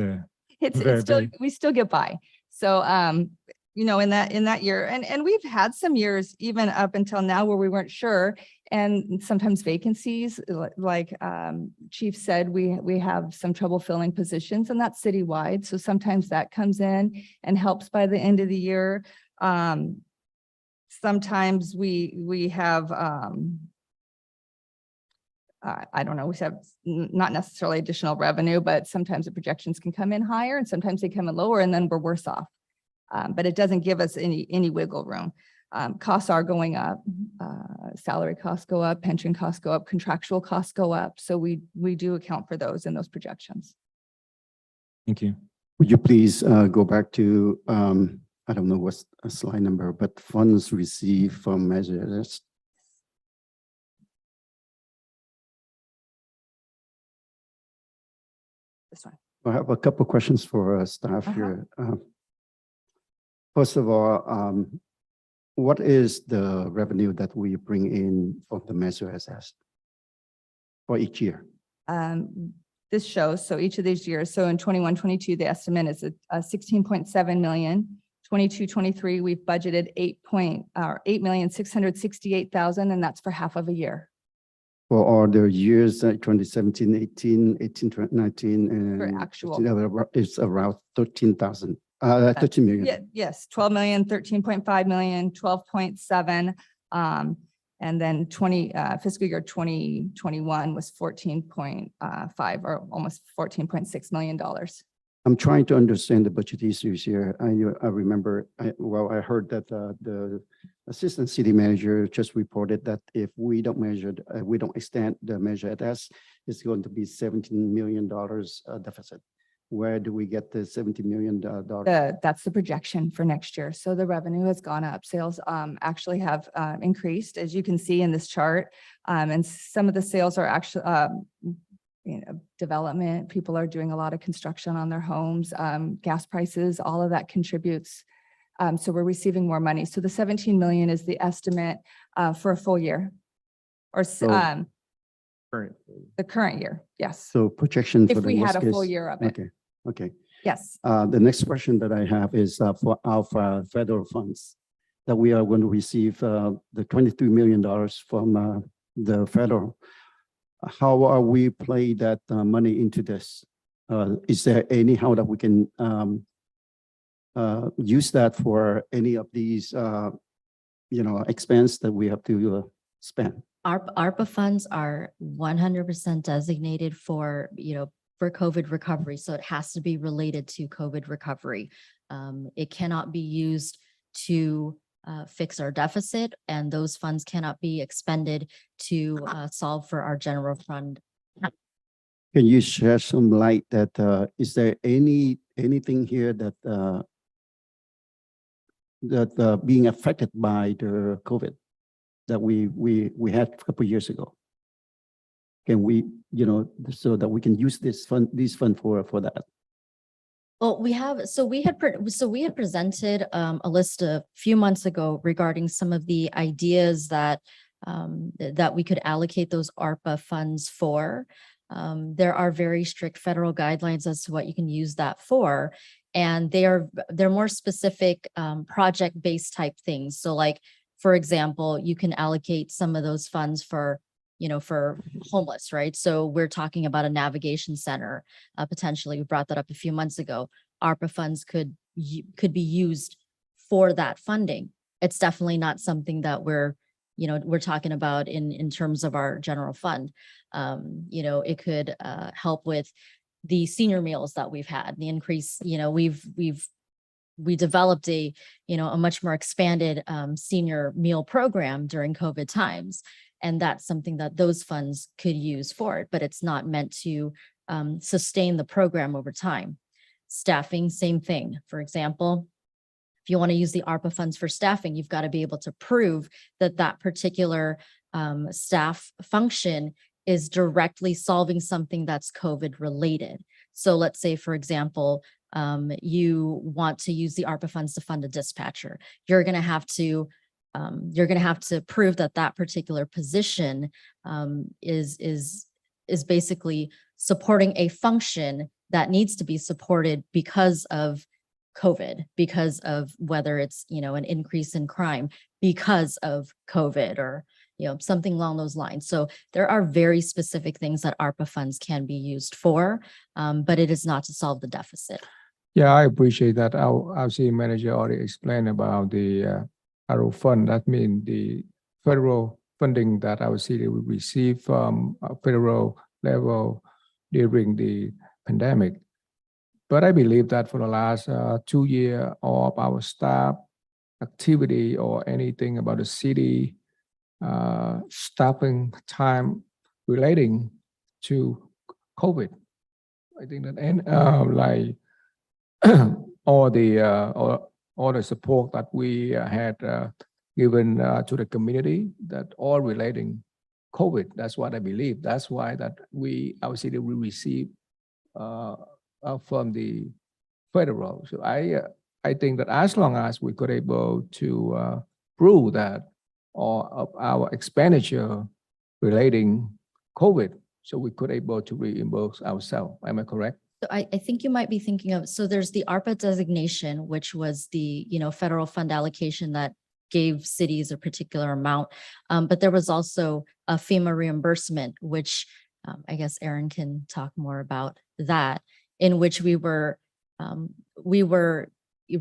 we still get by. So, you know, in that year, and we've had some years even up until now where we weren't sure, and sometimes vacancies, like Chief said, we have some trouble filling positions, and that's citywide. So sometimes that comes in and helps by the end of the year. Sometimes we have, I don't know, we have not necessarily additional revenue, but sometimes the projections can come in higher and sometimes they come in lower, and then we're worse off. But it doesn't give us any wiggle room. Costs are going up, salary costs go up, pension costs go up, contractual costs go up. So we do account for those in those projections. Thank you. Would you please go back to, I don't know what's a slide number, but funds received from measures. This one. I have a couple of questions for staff here. First of all, what is the revenue that we bring in from the measure SS for each year? This shows, so each of these years, so in 21-22, the estimate is a 16.7 million. 22-23, we've budgeted 8,668,000, and that's for half of a year. For all the years, 2017, 18, 19, and For actual. it's around 13,000, 13 million. Yeah, yes, 12 million, 13.5 million, 12.7. And then fiscal year 2021 was 14.5 or almost $14.6 million. I'm trying to understand the budget issues here. I remember, I heard that the assistant city manager just reported that if we don't measure, we don't extend the measure at S, it's going to be $17 million deficit. Where do we get the $70 million? That's the projection for next year. So the revenue has gone up. Sales actually have increased, as you can see in this chart. And some of the sales are actually, development. People are doing a lot of construction on their homes, gas prices, all of that contributes. So we're receiving more money. So the 17 million is the estimate for a full year, or the current year. Yes. So projection for if the we had worst a full case. year of it. Okay. Yes. The next question that I have is for our federal funds that we are going to receive the $23 million from the federal. How are we play that money into this? Is there any how that we can use that for any of these, expense that we have to spend? ARPA funds are 100% designated for, for COVID recovery. So it has to be related to COVID recovery. It cannot be used to fix our deficit, and those funds cannot be expended to solve for our general fund. Can you share some light that, is there anything here that, being affected by the COVID that we had a couple years ago? Can we, so that we can use this fund for that? Well, we had presented a list a few months ago regarding some of the ideas that that we could allocate those ARPA funds for. There are very strict federal guidelines as to what you can use that for, and they're more specific project-based type things. So, like, for example, you can allocate some of those funds for for homeless, right? So we're talking about a navigation center. Potentially, we brought that up a few months ago. ARPA funds could be used for that funding. It's definitely not something that we're talking about in terms of our general fund. It could help with the senior meals that we've had, the increase. We developed a much more expanded senior meal program during COVID times. And that's something that those funds could use for it, but it's not meant to sustain the program over time. Staffing, same thing. For example, if you want to use the ARPA funds for staffing, you've got to be able to prove that that particular staff function is directly solving something that's COVID related. So let's say, for example, you want to use the ARPA funds to fund a dispatcher. You're going to have to prove that that particular position is basically supporting a function that needs to be supported because of COVID, because of whether it's, an increase in crime because of COVID or, something along those lines. So there are very specific things that ARPA funds can be used for, but it is not to solve the deficit. Yeah, I appreciate that. Our city manager already explained about the ARO fund. That means the federal funding that our city will receive from a federal level during the pandemic. But I believe that for the last 2 years, all of our staff activity or anything about the city staffing time relating to COVID, I think that like all the support that we had given to the community, that all relating COVID. That's what I believe. That's why that our city will receive from the federal. So I think that as long as we could able to prove that all of our expenditure relating COVID, so we could able to reimburse ourselves. Am I correct? So I think you might be thinking of, so there's the ARPA designation, which was the, federal fund allocation that gave cities a particular amount. But there was also a FEMA reimbursement, which I guess Aaron can talk more about that, in which we were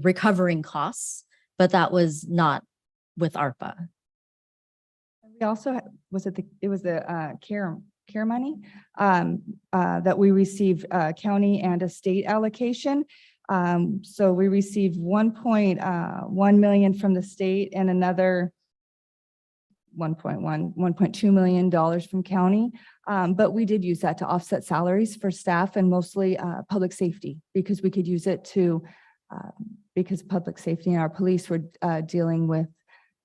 recovering costs, but that was not with ARPA. We also, it was the care money that we received county and a state allocation. So we received 1.1 million from the state and another 1.2 million dollars from county. But we did use that to offset salaries for staff and mostly public safety, because we could use it to, because public safety and our police were dealing with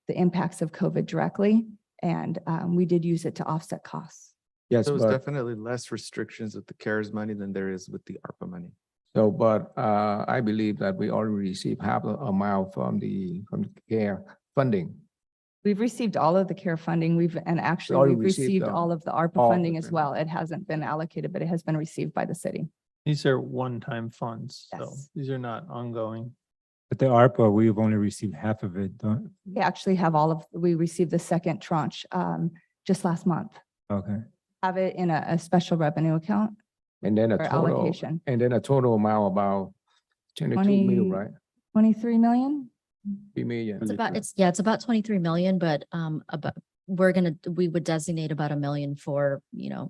the impacts of COVID directly. And we did use it to offset costs. Yes, so there's definitely less restrictions with the CARES money than there is with the ARPA money. So, but I believe that we already received half the amount from the CARE funding. We've received all of the CARE funding. We've received all of the ARPA funding as well. It hasn't been allocated, but it has been received by the city. These are one-time funds, so Yes. these are not ongoing. But the ARPA, we've only received half of it. We actually have we received the second tranche just last month. Okay. Have it in a special revenue account. And then for allocation. And then a total amount about 22 million, right? 23 million? 3 million. It's about 23 million, but we would designate about $1 million for,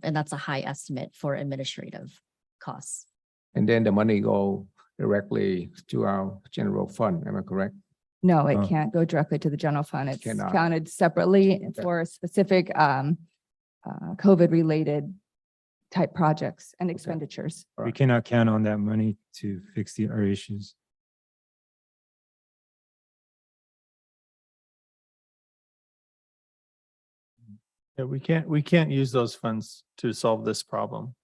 and that's a high estimate for administrative. costs. And then the money go directly to our general fund, am I correct? No, it Oh. can't go directly to the general fund. It's Cannot. counted separately for specific COVID-related type projects and expenditures. We cannot count on that money to fix our issues. Yeah, we can't use those funds to solve this problem.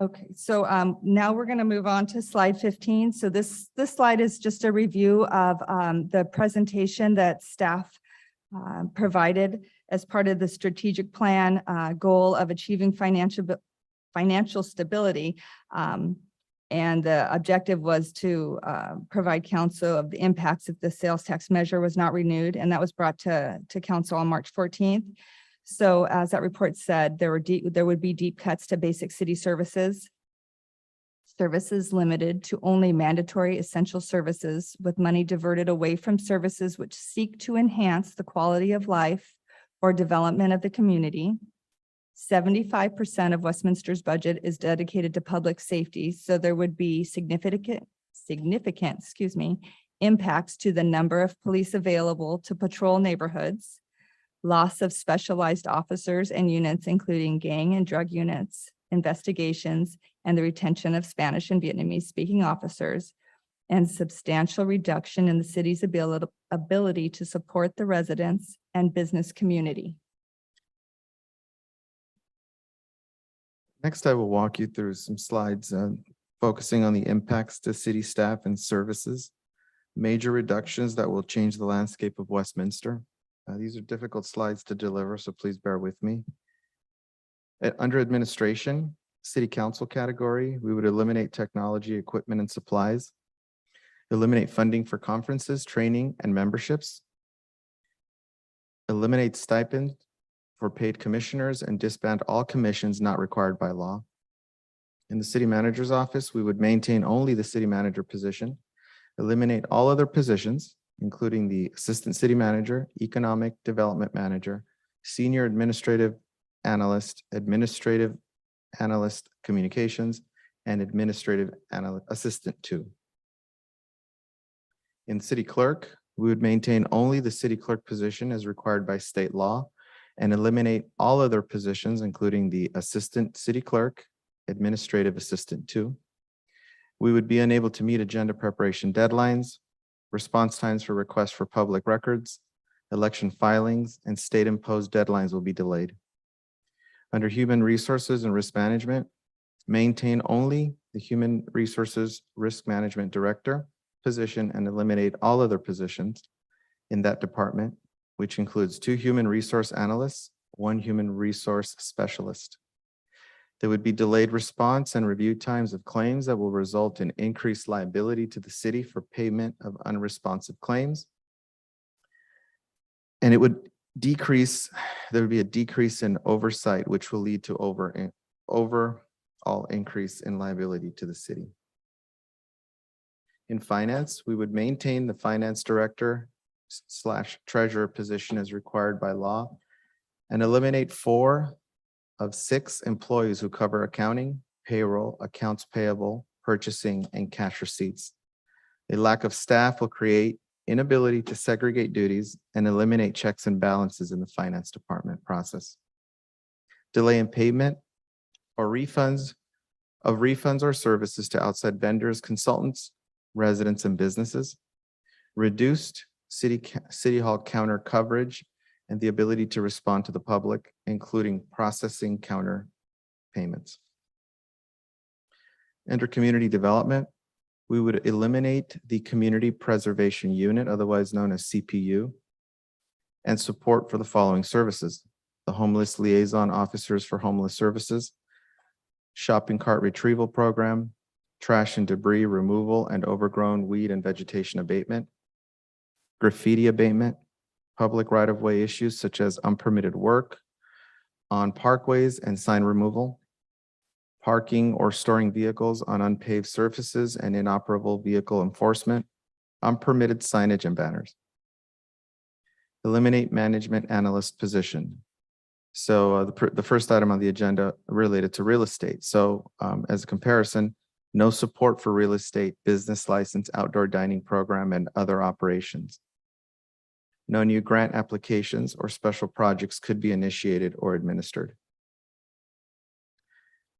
Okay, so now we're going to move on to slide 15. So this slide is just a review of the presentation that staff provided as part of the strategic plan goal of achieving financial stability. And the objective was to provide council of the impacts if the sales tax measure was not renewed, and that was brought to council on March 14th. So as that report said, there would be deep cuts to basic city services limited to only mandatory essential services, with money diverted away from services which seek to enhance the quality of life or development of the community. 75% of Westminster's budget is dedicated to public safety, so there would be significant, impacts to the number of police available to patrol neighborhoods, loss of specialized officers and units, including gang and drug units, investigations, and the retention of Spanish and Vietnamese speaking officers, and substantial reduction in the city's ability to support the residents and business community. Next, I will walk you through some slides focusing on the impacts to city staff and services, major reductions that will change the landscape of Westminster. These are difficult slides to deliver, so please bear with me. Under administration, city council category, we would eliminate technology, equipment, and supplies, eliminate funding for conferences, training, and memberships, eliminate stipend for paid commissioners, and disband all commissions not required by law. In the city manager's office, we would maintain only the city manager position, eliminate all other positions, including the assistant city manager, economic development manager, senior administrative analyst communications, and administrative assistant 2. In city clerk, we would maintain only the city clerk position as required by state law and eliminate all other positions, including the assistant city clerk, administrative assistant 2. We would be unable to meet agenda preparation deadlines, response times for requests for public records, election filings, and state-imposed deadlines will be delayed. Under human resources and risk management, maintain only the human resources risk management director position and eliminate all other positions in that department, which includes 2 human resource analysts, 1 human resource specialist. There would be delayed response and review times of claims that will result in increased liability to the city for payment of unresponsive claims. And it would decrease, there would be a decrease in oversight, which will lead to overall increase in liability to the city. In finance, we would maintain the finance director / treasurer position as required by law and eliminate 4 of 6 employees who cover accounting, payroll, accounts payable, purchasing, and cash receipts. A lack of staff will create inability to segregate duties and eliminate checks and balances in the finance department process. Delay in payment or refunds or services to outside vendors, consultants, residents, and businesses. Reduced city hall counter coverage and the ability to respond to the public, including processing counter payments. Under community development, we would eliminate the Community Preservation Unit, otherwise known as CPU, and support for the following services: the Homeless Liaison Officers for Homeless Services, Shopping Cart Retrieval Program, Trash and Debris Removal and Overgrown Weed and Vegetation Abatement, Graffiti Abatement, public right-of-way issues such as unpermitted work on parkways and sign removal, parking or storing vehicles on unpaved surfaces and inoperable vehicle enforcement, unpermitted signage and banners. Eliminate management analyst position. So the first item on the agenda related to real estate. So as a comparison, no support for real estate, business license, outdoor dining program, and other operations. No new grant applications or special projects could be initiated or administered.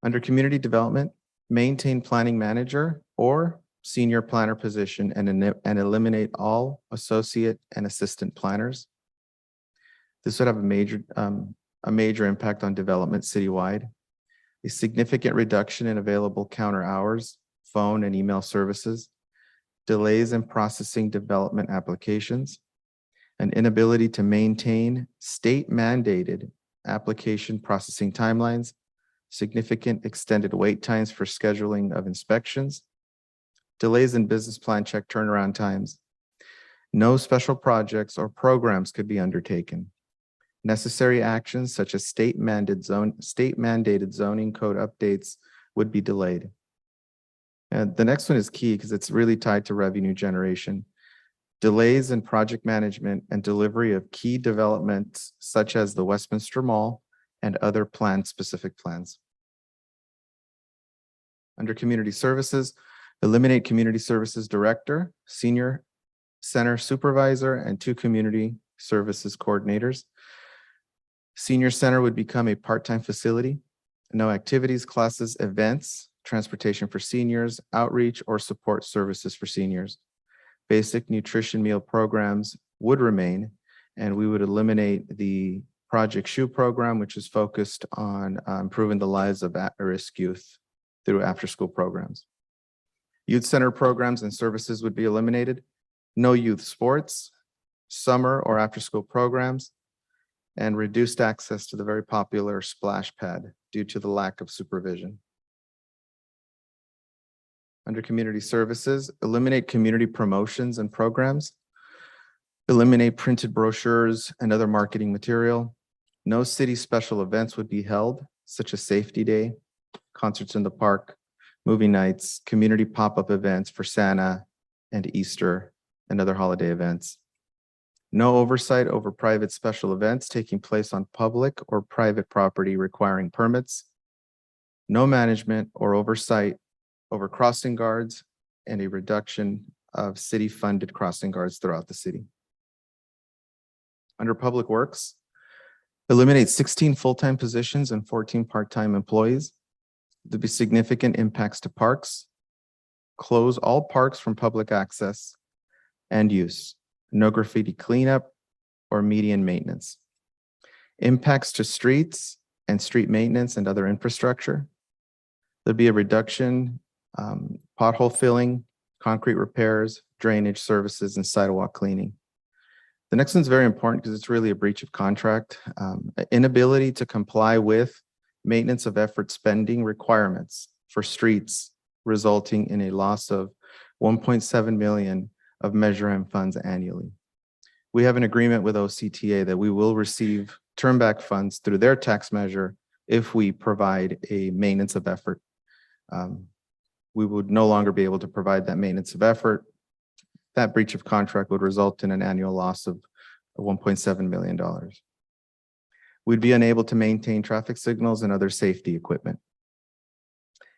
Under community development, maintain planning manager or senior planner position and eliminate all associate and assistant planners. This would have a major impact on development citywide. A significant reduction in available counter hours, phone and email services, delays in processing development applications, an inability to maintain state-mandated application processing timelines, significant extended wait times for scheduling of inspections, delays in business plan check turnaround times. No special projects or programs could be undertaken. Necessary actions such as state-mandated zoning code updates would be delayed. And the next one is key because it's really tied to revenue generation. Delays in project management and delivery of key developments such as the Westminster Mall and other plan-specific plans. Under community services, eliminate community services director, senior center supervisor, and 2 community services coordinators. Senior center would become a part-time facility. No activities, classes, events, transportation for seniors, outreach, or support services for seniors. Basic nutrition meal programs would remain, and we would eliminate the Project Shoe program, which is focused on improving the lives of at-risk youth through after-school programs. Youth center programs and services would be eliminated. No youth sports, summer or after-school programs, and reduced access to the very popular splash pad due to the lack of supervision. Under community services, eliminate community promotions and programs. Eliminate printed brochures and other marketing material. No city special events would be held, such as Safety Day, concerts in the park, movie nights, community pop-up events for Santa and Easter and other holiday events. No oversight over private special events taking place on public or private property requiring permits. No management or oversight over crossing guards and a reduction of city-funded crossing guards throughout the city. Under public works, eliminate 16 full-time positions and 14 part-time employees. There'll be significant impacts to parks. Close all parks from public access and use. No graffiti cleanup or median maintenance. Impacts to streets and street maintenance and other infrastructure. There'll be a reduction, pothole filling, concrete repairs, drainage services, and sidewalk cleaning. The next one's very important because it's really a breach of contract. Inability to comply with maintenance of effort spending requirements for streets, resulting in a loss of 1.7 million of Measure M funds annually. We have an agreement with OCTA that we will receive turn back funds through their tax measure if we provide a maintenance of effort. We would no longer be able to provide that maintenance of effort. That breach of contract would result in an annual loss of $1.7 million. We'd be unable to maintain traffic signals and other safety equipment.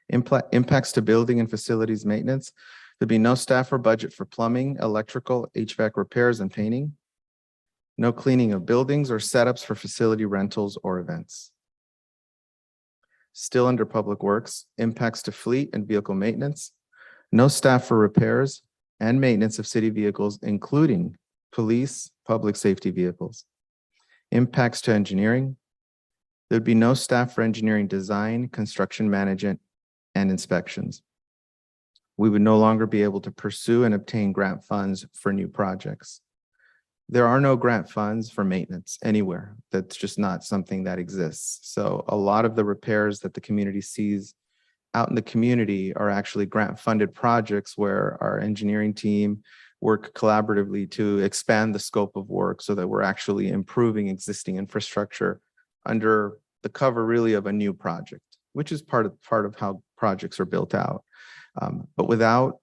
Impacts to building and facilities maintenance. There'd be no staff or budget for plumbing, electrical, HVAC repairs, and painting. No cleaning of buildings or setups for facility rentals or events. Still under public works, impacts to fleet and vehicle maintenance. No staff for repairs and maintenance of city vehicles, including police, public safety vehicles. Impacts to engineering. There'd be no staff for engineering design, construction management, and inspections. We would no longer be able to pursue and obtain grant funds for new projects. There are no grant funds for maintenance anywhere. That's just not something that exists. So a lot of the repairs that the community sees out in the community are actually grant funded projects where our engineering team work collaboratively to expand the scope of work so that we're actually improving existing infrastructure under the cover really of a new project. which is part of how projects are built out. But without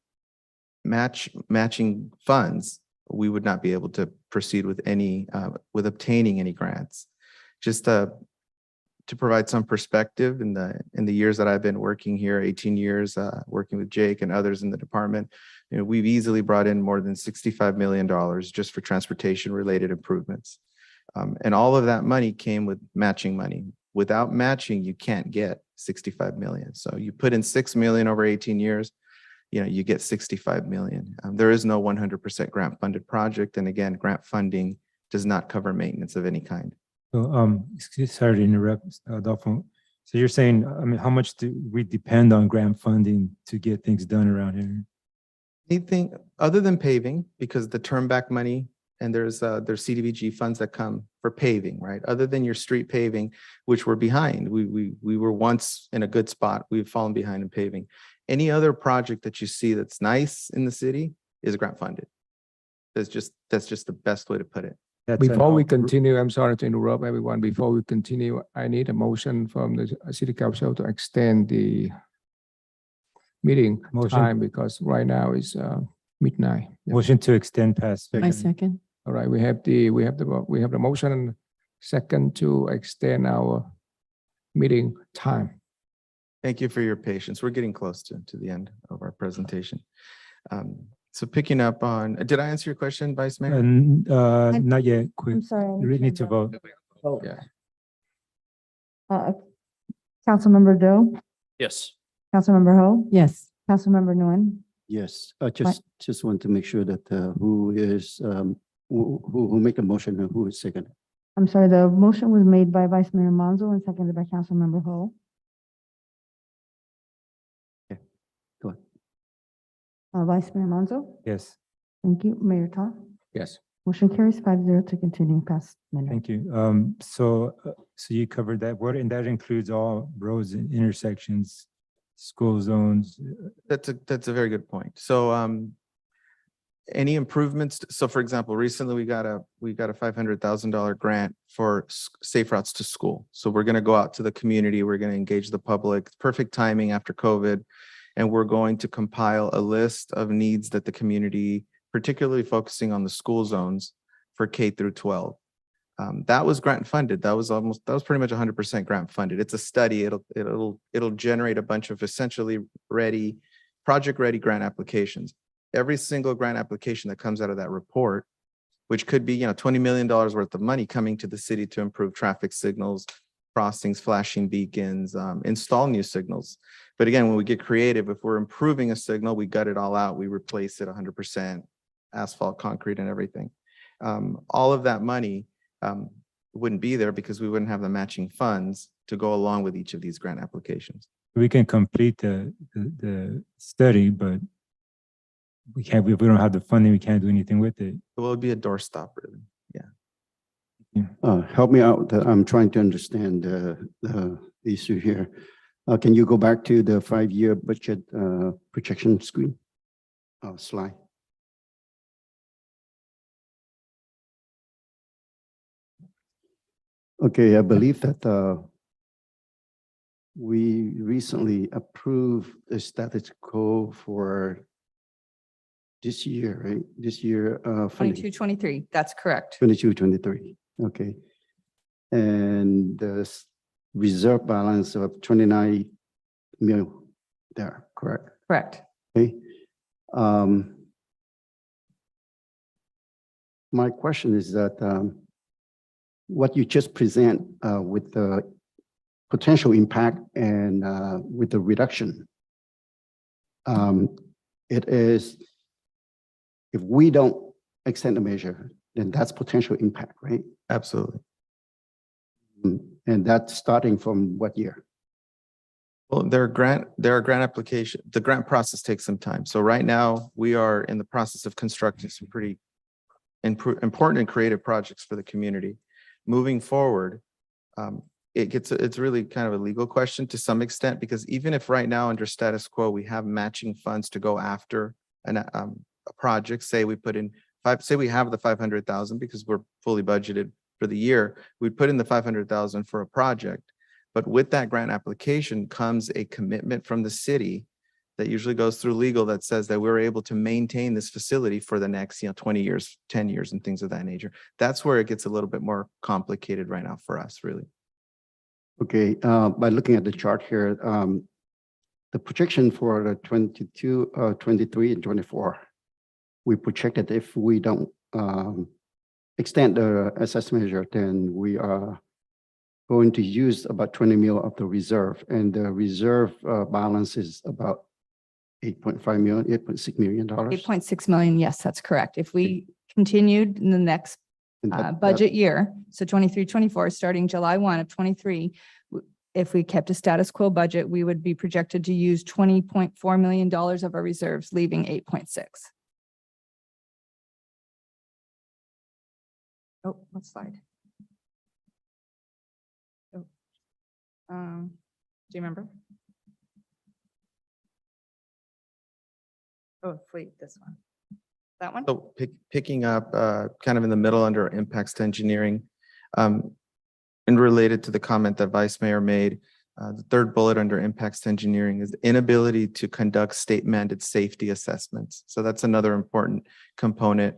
matching funds, we would not be able to proceed with with obtaining any grants. Just to provide some perspective, in the years that I've been working here, 18 years, working with Jake and others in the department, we've easily brought in more than $65 million just for transportation related improvements. And all of that money came with matching money. Without matching, you can't get 65 million. So you put in 6 million over 18 years, you get 65 million. There is no 100% grant funded project. And again, grant funding does not cover maintenance of any kind. So, sorry to interrupt, Adolfo. So you're saying, I mean, how much do we depend on grant funding to get things done around here? Anything other than paving, because the turn back money and there's CDBG funds that come for paving, right? Other than your street paving, which we're behind. We were once in a good spot. We've fallen behind in paving. Any other project that you see that's nice in the city is grant funded. That's just the best way to put it. Before we continue, I'm sorry to interrupt everyone. Before we continue, I need a motion from the city council to extend the meeting time because right now is midnight. Yeah. Motion to extend past. I second. All right, we have the motion and second to extend our meeting time. Thank you for your patience. We're getting close to the end of our presentation. So picking up on, did I answer your question, Vice Mayor? Not yet. Quick. I'm sorry. We need to vote. Yeah. Councilmember Doe, Yes. Councilmember Ho, Yes. Councilmember Nguyen. Yes, I just want to make sure that who make a motion and who is second. I'm sorry, the motion was made by Vice Mayor Monzo and seconded by Councilmember Ho. Go ahead. Vice Mayor Monzo. Yes. Thank you. Mayor Ta. Yes. Motion carries 5-0 to continue past midnight. Thank you. So you covered that. And that includes all roads and intersections, school zones. That's a very good point. So any improvements? So for example, recently we got a $500,000 grant for safe routes to school. So we're going to go out to the community. We're going to engage the public. Perfect timing after COVID. And we're going to compile a list of needs that the community, particularly focusing on the school zones for K through 12. That was grant funded. That was pretty much 100% grant funded. It's a study. It'll generate a bunch of essentially project ready grant applications. Every single grant application that comes out of that report, which could be, $20 million worth of money coming to the city to improve traffic signals, crossings, flashing beacons, install new signals. But again, when we get creative, if we're improving a signal, we gut it all out. We replace it 100%, asphalt, concrete, and everything. All of that money wouldn't be there because we wouldn't have the matching funds to go along with each of these grant applications. We can complete the study, but we can't. If we don't have the funding, we can't do anything with it. Well, it would be a doorstop, really. Yeah. Help me out. I'm trying to understand the issue here. Can you go back to the 5-year budget projection screen slide? Okay, I believe that we recently approved the status quo for this year, right? This year, 22-23, that's correct. 22-23. Okay. And the reserve balance of 29 mil there, correct? Correct. Okay. My question is that what you just present with the potential impact and with the reduction, it is, if we don't extend the measure, then that's potential impact, right? Absolutely. And that's starting from what year? Well, there are grant application. The grant process takes some time. So right now we are in the process of constructing some pretty important and creative projects for the community. Moving forward, it's really kind of a legal question to some extent, because even if right now under status quo, we have matching funds to go after a project, say we put in say we have the 500,000 because we're fully budgeted for the year, we put in the 500,000 for a project. But with that grant application comes a commitment from the city that usually goes through legal that says that we're able to maintain this facility for the next, 20 years, 10 years and things of that nature. That's where it gets a little bit more complicated right now for us, really. Okay, by looking at the chart here, the projection for the 22, 23 and 24, we projected if we don't extend the SS measure, then we are going to use about 20 mil of the reserve, and the reserve balance is about 8.5 million, $8.6 million. 8.6 million, yes, that's correct. If we continued in the next And that- budget year, so 23, 24, starting July 1 of 23, if we kept a status quo budget, we would be projected to use $20.4 million of our reserves, leaving 8.6. Oh, what slide? Oh. Do you remember? Oh, fleet, this one. That one? So picking up kind of in the middle under impacts to engineering, and related to the comment that Vice Mayor made, the third bullet under impacts to engineering is the inability to conduct state mandated safety assessments. So that's another important component.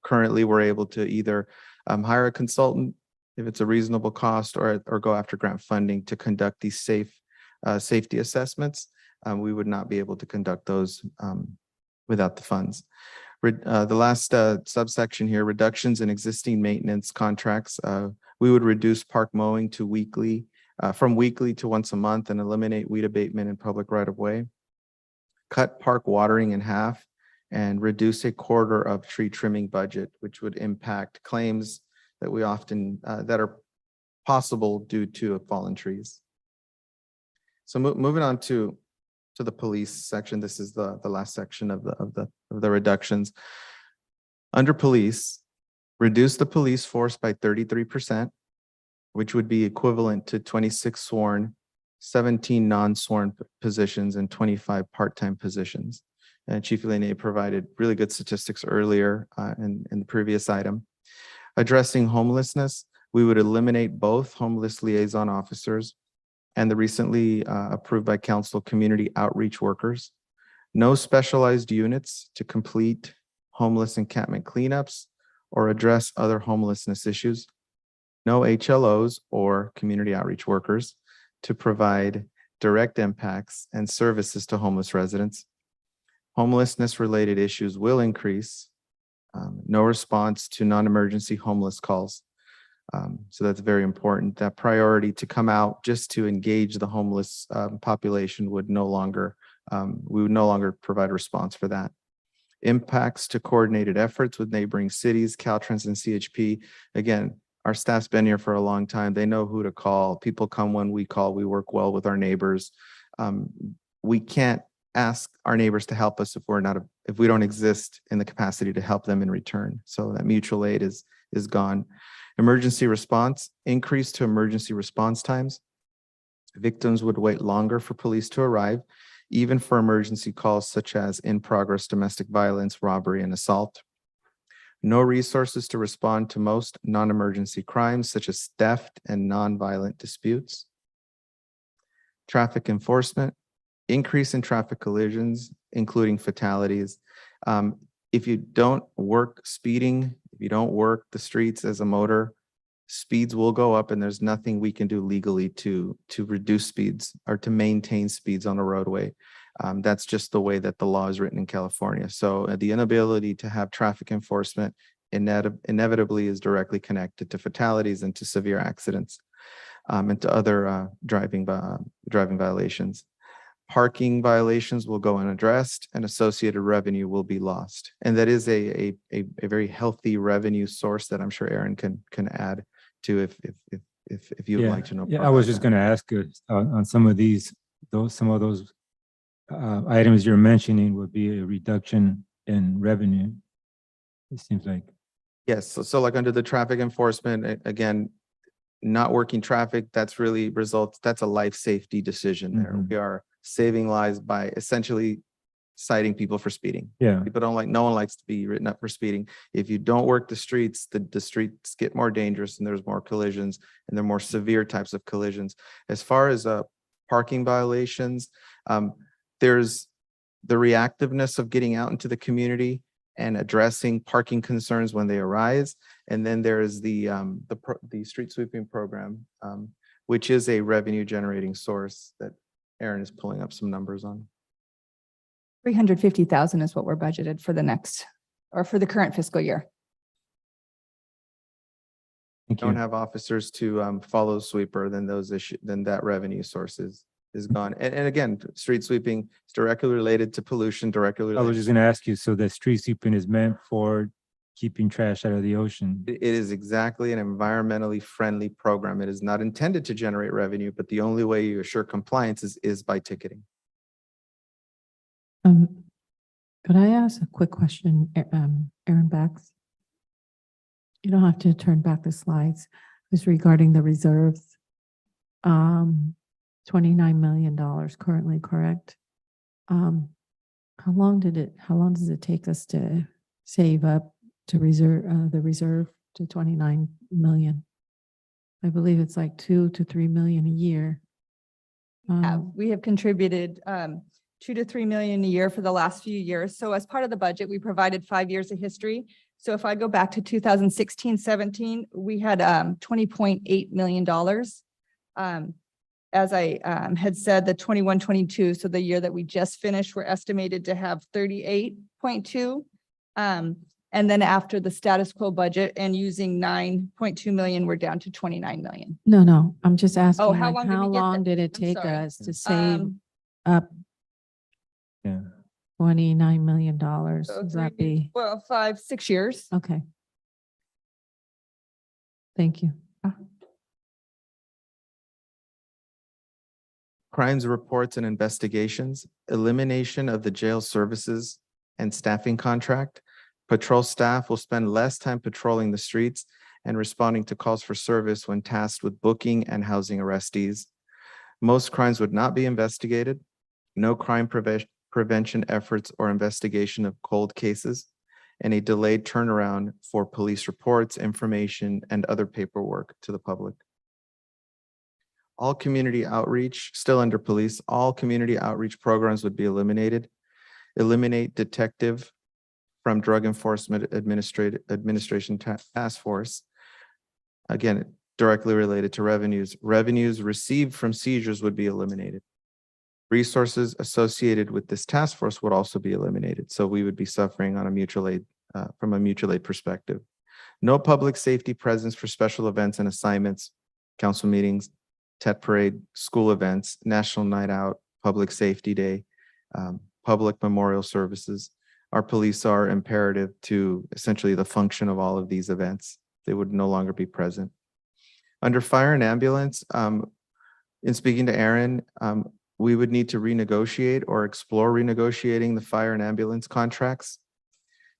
Currently, we're able to either hire a consultant if it's a reasonable cost, or go after grant funding to conduct these safety assessments. We would not be able to conduct those without the funds. The last subsection here, reductions in existing maintenance contracts. We would reduce park mowing to weekly, from weekly to once a month, and eliminate weed abatement in public right of way. Cut park watering in half and reduce a quarter of tree trimming budget, which would impact claims that we often, that are possible due to fallen trees. So moving on to the police section. This is the last section of the reductions. Under police, reduce the police force by 33%, which would be equivalent to 26 sworn, 17 non-sworn positions, and 25 part-time positions. And Chief Elena provided really good statistics earlier in the previous item. Addressing homelessness, we would eliminate both homeless liaison officers and the recently approved by council community outreach workers. No specialized units to complete homeless encampment cleanups or address other homelessness issues. No HLOs or community outreach workers to provide direct impacts and services to homeless residents. Homelessness related issues will increase. No response to non-emergency homeless calls. So that's very important. That priority to come out just to engage the homeless population would no longer, we would no longer provide a response for that. Impacts to coordinated efforts with neighboring cities, Caltrans and CHP. Again, our staff's been here for a long time. They know who to call. People come when we call. We work well with our neighbors. We can't ask our neighbors to help us if we don't exist in the capacity to help them in return. So that mutual aid is gone. Emergency response, increase to emergency response times. Victims would wait longer for police to arrive, even for emergency calls such as in-progress domestic violence, robbery, and assault. No resources to respond to most non-emergency crimes such as theft and non-violent disputes. Traffic enforcement, increase in traffic collisions, including fatalities. If you don't work speeding, if you don't work the streets as a motor, speeds will go up, and there's nothing we can do legally to reduce speeds or to maintain speeds on a roadway. That's just the way that the law is written in California. So the inability to have traffic enforcement inevitably is directly connected to fatalities and to severe accidents, and to other driving violations. Parking violations will go unaddressed and associated revenue will be lost. And that is a very healthy revenue source that I'm sure Aaron can add to if you would like to know. Yeah, I was just going to ask on some of these, some of those items you're mentioning would be a reduction in revenue. It seems like. Yes, so like under the traffic enforcement, again, not working traffic, that's a life safety decision there. We are saving lives by essentially citing people for speeding. Yeah. People don't like, no one likes to be written up for speeding. If you don't work the streets, the streets get more dangerous and there's more collisions and they're more severe types of collisions. As far as parking violations, there's the reactiveness of getting out into the community and addressing parking concerns when they arise. And then there is the street sweeping program, which is a revenue generating source that Aaron is pulling up some numbers on. 350,000 is what we're budgeted for the next, or for the current fiscal year. Thank Don't you. have officers to follow sweeper, then then that revenue source is gone. And again, street sweeping is directly related to pollution, directly I was related. just gonna ask you, so the street sweeping is meant for keeping trash out of the ocean? It is exactly an environmentally friendly program. It is not intended to generate revenue, but the only way you assure compliance is by ticketing. Could I ask a quick question, Aaron Bax? You don't have to turn back the slides. It's regarding the reserves. $29 million currently, correct? How long does it take us to save up to reserve, the reserve to 29 million? I believe it's like 2 to 3 million a year. We have contributed 2 to 3 million a year for the last few years. So as part of the budget, we provided 5 years of history. So if I go back to 2016-17, we had $20.8 million. As I had said, the 21-22, so the year that we just finished, we're estimated to have 38.2. And then after the status quo budget and using 9.2 million, we're down to 29 million. No, I'm just asking, Oh, how like, long did how we get long there? did it I'm take sorry. us to save up Yeah. $29 million? So Does that be, 5, 6 years. okay. Thank you. Crimes reports and investigations, elimination of the jail services and staffing contract. Patrol staff will spend less time patrolling the streets and responding to calls for service when tasked with booking and housing arrestees. Most crimes would not be investigated. No crime prevention efforts or investigation of cold cases, and a delayed turnaround for police reports, information, and other paperwork to the public. All community outreach, still under police, all community outreach programs would be eliminated. Eliminate detective from Drug Enforcement Administration Task Force. Again, directly related to revenues. Revenues received from seizures would be eliminated. Resources associated with this task force would also be eliminated. So we would be suffering on a mutual aid, from a mutual aid perspective. No public safety presence for special events and assignments, council meetings, TET parade, school events, National Night Out, Public Safety Day, public memorial services. Our police are imperative to essentially the function of all of these events. They would no longer be present. Under fire and ambulance, in speaking to Aaron, we would need to renegotiate or explore renegotiating the fire and ambulance contracts.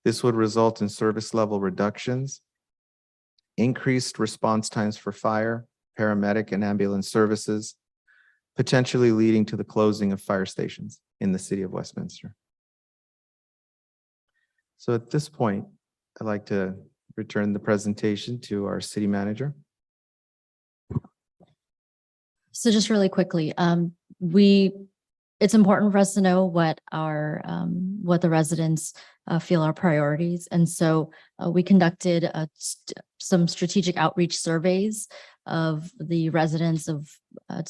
This would result in service level reductions, increased response times for fire, paramedic, and ambulance services, potentially leading to the closing of fire stations in the city of Westminster. So at this point, I'd like to return the presentation to our city manager. So just really quickly, it's important for us to know what what the residents feel are priorities. And so we conducted some strategic outreach surveys of the residents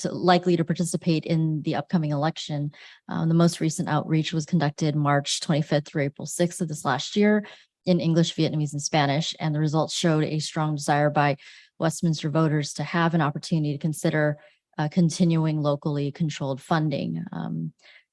likely to participate in the upcoming election. The most recent outreach was conducted March 25th through April 6th of this last year in English, Vietnamese, and Spanish. And the results showed a strong desire by Westminster voters to have an opportunity to consider continuing locally controlled funding.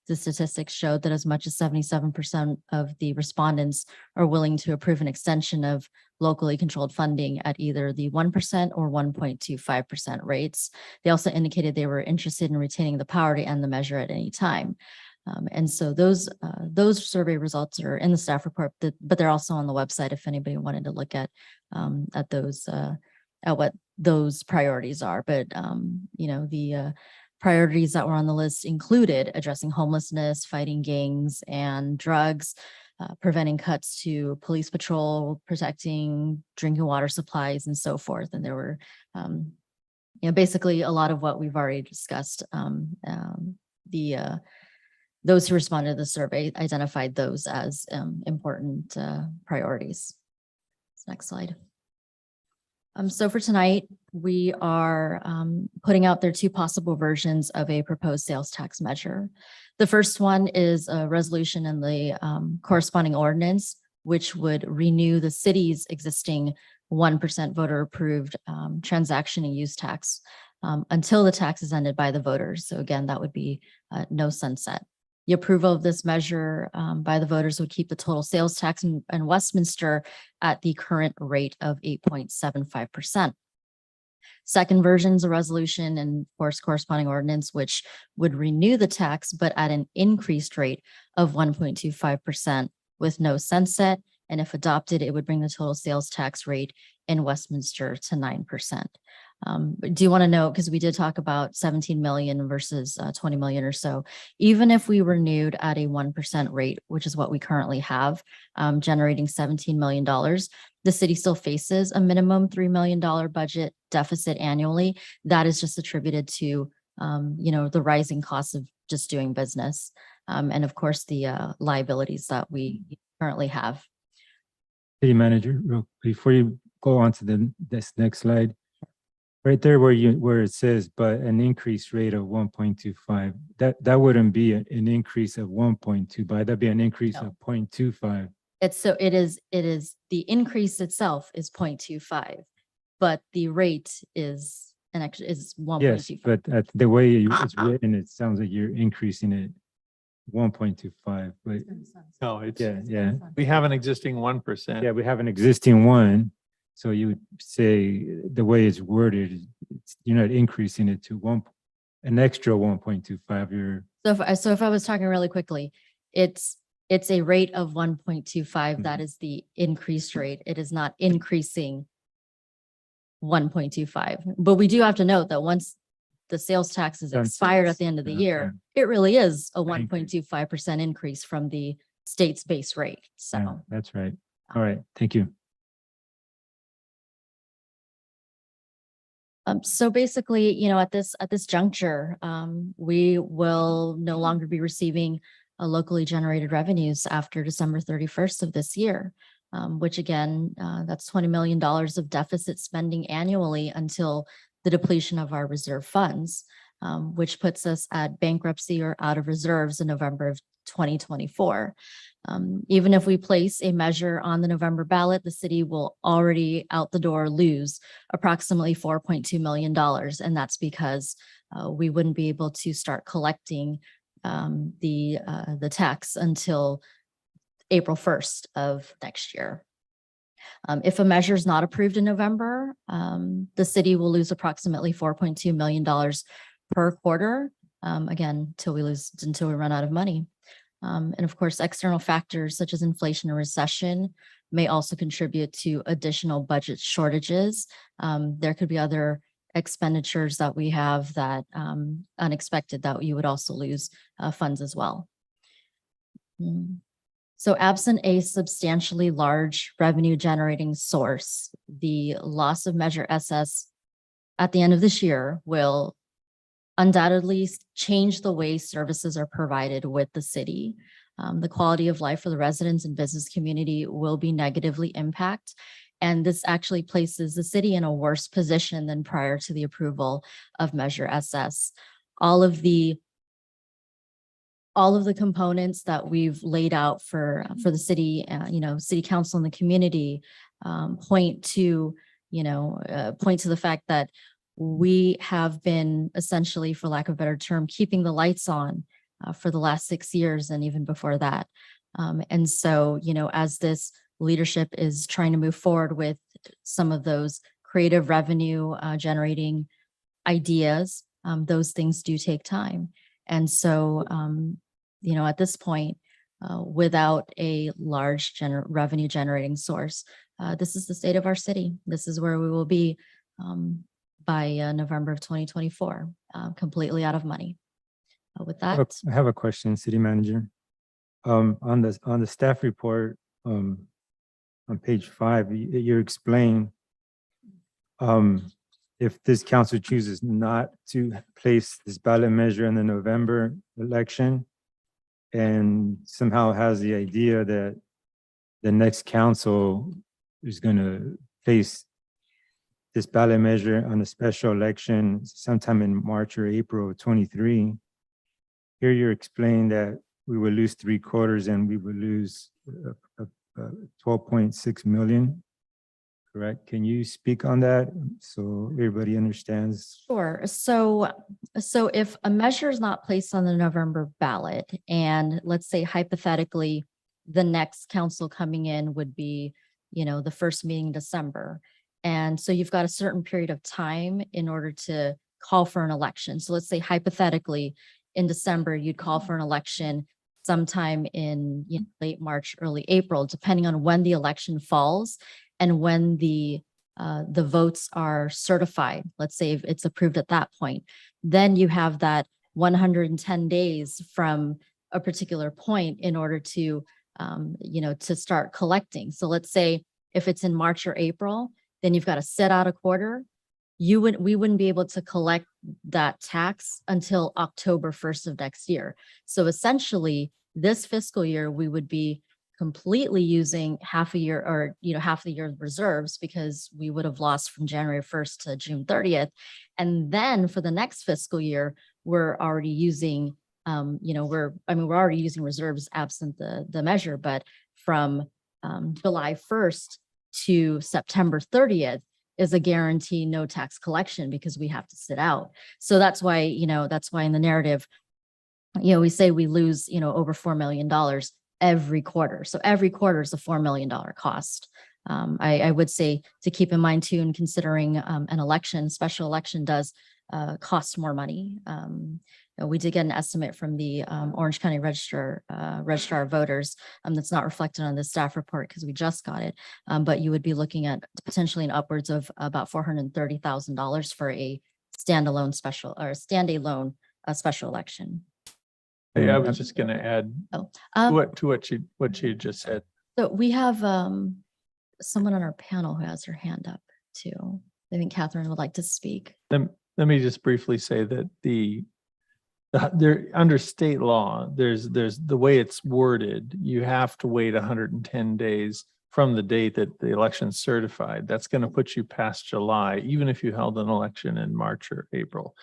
The statistics showed that as much as 77% of the respondents are willing to approve an extension of locally controlled funding at either the 1% or 1.25% rates. They also indicated they were interested in retaining the power to end the measure at any time. And so those survey results are in the staff report, but they're also on the website if anybody wanted to look at those at what those priorities are. But you know, priorities that were on the list included addressing homelessness, fighting gangs and drugs, preventing cuts to police patrol, protecting drinking water supplies and so forth. And there were, basically a lot of what we've already discussed. Those who responded to the survey identified those as important priorities. Next slide. So for tonight, we are putting out there two possible versions of a proposed sales tax measure. The first one is a resolution in the corresponding ordinance, which would renew the city's existing 1% voter approved transaction and use tax until the tax is ended by the voters. So again, that would be no sunset. The approval of this measure by the voters would keep the total sales tax in Westminster at the current rate of 8.75%. Second version is a resolution and of course corresponding ordinance, which would renew the tax, but at an increased rate of 1.25% with no sunset. And if adopted, it would bring the total sales tax rate in Westminster to 9%. Do you want to know, because we did talk about 17 million versus 20 million or so, even if we renewed at a 1% rate, which is what we currently have, generating $17 million, the city still faces a minimum $3 million budget deficit annually. That is just attributed to, the rising costs of just doing business. And of course, the liabilities that we currently have. City manager, before you go on to this next slide, right there where it says, but an increased rate of 1.25, that wouldn't be an increase of 1.2, that'd be an increase of 0.25. It is the increase itself is 0.25, but the rate is an extra is 1.25. Yes, but the way it's written, it sounds like you're increasing it 1.25, but No, it's, yeah. we have an existing 1%. Yeah, we have an existing one. So you would say the way it's worded, you're not increasing it to an extra 1.25. You're So if I was talking really quickly, it's a rate of 1.25. That is the increased rate. It is not increasing 1.25. But we do have to note that once the sales tax is expired at the end of the year, it really is a 1.25% increase from the state's base rate. So yeah, that's right. All right, thank you. So basically, at this juncture, we will no longer be receiving locally generated revenues after December 31st of this year, which again, that's $20 million of deficit spending annually until the depletion of our reserve funds, which puts us at bankruptcy or out of reserves in November of 2024. Even if we place a measure on the November ballot, the city will already out the door lose approximately $4.2 million. And that's because we wouldn't be able to start collecting the tax until April 1st of next year. If a measure is not approved in November, the city will lose approximately $4.2 million per quarter, again, until we run out of money. And of course, external factors such as inflation and recession may also contribute to additional budget shortages. There could be other expenditures that we have that unexpected that you would also lose funds as well. So absent a substantially large revenue generating source, the loss of Measure SS at the end of this year will undoubtedly change the way services are provided with the city. The quality of life for the residents and business community will be negatively impacted. And this actually places the city in a worse position than prior to the approval of Measure SS. All of the components that we've laid out for the city, city council and the community point to the fact that we have been essentially, for lack of a better term, keeping the lights on for the last 6 years and even before that. And so, as this leadership is trying to move forward with some of those creative revenue generating ideas, those things do take time. And so, at this point, without a large revenue generating source, this is the state of our city. This is where we will be by November of 2024, completely out of money. With I that, have a question, City Manager. On the staff report, on page 5, you explain if this council chooses not to place this ballot measure in the November election and somehow has the idea that the next council is going to place this ballot measure on a special election sometime in March or April of 23. Here you're explaining that we will lose 3/4 and we will lose 12.6 million. Correct? Can you speak on that so everybody understands? sure. So if a measure is not placed on the November ballot, and let's say hypothetically, the next council coming in would be, the first meeting in December. And so you've got a certain period of time in order to call for an election. So let's say hypothetically, in December, you'd call for an election sometime in late March, early April, depending on when the election falls and when the votes are certified. Let's say if it's approved at that point, then you have that 110 days from a particular point in order to, to start collecting. So let's say if it's in March or April, then you've got to set out a quarter. We wouldn't be able to collect that tax until October 1st of next year. So essentially, this fiscal year, we would be completely using half a year or, half the year reserves because we would have lost from January 1st to June 30th. And then for the next fiscal year, we're already using, we're already using reserves absent the measure, but from July 1st to September 30th is a guarantee no tax collection because we have to sit out. So that's why in the narrative, we say we lose, over $4 million every quarter. So every quarter is a $4 million cost. I would say to keep in mind too, in considering an election, special election does cost more money. We did get an estimate from the Orange County Registrar of Voters that's not reflected on the staff report because we just got it. But you would be looking at potentially an upwards of about $430,000 for a standalone special election. Hey, I was just going to add to what you just said. So we have someone on our panel who has her hand up too. I think Catherine would like to speak. Let me just briefly say that there under state law, there's the way it's worded, you have to wait 110 days from the date that the election's certified. That's going to put you past July, even if you held an election in March or April.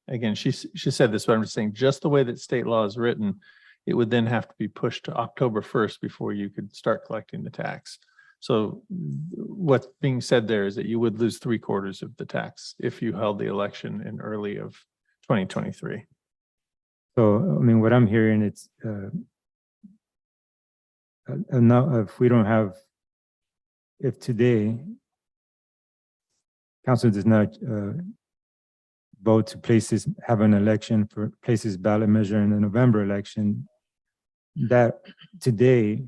Again, she said this, but I'm just saying, just the way that state law is written, it would then have to be pushed to October 1st before you could start collecting the tax. So what's being said there is that you would lose 3/4 of the tax if you held the election in early of 2023. So, what I'm hearing, it's if today council does not vote to have an election for places ballot measure in the November election, that today,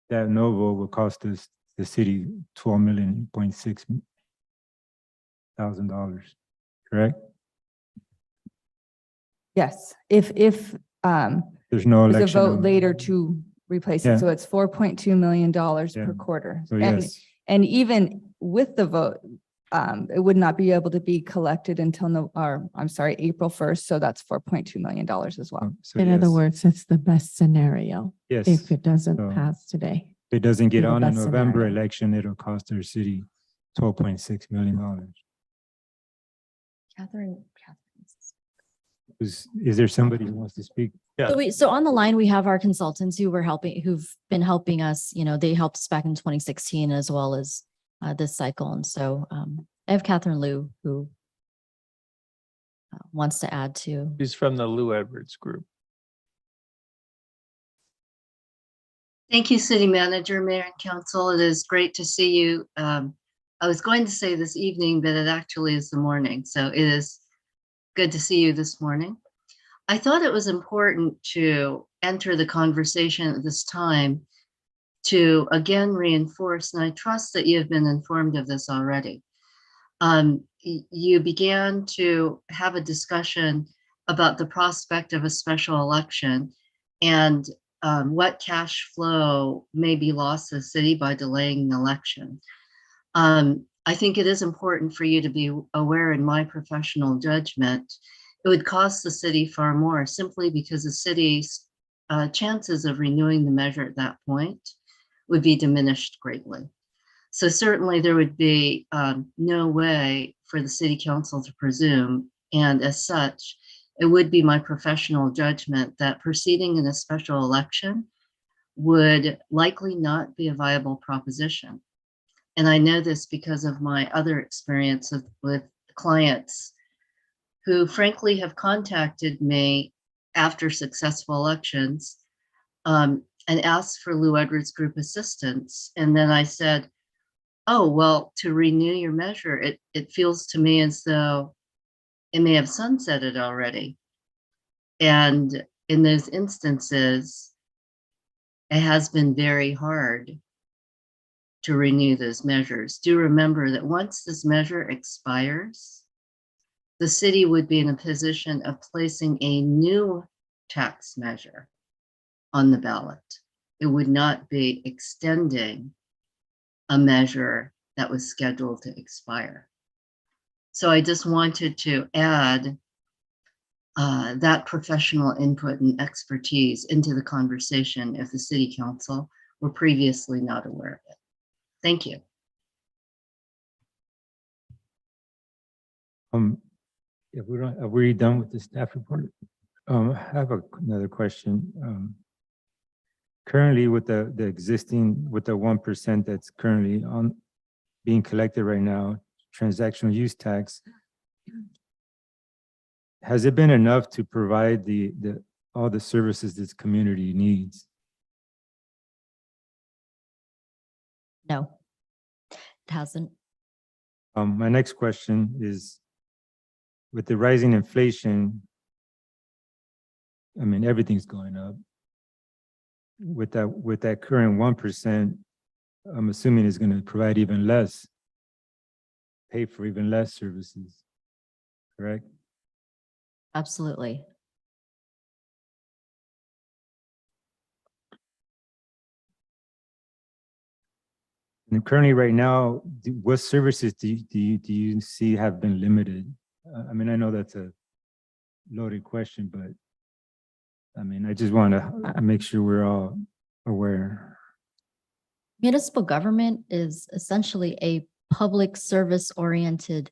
that no vote will cost us, the city, $12,600,000, correct? Yes, if There's no there's election. a vote later to replace Yeah. it, so it's $4.2 million per quarter. So And yes, and even with the vote, it would not be able to be collected until April 1st. So that's $4.2 million as well. so In other yes, words, it's the best scenario yes. if it doesn't So pass today. If it doesn't get the on a best November scenario. election, it'll cost our city $12.6 million. Catherine. Is there somebody who wants to speak? So on the line, we have our consultants who've been helping us, they helped us back in 2016 as well as this cycle. And so I have Catherine Liu who wants to add to. She's from the Lou Edwards group. Thank you, City Manager, Mayor, and Council. It is great to see you. I was going to say this evening, but it actually is the morning. So it is good to see you this morning. I thought it was important to enter the conversation at this time to again reinforce, and I trust that you have been informed of this already. you began to have a discussion about the prospect of a special election and what cash flow may be lost to the city by delaying the election. I think it is important for you to be aware, in my professional judgment, it would cost the city far more simply because the city's chances of renewing the measure at that point would be diminished greatly. So certainly there would be no way for the city council to presume, and as such, it would be my professional judgment that proceeding in a special election would likely not be a viable proposition. And I know this because of my other experience with clients who frankly have contacted me after successful elections and asked for Lou Edwards group assistance. And then I said, oh, well, to renew your measure, it feels to me as though it may have sunsetted already. And in those instances, it has been very hard to renew those measures. Do remember that once this measure expires, the city would be in a position of placing a new tax measure on the ballot. It would not be extending a measure that was scheduled to expire. So I just wanted to add that professional input and expertise into the conversation if the city council were previously not aware of it. Thank you. If we don't, are we done with the staff report? I have another question. Currently with the existing, with the 1% that's currently on being collected right now, transactional use tax, has it been enough to provide all the services this community needs? No, it hasn't. My next question is, with the rising inflation, I mean, everything's going up. With that current 1%, I'm assuming it's going to provide even less, pay for even less services, correct? Absolutely. And currently, right now, what services do you see have been limited? I mean, I know that's a loaded question, but I mean, I just want to make sure we're all aware. Municipal government is essentially a public service oriented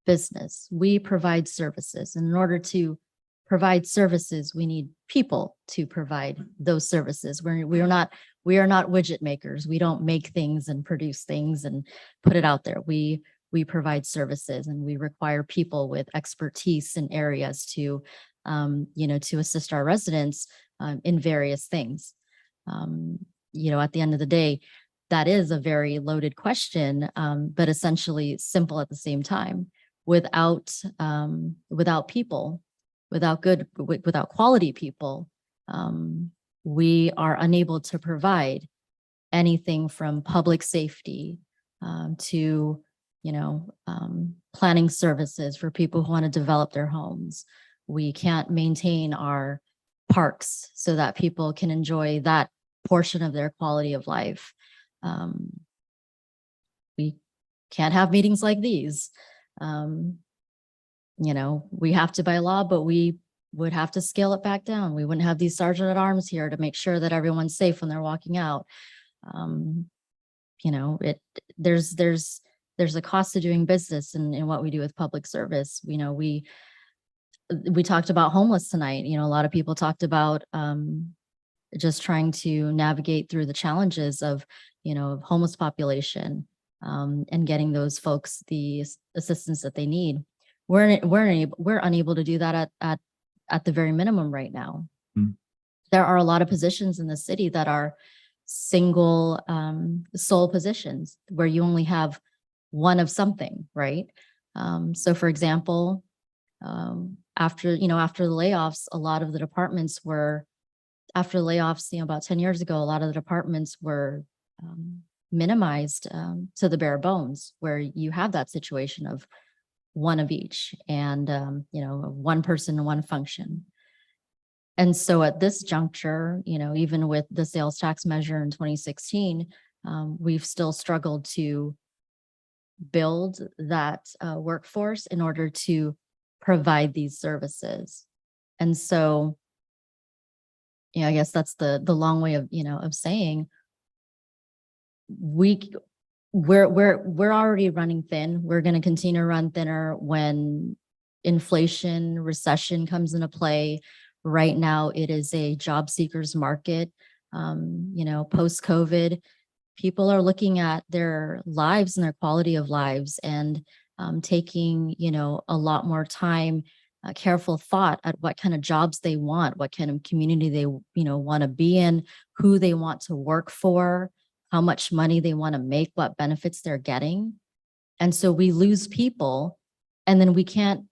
business. We provide services, and in order to provide services, we need people to provide those services. We are not widget makers. We don't make things and produce things and put it out there. We provide services, and we require people with expertise in areas to to assist our residents in various things. At the end of the day, that is a very loaded question, but essentially simple at the same time. Without people, without quality people, we are unable to provide anything from public safety to planning services for people who want to develop their homes. We can't maintain our parks so that people can enjoy that portion of their quality of life. We can't have meetings like these. We have to by law, but we would have to scale it back down. We wouldn't have these sergeant at arms here to make sure that everyone's safe when they're walking out. There's a cost to doing business in what we do with public service. We talked about homeless tonight. A lot of people talked about just trying to navigate through the challenges of homeless population and getting those folks the assistance that they need. We're unable to do that at the very minimum right now. There are a lot of positions in the city that are single sole positions where you only have one of something, right? So for example, after the layoffs, a lot of the departments were, after layoffs, about 10 years ago, a lot of the departments were minimized to the bare bones, where you have that situation of one of each and, one person, one function. And so at this juncture, even with the sales tax measure in 2016, we've still struggled to build that workforce in order to provide these services. And so, I guess that's the long way of, of saying we're already running thin. We're going to continue to run thinner when inflation, recession comes into play. Right now, it is a job seekers market. Post-COVID, people are looking at their lives and their quality of lives and taking, a lot more time, careful thought at what kind of jobs they want, what kind of community they, want to be in, who they want to work for, how much money they want to make, what benefits they're getting. And so we lose people, and then we can't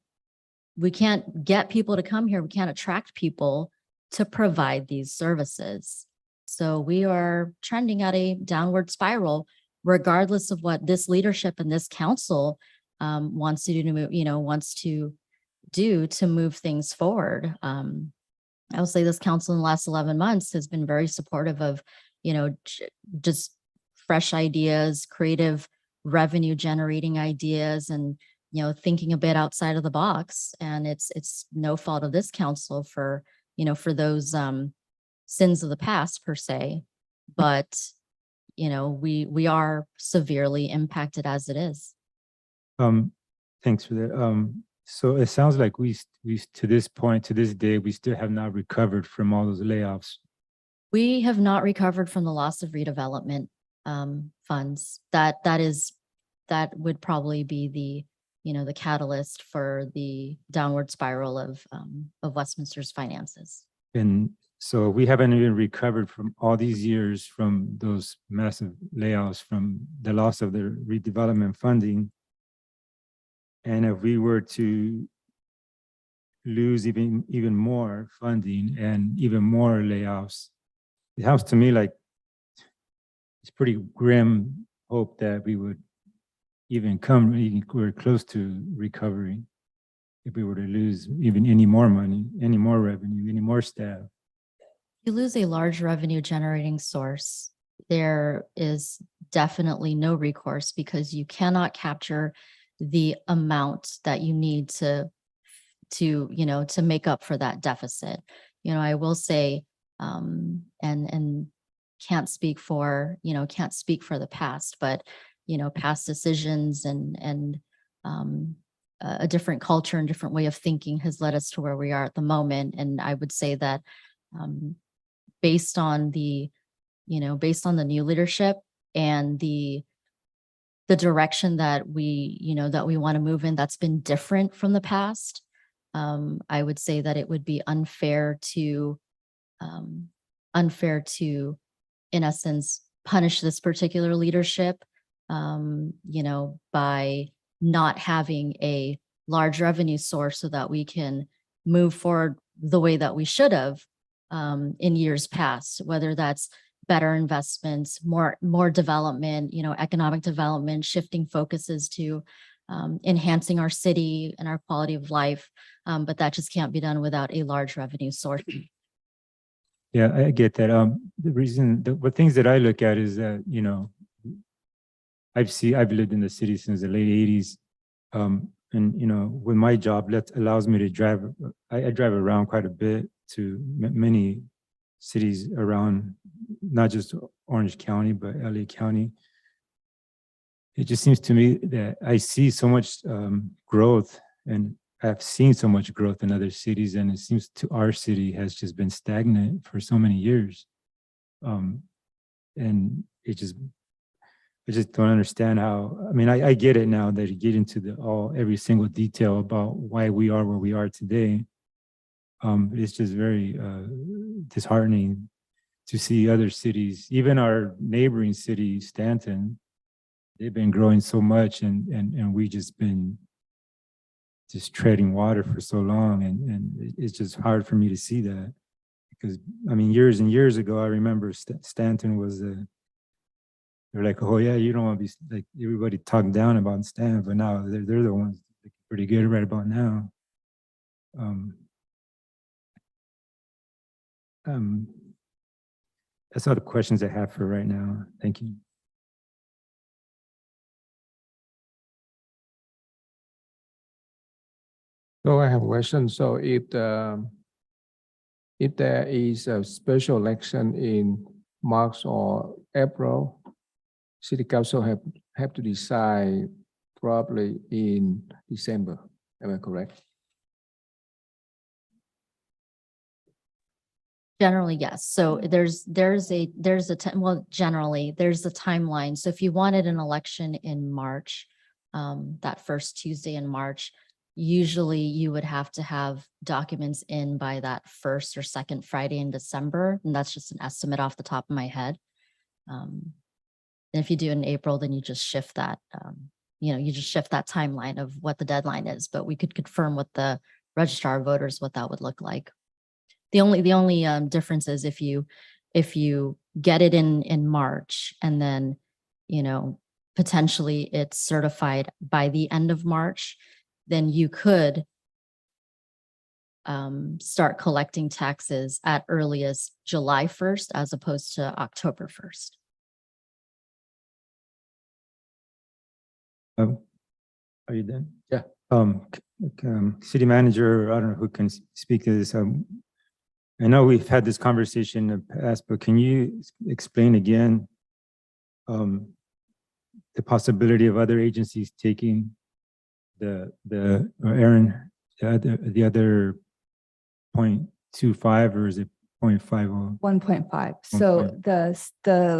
get people to come here. We can't attract people to provide these services. So we are trending at a downward spiral, regardless of what this leadership and this council wants to do to move things forward. I'll say this council in the last 11 months has been very supportive of, just fresh ideas, creative revenue generating ideas, and thinking a bit outside of the box. And it's no fault of this council for those sins of the past per se, but we are severely impacted as it is. Thanks for that. So it sounds like we to this point, to this day, we still have not recovered from all those layoffs. We have not recovered from the loss of redevelopment funds. That would probably be the catalyst for the downward spiral of Westminster's finances. And so we haven't even recovered from all these years from those massive layoffs, from the loss of the redevelopment funding. And if we were to lose even more funding and even more layoffs, it sounds to me like it's pretty grim hope that we would we're close to recovery if we were to lose even any more money, any more revenue, any more staff. You lose a large revenue generating source, there is definitely no recourse, because you cannot capture the amount that you need to make up for that deficit. I will say, and can't speak for the past, but past decisions and a different culture and different way of thinking has led us to where we are at the moment. And I would say that based on the new leadership and the direction that we want to move in, that's been different from the past. I would say that it would be unfair to, in essence, punish this particular leadership, by not having a large revenue source so that we can move forward the way that we should have in years past, whether that's better investments, more development, economic development, shifting focuses to enhancing our city and our quality of life. But that just can't be done without a large revenue source. Yeah, I get that. The things that I look at is that, I've lived in the city since the late 80s. And, with my job, that allows me to drive. I drive around quite a bit to many cities around, not just Orange County, but LA County. It just seems to me that I see so much growth, and I've seen so much growth in other cities, and it seems to our city has just been stagnant for so many years. And I just don't understand how. I mean, I get it now that you get into every single detail about why we are where we are today. It's just very disheartening to see other cities, even our neighboring city, Stanton. They've been growing so much, and we just been treading water for so long, and it's just hard for me to see that, because I mean, years and years ago, I remember Stanton was they're like, oh yeah, you don't want to be like everybody talking down about staff, but now they're the ones pretty good right about now. That's all the questions I have for right now. Thank you. So I have a question. So if there is a special election in March or April, City Council have to decide probably in December. Am I correct? Generally, yes. So there's a generally there's a timeline. So if you wanted an election in March, that first Tuesday in March, usually you would have to have documents in by that first or second Friday in December. And that's just an estimate off the top of my head. And if you do it in April, then you just shift that, you just shift that timeline of what the deadline is, but we could confirm with the registrar of voters what that would look like. The only difference is if you get it in March and then, potentially it's certified by the end of March, then you could start collecting taxes at earliest July 1st as opposed to October 1st. Are you done? Yeah. City manager, I don't know who can speak to this. I know we've had this conversation in the past, but can you explain again the possibility of other agencies taking the other 0.25 or is it 0.50? 1.5. So the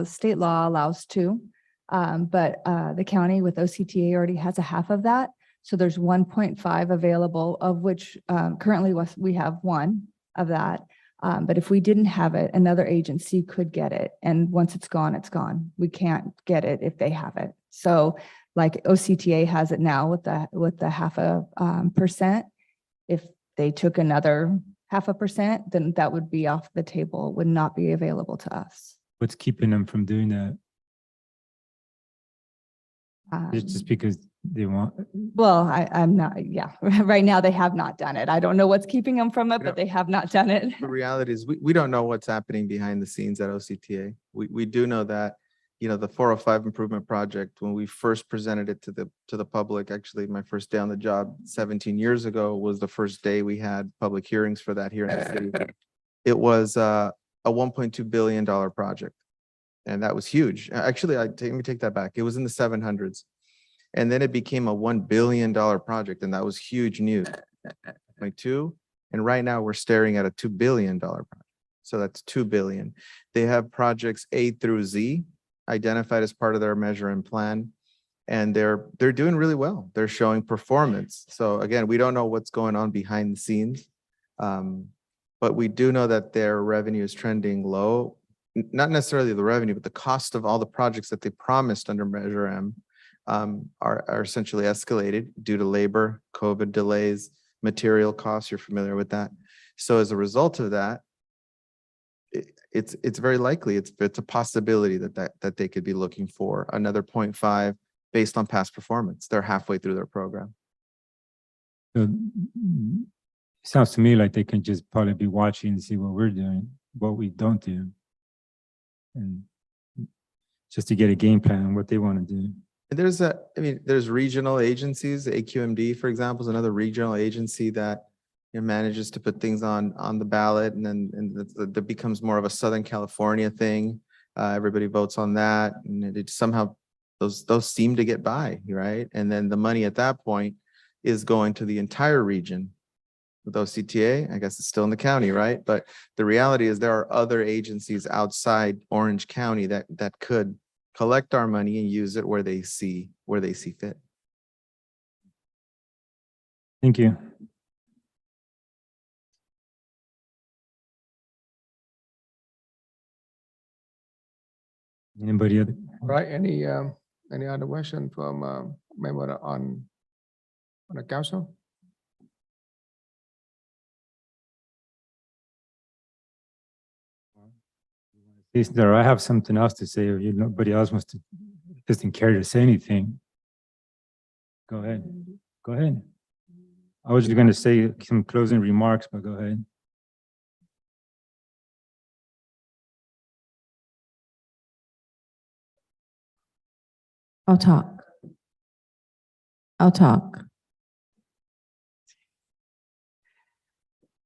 state law allows 2, but the county with OCTA already has a half of that. So there's 1.5 available, of which currently we have 1 of that. But if we didn't have it, another agency could get it. And once it's gone, it's gone. We can't get it if they have it. So like OCTA has it now with the 0.5%. If they took another 0.5%, then that would be off the table, would not be available to us. What's keeping them from doing that? It's just because they want. Well, I'm not, yeah, right now they have not done it. I don't know what's keeping them from it, but they have not done it. The reality is we don't know what's happening behind the scenes at OCTA. We do know that, the 405 improvement project, when we first presented it to the public, actually my first day on the job 17 years ago was the first day we had public hearings for that here in the city. It was a $1.2 billion project. And that was huge. Actually, let me take that back. It was in the 700s. And then it became a $1 billion project. And that was huge news. 2. And right now we're staring at a $2 billion project. So that's 2 billion. They have projects A through Z identified as part of their measure and plan. And they're doing really well. They're showing performance. So again, we don't know what's going on behind the scenes. But we do know that their revenue is trending low. Not necessarily the revenue, but the cost of all the projects that they promised under Measure M are essentially escalated due to labor, COVID delays, material costs. You're familiar with that. So as a result of that, it's very likely it's a possibility that they could be looking for another 0.5 based on past performance. They're halfway through their program. So it sounds to me like they can just probably be watching and see what we're doing, what we don't do. And just to get a game plan on what they want to do. There's regional agencies. AQMD, for example, is another regional agency that manages to put things on the ballot, and then that becomes more of a Southern California thing. Everybody votes on that, and it somehow those seem to get by, right? And then the money at that point is going to the entire region. With OCTA, I guess it's still in the county, right? But the reality is there are other agencies outside Orange County that could collect our money and use it where they see fit. Thank you. Anybody other? Right. Any other question from member on the council? Yes, there, I have something else to say, if nobody else wants to, doesn't care to say anything. Go ahead, go ahead. I was just gonna say some closing remarks, but go ahead. I'll talk. I'll talk.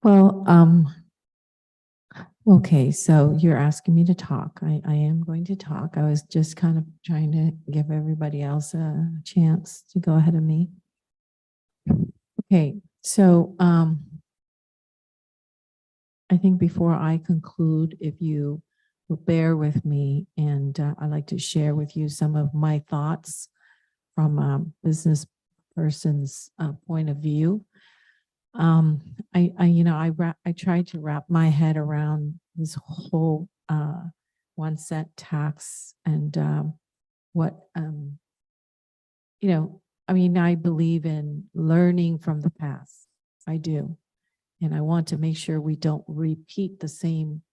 Well, okay, so you're asking me to talk. I am going to talk. I was just kind of trying to give everybody else a chance to go ahead of me. Okay, so I think before I conclude, if you will bear with me, and I'd like to share with you some of my thoughts from a business person's point of view. I tried to wrap my head around this whole 1 cent tax and what I believe in learning from the past. I do, and I want to make sure we don't repeat the same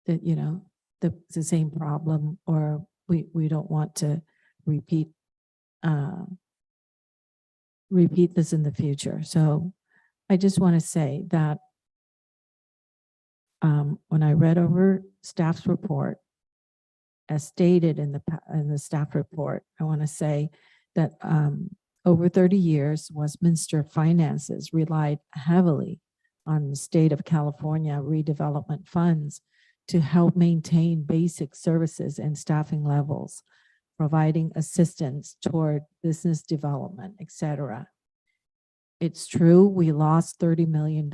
the same problem, or we don't want to repeat this in the future. So I just want to say that when I read over staff's report, as stated in the staff report, I want to say that over 30 years, Westminster finances relied heavily on the state of California redevelopment funds to help maintain basic services and staffing levels, providing assistance toward business development, etc. It's true, we lost $30 million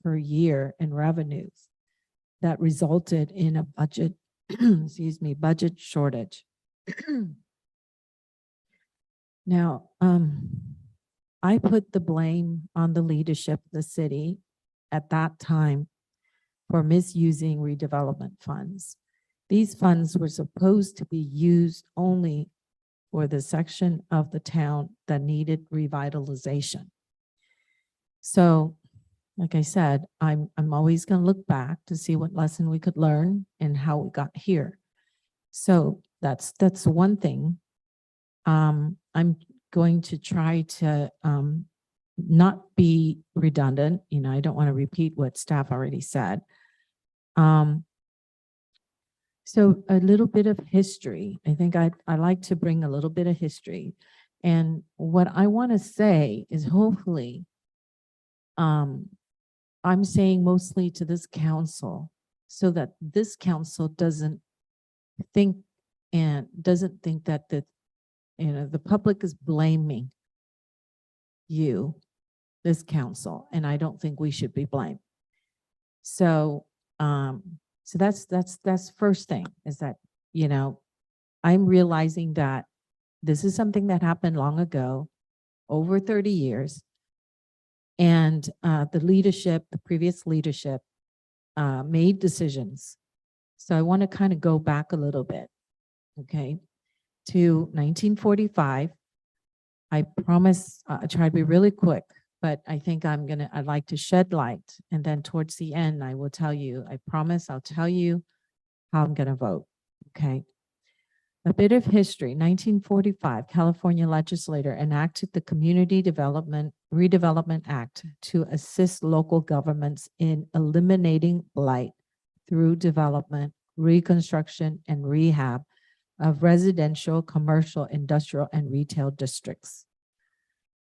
per year in revenues that resulted in a budget, budget shortage. Now, I put the blame on the leadership of the city at that time for misusing redevelopment funds. These funds were supposed to be used only for the section of the town that needed revitalization. So, like I said, I'm always going to look back to see what lesson we could learn and how we got here. So that's one thing. I'm going to try to not be redundant. I don't want to repeat what staff already said. So a little bit of history. I think I like to bring a little bit of history. And what I want to say is hopefully, I'm saying mostly to this council so that this council doesn't think that the public is blaming you, this council, and I don't think we should be blamed. So, so that's first thing is that, I'm realizing that this is something that happened long ago, over 30 years. And the previous leadership made decisions. So I want to kind of go back a little bit, okay, to 1945. I promise I try to be really quick, but I think I'd like to shed light. And then towards the end, I will tell you, I promise I'll tell you how I'm going to vote, okay? A bit of history. 1945, California legislature enacted the Community Redevelopment Act to assist local governments in eliminating blight through development, reconstruction, and rehab of residential, commercial, industrial, and retail districts.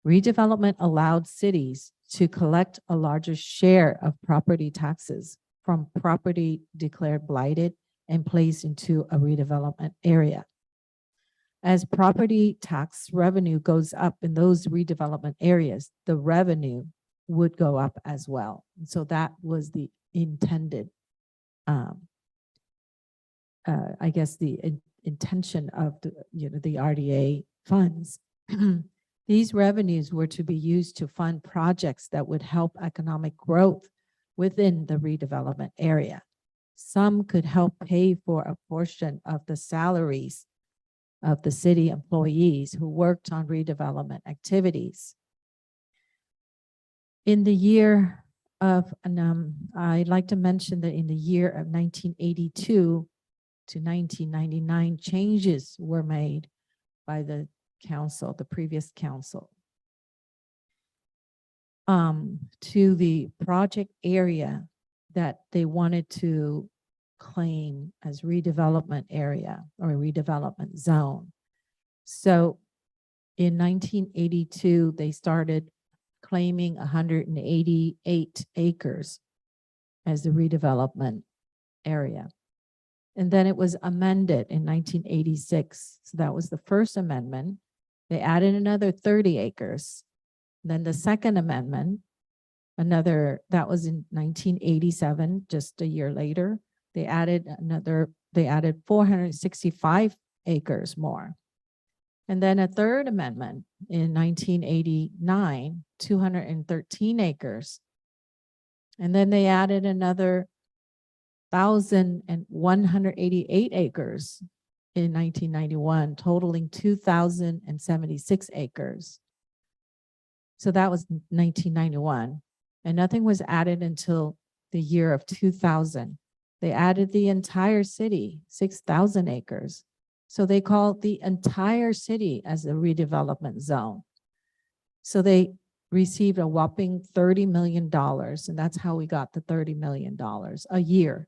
Redevelopment allowed cities to collect a larger share of property taxes from property declared blighted and placed into a redevelopment area. As property tax revenue goes up in those redevelopment areas, the revenue would go up as well. And so that was the intended, I guess, the intention of the RDA funds. These revenues were to be used to fund projects that would help economic growth within the redevelopment area. Some could help pay for a portion of the salaries of the city employees who worked on redevelopment activities. In the year of, and I'd like to mention that in the year of 1982 to 1999, changes were made by the council, the previous council, to the project area that they wanted to claim as redevelopment area or a redevelopment zone. So in 1982, they started claiming 188 acres as the redevelopment area. And then it was amended in 1986. So that was the first amendment. They added another 30 acres. Then the second amendment, that was in 1987, just a year later. They added 465 acres more. And then a third amendment in 1989, 213 acres. And then they added another 1,188 acres in 1991, totaling 2,076 acres. So that was 1991. And nothing was added until the year of 2000. They added the entire city, 6,000 acres. So they called the entire city as a redevelopment zone. So they received a whopping $30 million. And that's how we got the $30 million a year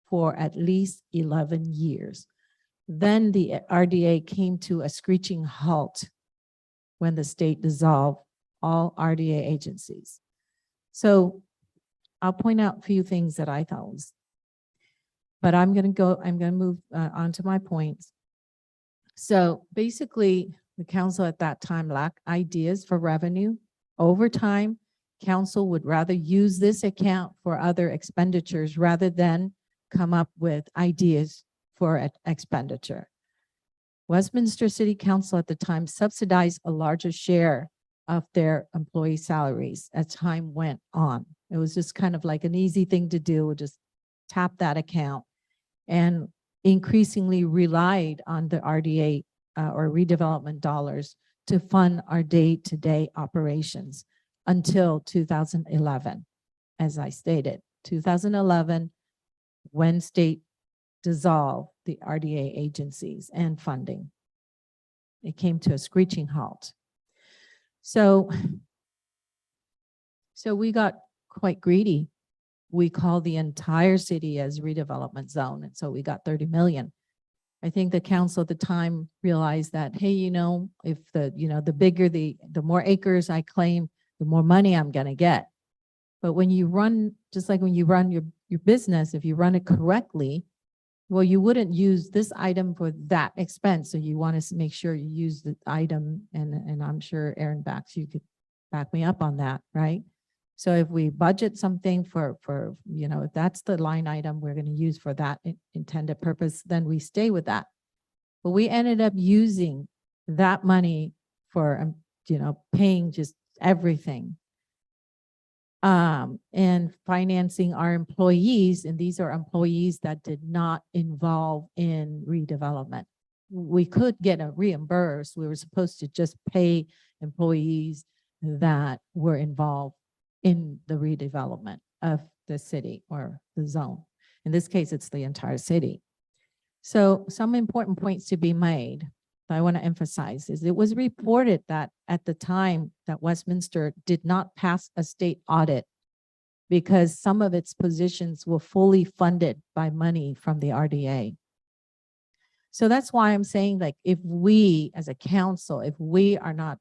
for at least 11 years. Then the RDA came to a screeching halt when the state dissolved all RDA agencies. So I'll point out a few things that I thought was, but I'm going to move on to my points. So basically, the council at that time lacked ideas for revenue. Over time, council would rather use this account for other expenditures rather than come up with ideas for expenditure. Westminster City Council at the time subsidized a larger share of their employee salaries as time went on. It was just kind of like an easy thing to do, just tap that account, and increasingly relied on the RDA or redevelopment dollars to fund our day-to-day operations until 2011. As I stated, 2011, when state dissolved the RDA agencies and funding, it came to a screeching halt. So we got quite greedy. We called the entire city as redevelopment zone. And so we got 30 million. I think the council at the time realized that, hey, if the bigger the more acres I claim, the more money I'm going to get. But when you run, just like when you run your business, if you run it correctly, well, you wouldn't use this item for that expense. So you want to make sure you use the item, and I'm sure Aaron Bax, you could back me up on that, right? So if we budget something for if that's the line item we're going to use for that intended purpose, then we stay with that. But we ended up using that money for, paying just everything. And financing our employees, and these are employees that did not involve in redevelopment. We could get a reimbursed. We were supposed to just pay employees that were involved in the redevelopment of the city or the zone. In this case, it's the entire city. So some important points to be made that I want to emphasize is it was reported that at the time that Westminster did not pass a state audit because some of its positions were fully funded by money from the RDA. So that's why I'm saying, like, if we as a council, if we are not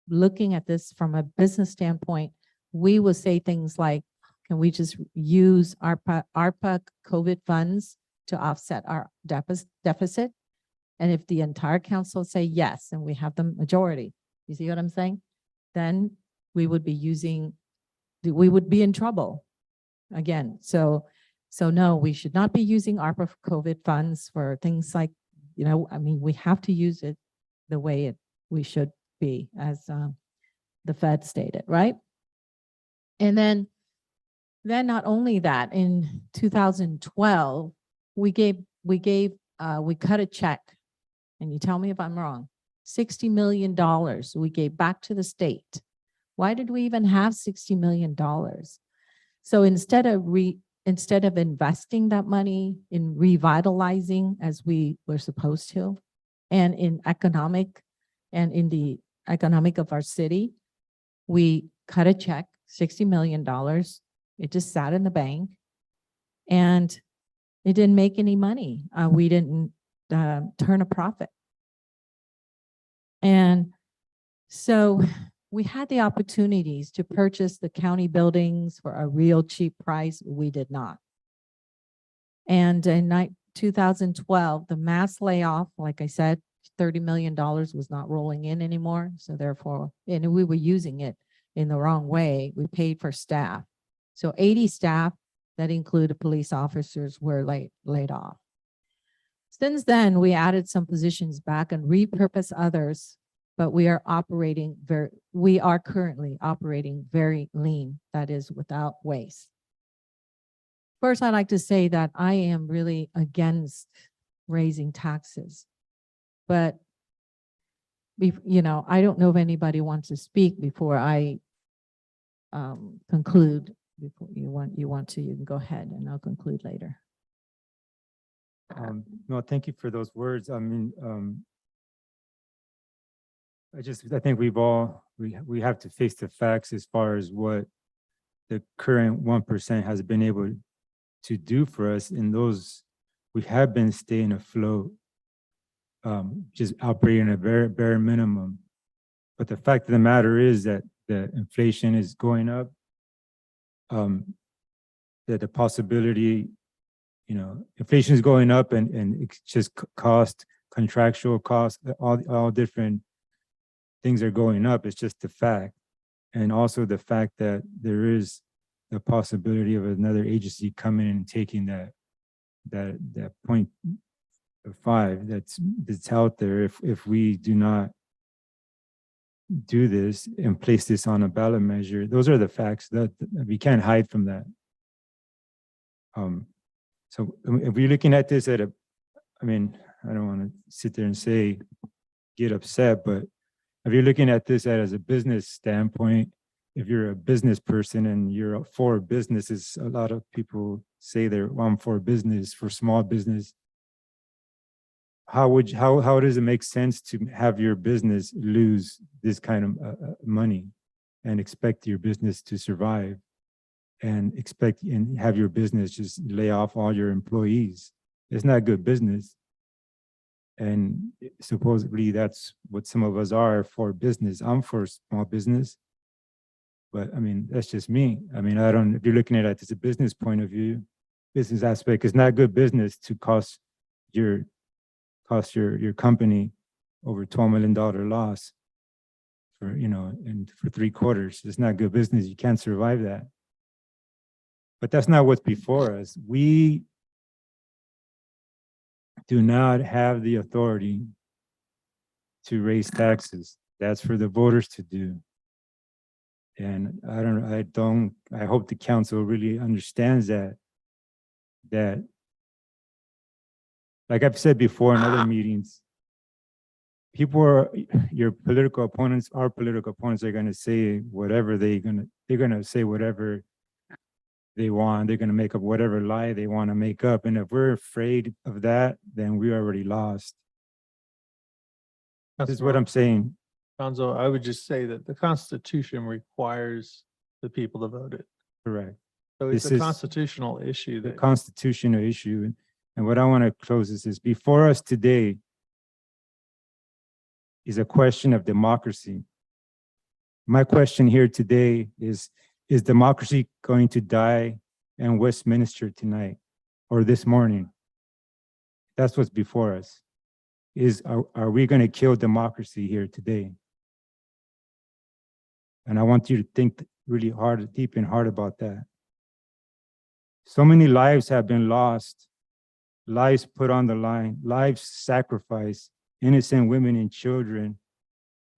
looking at this from a business standpoint, we will say things like, can we just use ARPA COVID funds to offset our deficit? And if the entire council say yes, and we have the majority, you see what I'm saying? Then we would be in trouble again. So no, we should not be using ARPA COVID funds for things like, we have to use it the way we should be, as the Fed stated, right? And then not only that, in 2012, we cut a check, and you tell me if I'm wrong, $60 million we gave back to the state. Why did we even have $60 million? So instead of investing that money in revitalizing as we were supposed to, and in the economic of our city, we cut a check, $60 million. It just sat in the bank and it didn't make any money. We didn't turn a profit. And so we had the opportunities to purchase the county buildings for a real cheap price. We did not. And in 2012, the mass layoff, like I said, $30 million was not rolling in anymore. So therefore, and we were using it in the wrong way. We paid for staff. So 80 staff that included police officers were laid off. Since then, we added some positions back and repurposed others, but we are currently operating very lean, that is without waste. First, I'd like to say that I am really against raising taxes, but I don't know if anybody wants to speak before I conclude. Before you want to, you can go ahead and I'll conclude later. No, thank you for those words. I mean, I think we have to face the facts as far as what the current 1% has been able to do for us. In those, we have been staying afloat, just operating at a bare minimum. But the fact of the matter is that the inflation is going up, that the possibility, inflation is going up and it's just contractual costs, all different things are going up. It's just the fact. And also the fact that there is the possibility of another agency coming in and taking that 0.5 that's out there if we do not do this and place this on a ballot measure. Those are the facts that we can't hide from that. So if we're looking at this I don't want to sit there and say get upset, but if you're looking at this as a business standpoint, if you're a business person and you're for businesses, a lot of people say I'm for business, for small business. How does it make sense to have your business lose this kind of money and expect your business to survive and have your business just lay off all your employees? It's not good business. And supposedly that's what some of us are for business. I'm for small business, but that's just me. If you're looking at it as a business point of view, business aspect, it's not good business to cost your company over $12 million loss for 3 quarters. It's not good business. You can't survive that. But that's not what's before us. We do not have the authority to raise taxes. That's for the voters to do. And I hope the council really understands that like I've said before in other meetings, your political opponents, our political opponents are going to say whatever they're going to say whatever they want. They're going to make up whatever lie they want to make up. And if we're afraid of that, then we're already lost. This is what I'm saying. Gonzo, I would just say that the Constitution requires the people to vote it. Correct. So it's a constitutional issue. The constitutional issue. And what I want to close is before us today is a question of democracy. My question here today is democracy going to die in Westminster tonight or this morning? That's what's before us. Are we going to kill democracy here today? And I want you to think really hard, deep and hard about that. So many lives have been lost, lives put on the line, lives sacrificed, innocent women and children,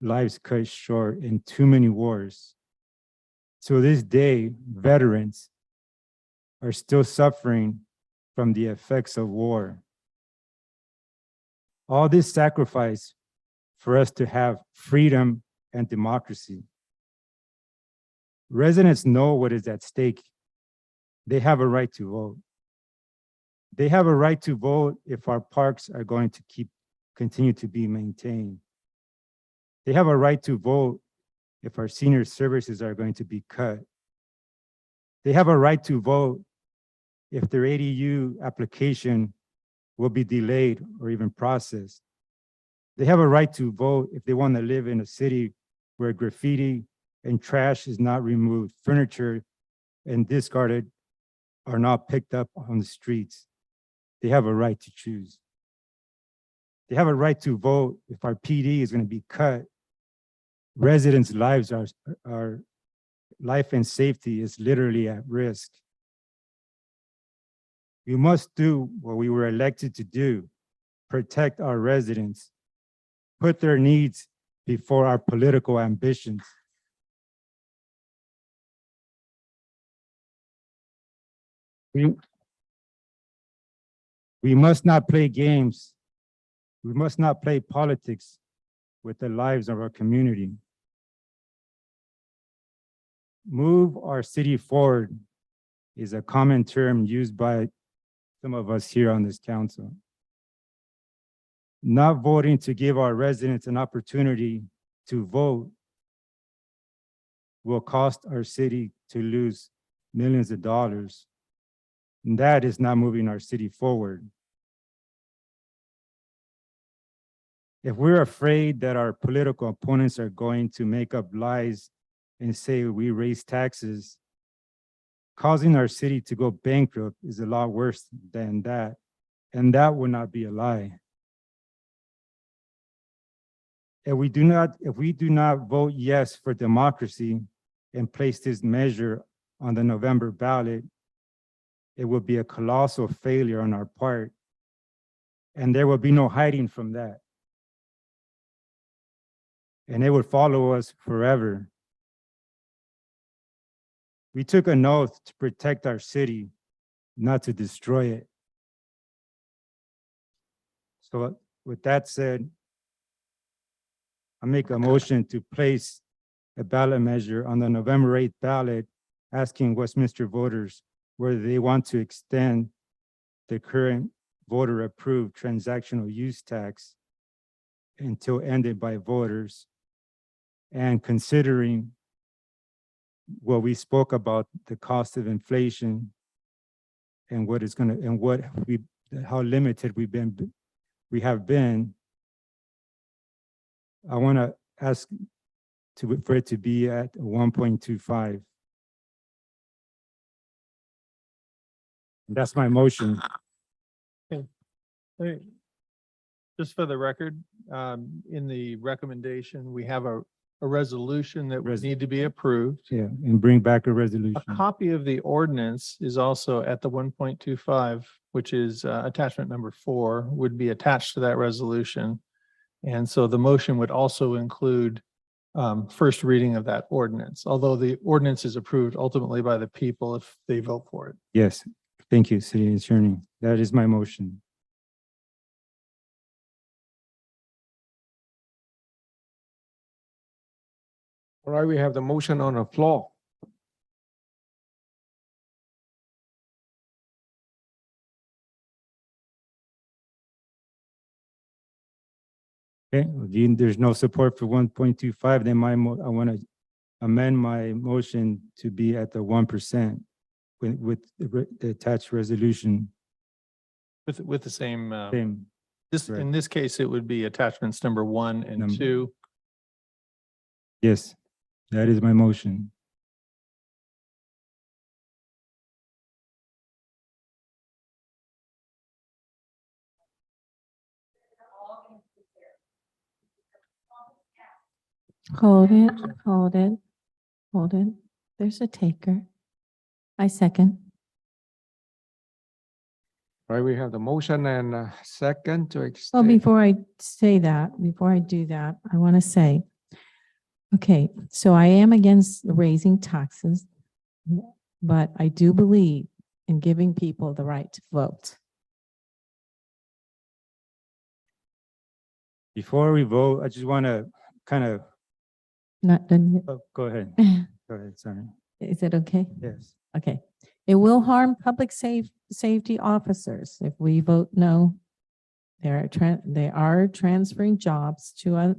lives cut short in too many wars. So this day, veterans are still suffering from the effects of war. All this sacrifice for us to have freedom and democracy. Residents know what is at stake They have a right to vote. They have a right to vote if our parks are going to continue to be maintained. They have a right to vote if our senior services are going to be cut. They have a right to vote if their ADU application will be delayed or even processed. They have a right to vote if they want to live in a city where graffiti and trash is not removed, furniture and discarded are not picked up on the streets. They have a right to choose. They have a right to vote if our PD is going to be cut. Residents' lives are life and safety is literally at risk. We must do what we were elected to do, protect our residents, put their needs before our political ambitions. We must not play games. We must not play politics with the lives of our community. Move our city forward is a common term used by some of us here on this council. Not voting to give our residents an opportunity to vote will cost our city to lose millions of dollars. And that is not moving our city forward. If we're afraid that our political opponents are going to make up lies and say we raise taxes, causing our city to go bankrupt is a lot worse than that. And that would not be a lie. If we do not vote yes for democracy and place this measure on the November ballot, it will be a colossal failure on our part. And there will be no hiding from that. And it would follow us forever. We took an oath to protect our city, not to destroy it. So with that said, I make a motion to place a ballot measure on the November 8th ballot, asking Westminster voters whether they want to extend the current voter-approved transactional use tax until ended by voters, and considering what we spoke about, the cost of inflation and what is going to, and what how limited we have been. I want to ask for it to be at 1.25. That's my motion. Okay. Hey, just for the record, in the recommendation, we have a resolution that would need to be approved. Yeah, and bring back a resolution. A copy of the ordinance is also at the 1.25, which is attachment number 4, would be attached to that resolution. And so the motion would also include first reading of that ordinance, although the ordinance is approved ultimately by the people if they vote for it. Yes, thank you, City Attorney. That is my motion. All right, we have the motion on the floor. Okay, if there's no support for 1.25, then I want to amend my motion to be at the 1% with the attached resolution. With the same, Same. in this case, it would be attachments number 1 and 2. Yes, that is my motion. Hold it, hold it, hold it. There's a taker. I second. All right, we have the motion and a second to Well, extend. before I say that, before I do that, I want to say, okay, so I am against raising taxes, but I do believe in giving people the right to vote. Before we vote, I just want to kind of, Not done yet. go ahead. Go ahead, sorry. Is it okay? Yes. Okay. It will harm public safety officers if we vote no. They are transferring jobs to,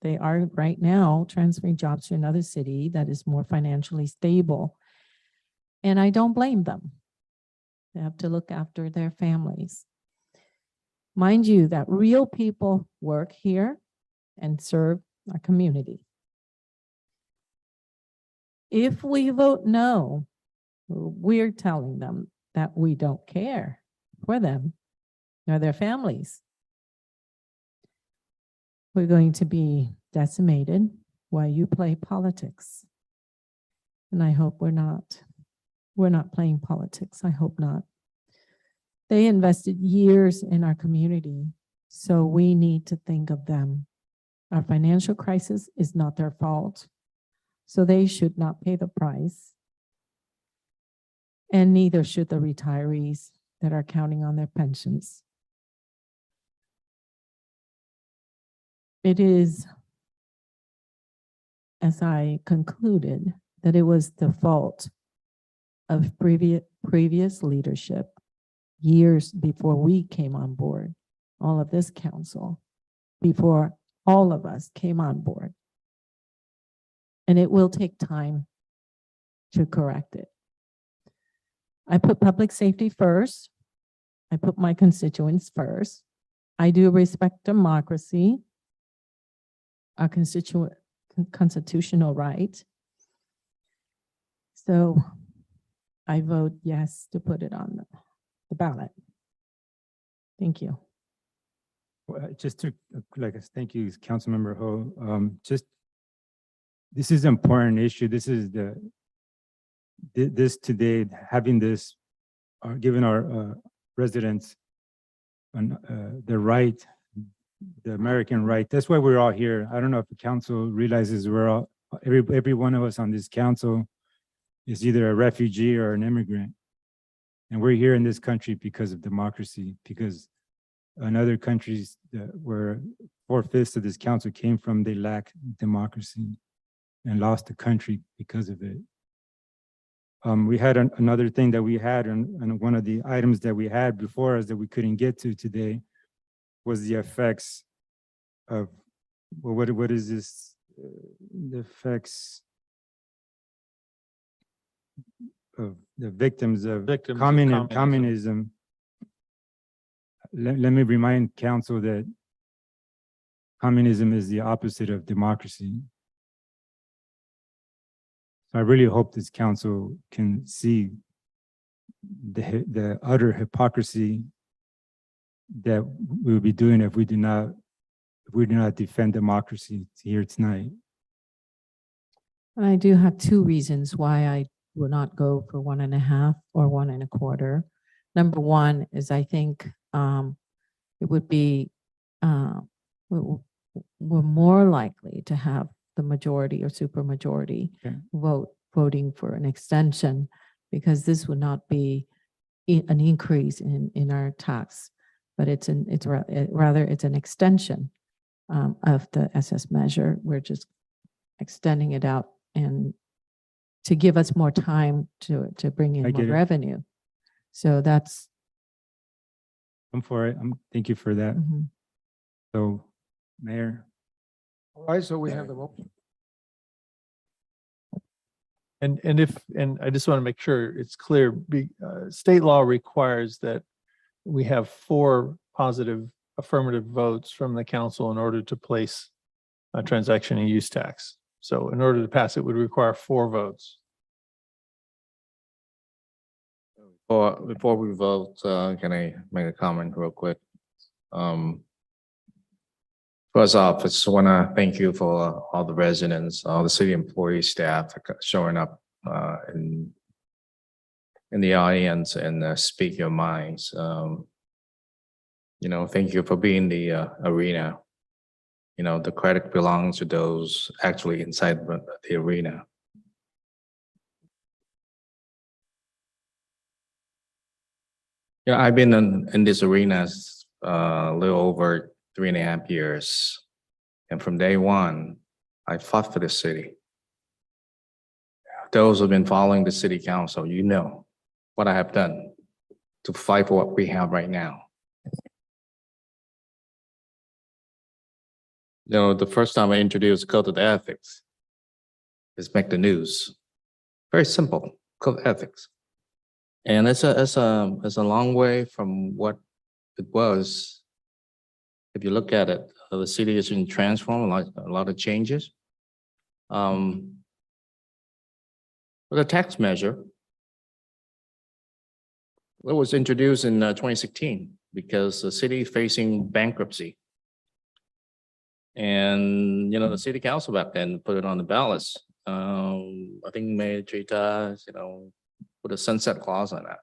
they are right now transferring jobs to another city that is more financially stable. And I don't blame them. They have to look after their families. Mind you, that real people work here and serve our community. If we vote no, we're telling them that we don't care for them nor their families. We're going to be decimated while you play politics. And I hope we're not playing politics. I hope not. They invested years in our community, so we need to think of them. Our financial crisis is not their fault, so they should not pay the price. And neither should the retirees that are counting on their pensions. It is, as I concluded, that it was the fault of previous leadership years before we came on board, all of this council, before all of us came on board. And it will take time to correct it. I put public safety first. I put my constituents first. I do respect democracy, our constitutional right. So I vote yes to put it on the ballot. Thank you. Well, just to, thank you, Councilmember Ho. This is an important issue. This is this today, having this, giving our residents the right, the American right. That's why we're all here. I don't know if the council realizes we're all, every one of us on this council is either a refugee or an immigrant. And we're here in this country because of democracy, because in other countries where 4/5 of this council came from, they lack democracy and lost the country because of it. We had another thing that we had, and one of the items that we had before us that we couldn't get to today was the effects of, well, what is this? The effects of the victims of communism. Let me remind council that communism is the opposite of democracy. I really hope this council can see the utter hypocrisy that we will be doing if we do not defend democracy here tonight. And I do have two reasons why I will not go for 1.5 or 1 1/4. Number one is I think it would be, we're more likely to have the majority or supermajority voting for an extension, because this would not be an increase in our tax, but it's rather an extension of the SS measure. We're just extending it out and to give us more time to bring in more revenue. So that's. I'm for it. Thank you for that. So, Mayor. All right, so we have the motion. And I just want to make sure it's clear, state law requires that we have 4 positive affirmative votes from the council in order to place a transaction and use tax. So in order to pass, it would require 4 votes. Before we vote, can I make a comment real quick? First off, I just want to thank you for all the residents, all the city employees, staff showing up in the audience and speak your minds. Thank you for being the arena. The credit belongs to those actually inside the arena. I've been in this arena a little over 3.5 years. And from day one, I fought for the city. Those who've been following the city council, what I have done to fight for what we have right now. You know, the first time I introduced code of ethics is make the news. Very simple, code of ethics. And it's a long way from what it was. If you look at it, the city is in transform, a lot of changes. With a tax measure, it was introduced in 2016 because the city is facing bankruptcy. And, you know, the city council back then put it on the ballots. I think Mayor Trita, you know, put a sunset clause on that.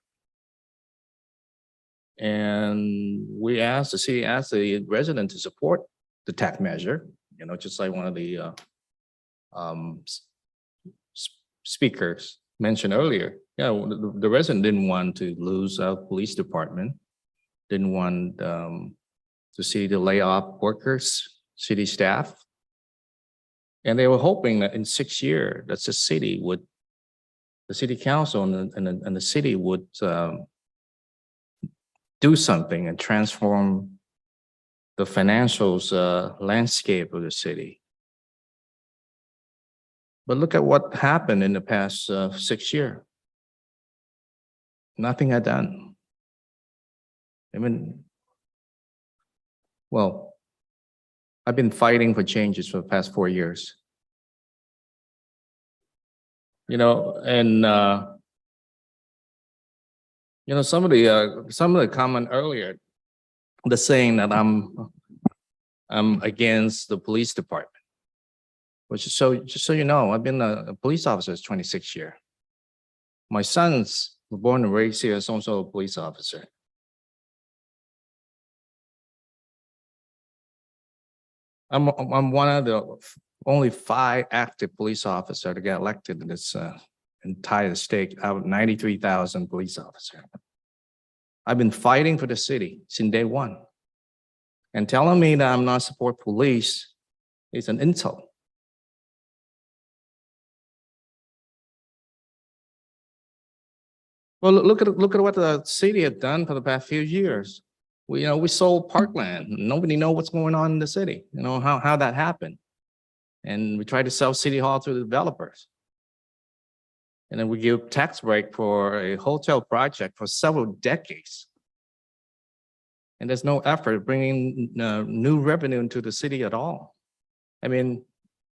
And we asked, the city asked the resident to support the tax measure, you know, just like one of the speakers mentioned earlier. Yeah, the resident didn't want to lose our police department, didn't want to see the layoff workers, city staff. And they were hoping that in 6 years, that the city would, the city council and the city would do something and transform the financials landscape of the city. But look at what happened in the past 6 years. Nothing had done. I mean, well, I've been fighting for changes for the past 4 years. You know, and you know, some of the comment earlier, the saying that I'm against the police department. Which is just so you know, I've been a police officer for 26 years. My sons were born and raised here as also a police officer. I'm one of the only 5 active police officers to get elected in this entire state out of 93,000 police officers. I've been fighting for the city since day one. And telling me that I'm not support police is an insult. Well, look at what the city had done for the past few years. We sold parkland. Nobody knows what's going on in the city. You know how that happened. And we tried to sell City Hall to the developers. And then we give tax break for a hotel project for several decades. And there's no effort bringing new revenue into the city at all. I mean,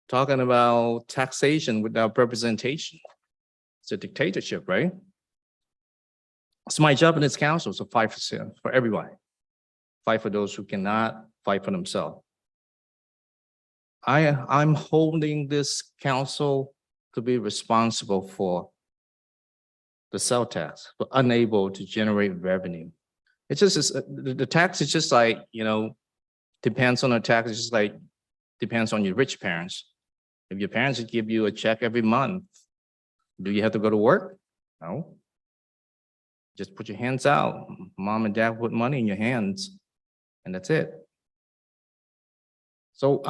talking about taxation without representation. It's a dictatorship, right? It's my job in this council to fight for everyone. Fight for those who cannot fight for themselves. I'm holding this council to be responsible for the sales tax, but unable to generate revenue. It's just the tax is just like, you know, depends on the tax. It's just like depends on your rich parents. If your parents give you a check every month, do you have to go to work? No. Just put your hands out. Mom and dad put money in your hands, and that's it. So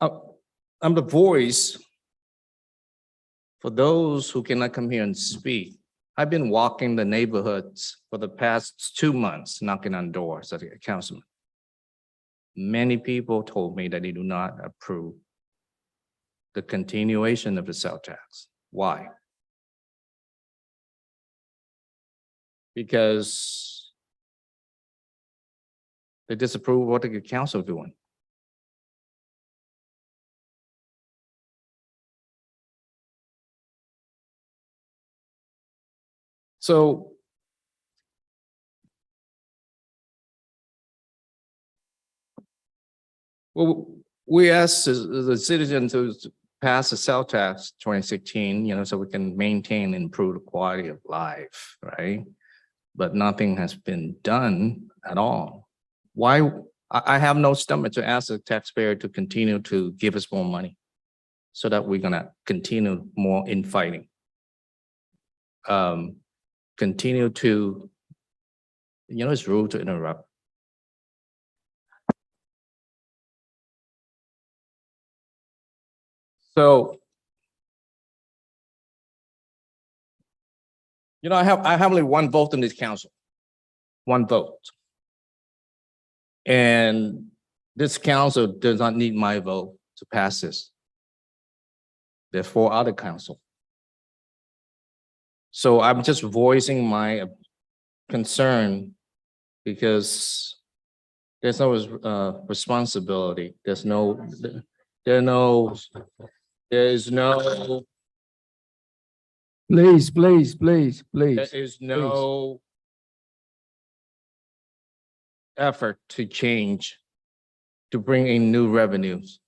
I'm the voice for those who cannot come here and speak. I've been walking the neighborhoods for the past 2 months, knocking on doors as a councilman. Many people told me that they do not approve the continuation of the sales tax. Why? Because they disapprove of what the council is doing. So well, we asked the citizens to pass the sales tax 2016, you know, so we can maintain and improve the quality of life, right? But nothing has been done at all. Why? I have no stomach to ask the taxpayer to continue to give us more money so that we're gonna continue more infighting. Continue to, you know, it's rude to interrupt. So, You know, I have only one vote in this council. One vote. And this council does not need my vote to pass this. There are 4 other council. So I'm just voicing my concern because there's no responsibility. There is no Please, there is no effort to change, to bring in new revenues.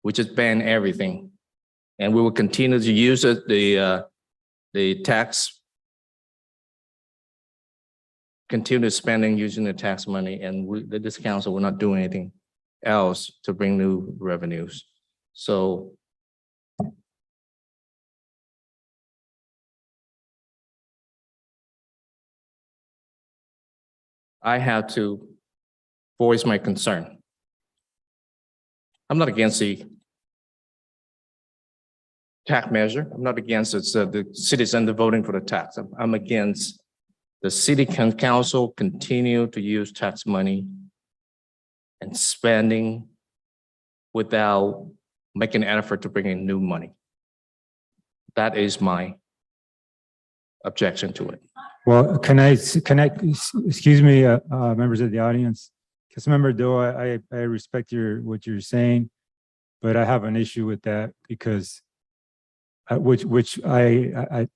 We just ban everything. And we will continue to use it, the tax, continue spending using the tax money, and this council will not do anything else to bring new revenues. So I have to voice my concern. I'm not against the tax measure. I'm not against the citizen voting for the tax. I'm against the city council continue to use tax money and spending without making an effort to bring in new money. That is my objection to it. Well, can I, excuse me, members of the audience? Councilmember Doe, I respect what you're saying, but I have an issue with that because which I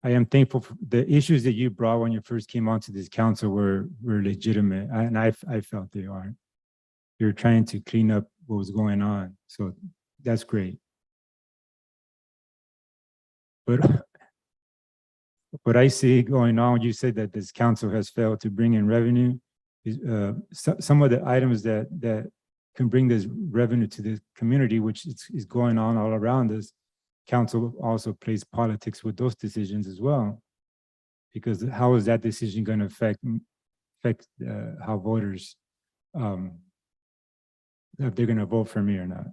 am thankful for. The issues that you brought when you first came onto this council were legitimate, and I felt they are. You're trying to clean up what was going on, so that's great. But what I see going on, you said that this council has failed to bring in revenue. Some of the items that can bring this revenue to the community, which is going on all around us. Council also plays politics with those decisions as well, because how is that decision going to affect how voters, if they're going to vote for me or not?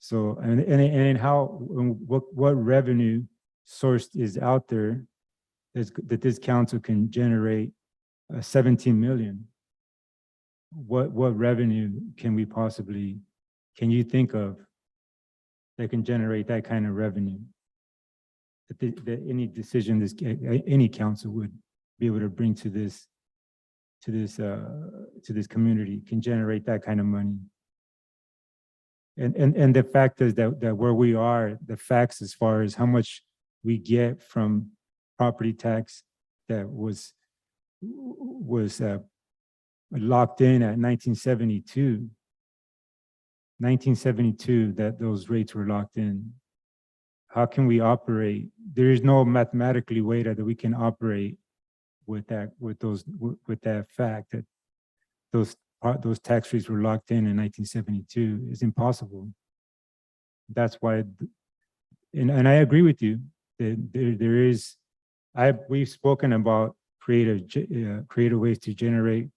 So and how what revenue source is out there that this council can generate 17 million? What revenue can you think of that can generate that kind of revenue? That any decision any council would be able to bring to this community can generate that kind of money. And the fact is that where we are, the facts as far as how much we get from property tax that was locked in at 1972. 1972, that those rates were locked in. How can we operate? There is no mathematically way that we can operate with that fact that those tax rates were locked in 1972. It's impossible. That's why, and I agree with you that we've spoken about creative ways to generate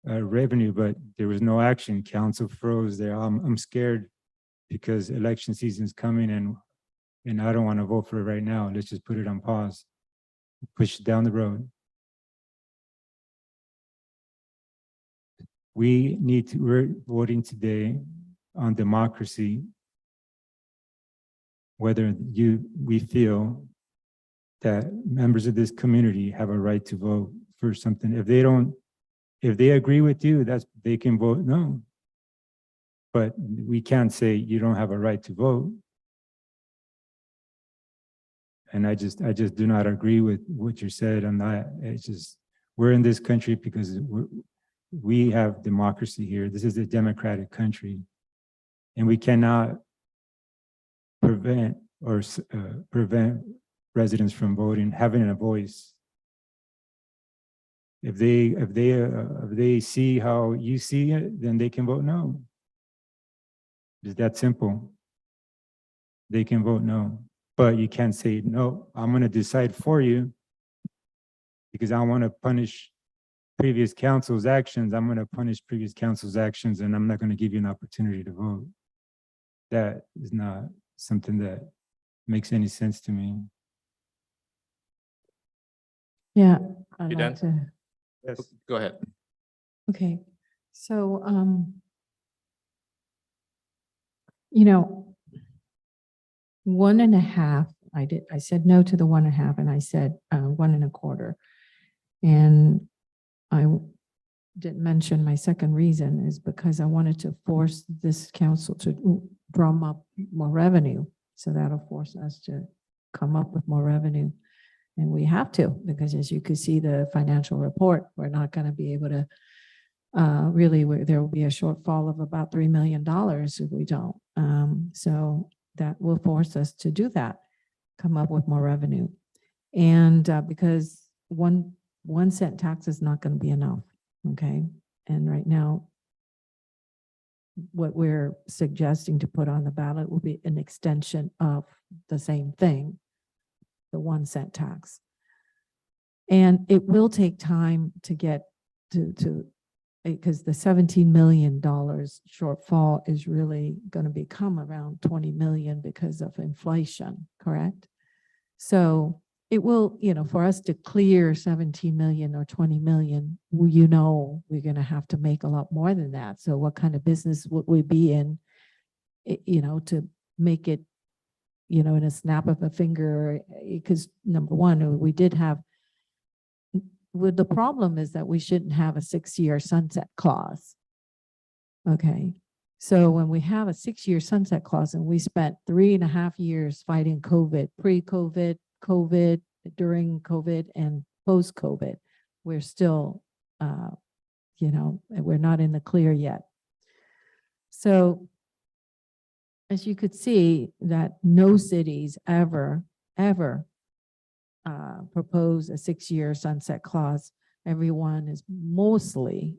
revenue, but there was no action. Council froze there. I'm scared because election season is coming and I don't want to vote for it right now. Let's just put it on pause, push it down the road. We're voting today on democracy, whether we feel that members of this community have a right to vote for something. If they agree with you, they can vote no. But we can't say you don't have a right to vote. And I just do not agree with what you said. We're in this country because we have democracy here. This is a democratic country. And we cannot prevent residents from voting, having a voice. If they see how you see it, then they can vote no. It's that simple. They can vote no, but you can't say no. I'm going to decide for you because I want to punish previous council's actions. I'm going to punish previous council's actions, and I'm not going to give you an opportunity to vote. That is not something that makes any sense to me. Yeah. I'd You like done? to- Yes. Go ahead. Okay, so, you know, 1.5, I said no to the 1.5 and I said, 1.25. And I didn't mention my second reason is because I wanted to force this council to drum up more revenue. So that'll force us to come up with more revenue. And we have to, because as you could see, the financial report, we're not going to be able to really, there will be a shortfall of about $3 million if we don't. So that will force us to do that, come up with more revenue. And because one cent tax is not going to be enough, okay? And right now, what we're suggesting to put on the ballot will be an extension of the same thing, the 1 cent tax. And it will take time to get to because the $17 million shortfall is really going to become around 20 million because of inflation, correct? So it will, you know, for us to clear 17 million or 20 million, you know, we're going to have to make a lot more than that. So what kind of business would we be in, you know, to make it, you know, in a snap of a finger? Because number one, we did have, well, the problem is that we shouldn't have a 6-year sunset clause. Okay. So when we have a 6-year sunset clause and we spent 3.5 years fighting COVID, pre-COVID, COVID, during COVID, and post-COVID, we're still, you know, we're not in the clear yet. So as you could see that no cities ever propose a 6-year sunset clause. Everyone is mostly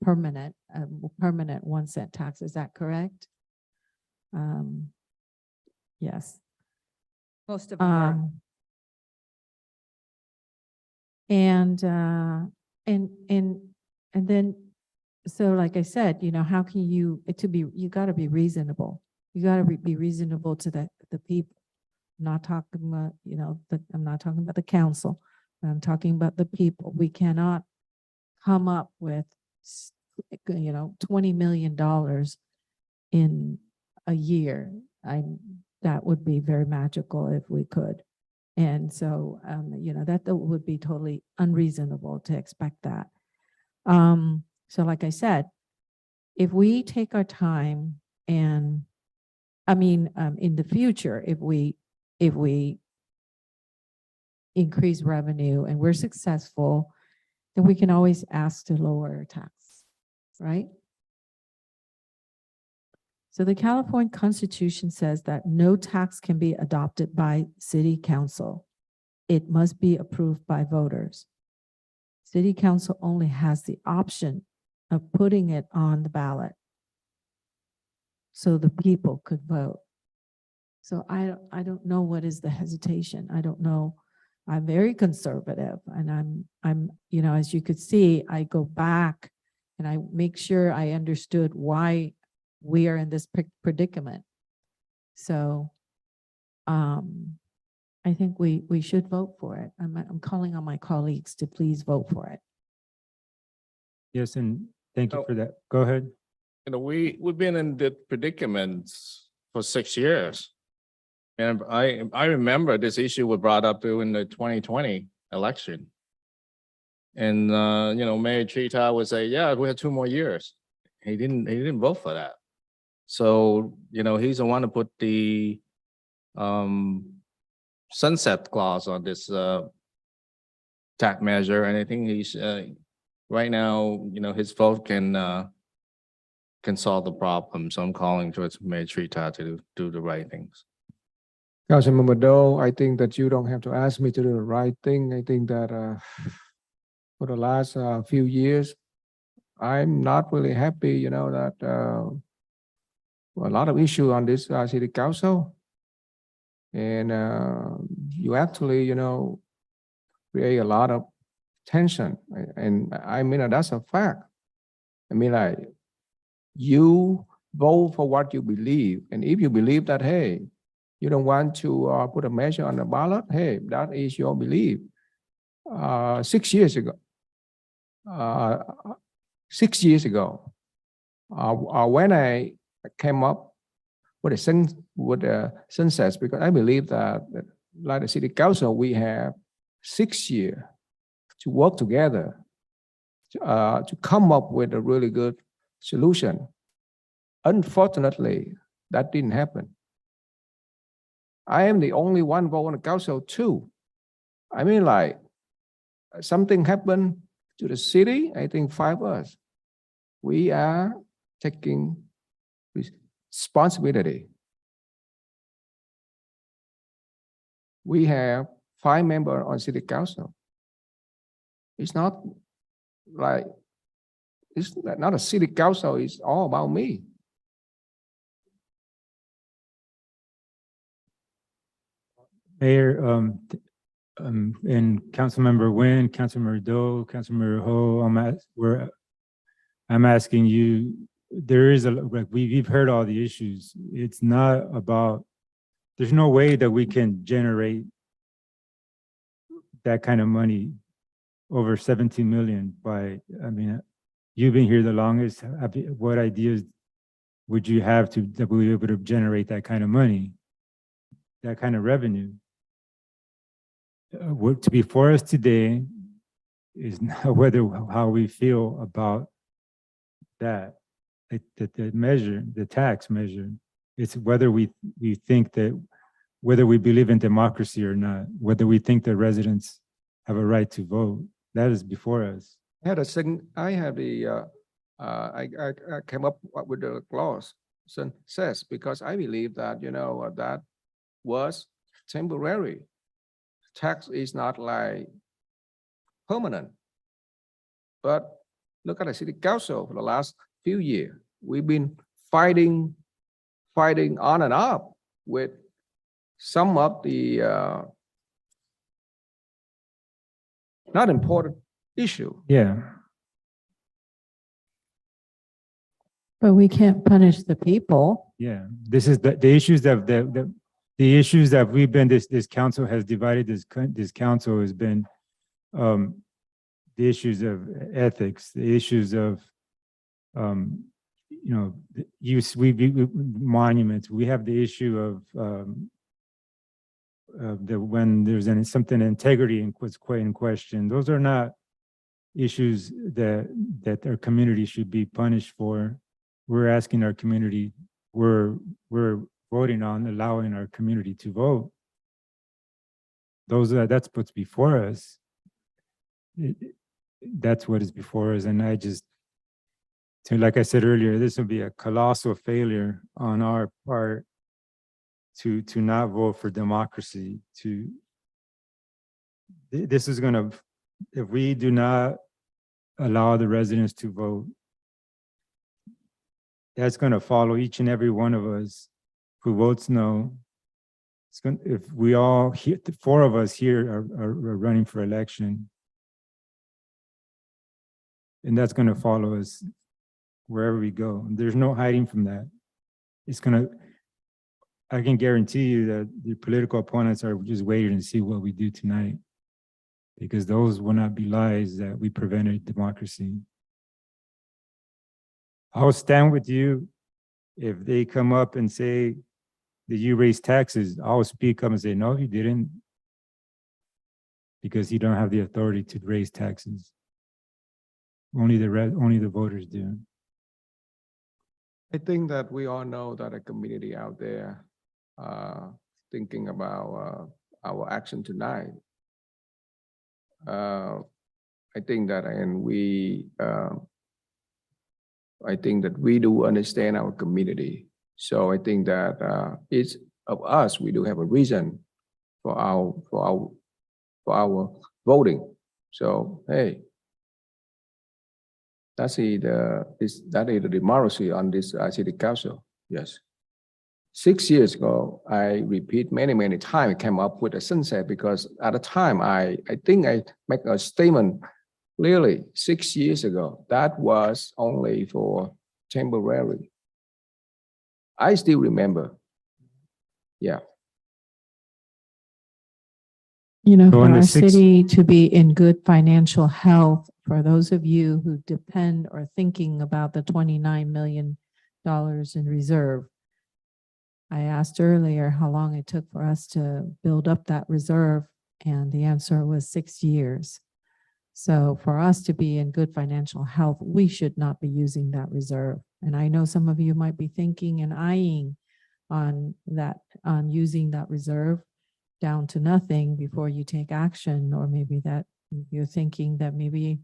permanent 1 cent tax. Is that correct? Yes. Most of them are. And then, so like I said, you know, how can you, you got to be reasonable. You got to be reasonable to the people. I'm not talking about, you know, I'm not talking about the council. I'm talking about the people. We cannot come up with, you know, $20 million in a year. That would be very magical if we could. And so, you know, that would be totally unreasonable to expect that. So like I said, if we take our time and, I mean, in the future, if we increase revenue and we're successful, then we can always ask to lower our tax, right? So the California Constitution says that no tax can be adopted by City Council. It must be approved by voters. City Council only has the option of putting it on the ballot so the people could vote. So I don't know what is the hesitation. I don't know. I'm very conservative, and I'm, you know, as you could see, I go back and I make sure I understood why we are in this predicament. So I think we should vote for it. I'm calling on my colleagues to please vote for it. Yes, and thank you Oh. for that. Go ahead. You know, we've been in the predicaments for 6 years. And I remember this issue was brought up during the 2020 election. And you know, Mayor Chita would say, yeah, we have 2 more years. He didn't vote for that. So, you know, he's the one to put the sunset clause on this tax measure. And I think he's right now, you know, his vote can solve the problem. So I'm calling towards Mayor Chita to do the right things. Councilmember Doe, I think that you don't have to ask me to do the right thing. I think that for the last few years, I'm not really happy, you know, that a lot of issues on this city council. And you actually, you know, create a lot of tension. And I mean, that's a fact. I mean, like, you vote for what you believe. And if you believe that, hey, you don't want to put a measure on the ballot, hey, that is your belief. 6 years ago. 6 years ago, when I came up with a census, because I believe that like the city council, we have 6 years to work together to come up with a really good solution. Unfortunately, that didn't happen. I am the only one vote on the council too. I mean, like something happened to the city. I think 5 of us, we are taking responsibility. We have 5 members on city council. It's not like, it's not a city council, it's all about me. Mayor, and Councilmember Nguyen, Councilmember Do, Councilmember Ho, I'm asking you, there is we've heard all the issues. It's not about, there's no way that we can generate that kind of money, over 17 million by, I mean, you've been here the longest. What ideas would you have to be able to generate that kind of money, that kind of revenue? What to be for us today is not how we feel about that, the measure, the tax measure. It's whether we think that, whether we believe in democracy or not, whether we think that residents have a right to vote. That is before us. I came up with the clause says, because I believe that, that was temporary. Tax is not like permanent. But look at the city council for the last few years. We've been fighting on and off with some of the not important issue. Yeah. But we can't punish the people. Yeah, this is the issues that the issues that we've been, this council has divided, this council has been the issues of ethics, the issues of monuments. We have the issue of when there's something integrity in question. Those are not issues that our community should be punished for. We're asking our community, we're voting on allowing our community to vote. That's what's before us. That's what is before us. And like I said earlier, this will be a colossal failure on our part to not vote for democracy. This is gonna, if we do not allow the residents to vote, that's gonna follow each and every one of us who votes no. It's going, if we all, the 4 of us here are running for election, and that's gonna follow us wherever we go. There's no hiding from that. It's gonna, I can guarantee you that the political opponents are just waiting to see what we do tonight, because those will not be lies that we prevented democracy. I'll stand with you if they come up and say that you raise taxes. I'll speak up and say, no, you didn't, because you don't have the authority to raise taxes. Only the voters do. I think that we all know that a community out there thinking about our action tonight. I think that, and I think that we do understand our community. So I think that each of us, we do have a reason for our voting. So hey, that is the democracy on this city council. Yes. 6 years ago, I repeat many times, came up with a sunset, because at the time I think I make a statement clearly 6 years ago that was only for temporary. I still remember. Yeah. You know, So for on the our six- city to be in good financial health, for those of you who depend or thinking about the $29 million in reserve, I asked earlier how long it took for us to build up that reserve, and the answer was 6 years. So for us to be in good financial health, we should not be using that reserve. And I know some of you might be thinking and eyeing on that, on using that reserve down to nothing before you take action, or maybe that you're thinking that maybe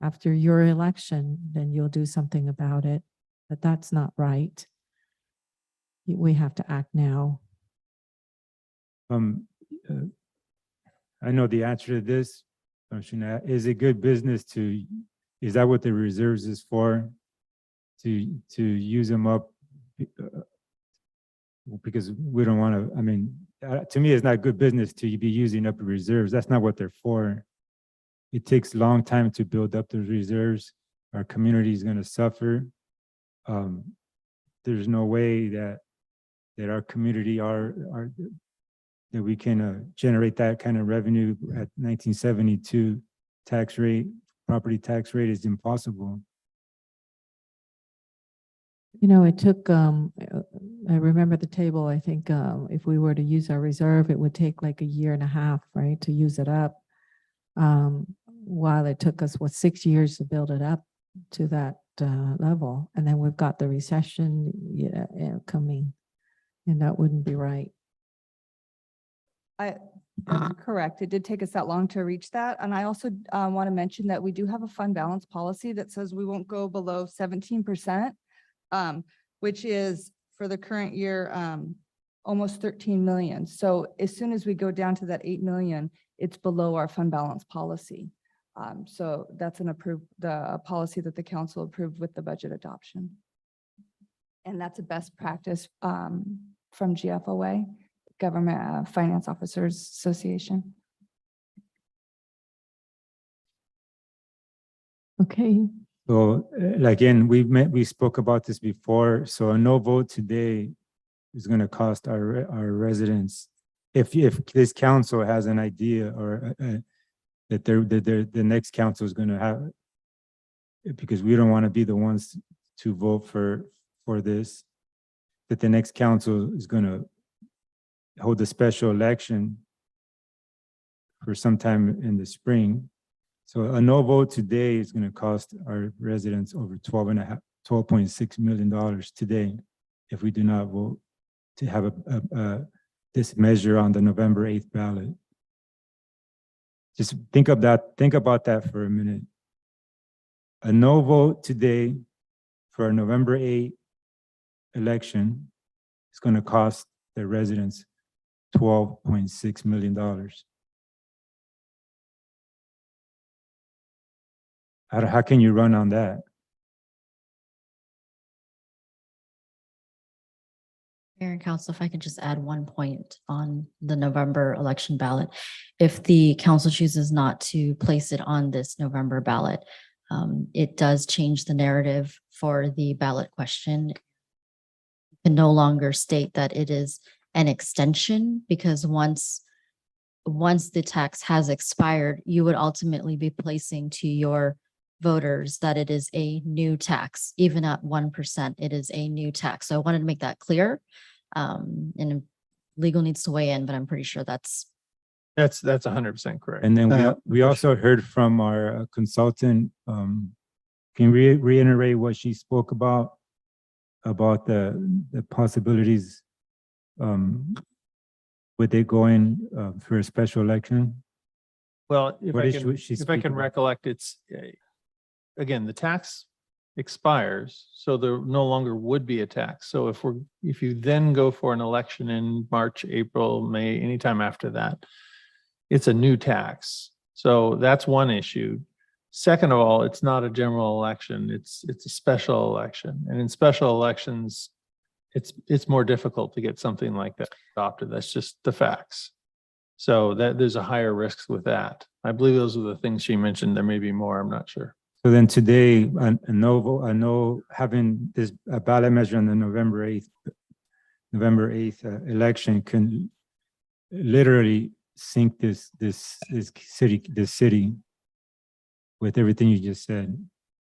after your election, then you'll do something about it, but that's not right. We have to act now. I know the answer to this. Is it good business is that what the reserves is for? To use them up? Because we don't want to, I mean, to me, it's not good business to be using up reserves. That's not what they're for. It takes a long time to build up those reserves. Our community is going to suffer. There's no way that our community that we can generate that kind of revenue at 1972 tax rate, property tax rate is impossible. You know, it took, I remember the table, I think if we were to use our reserve, it would take like 1.5 years, right, to use it up. While it took us, 6 years to build it up to that level. And then we've got the recession coming, and that wouldn't be right. That's correct. It did take us that long to reach that. And I also want to mention that we do have a fund balance policy that says we won't go below 17%, which is for the current year, almost 13 million. So as soon as we go down to that 8 million, it's below our fund balance policy. So that's the policy that the council approved with the budget adoption. And that's a best practice from GFOA, Government Finance Officers Association. Okay. So again, we spoke about this before. So a no vote today is going to cost our residents. If this council has an idea or that the next council is going to have, because we don't want to be the ones to vote for this, that the next council is going to hold a special election for sometime in the spring. So a no vote today is going to cost our residents over $12.6 million today if we do not vote to have this measure on the November 8th ballot. Just think about that for a minute. A no vote today for a November 8th election is going to cost the residents $12.6 million. How can you run on that? Mayor and Council, if I could just add one point on the November election ballot. If the council chooses not to place it on this November ballot, it does change the narrative for the ballot question. You can no longer state that it is an extension, because once the tax has expired, you would ultimately be placing to your voters that it is a new tax. Even at 1%, it is a new tax. So I wanted to make that clear. And legal needs to weigh in, but I'm pretty sure that's 100% correct. And then we also heard from our consultant. Can you reiterate what she spoke about the possibilities with it going for a special election? Well, if What I is can, she if I speak can about? recollect, it's again, the tax expires, so there no longer would be a tax. So if you then go for an election in March, April, May, anytime after that, it's a new tax. So that's one issue. Second of all, it's not a general election. It's a special election. And in special elections, it's more difficult to get something like that adopted. That's just the facts. So that there's a higher risk with that. I believe those are the things she mentioned. There may be more, I'm not sure. So then today, a no having this ballot measure on the November 8th election can literally sink this city with everything you just said.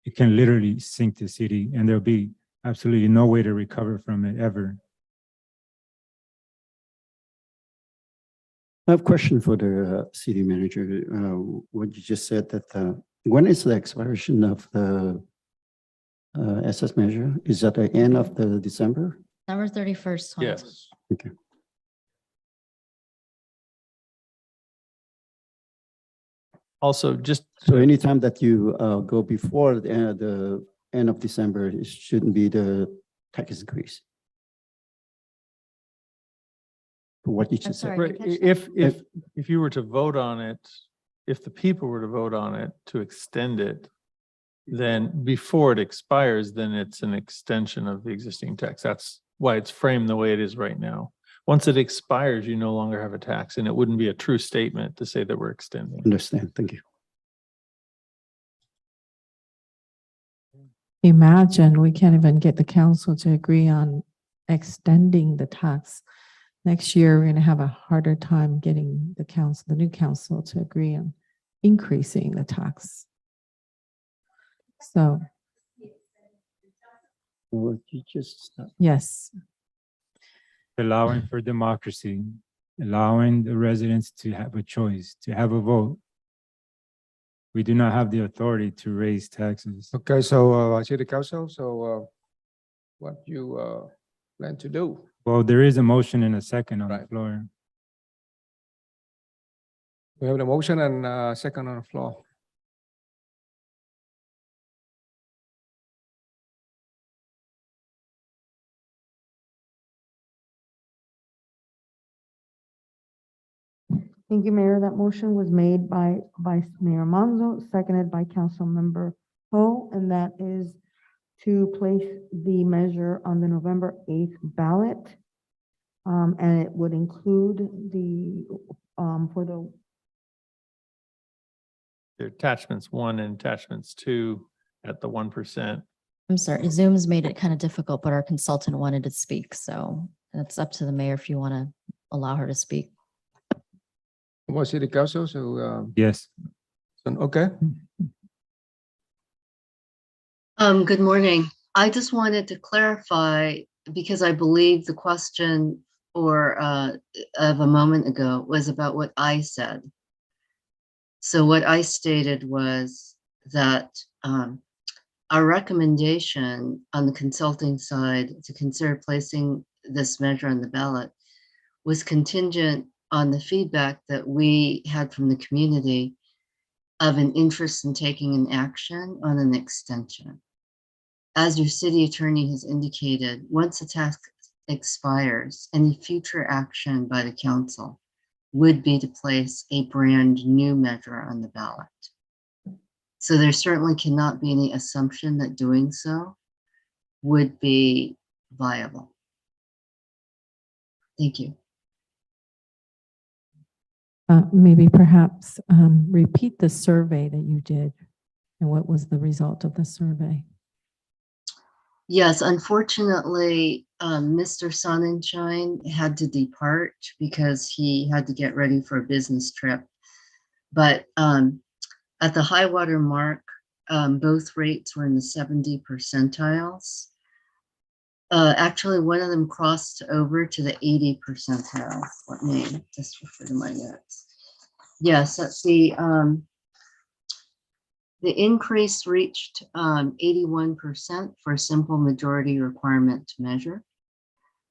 It can literally sink the city, and there'll be absolutely no way to recover from it ever. I have a question for the city manager. What you just said that when is the expiration of the SS measure? Is at the end of the December? December 31st. Yes. Okay. Also, just So anytime that you go before the end of December, it shouldn't be the tax increase. For what you I'm just said. sorry. I didn't catch that. if you were to vote on it, if the people were to vote on it to extend it, then before it expires, then it's an extension of the existing tax. That's why it's framed the way it is right now. Once it expires, you no longer have a tax, and it wouldn't be a true statement to say that we're extending. Understand, thank you. Imagine we can't even get the council to agree on extending the tax. Next year, we're going to have a harder time getting the council, the new council, to agree on increasing the tax. So, What you just said. yes, Allowing for democracy, allowing the residents to have a choice, to have a vote. We do not have the authority to raise taxes. Okay, so City Council, so what you plan to do? Well, there is a motion and a second on the floor. We have the motion and second on the floor. Thank you, Mayor. That motion was made by Vice Mayor Manzo, seconded by Council Member Ho, and that is to place the measure on the November 8th ballot. And it would include the, for the, The attachments 1 and attachments 2 at the 1%. I'm sorry, Zoom's made it kind of difficult, but our consultant wanted to speak, so it's up to the mayor if you want to allow her to speak. Well, City Council, so Yes. okay. Good morning. I just wanted to clarify, because I believe the question of a moment ago was about what I said. So what I stated was that our recommendation on the consulting side to consider placing this measure on the ballot was contingent on the feedback that we had from the community of an interest in taking an action on an extension. As your city attorney has indicated, once the tax expires, any future action by the council would be to place a brand new measure on the ballot. So there certainly cannot be any assumption that doing so would be viable. Thank you. maybe perhaps repeat the survey that you did and what was the result of the survey? Yes, unfortunately, Mr. Sonnenschein had to depart because he had to get ready for a business trip. But at the high water mark, both rates were in the 70 percentiles. Actually, one of them crossed over to the 80 percentile. Let me just refer to my notes. Yes, that's the increase reached 81% for a simple majority requirement to measure,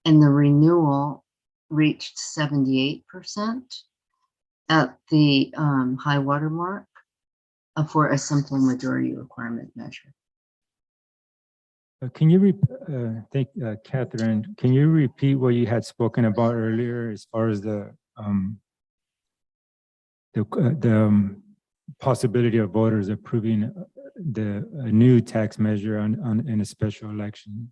and the renewal reached 78% at the high water mark for a simple majority requirement measure. Can you Catherine, can you repeat what you had spoken about earlier as far as the possibility of voters approving the new tax measure in a special election?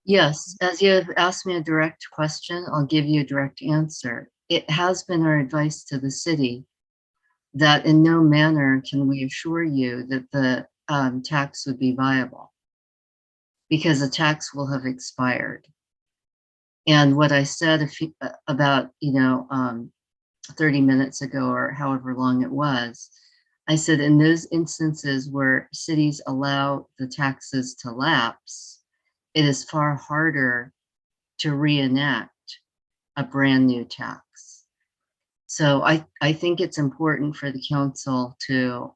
Yes, as you have asked me a direct question, I'll give you a direct answer. It has been our advice to the city that in no manner can we assure you that the tax would be viable because the tax will have expired. And what I said about, 30 minutes ago or however long it was, I said in those instances where cities allow the taxes to lapse, it is far harder to reenact a brand new tax. So I think it's important for the council to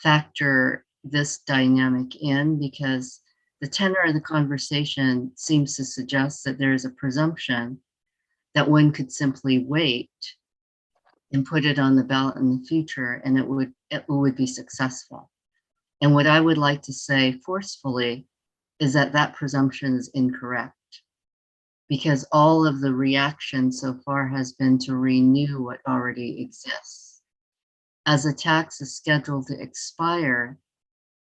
factor this dynamic in, because the tenor of the conversation seems to suggest that there is a presumption that one could simply wait and put it on the ballot in the future and it would be successful. And what I would like to say forcefully is that that presumption is incorrect, because all of the reaction so far has been to renew what already exists. As a tax is scheduled to expire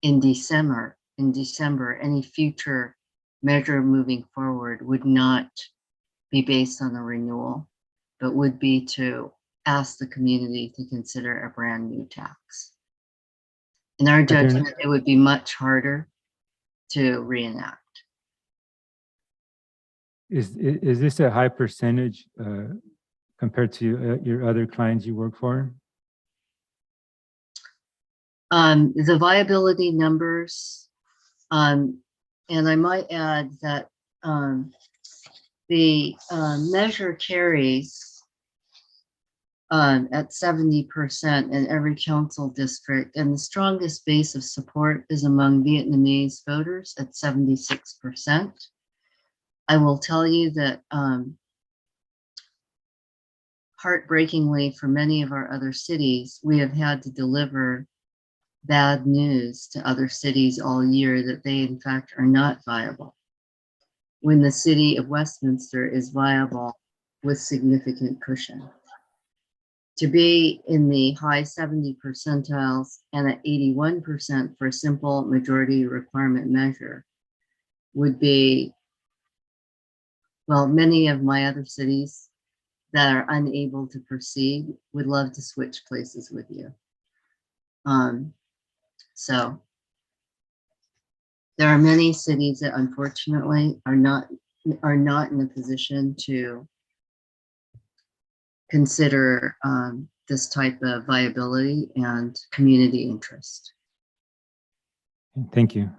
in December, any future measure moving forward would not be based on a renewal, but would be to ask the community to consider a brand new tax. In our judgment, it would be much harder to reenact. Is this a high percentage compared to your other clients you work for? The viability numbers, and I might add that the measure carries at 70% in every council district, and the strongest base of support is among Vietnamese voters at 76%. I will tell you that heartbreakingly for many of our other cities, we have had to deliver bad news to other cities all year that they in fact are not viable, when the city of Westminster is viable with significant cushion. To be in the high 70 percentiles and at 81% for a simple majority requirement measure would be, well, many of my other cities that are unable to proceed would love to switch places with you. So there are many cities that unfortunately are not in a position to consider this type of viability and community interest. Thank you.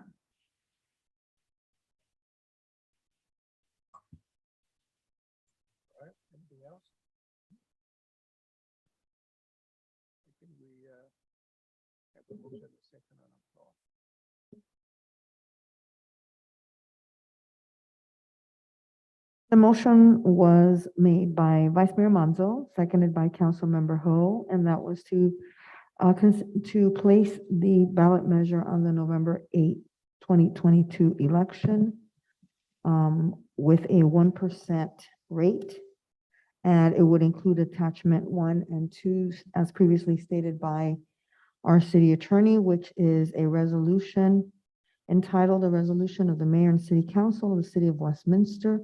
The motion was made by Vice Mayor Manzo, seconded by Councilmember Ho, and that was to place the ballot measure on the November 8, 2022 election with a 1% rate. And it would include attachment 1 and 2, as previously stated by our city attorney, which is a resolution entitled "A Resolution of the Mayor and City Council of the City of Westminster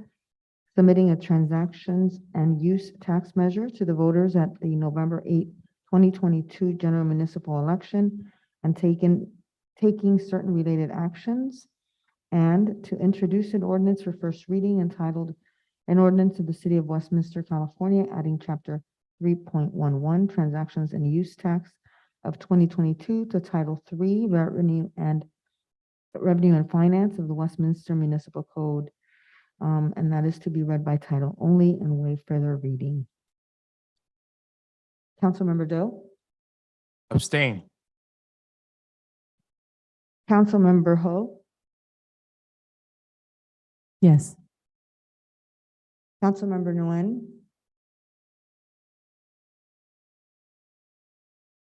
submitting a transactions and use tax measure to the voters at the November 8, 2022 general municipal election and taking certain related actions, and to introduce an ordinance for first reading entitled An Ordinance of the City of Westminster, California, adding chapter 3.11 Transactions and Use Tax of 2022 to Title 3 Revenue and Finance of the Westminster Municipal Code. And that is to be read by title only and waive further reading. Councilmember Doe? Abstain. Councilmember Ho? Yes. Councilmember Nguyen?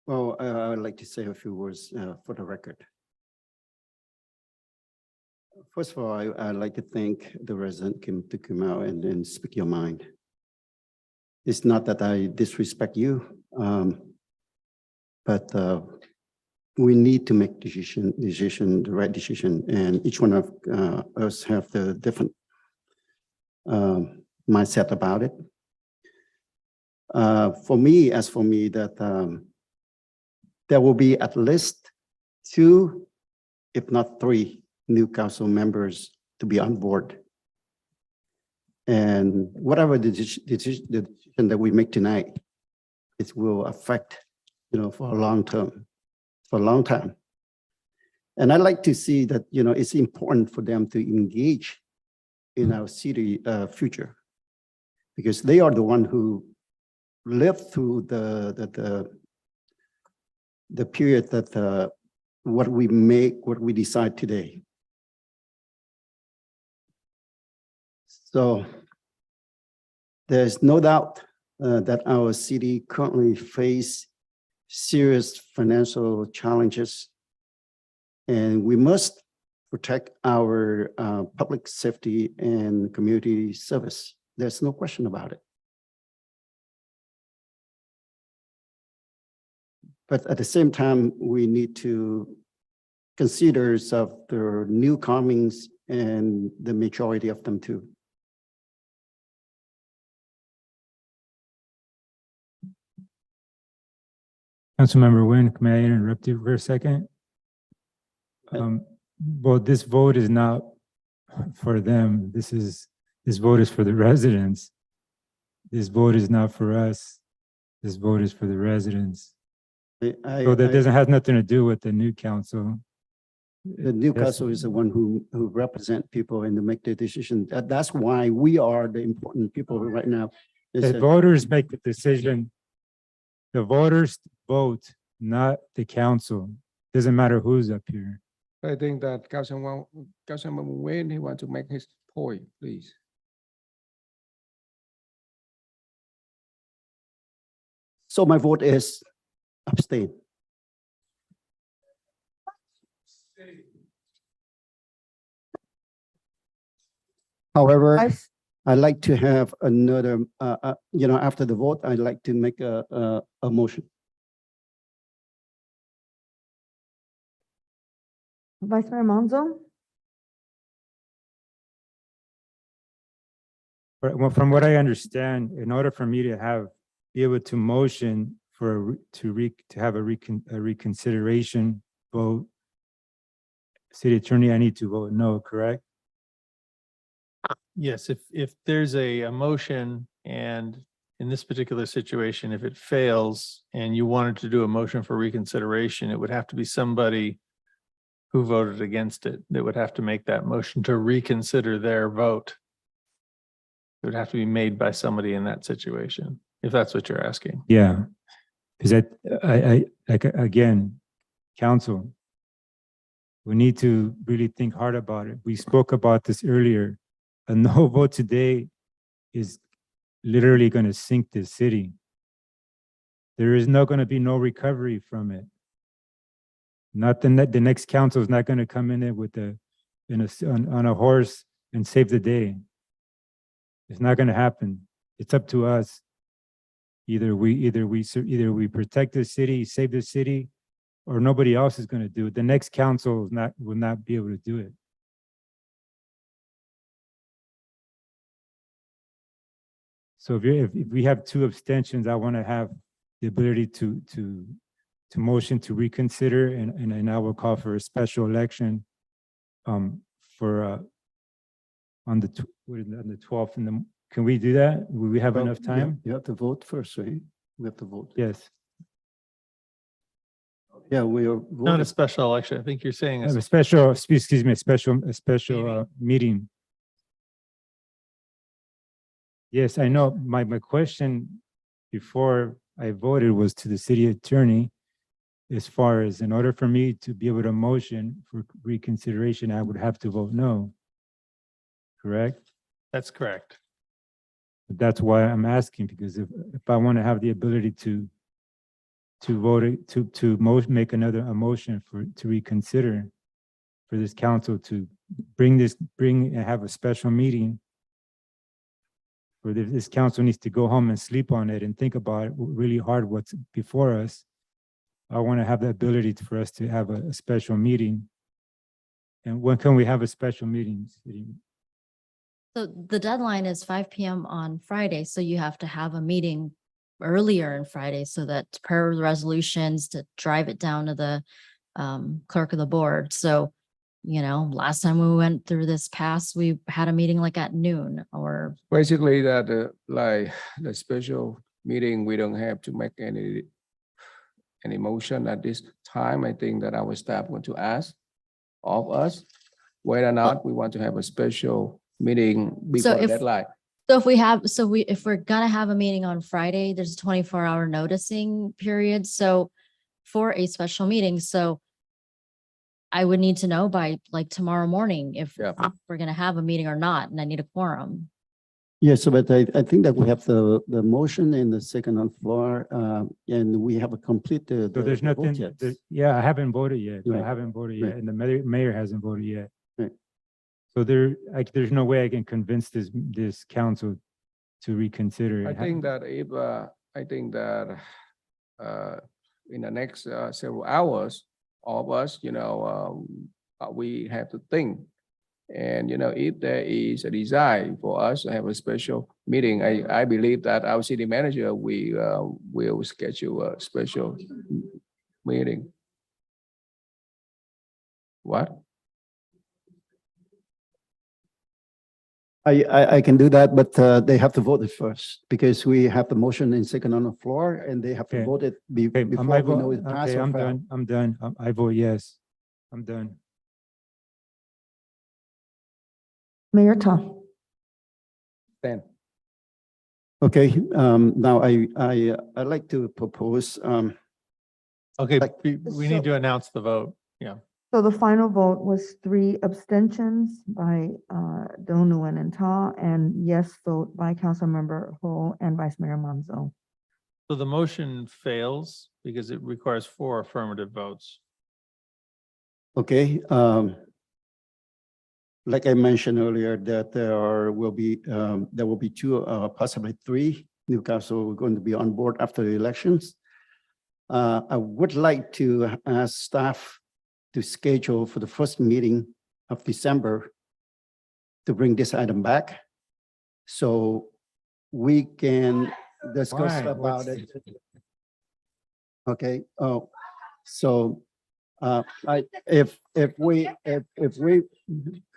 Well, I would like to say a few words for the record. First of all, I'd like to thank the resident to come out and speak your mind. It's not that I disrespect you, but we need to make the right decision, and each one of us have the different mindset about it. For me, that there will be at least 2, if not 3, new council members to be on board. And whatever the decision that we make tonight, it will affect, for a long term, for a long time. And I like to see that, it's important for them to engage in our city future, because they are the one who lived through the period that what we decide today. So there's no doubt that our city currently face serious financial challenges, and we must protect our public safety and community service. There's no question about it. But at the same time, we need to consider of the newcomings and the majority of them too. Councilmember Nguyen, may I interrupt you for a second? Well, this vote is not for them. This vote is for the residents. This vote is not for us. This vote is for the residents. So that doesn't have nothing to do with the new council. The new council is the one who represent people and to make the decision. That's why we are the important people right now. The voters make the decision. The voters vote, not the council. Doesn't matter who's up here. I think that Councilman Nguyen, he want to make his point, please. So my vote is abstain. However, I'd like to have another, after the vote, I'd like to make a motion. Vice Mayor Monzo? From what I understand, in order for me to be able to motion for to have a reconsideration vote, city attorney, I need to vote no, correct? Yes, if there's a motion, and in this particular situation, if it fails and you wanted to do a motion for reconsideration, it would have to be somebody who voted against it that would have to make that motion to reconsider their vote. It would have to be made by somebody in that situation, if that's what you're asking. Yeah, because I again, council, we need to really think hard about it. We spoke about this earlier. A no vote today is literally going to sink the city. There is not going to be no recovery from it. Not the next council is not going to come in with on a horse and save the day. It's not going to happen. It's up to us. Either we protect the city, save the city, or nobody else is going to do it. The next council will not be able to do it. So if we have two abstentions, I want to have the ability to motion to reconsider, and I will call for a special election for on the 12th. Can we do that? Will we have enough time? You have to vote first, right? We have to vote. Yes. Yeah, we are. Not a special election. I think you're saying A special, excuse me, a special meeting. Yes, I know. My question before I voted was to the city attorney, as far as in order for me to be able to motion for reconsideration, I would have to vote no. Correct? That's correct. That's why I'm asking, because if I want to have the ability to vote to make another motion to reconsider for this council to bring and have a special meeting, or this council needs to go home and sleep on it and think about it really hard what's before us. I want to have the ability for us to have a special meeting. And when can we have a special meeting? So the deadline is 5 p.m. on Friday, so you have to have a meeting earlier on Friday so that per the resolutions to drive it down to the clerk of the board. So You know, last time we went through this past, we had a meeting like at noon or Basically that like the special meeting, we don't have to make any motion at this time. I think that our staff want to ask of us whether or not we want to have a special meeting before the if- deadline. so if we're gonna have a meeting on Friday, there's a 24-hour noticing period. So for a special meeting, so I would need to know by like tomorrow morning if we're gonna have a meeting or not, and I need a quorum. Yes, but I think that we have the motion and the second on floor, and we have a complete the. So there's the vote nothing, yet. yeah, I haven't voted yet. Right. I haven't voted Right. yet, and the mayor hasn't voted yet. Right. So there's no way I can convince this council to reconsider. I it. think that if, in the next several hours, all of us, we have to think. And, if there is a desire for us to have a special meeting, I believe that our city manager, will schedule a special meeting. What? I can do that, but they have to vote it first because we have the motion and second on the floor and they have to Okay. vote it Okay, before my we know vote, it passed okay, or I'm failed. done, I'm done. I vote yes. I'm done. Mayor Ta. Then. Okay, now I'd like to propose, Okay, Like- we need to announce the vote. Yeah. So the final vote was 3 abstentions by Do Nguyen and Ta, and yes vote by Councilmember Ho and Vice Mayor Manzo. So the motion fails because it requires 4 affirmative votes. okay, like I mentioned earlier, that there will be 2, possibly 3 new council going to be on board after the elections. I would like to ask staff to schedule for the first meeting of December to bring this item back so we can discuss Why? about it. Okay, so if we,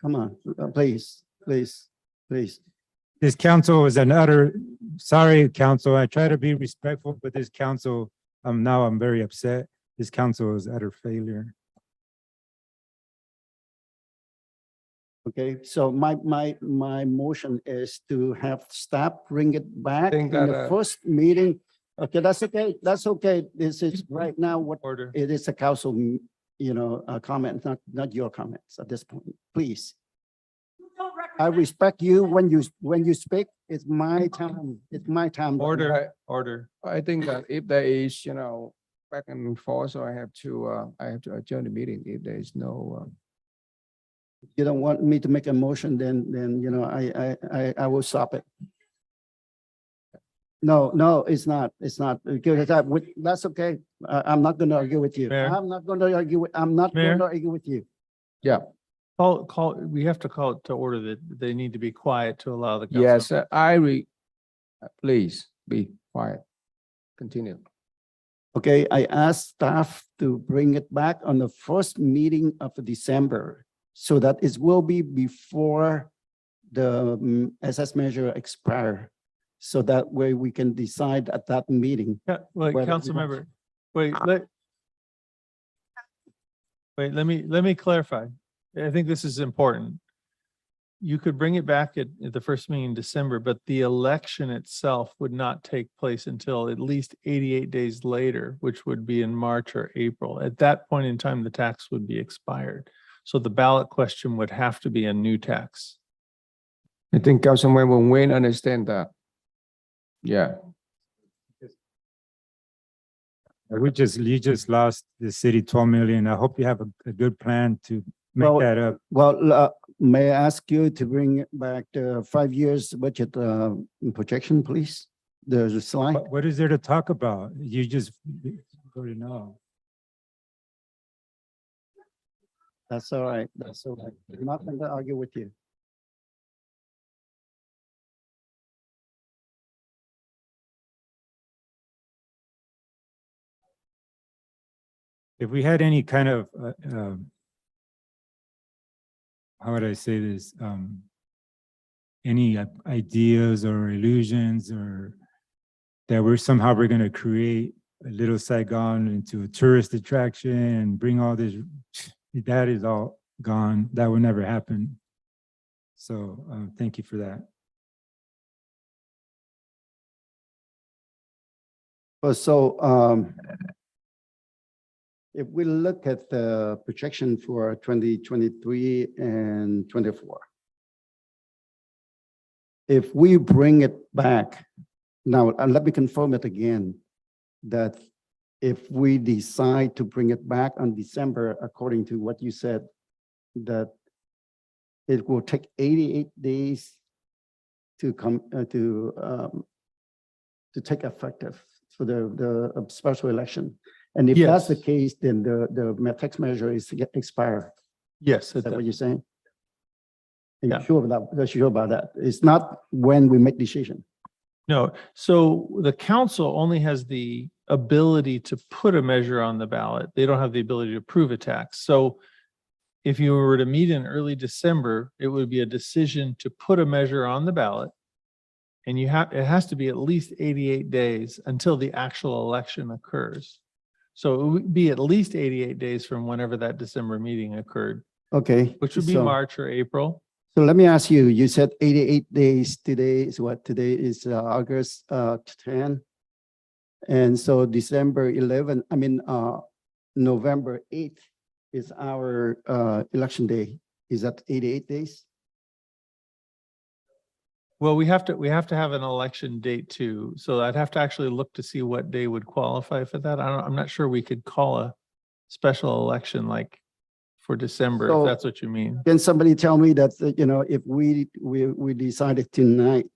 come on, please. This council is sorry, council, I try to be respectful, but this council, now I'm very upset. This council is utter failure. Okay, so my motion is to have staff bring it back in Think the that, first meeting. Okay, that's okay. This is right now what Order. it is a council, a comment, not your comments at this point, please. I respect you when you speak. It's my time. It's my time. Order. I think that if there is, back and forth, so I have to adjourn the meeting if there is no, You don't want me to make a motion, then I will stop it. No, it's not. Because that's okay. I'm not gonna argue with you. Mayor? I'm not gonna argue with you. yeah. We have to call it to order that they need to be quiet to allow the. council- Yes, please be quiet. Continue. Okay, I asked staff to bring it back on the first meeting of December so that it will be before the SS measure expire. So that way we can decide at that meeting. Yeah, wait, whether we council want- member, let me clarify. I think this is important. You could bring it back at the first meeting in December, but the election itself would not take place until at least 88 days later, which would be in March or April. At that point in time, the tax would be expired. So the ballot question would have to be a new tax. I think Councilmember Wayne understand that. Yeah, You just lost the city 12 million. I hope you have a good plan to make Well, that up. Well, may I ask you to bring back the 5 years budget projection, please? There's a slide. What is there to talk about? You just voted no. That's all right. That's all right. I'm not going to argue with you. If we had any kind of how would I say this? Any ideas or illusions or that we're going to create a little Saigon into a tourist attraction and bring all this, that is all gone. That will never happen. So thank you for that. So if we look at the projection for 2023 and 24, if we bring it back, now let me confirm it again, that if we decide to bring it back on December, according to what you said, that it will take 88 days to come to take effective for the special election. And if that's the case, then the tax measure is expired. Yes. Is that what you're saying? Are Yeah. you sure about that? Sure about that? It's not when we make decision. No, so the council only has the ability to put a measure on the ballot. They don't have the ability to approve a tax. So if you were to meet in early December, it would be a decision to put a measure on the ballot. And it has to be at least 88 days until the actual election occurs. So it would be at least 88 days from whenever that December meeting occurred, Okay. which would be so- March or April. So let me ask you, you said 88 days. Today is what? Today is August 10. And so December 11, November 8th is our election day. Is that 88 days? Well, we have to have an election date too. So I'd have to actually look to see what day would qualify for that. I'm not sure we could call a special election like for December, So- if that's what you mean. Can somebody tell me that, if we decided tonight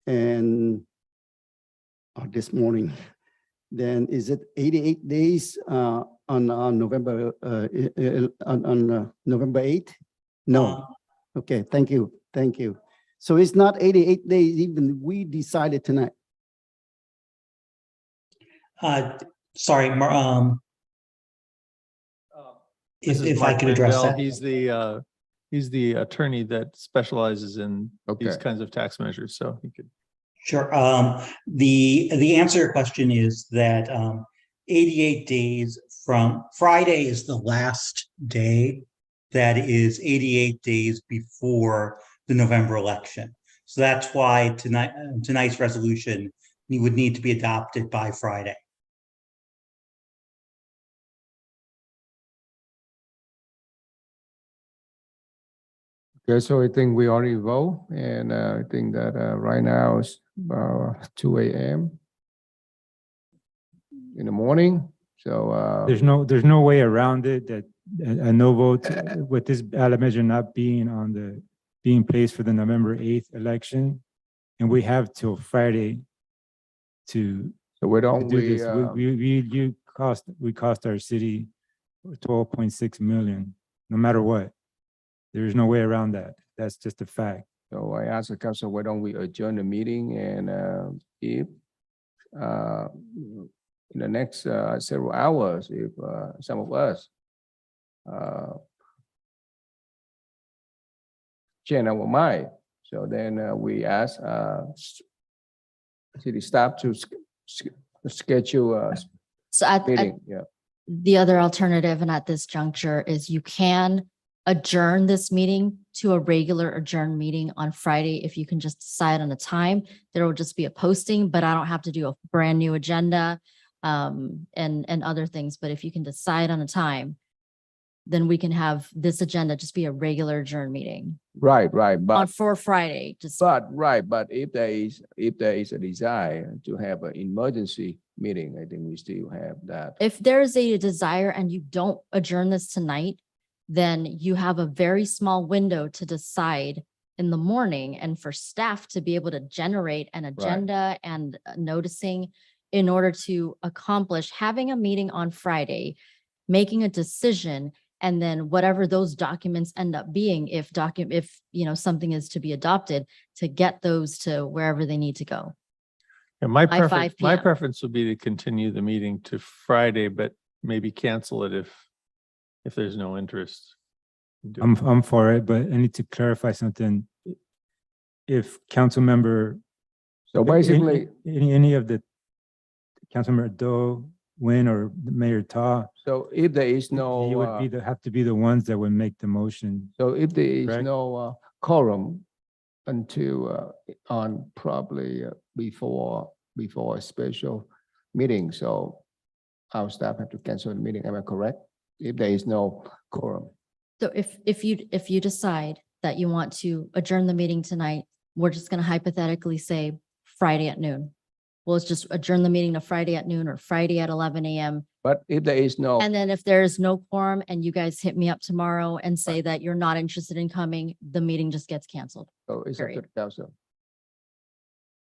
and or this morning, then is it 88 days on November on November 8th? No. Okay, thank you. Thank you. So it's not 88 days even we decided tonight. Sorry, This is if I Mark could address Mandel. that. He's the attorney that specializes in these Okay. kinds of tax measures, so he could. Sure. The answer to your question is that 88 days from Friday is the last day that is 88 days before the November election. So that's why tonight's resolution would need to be adopted by Friday. Okay, so I think we already vote, and I think that right now it's about 2 a.m. in the morning. So There's no way around it that a no vote with this ballot measure not being placed for the November 8th election. And we have till Friday to so why to don't do we? this. We cost our city 12.6 million, no matter what. There's no way around that. That's just a fact. So I asked the council, why don't we adjourn the meeting, and if in the next several hours, if some of us change our mind, so then we ask city staff to schedule a So at meeting. Yeah. the other alternative, and at this juncture, is you can adjourn this meeting to a regular adjourned meeting on Friday. If you can just decide on a time, there will just be a posting, but I don't have to do a brand new agenda and other things. But if you can decide on a time, then we can have this agenda just be a regular adjourned meeting Right, on but for Friday. Just but if there is a desire to have an emergency meeting, I think we still have that. if there's a desire and you don't adjourn this tonight, then you have a very small window to decide in the morning and for staff to be able to generate an agenda and noticing in order to accomplish having a meeting on Friday, making a decision, and then whatever those documents end up being, if something is to be adopted, to get those to wherever they need to go. And my By 5 preference, p.m. would be to continue the meeting to Friday, but maybe cancel it if there's no interest. do I'm for it, but I need to clarify something. If council member. So basically, Any of the council member Doe, Nguyen, or Mayor Ta, so if there is he would be no, have to be the ones that would make the motion. so if there is correct? no quorum until on probably before a special meeting, so our staff have to cancel the meeting, am I correct? If there is no quorum. So if you decide that you want to adjourn the meeting tonight, we're just going to hypothetically say Friday at noon. We'll just adjourn the meeting to Friday at noon or Friday at 11 a.m. But if there is no, And then if there is no quorum and you guys hit me up tomorrow and say that you're not interested in coming, the meeting just gets canceled. so it's up to Period. the council.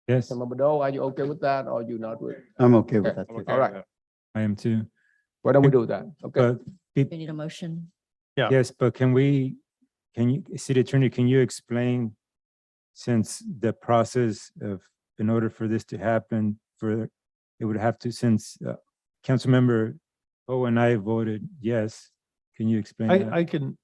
Yes, Councilmember Doe, are you okay with that or you not with? I'm okay with that. Okay, too. all right, I am too. why don't we do that? Okay, But We need a motion. Yeah. yes, but can you, city attorney, can you explain, since the process of, in order for this to happen, it would have to, since Councilmember O and I voted yes, can you explain that?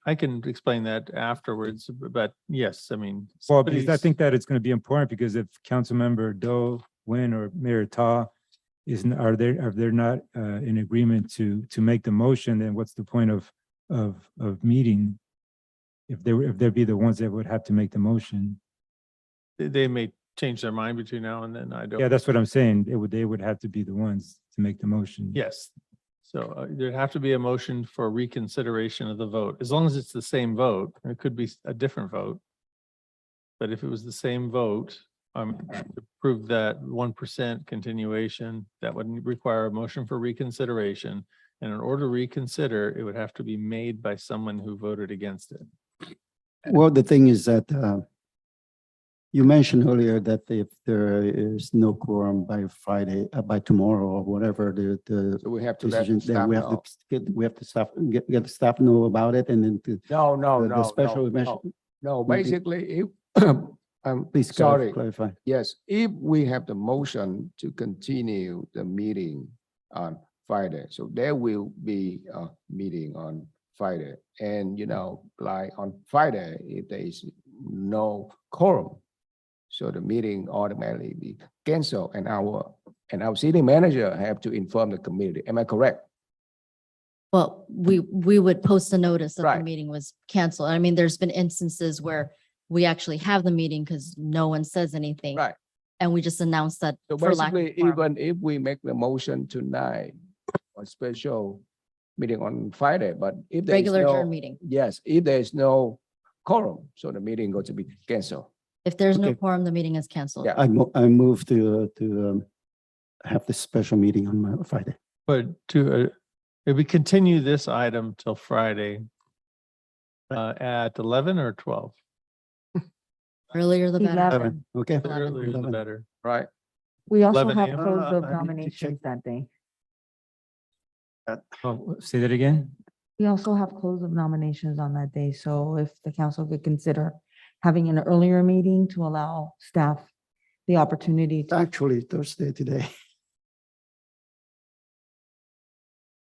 I can explain that afterwards, but yes, I mean. Well, because I somebody's- think that it's going to be important, because if Councilmember Doe, Nguyen, or Mayor Ta are they not in agreement to make the motion, then what's the point of meeting? If they'd be the ones that would have to make the motion. They may change their mind between now and then. I don't. Yeah, that's what I'm saying. They would have to be the ones to make the motion. Yes. So there'd have to be a motion for reconsideration of the vote, as long as it's the same vote. It could be a different vote. But if it was the same vote, to prove that 1% continuation, that would require a motion for reconsideration. And in order to reconsider, it would have to be made by someone who voted against it. Well, the thing is that you mentioned earlier that if there is no quorum by Friday, by tomorrow or whatever, so we have to let decision, then staff we have know. to we have to get the staff know about it, and then the special measure. No, Maybe- basically, if, I'm Please sorry. clarify. Yes, if we have the motion to continue the meeting on Friday, so there will be a meeting on Friday. And, like on Friday, if there is no quorum, so the meeting automatically be canceled, and our city manager have to inform the community. Am I correct? Well, we would post a notice that the Right. meeting was canceled. I mean, there's been instances where we actually have the meeting because no one says anything. Right. And we just announce that So for lack of basically, quorum. even if we make the motion tonight, a special meeting on Friday, but if there is Regular no, adjourned meeting. yes, if there is no quorum, so the meeting going to be canceled. If there's no Okay. quorum, the meeting is canceled. Yeah. I move to have this special meeting on Friday. But if we continue this item till Friday at 11 or 12? Earlier the better. 11. Okay. Earlier the 11. better. Right. We also 11 have a.m. close of I need to check. nominations that day. Oh, say that again? We also have close of nominations on that day, so if the council could consider having an earlier meeting to allow staff the opportunity It's to, actually Thursday today.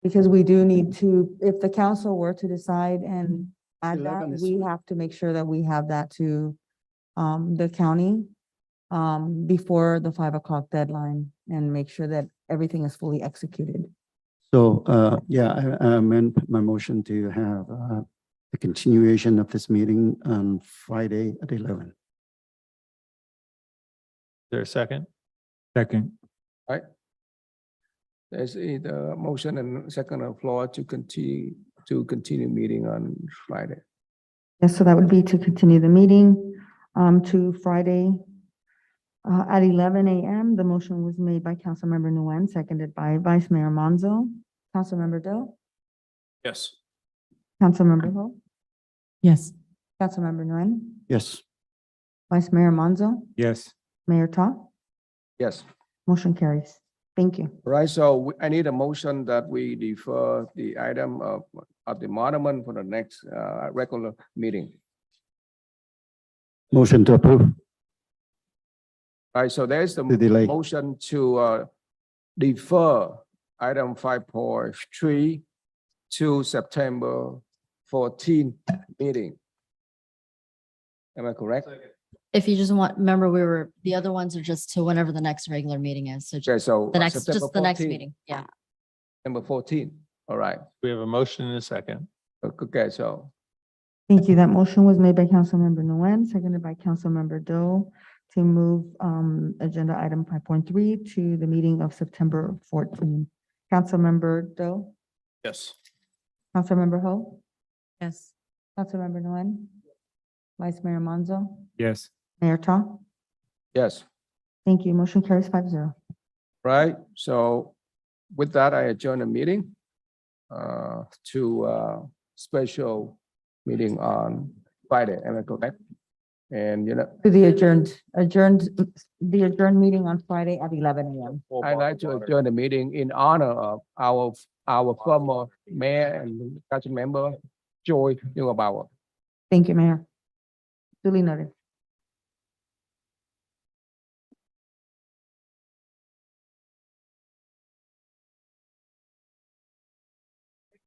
because we do need to, if the council were to decide and add 11 that, is- we have to make sure that we have that to the county before the 5 o'clock deadline and make sure that everything is fully executed. So, yeah, I amend my motion to have the continuation of this meeting on Friday at 11. Is there a second? Second. There's the motion and second on the floor to continue meeting on Friday. Yes, so that would be to continue the meeting to Friday at 11 a.m. The motion was made by Councilmember Nguyen, seconded by Vice Mayor Monzo. Councilmember Doe, Yes. Councilmember Ho, Yes. Councilmember Nguyen, Yes. Vice Mayor Monzo, Yes. Mayor Ta, Yes. motion carries. Thank you. Right, so I need a motion that we defer the item of the monument for the next regular meeting. Motion to approve. Right, so there's the The delay. motion to defer item 5.3 to September 14 meeting. Am I correct? If you just want, remember, the other ones are just to whenever the next regular meeting is. So Okay, so. the next, September just the next 14, meeting. Yeah. Number 14, all right. We have a motion in a second. Okay, so Thank you. That motion was made by Councilmember Nguyen, seconded by Councilmember Doe to move agenda item 5.3 to the meeting of September 14. Councilmember Doe, Yes. Councilmember Ho, Yes. Councilmember Nguyen, Vice Mayor Manzo, Yes. Mayor Ta. yes, Thank you. Motion carries 5-0. right, so with that, I adjourn the meeting to special meeting on Friday, am I correct? And To the the adjourned meeting on Friday at 11 a.m. I'd like to adjourn the meeting in honor of our former mayor and council member, Joy Bauer. Thank you, Mayor. Duly noted.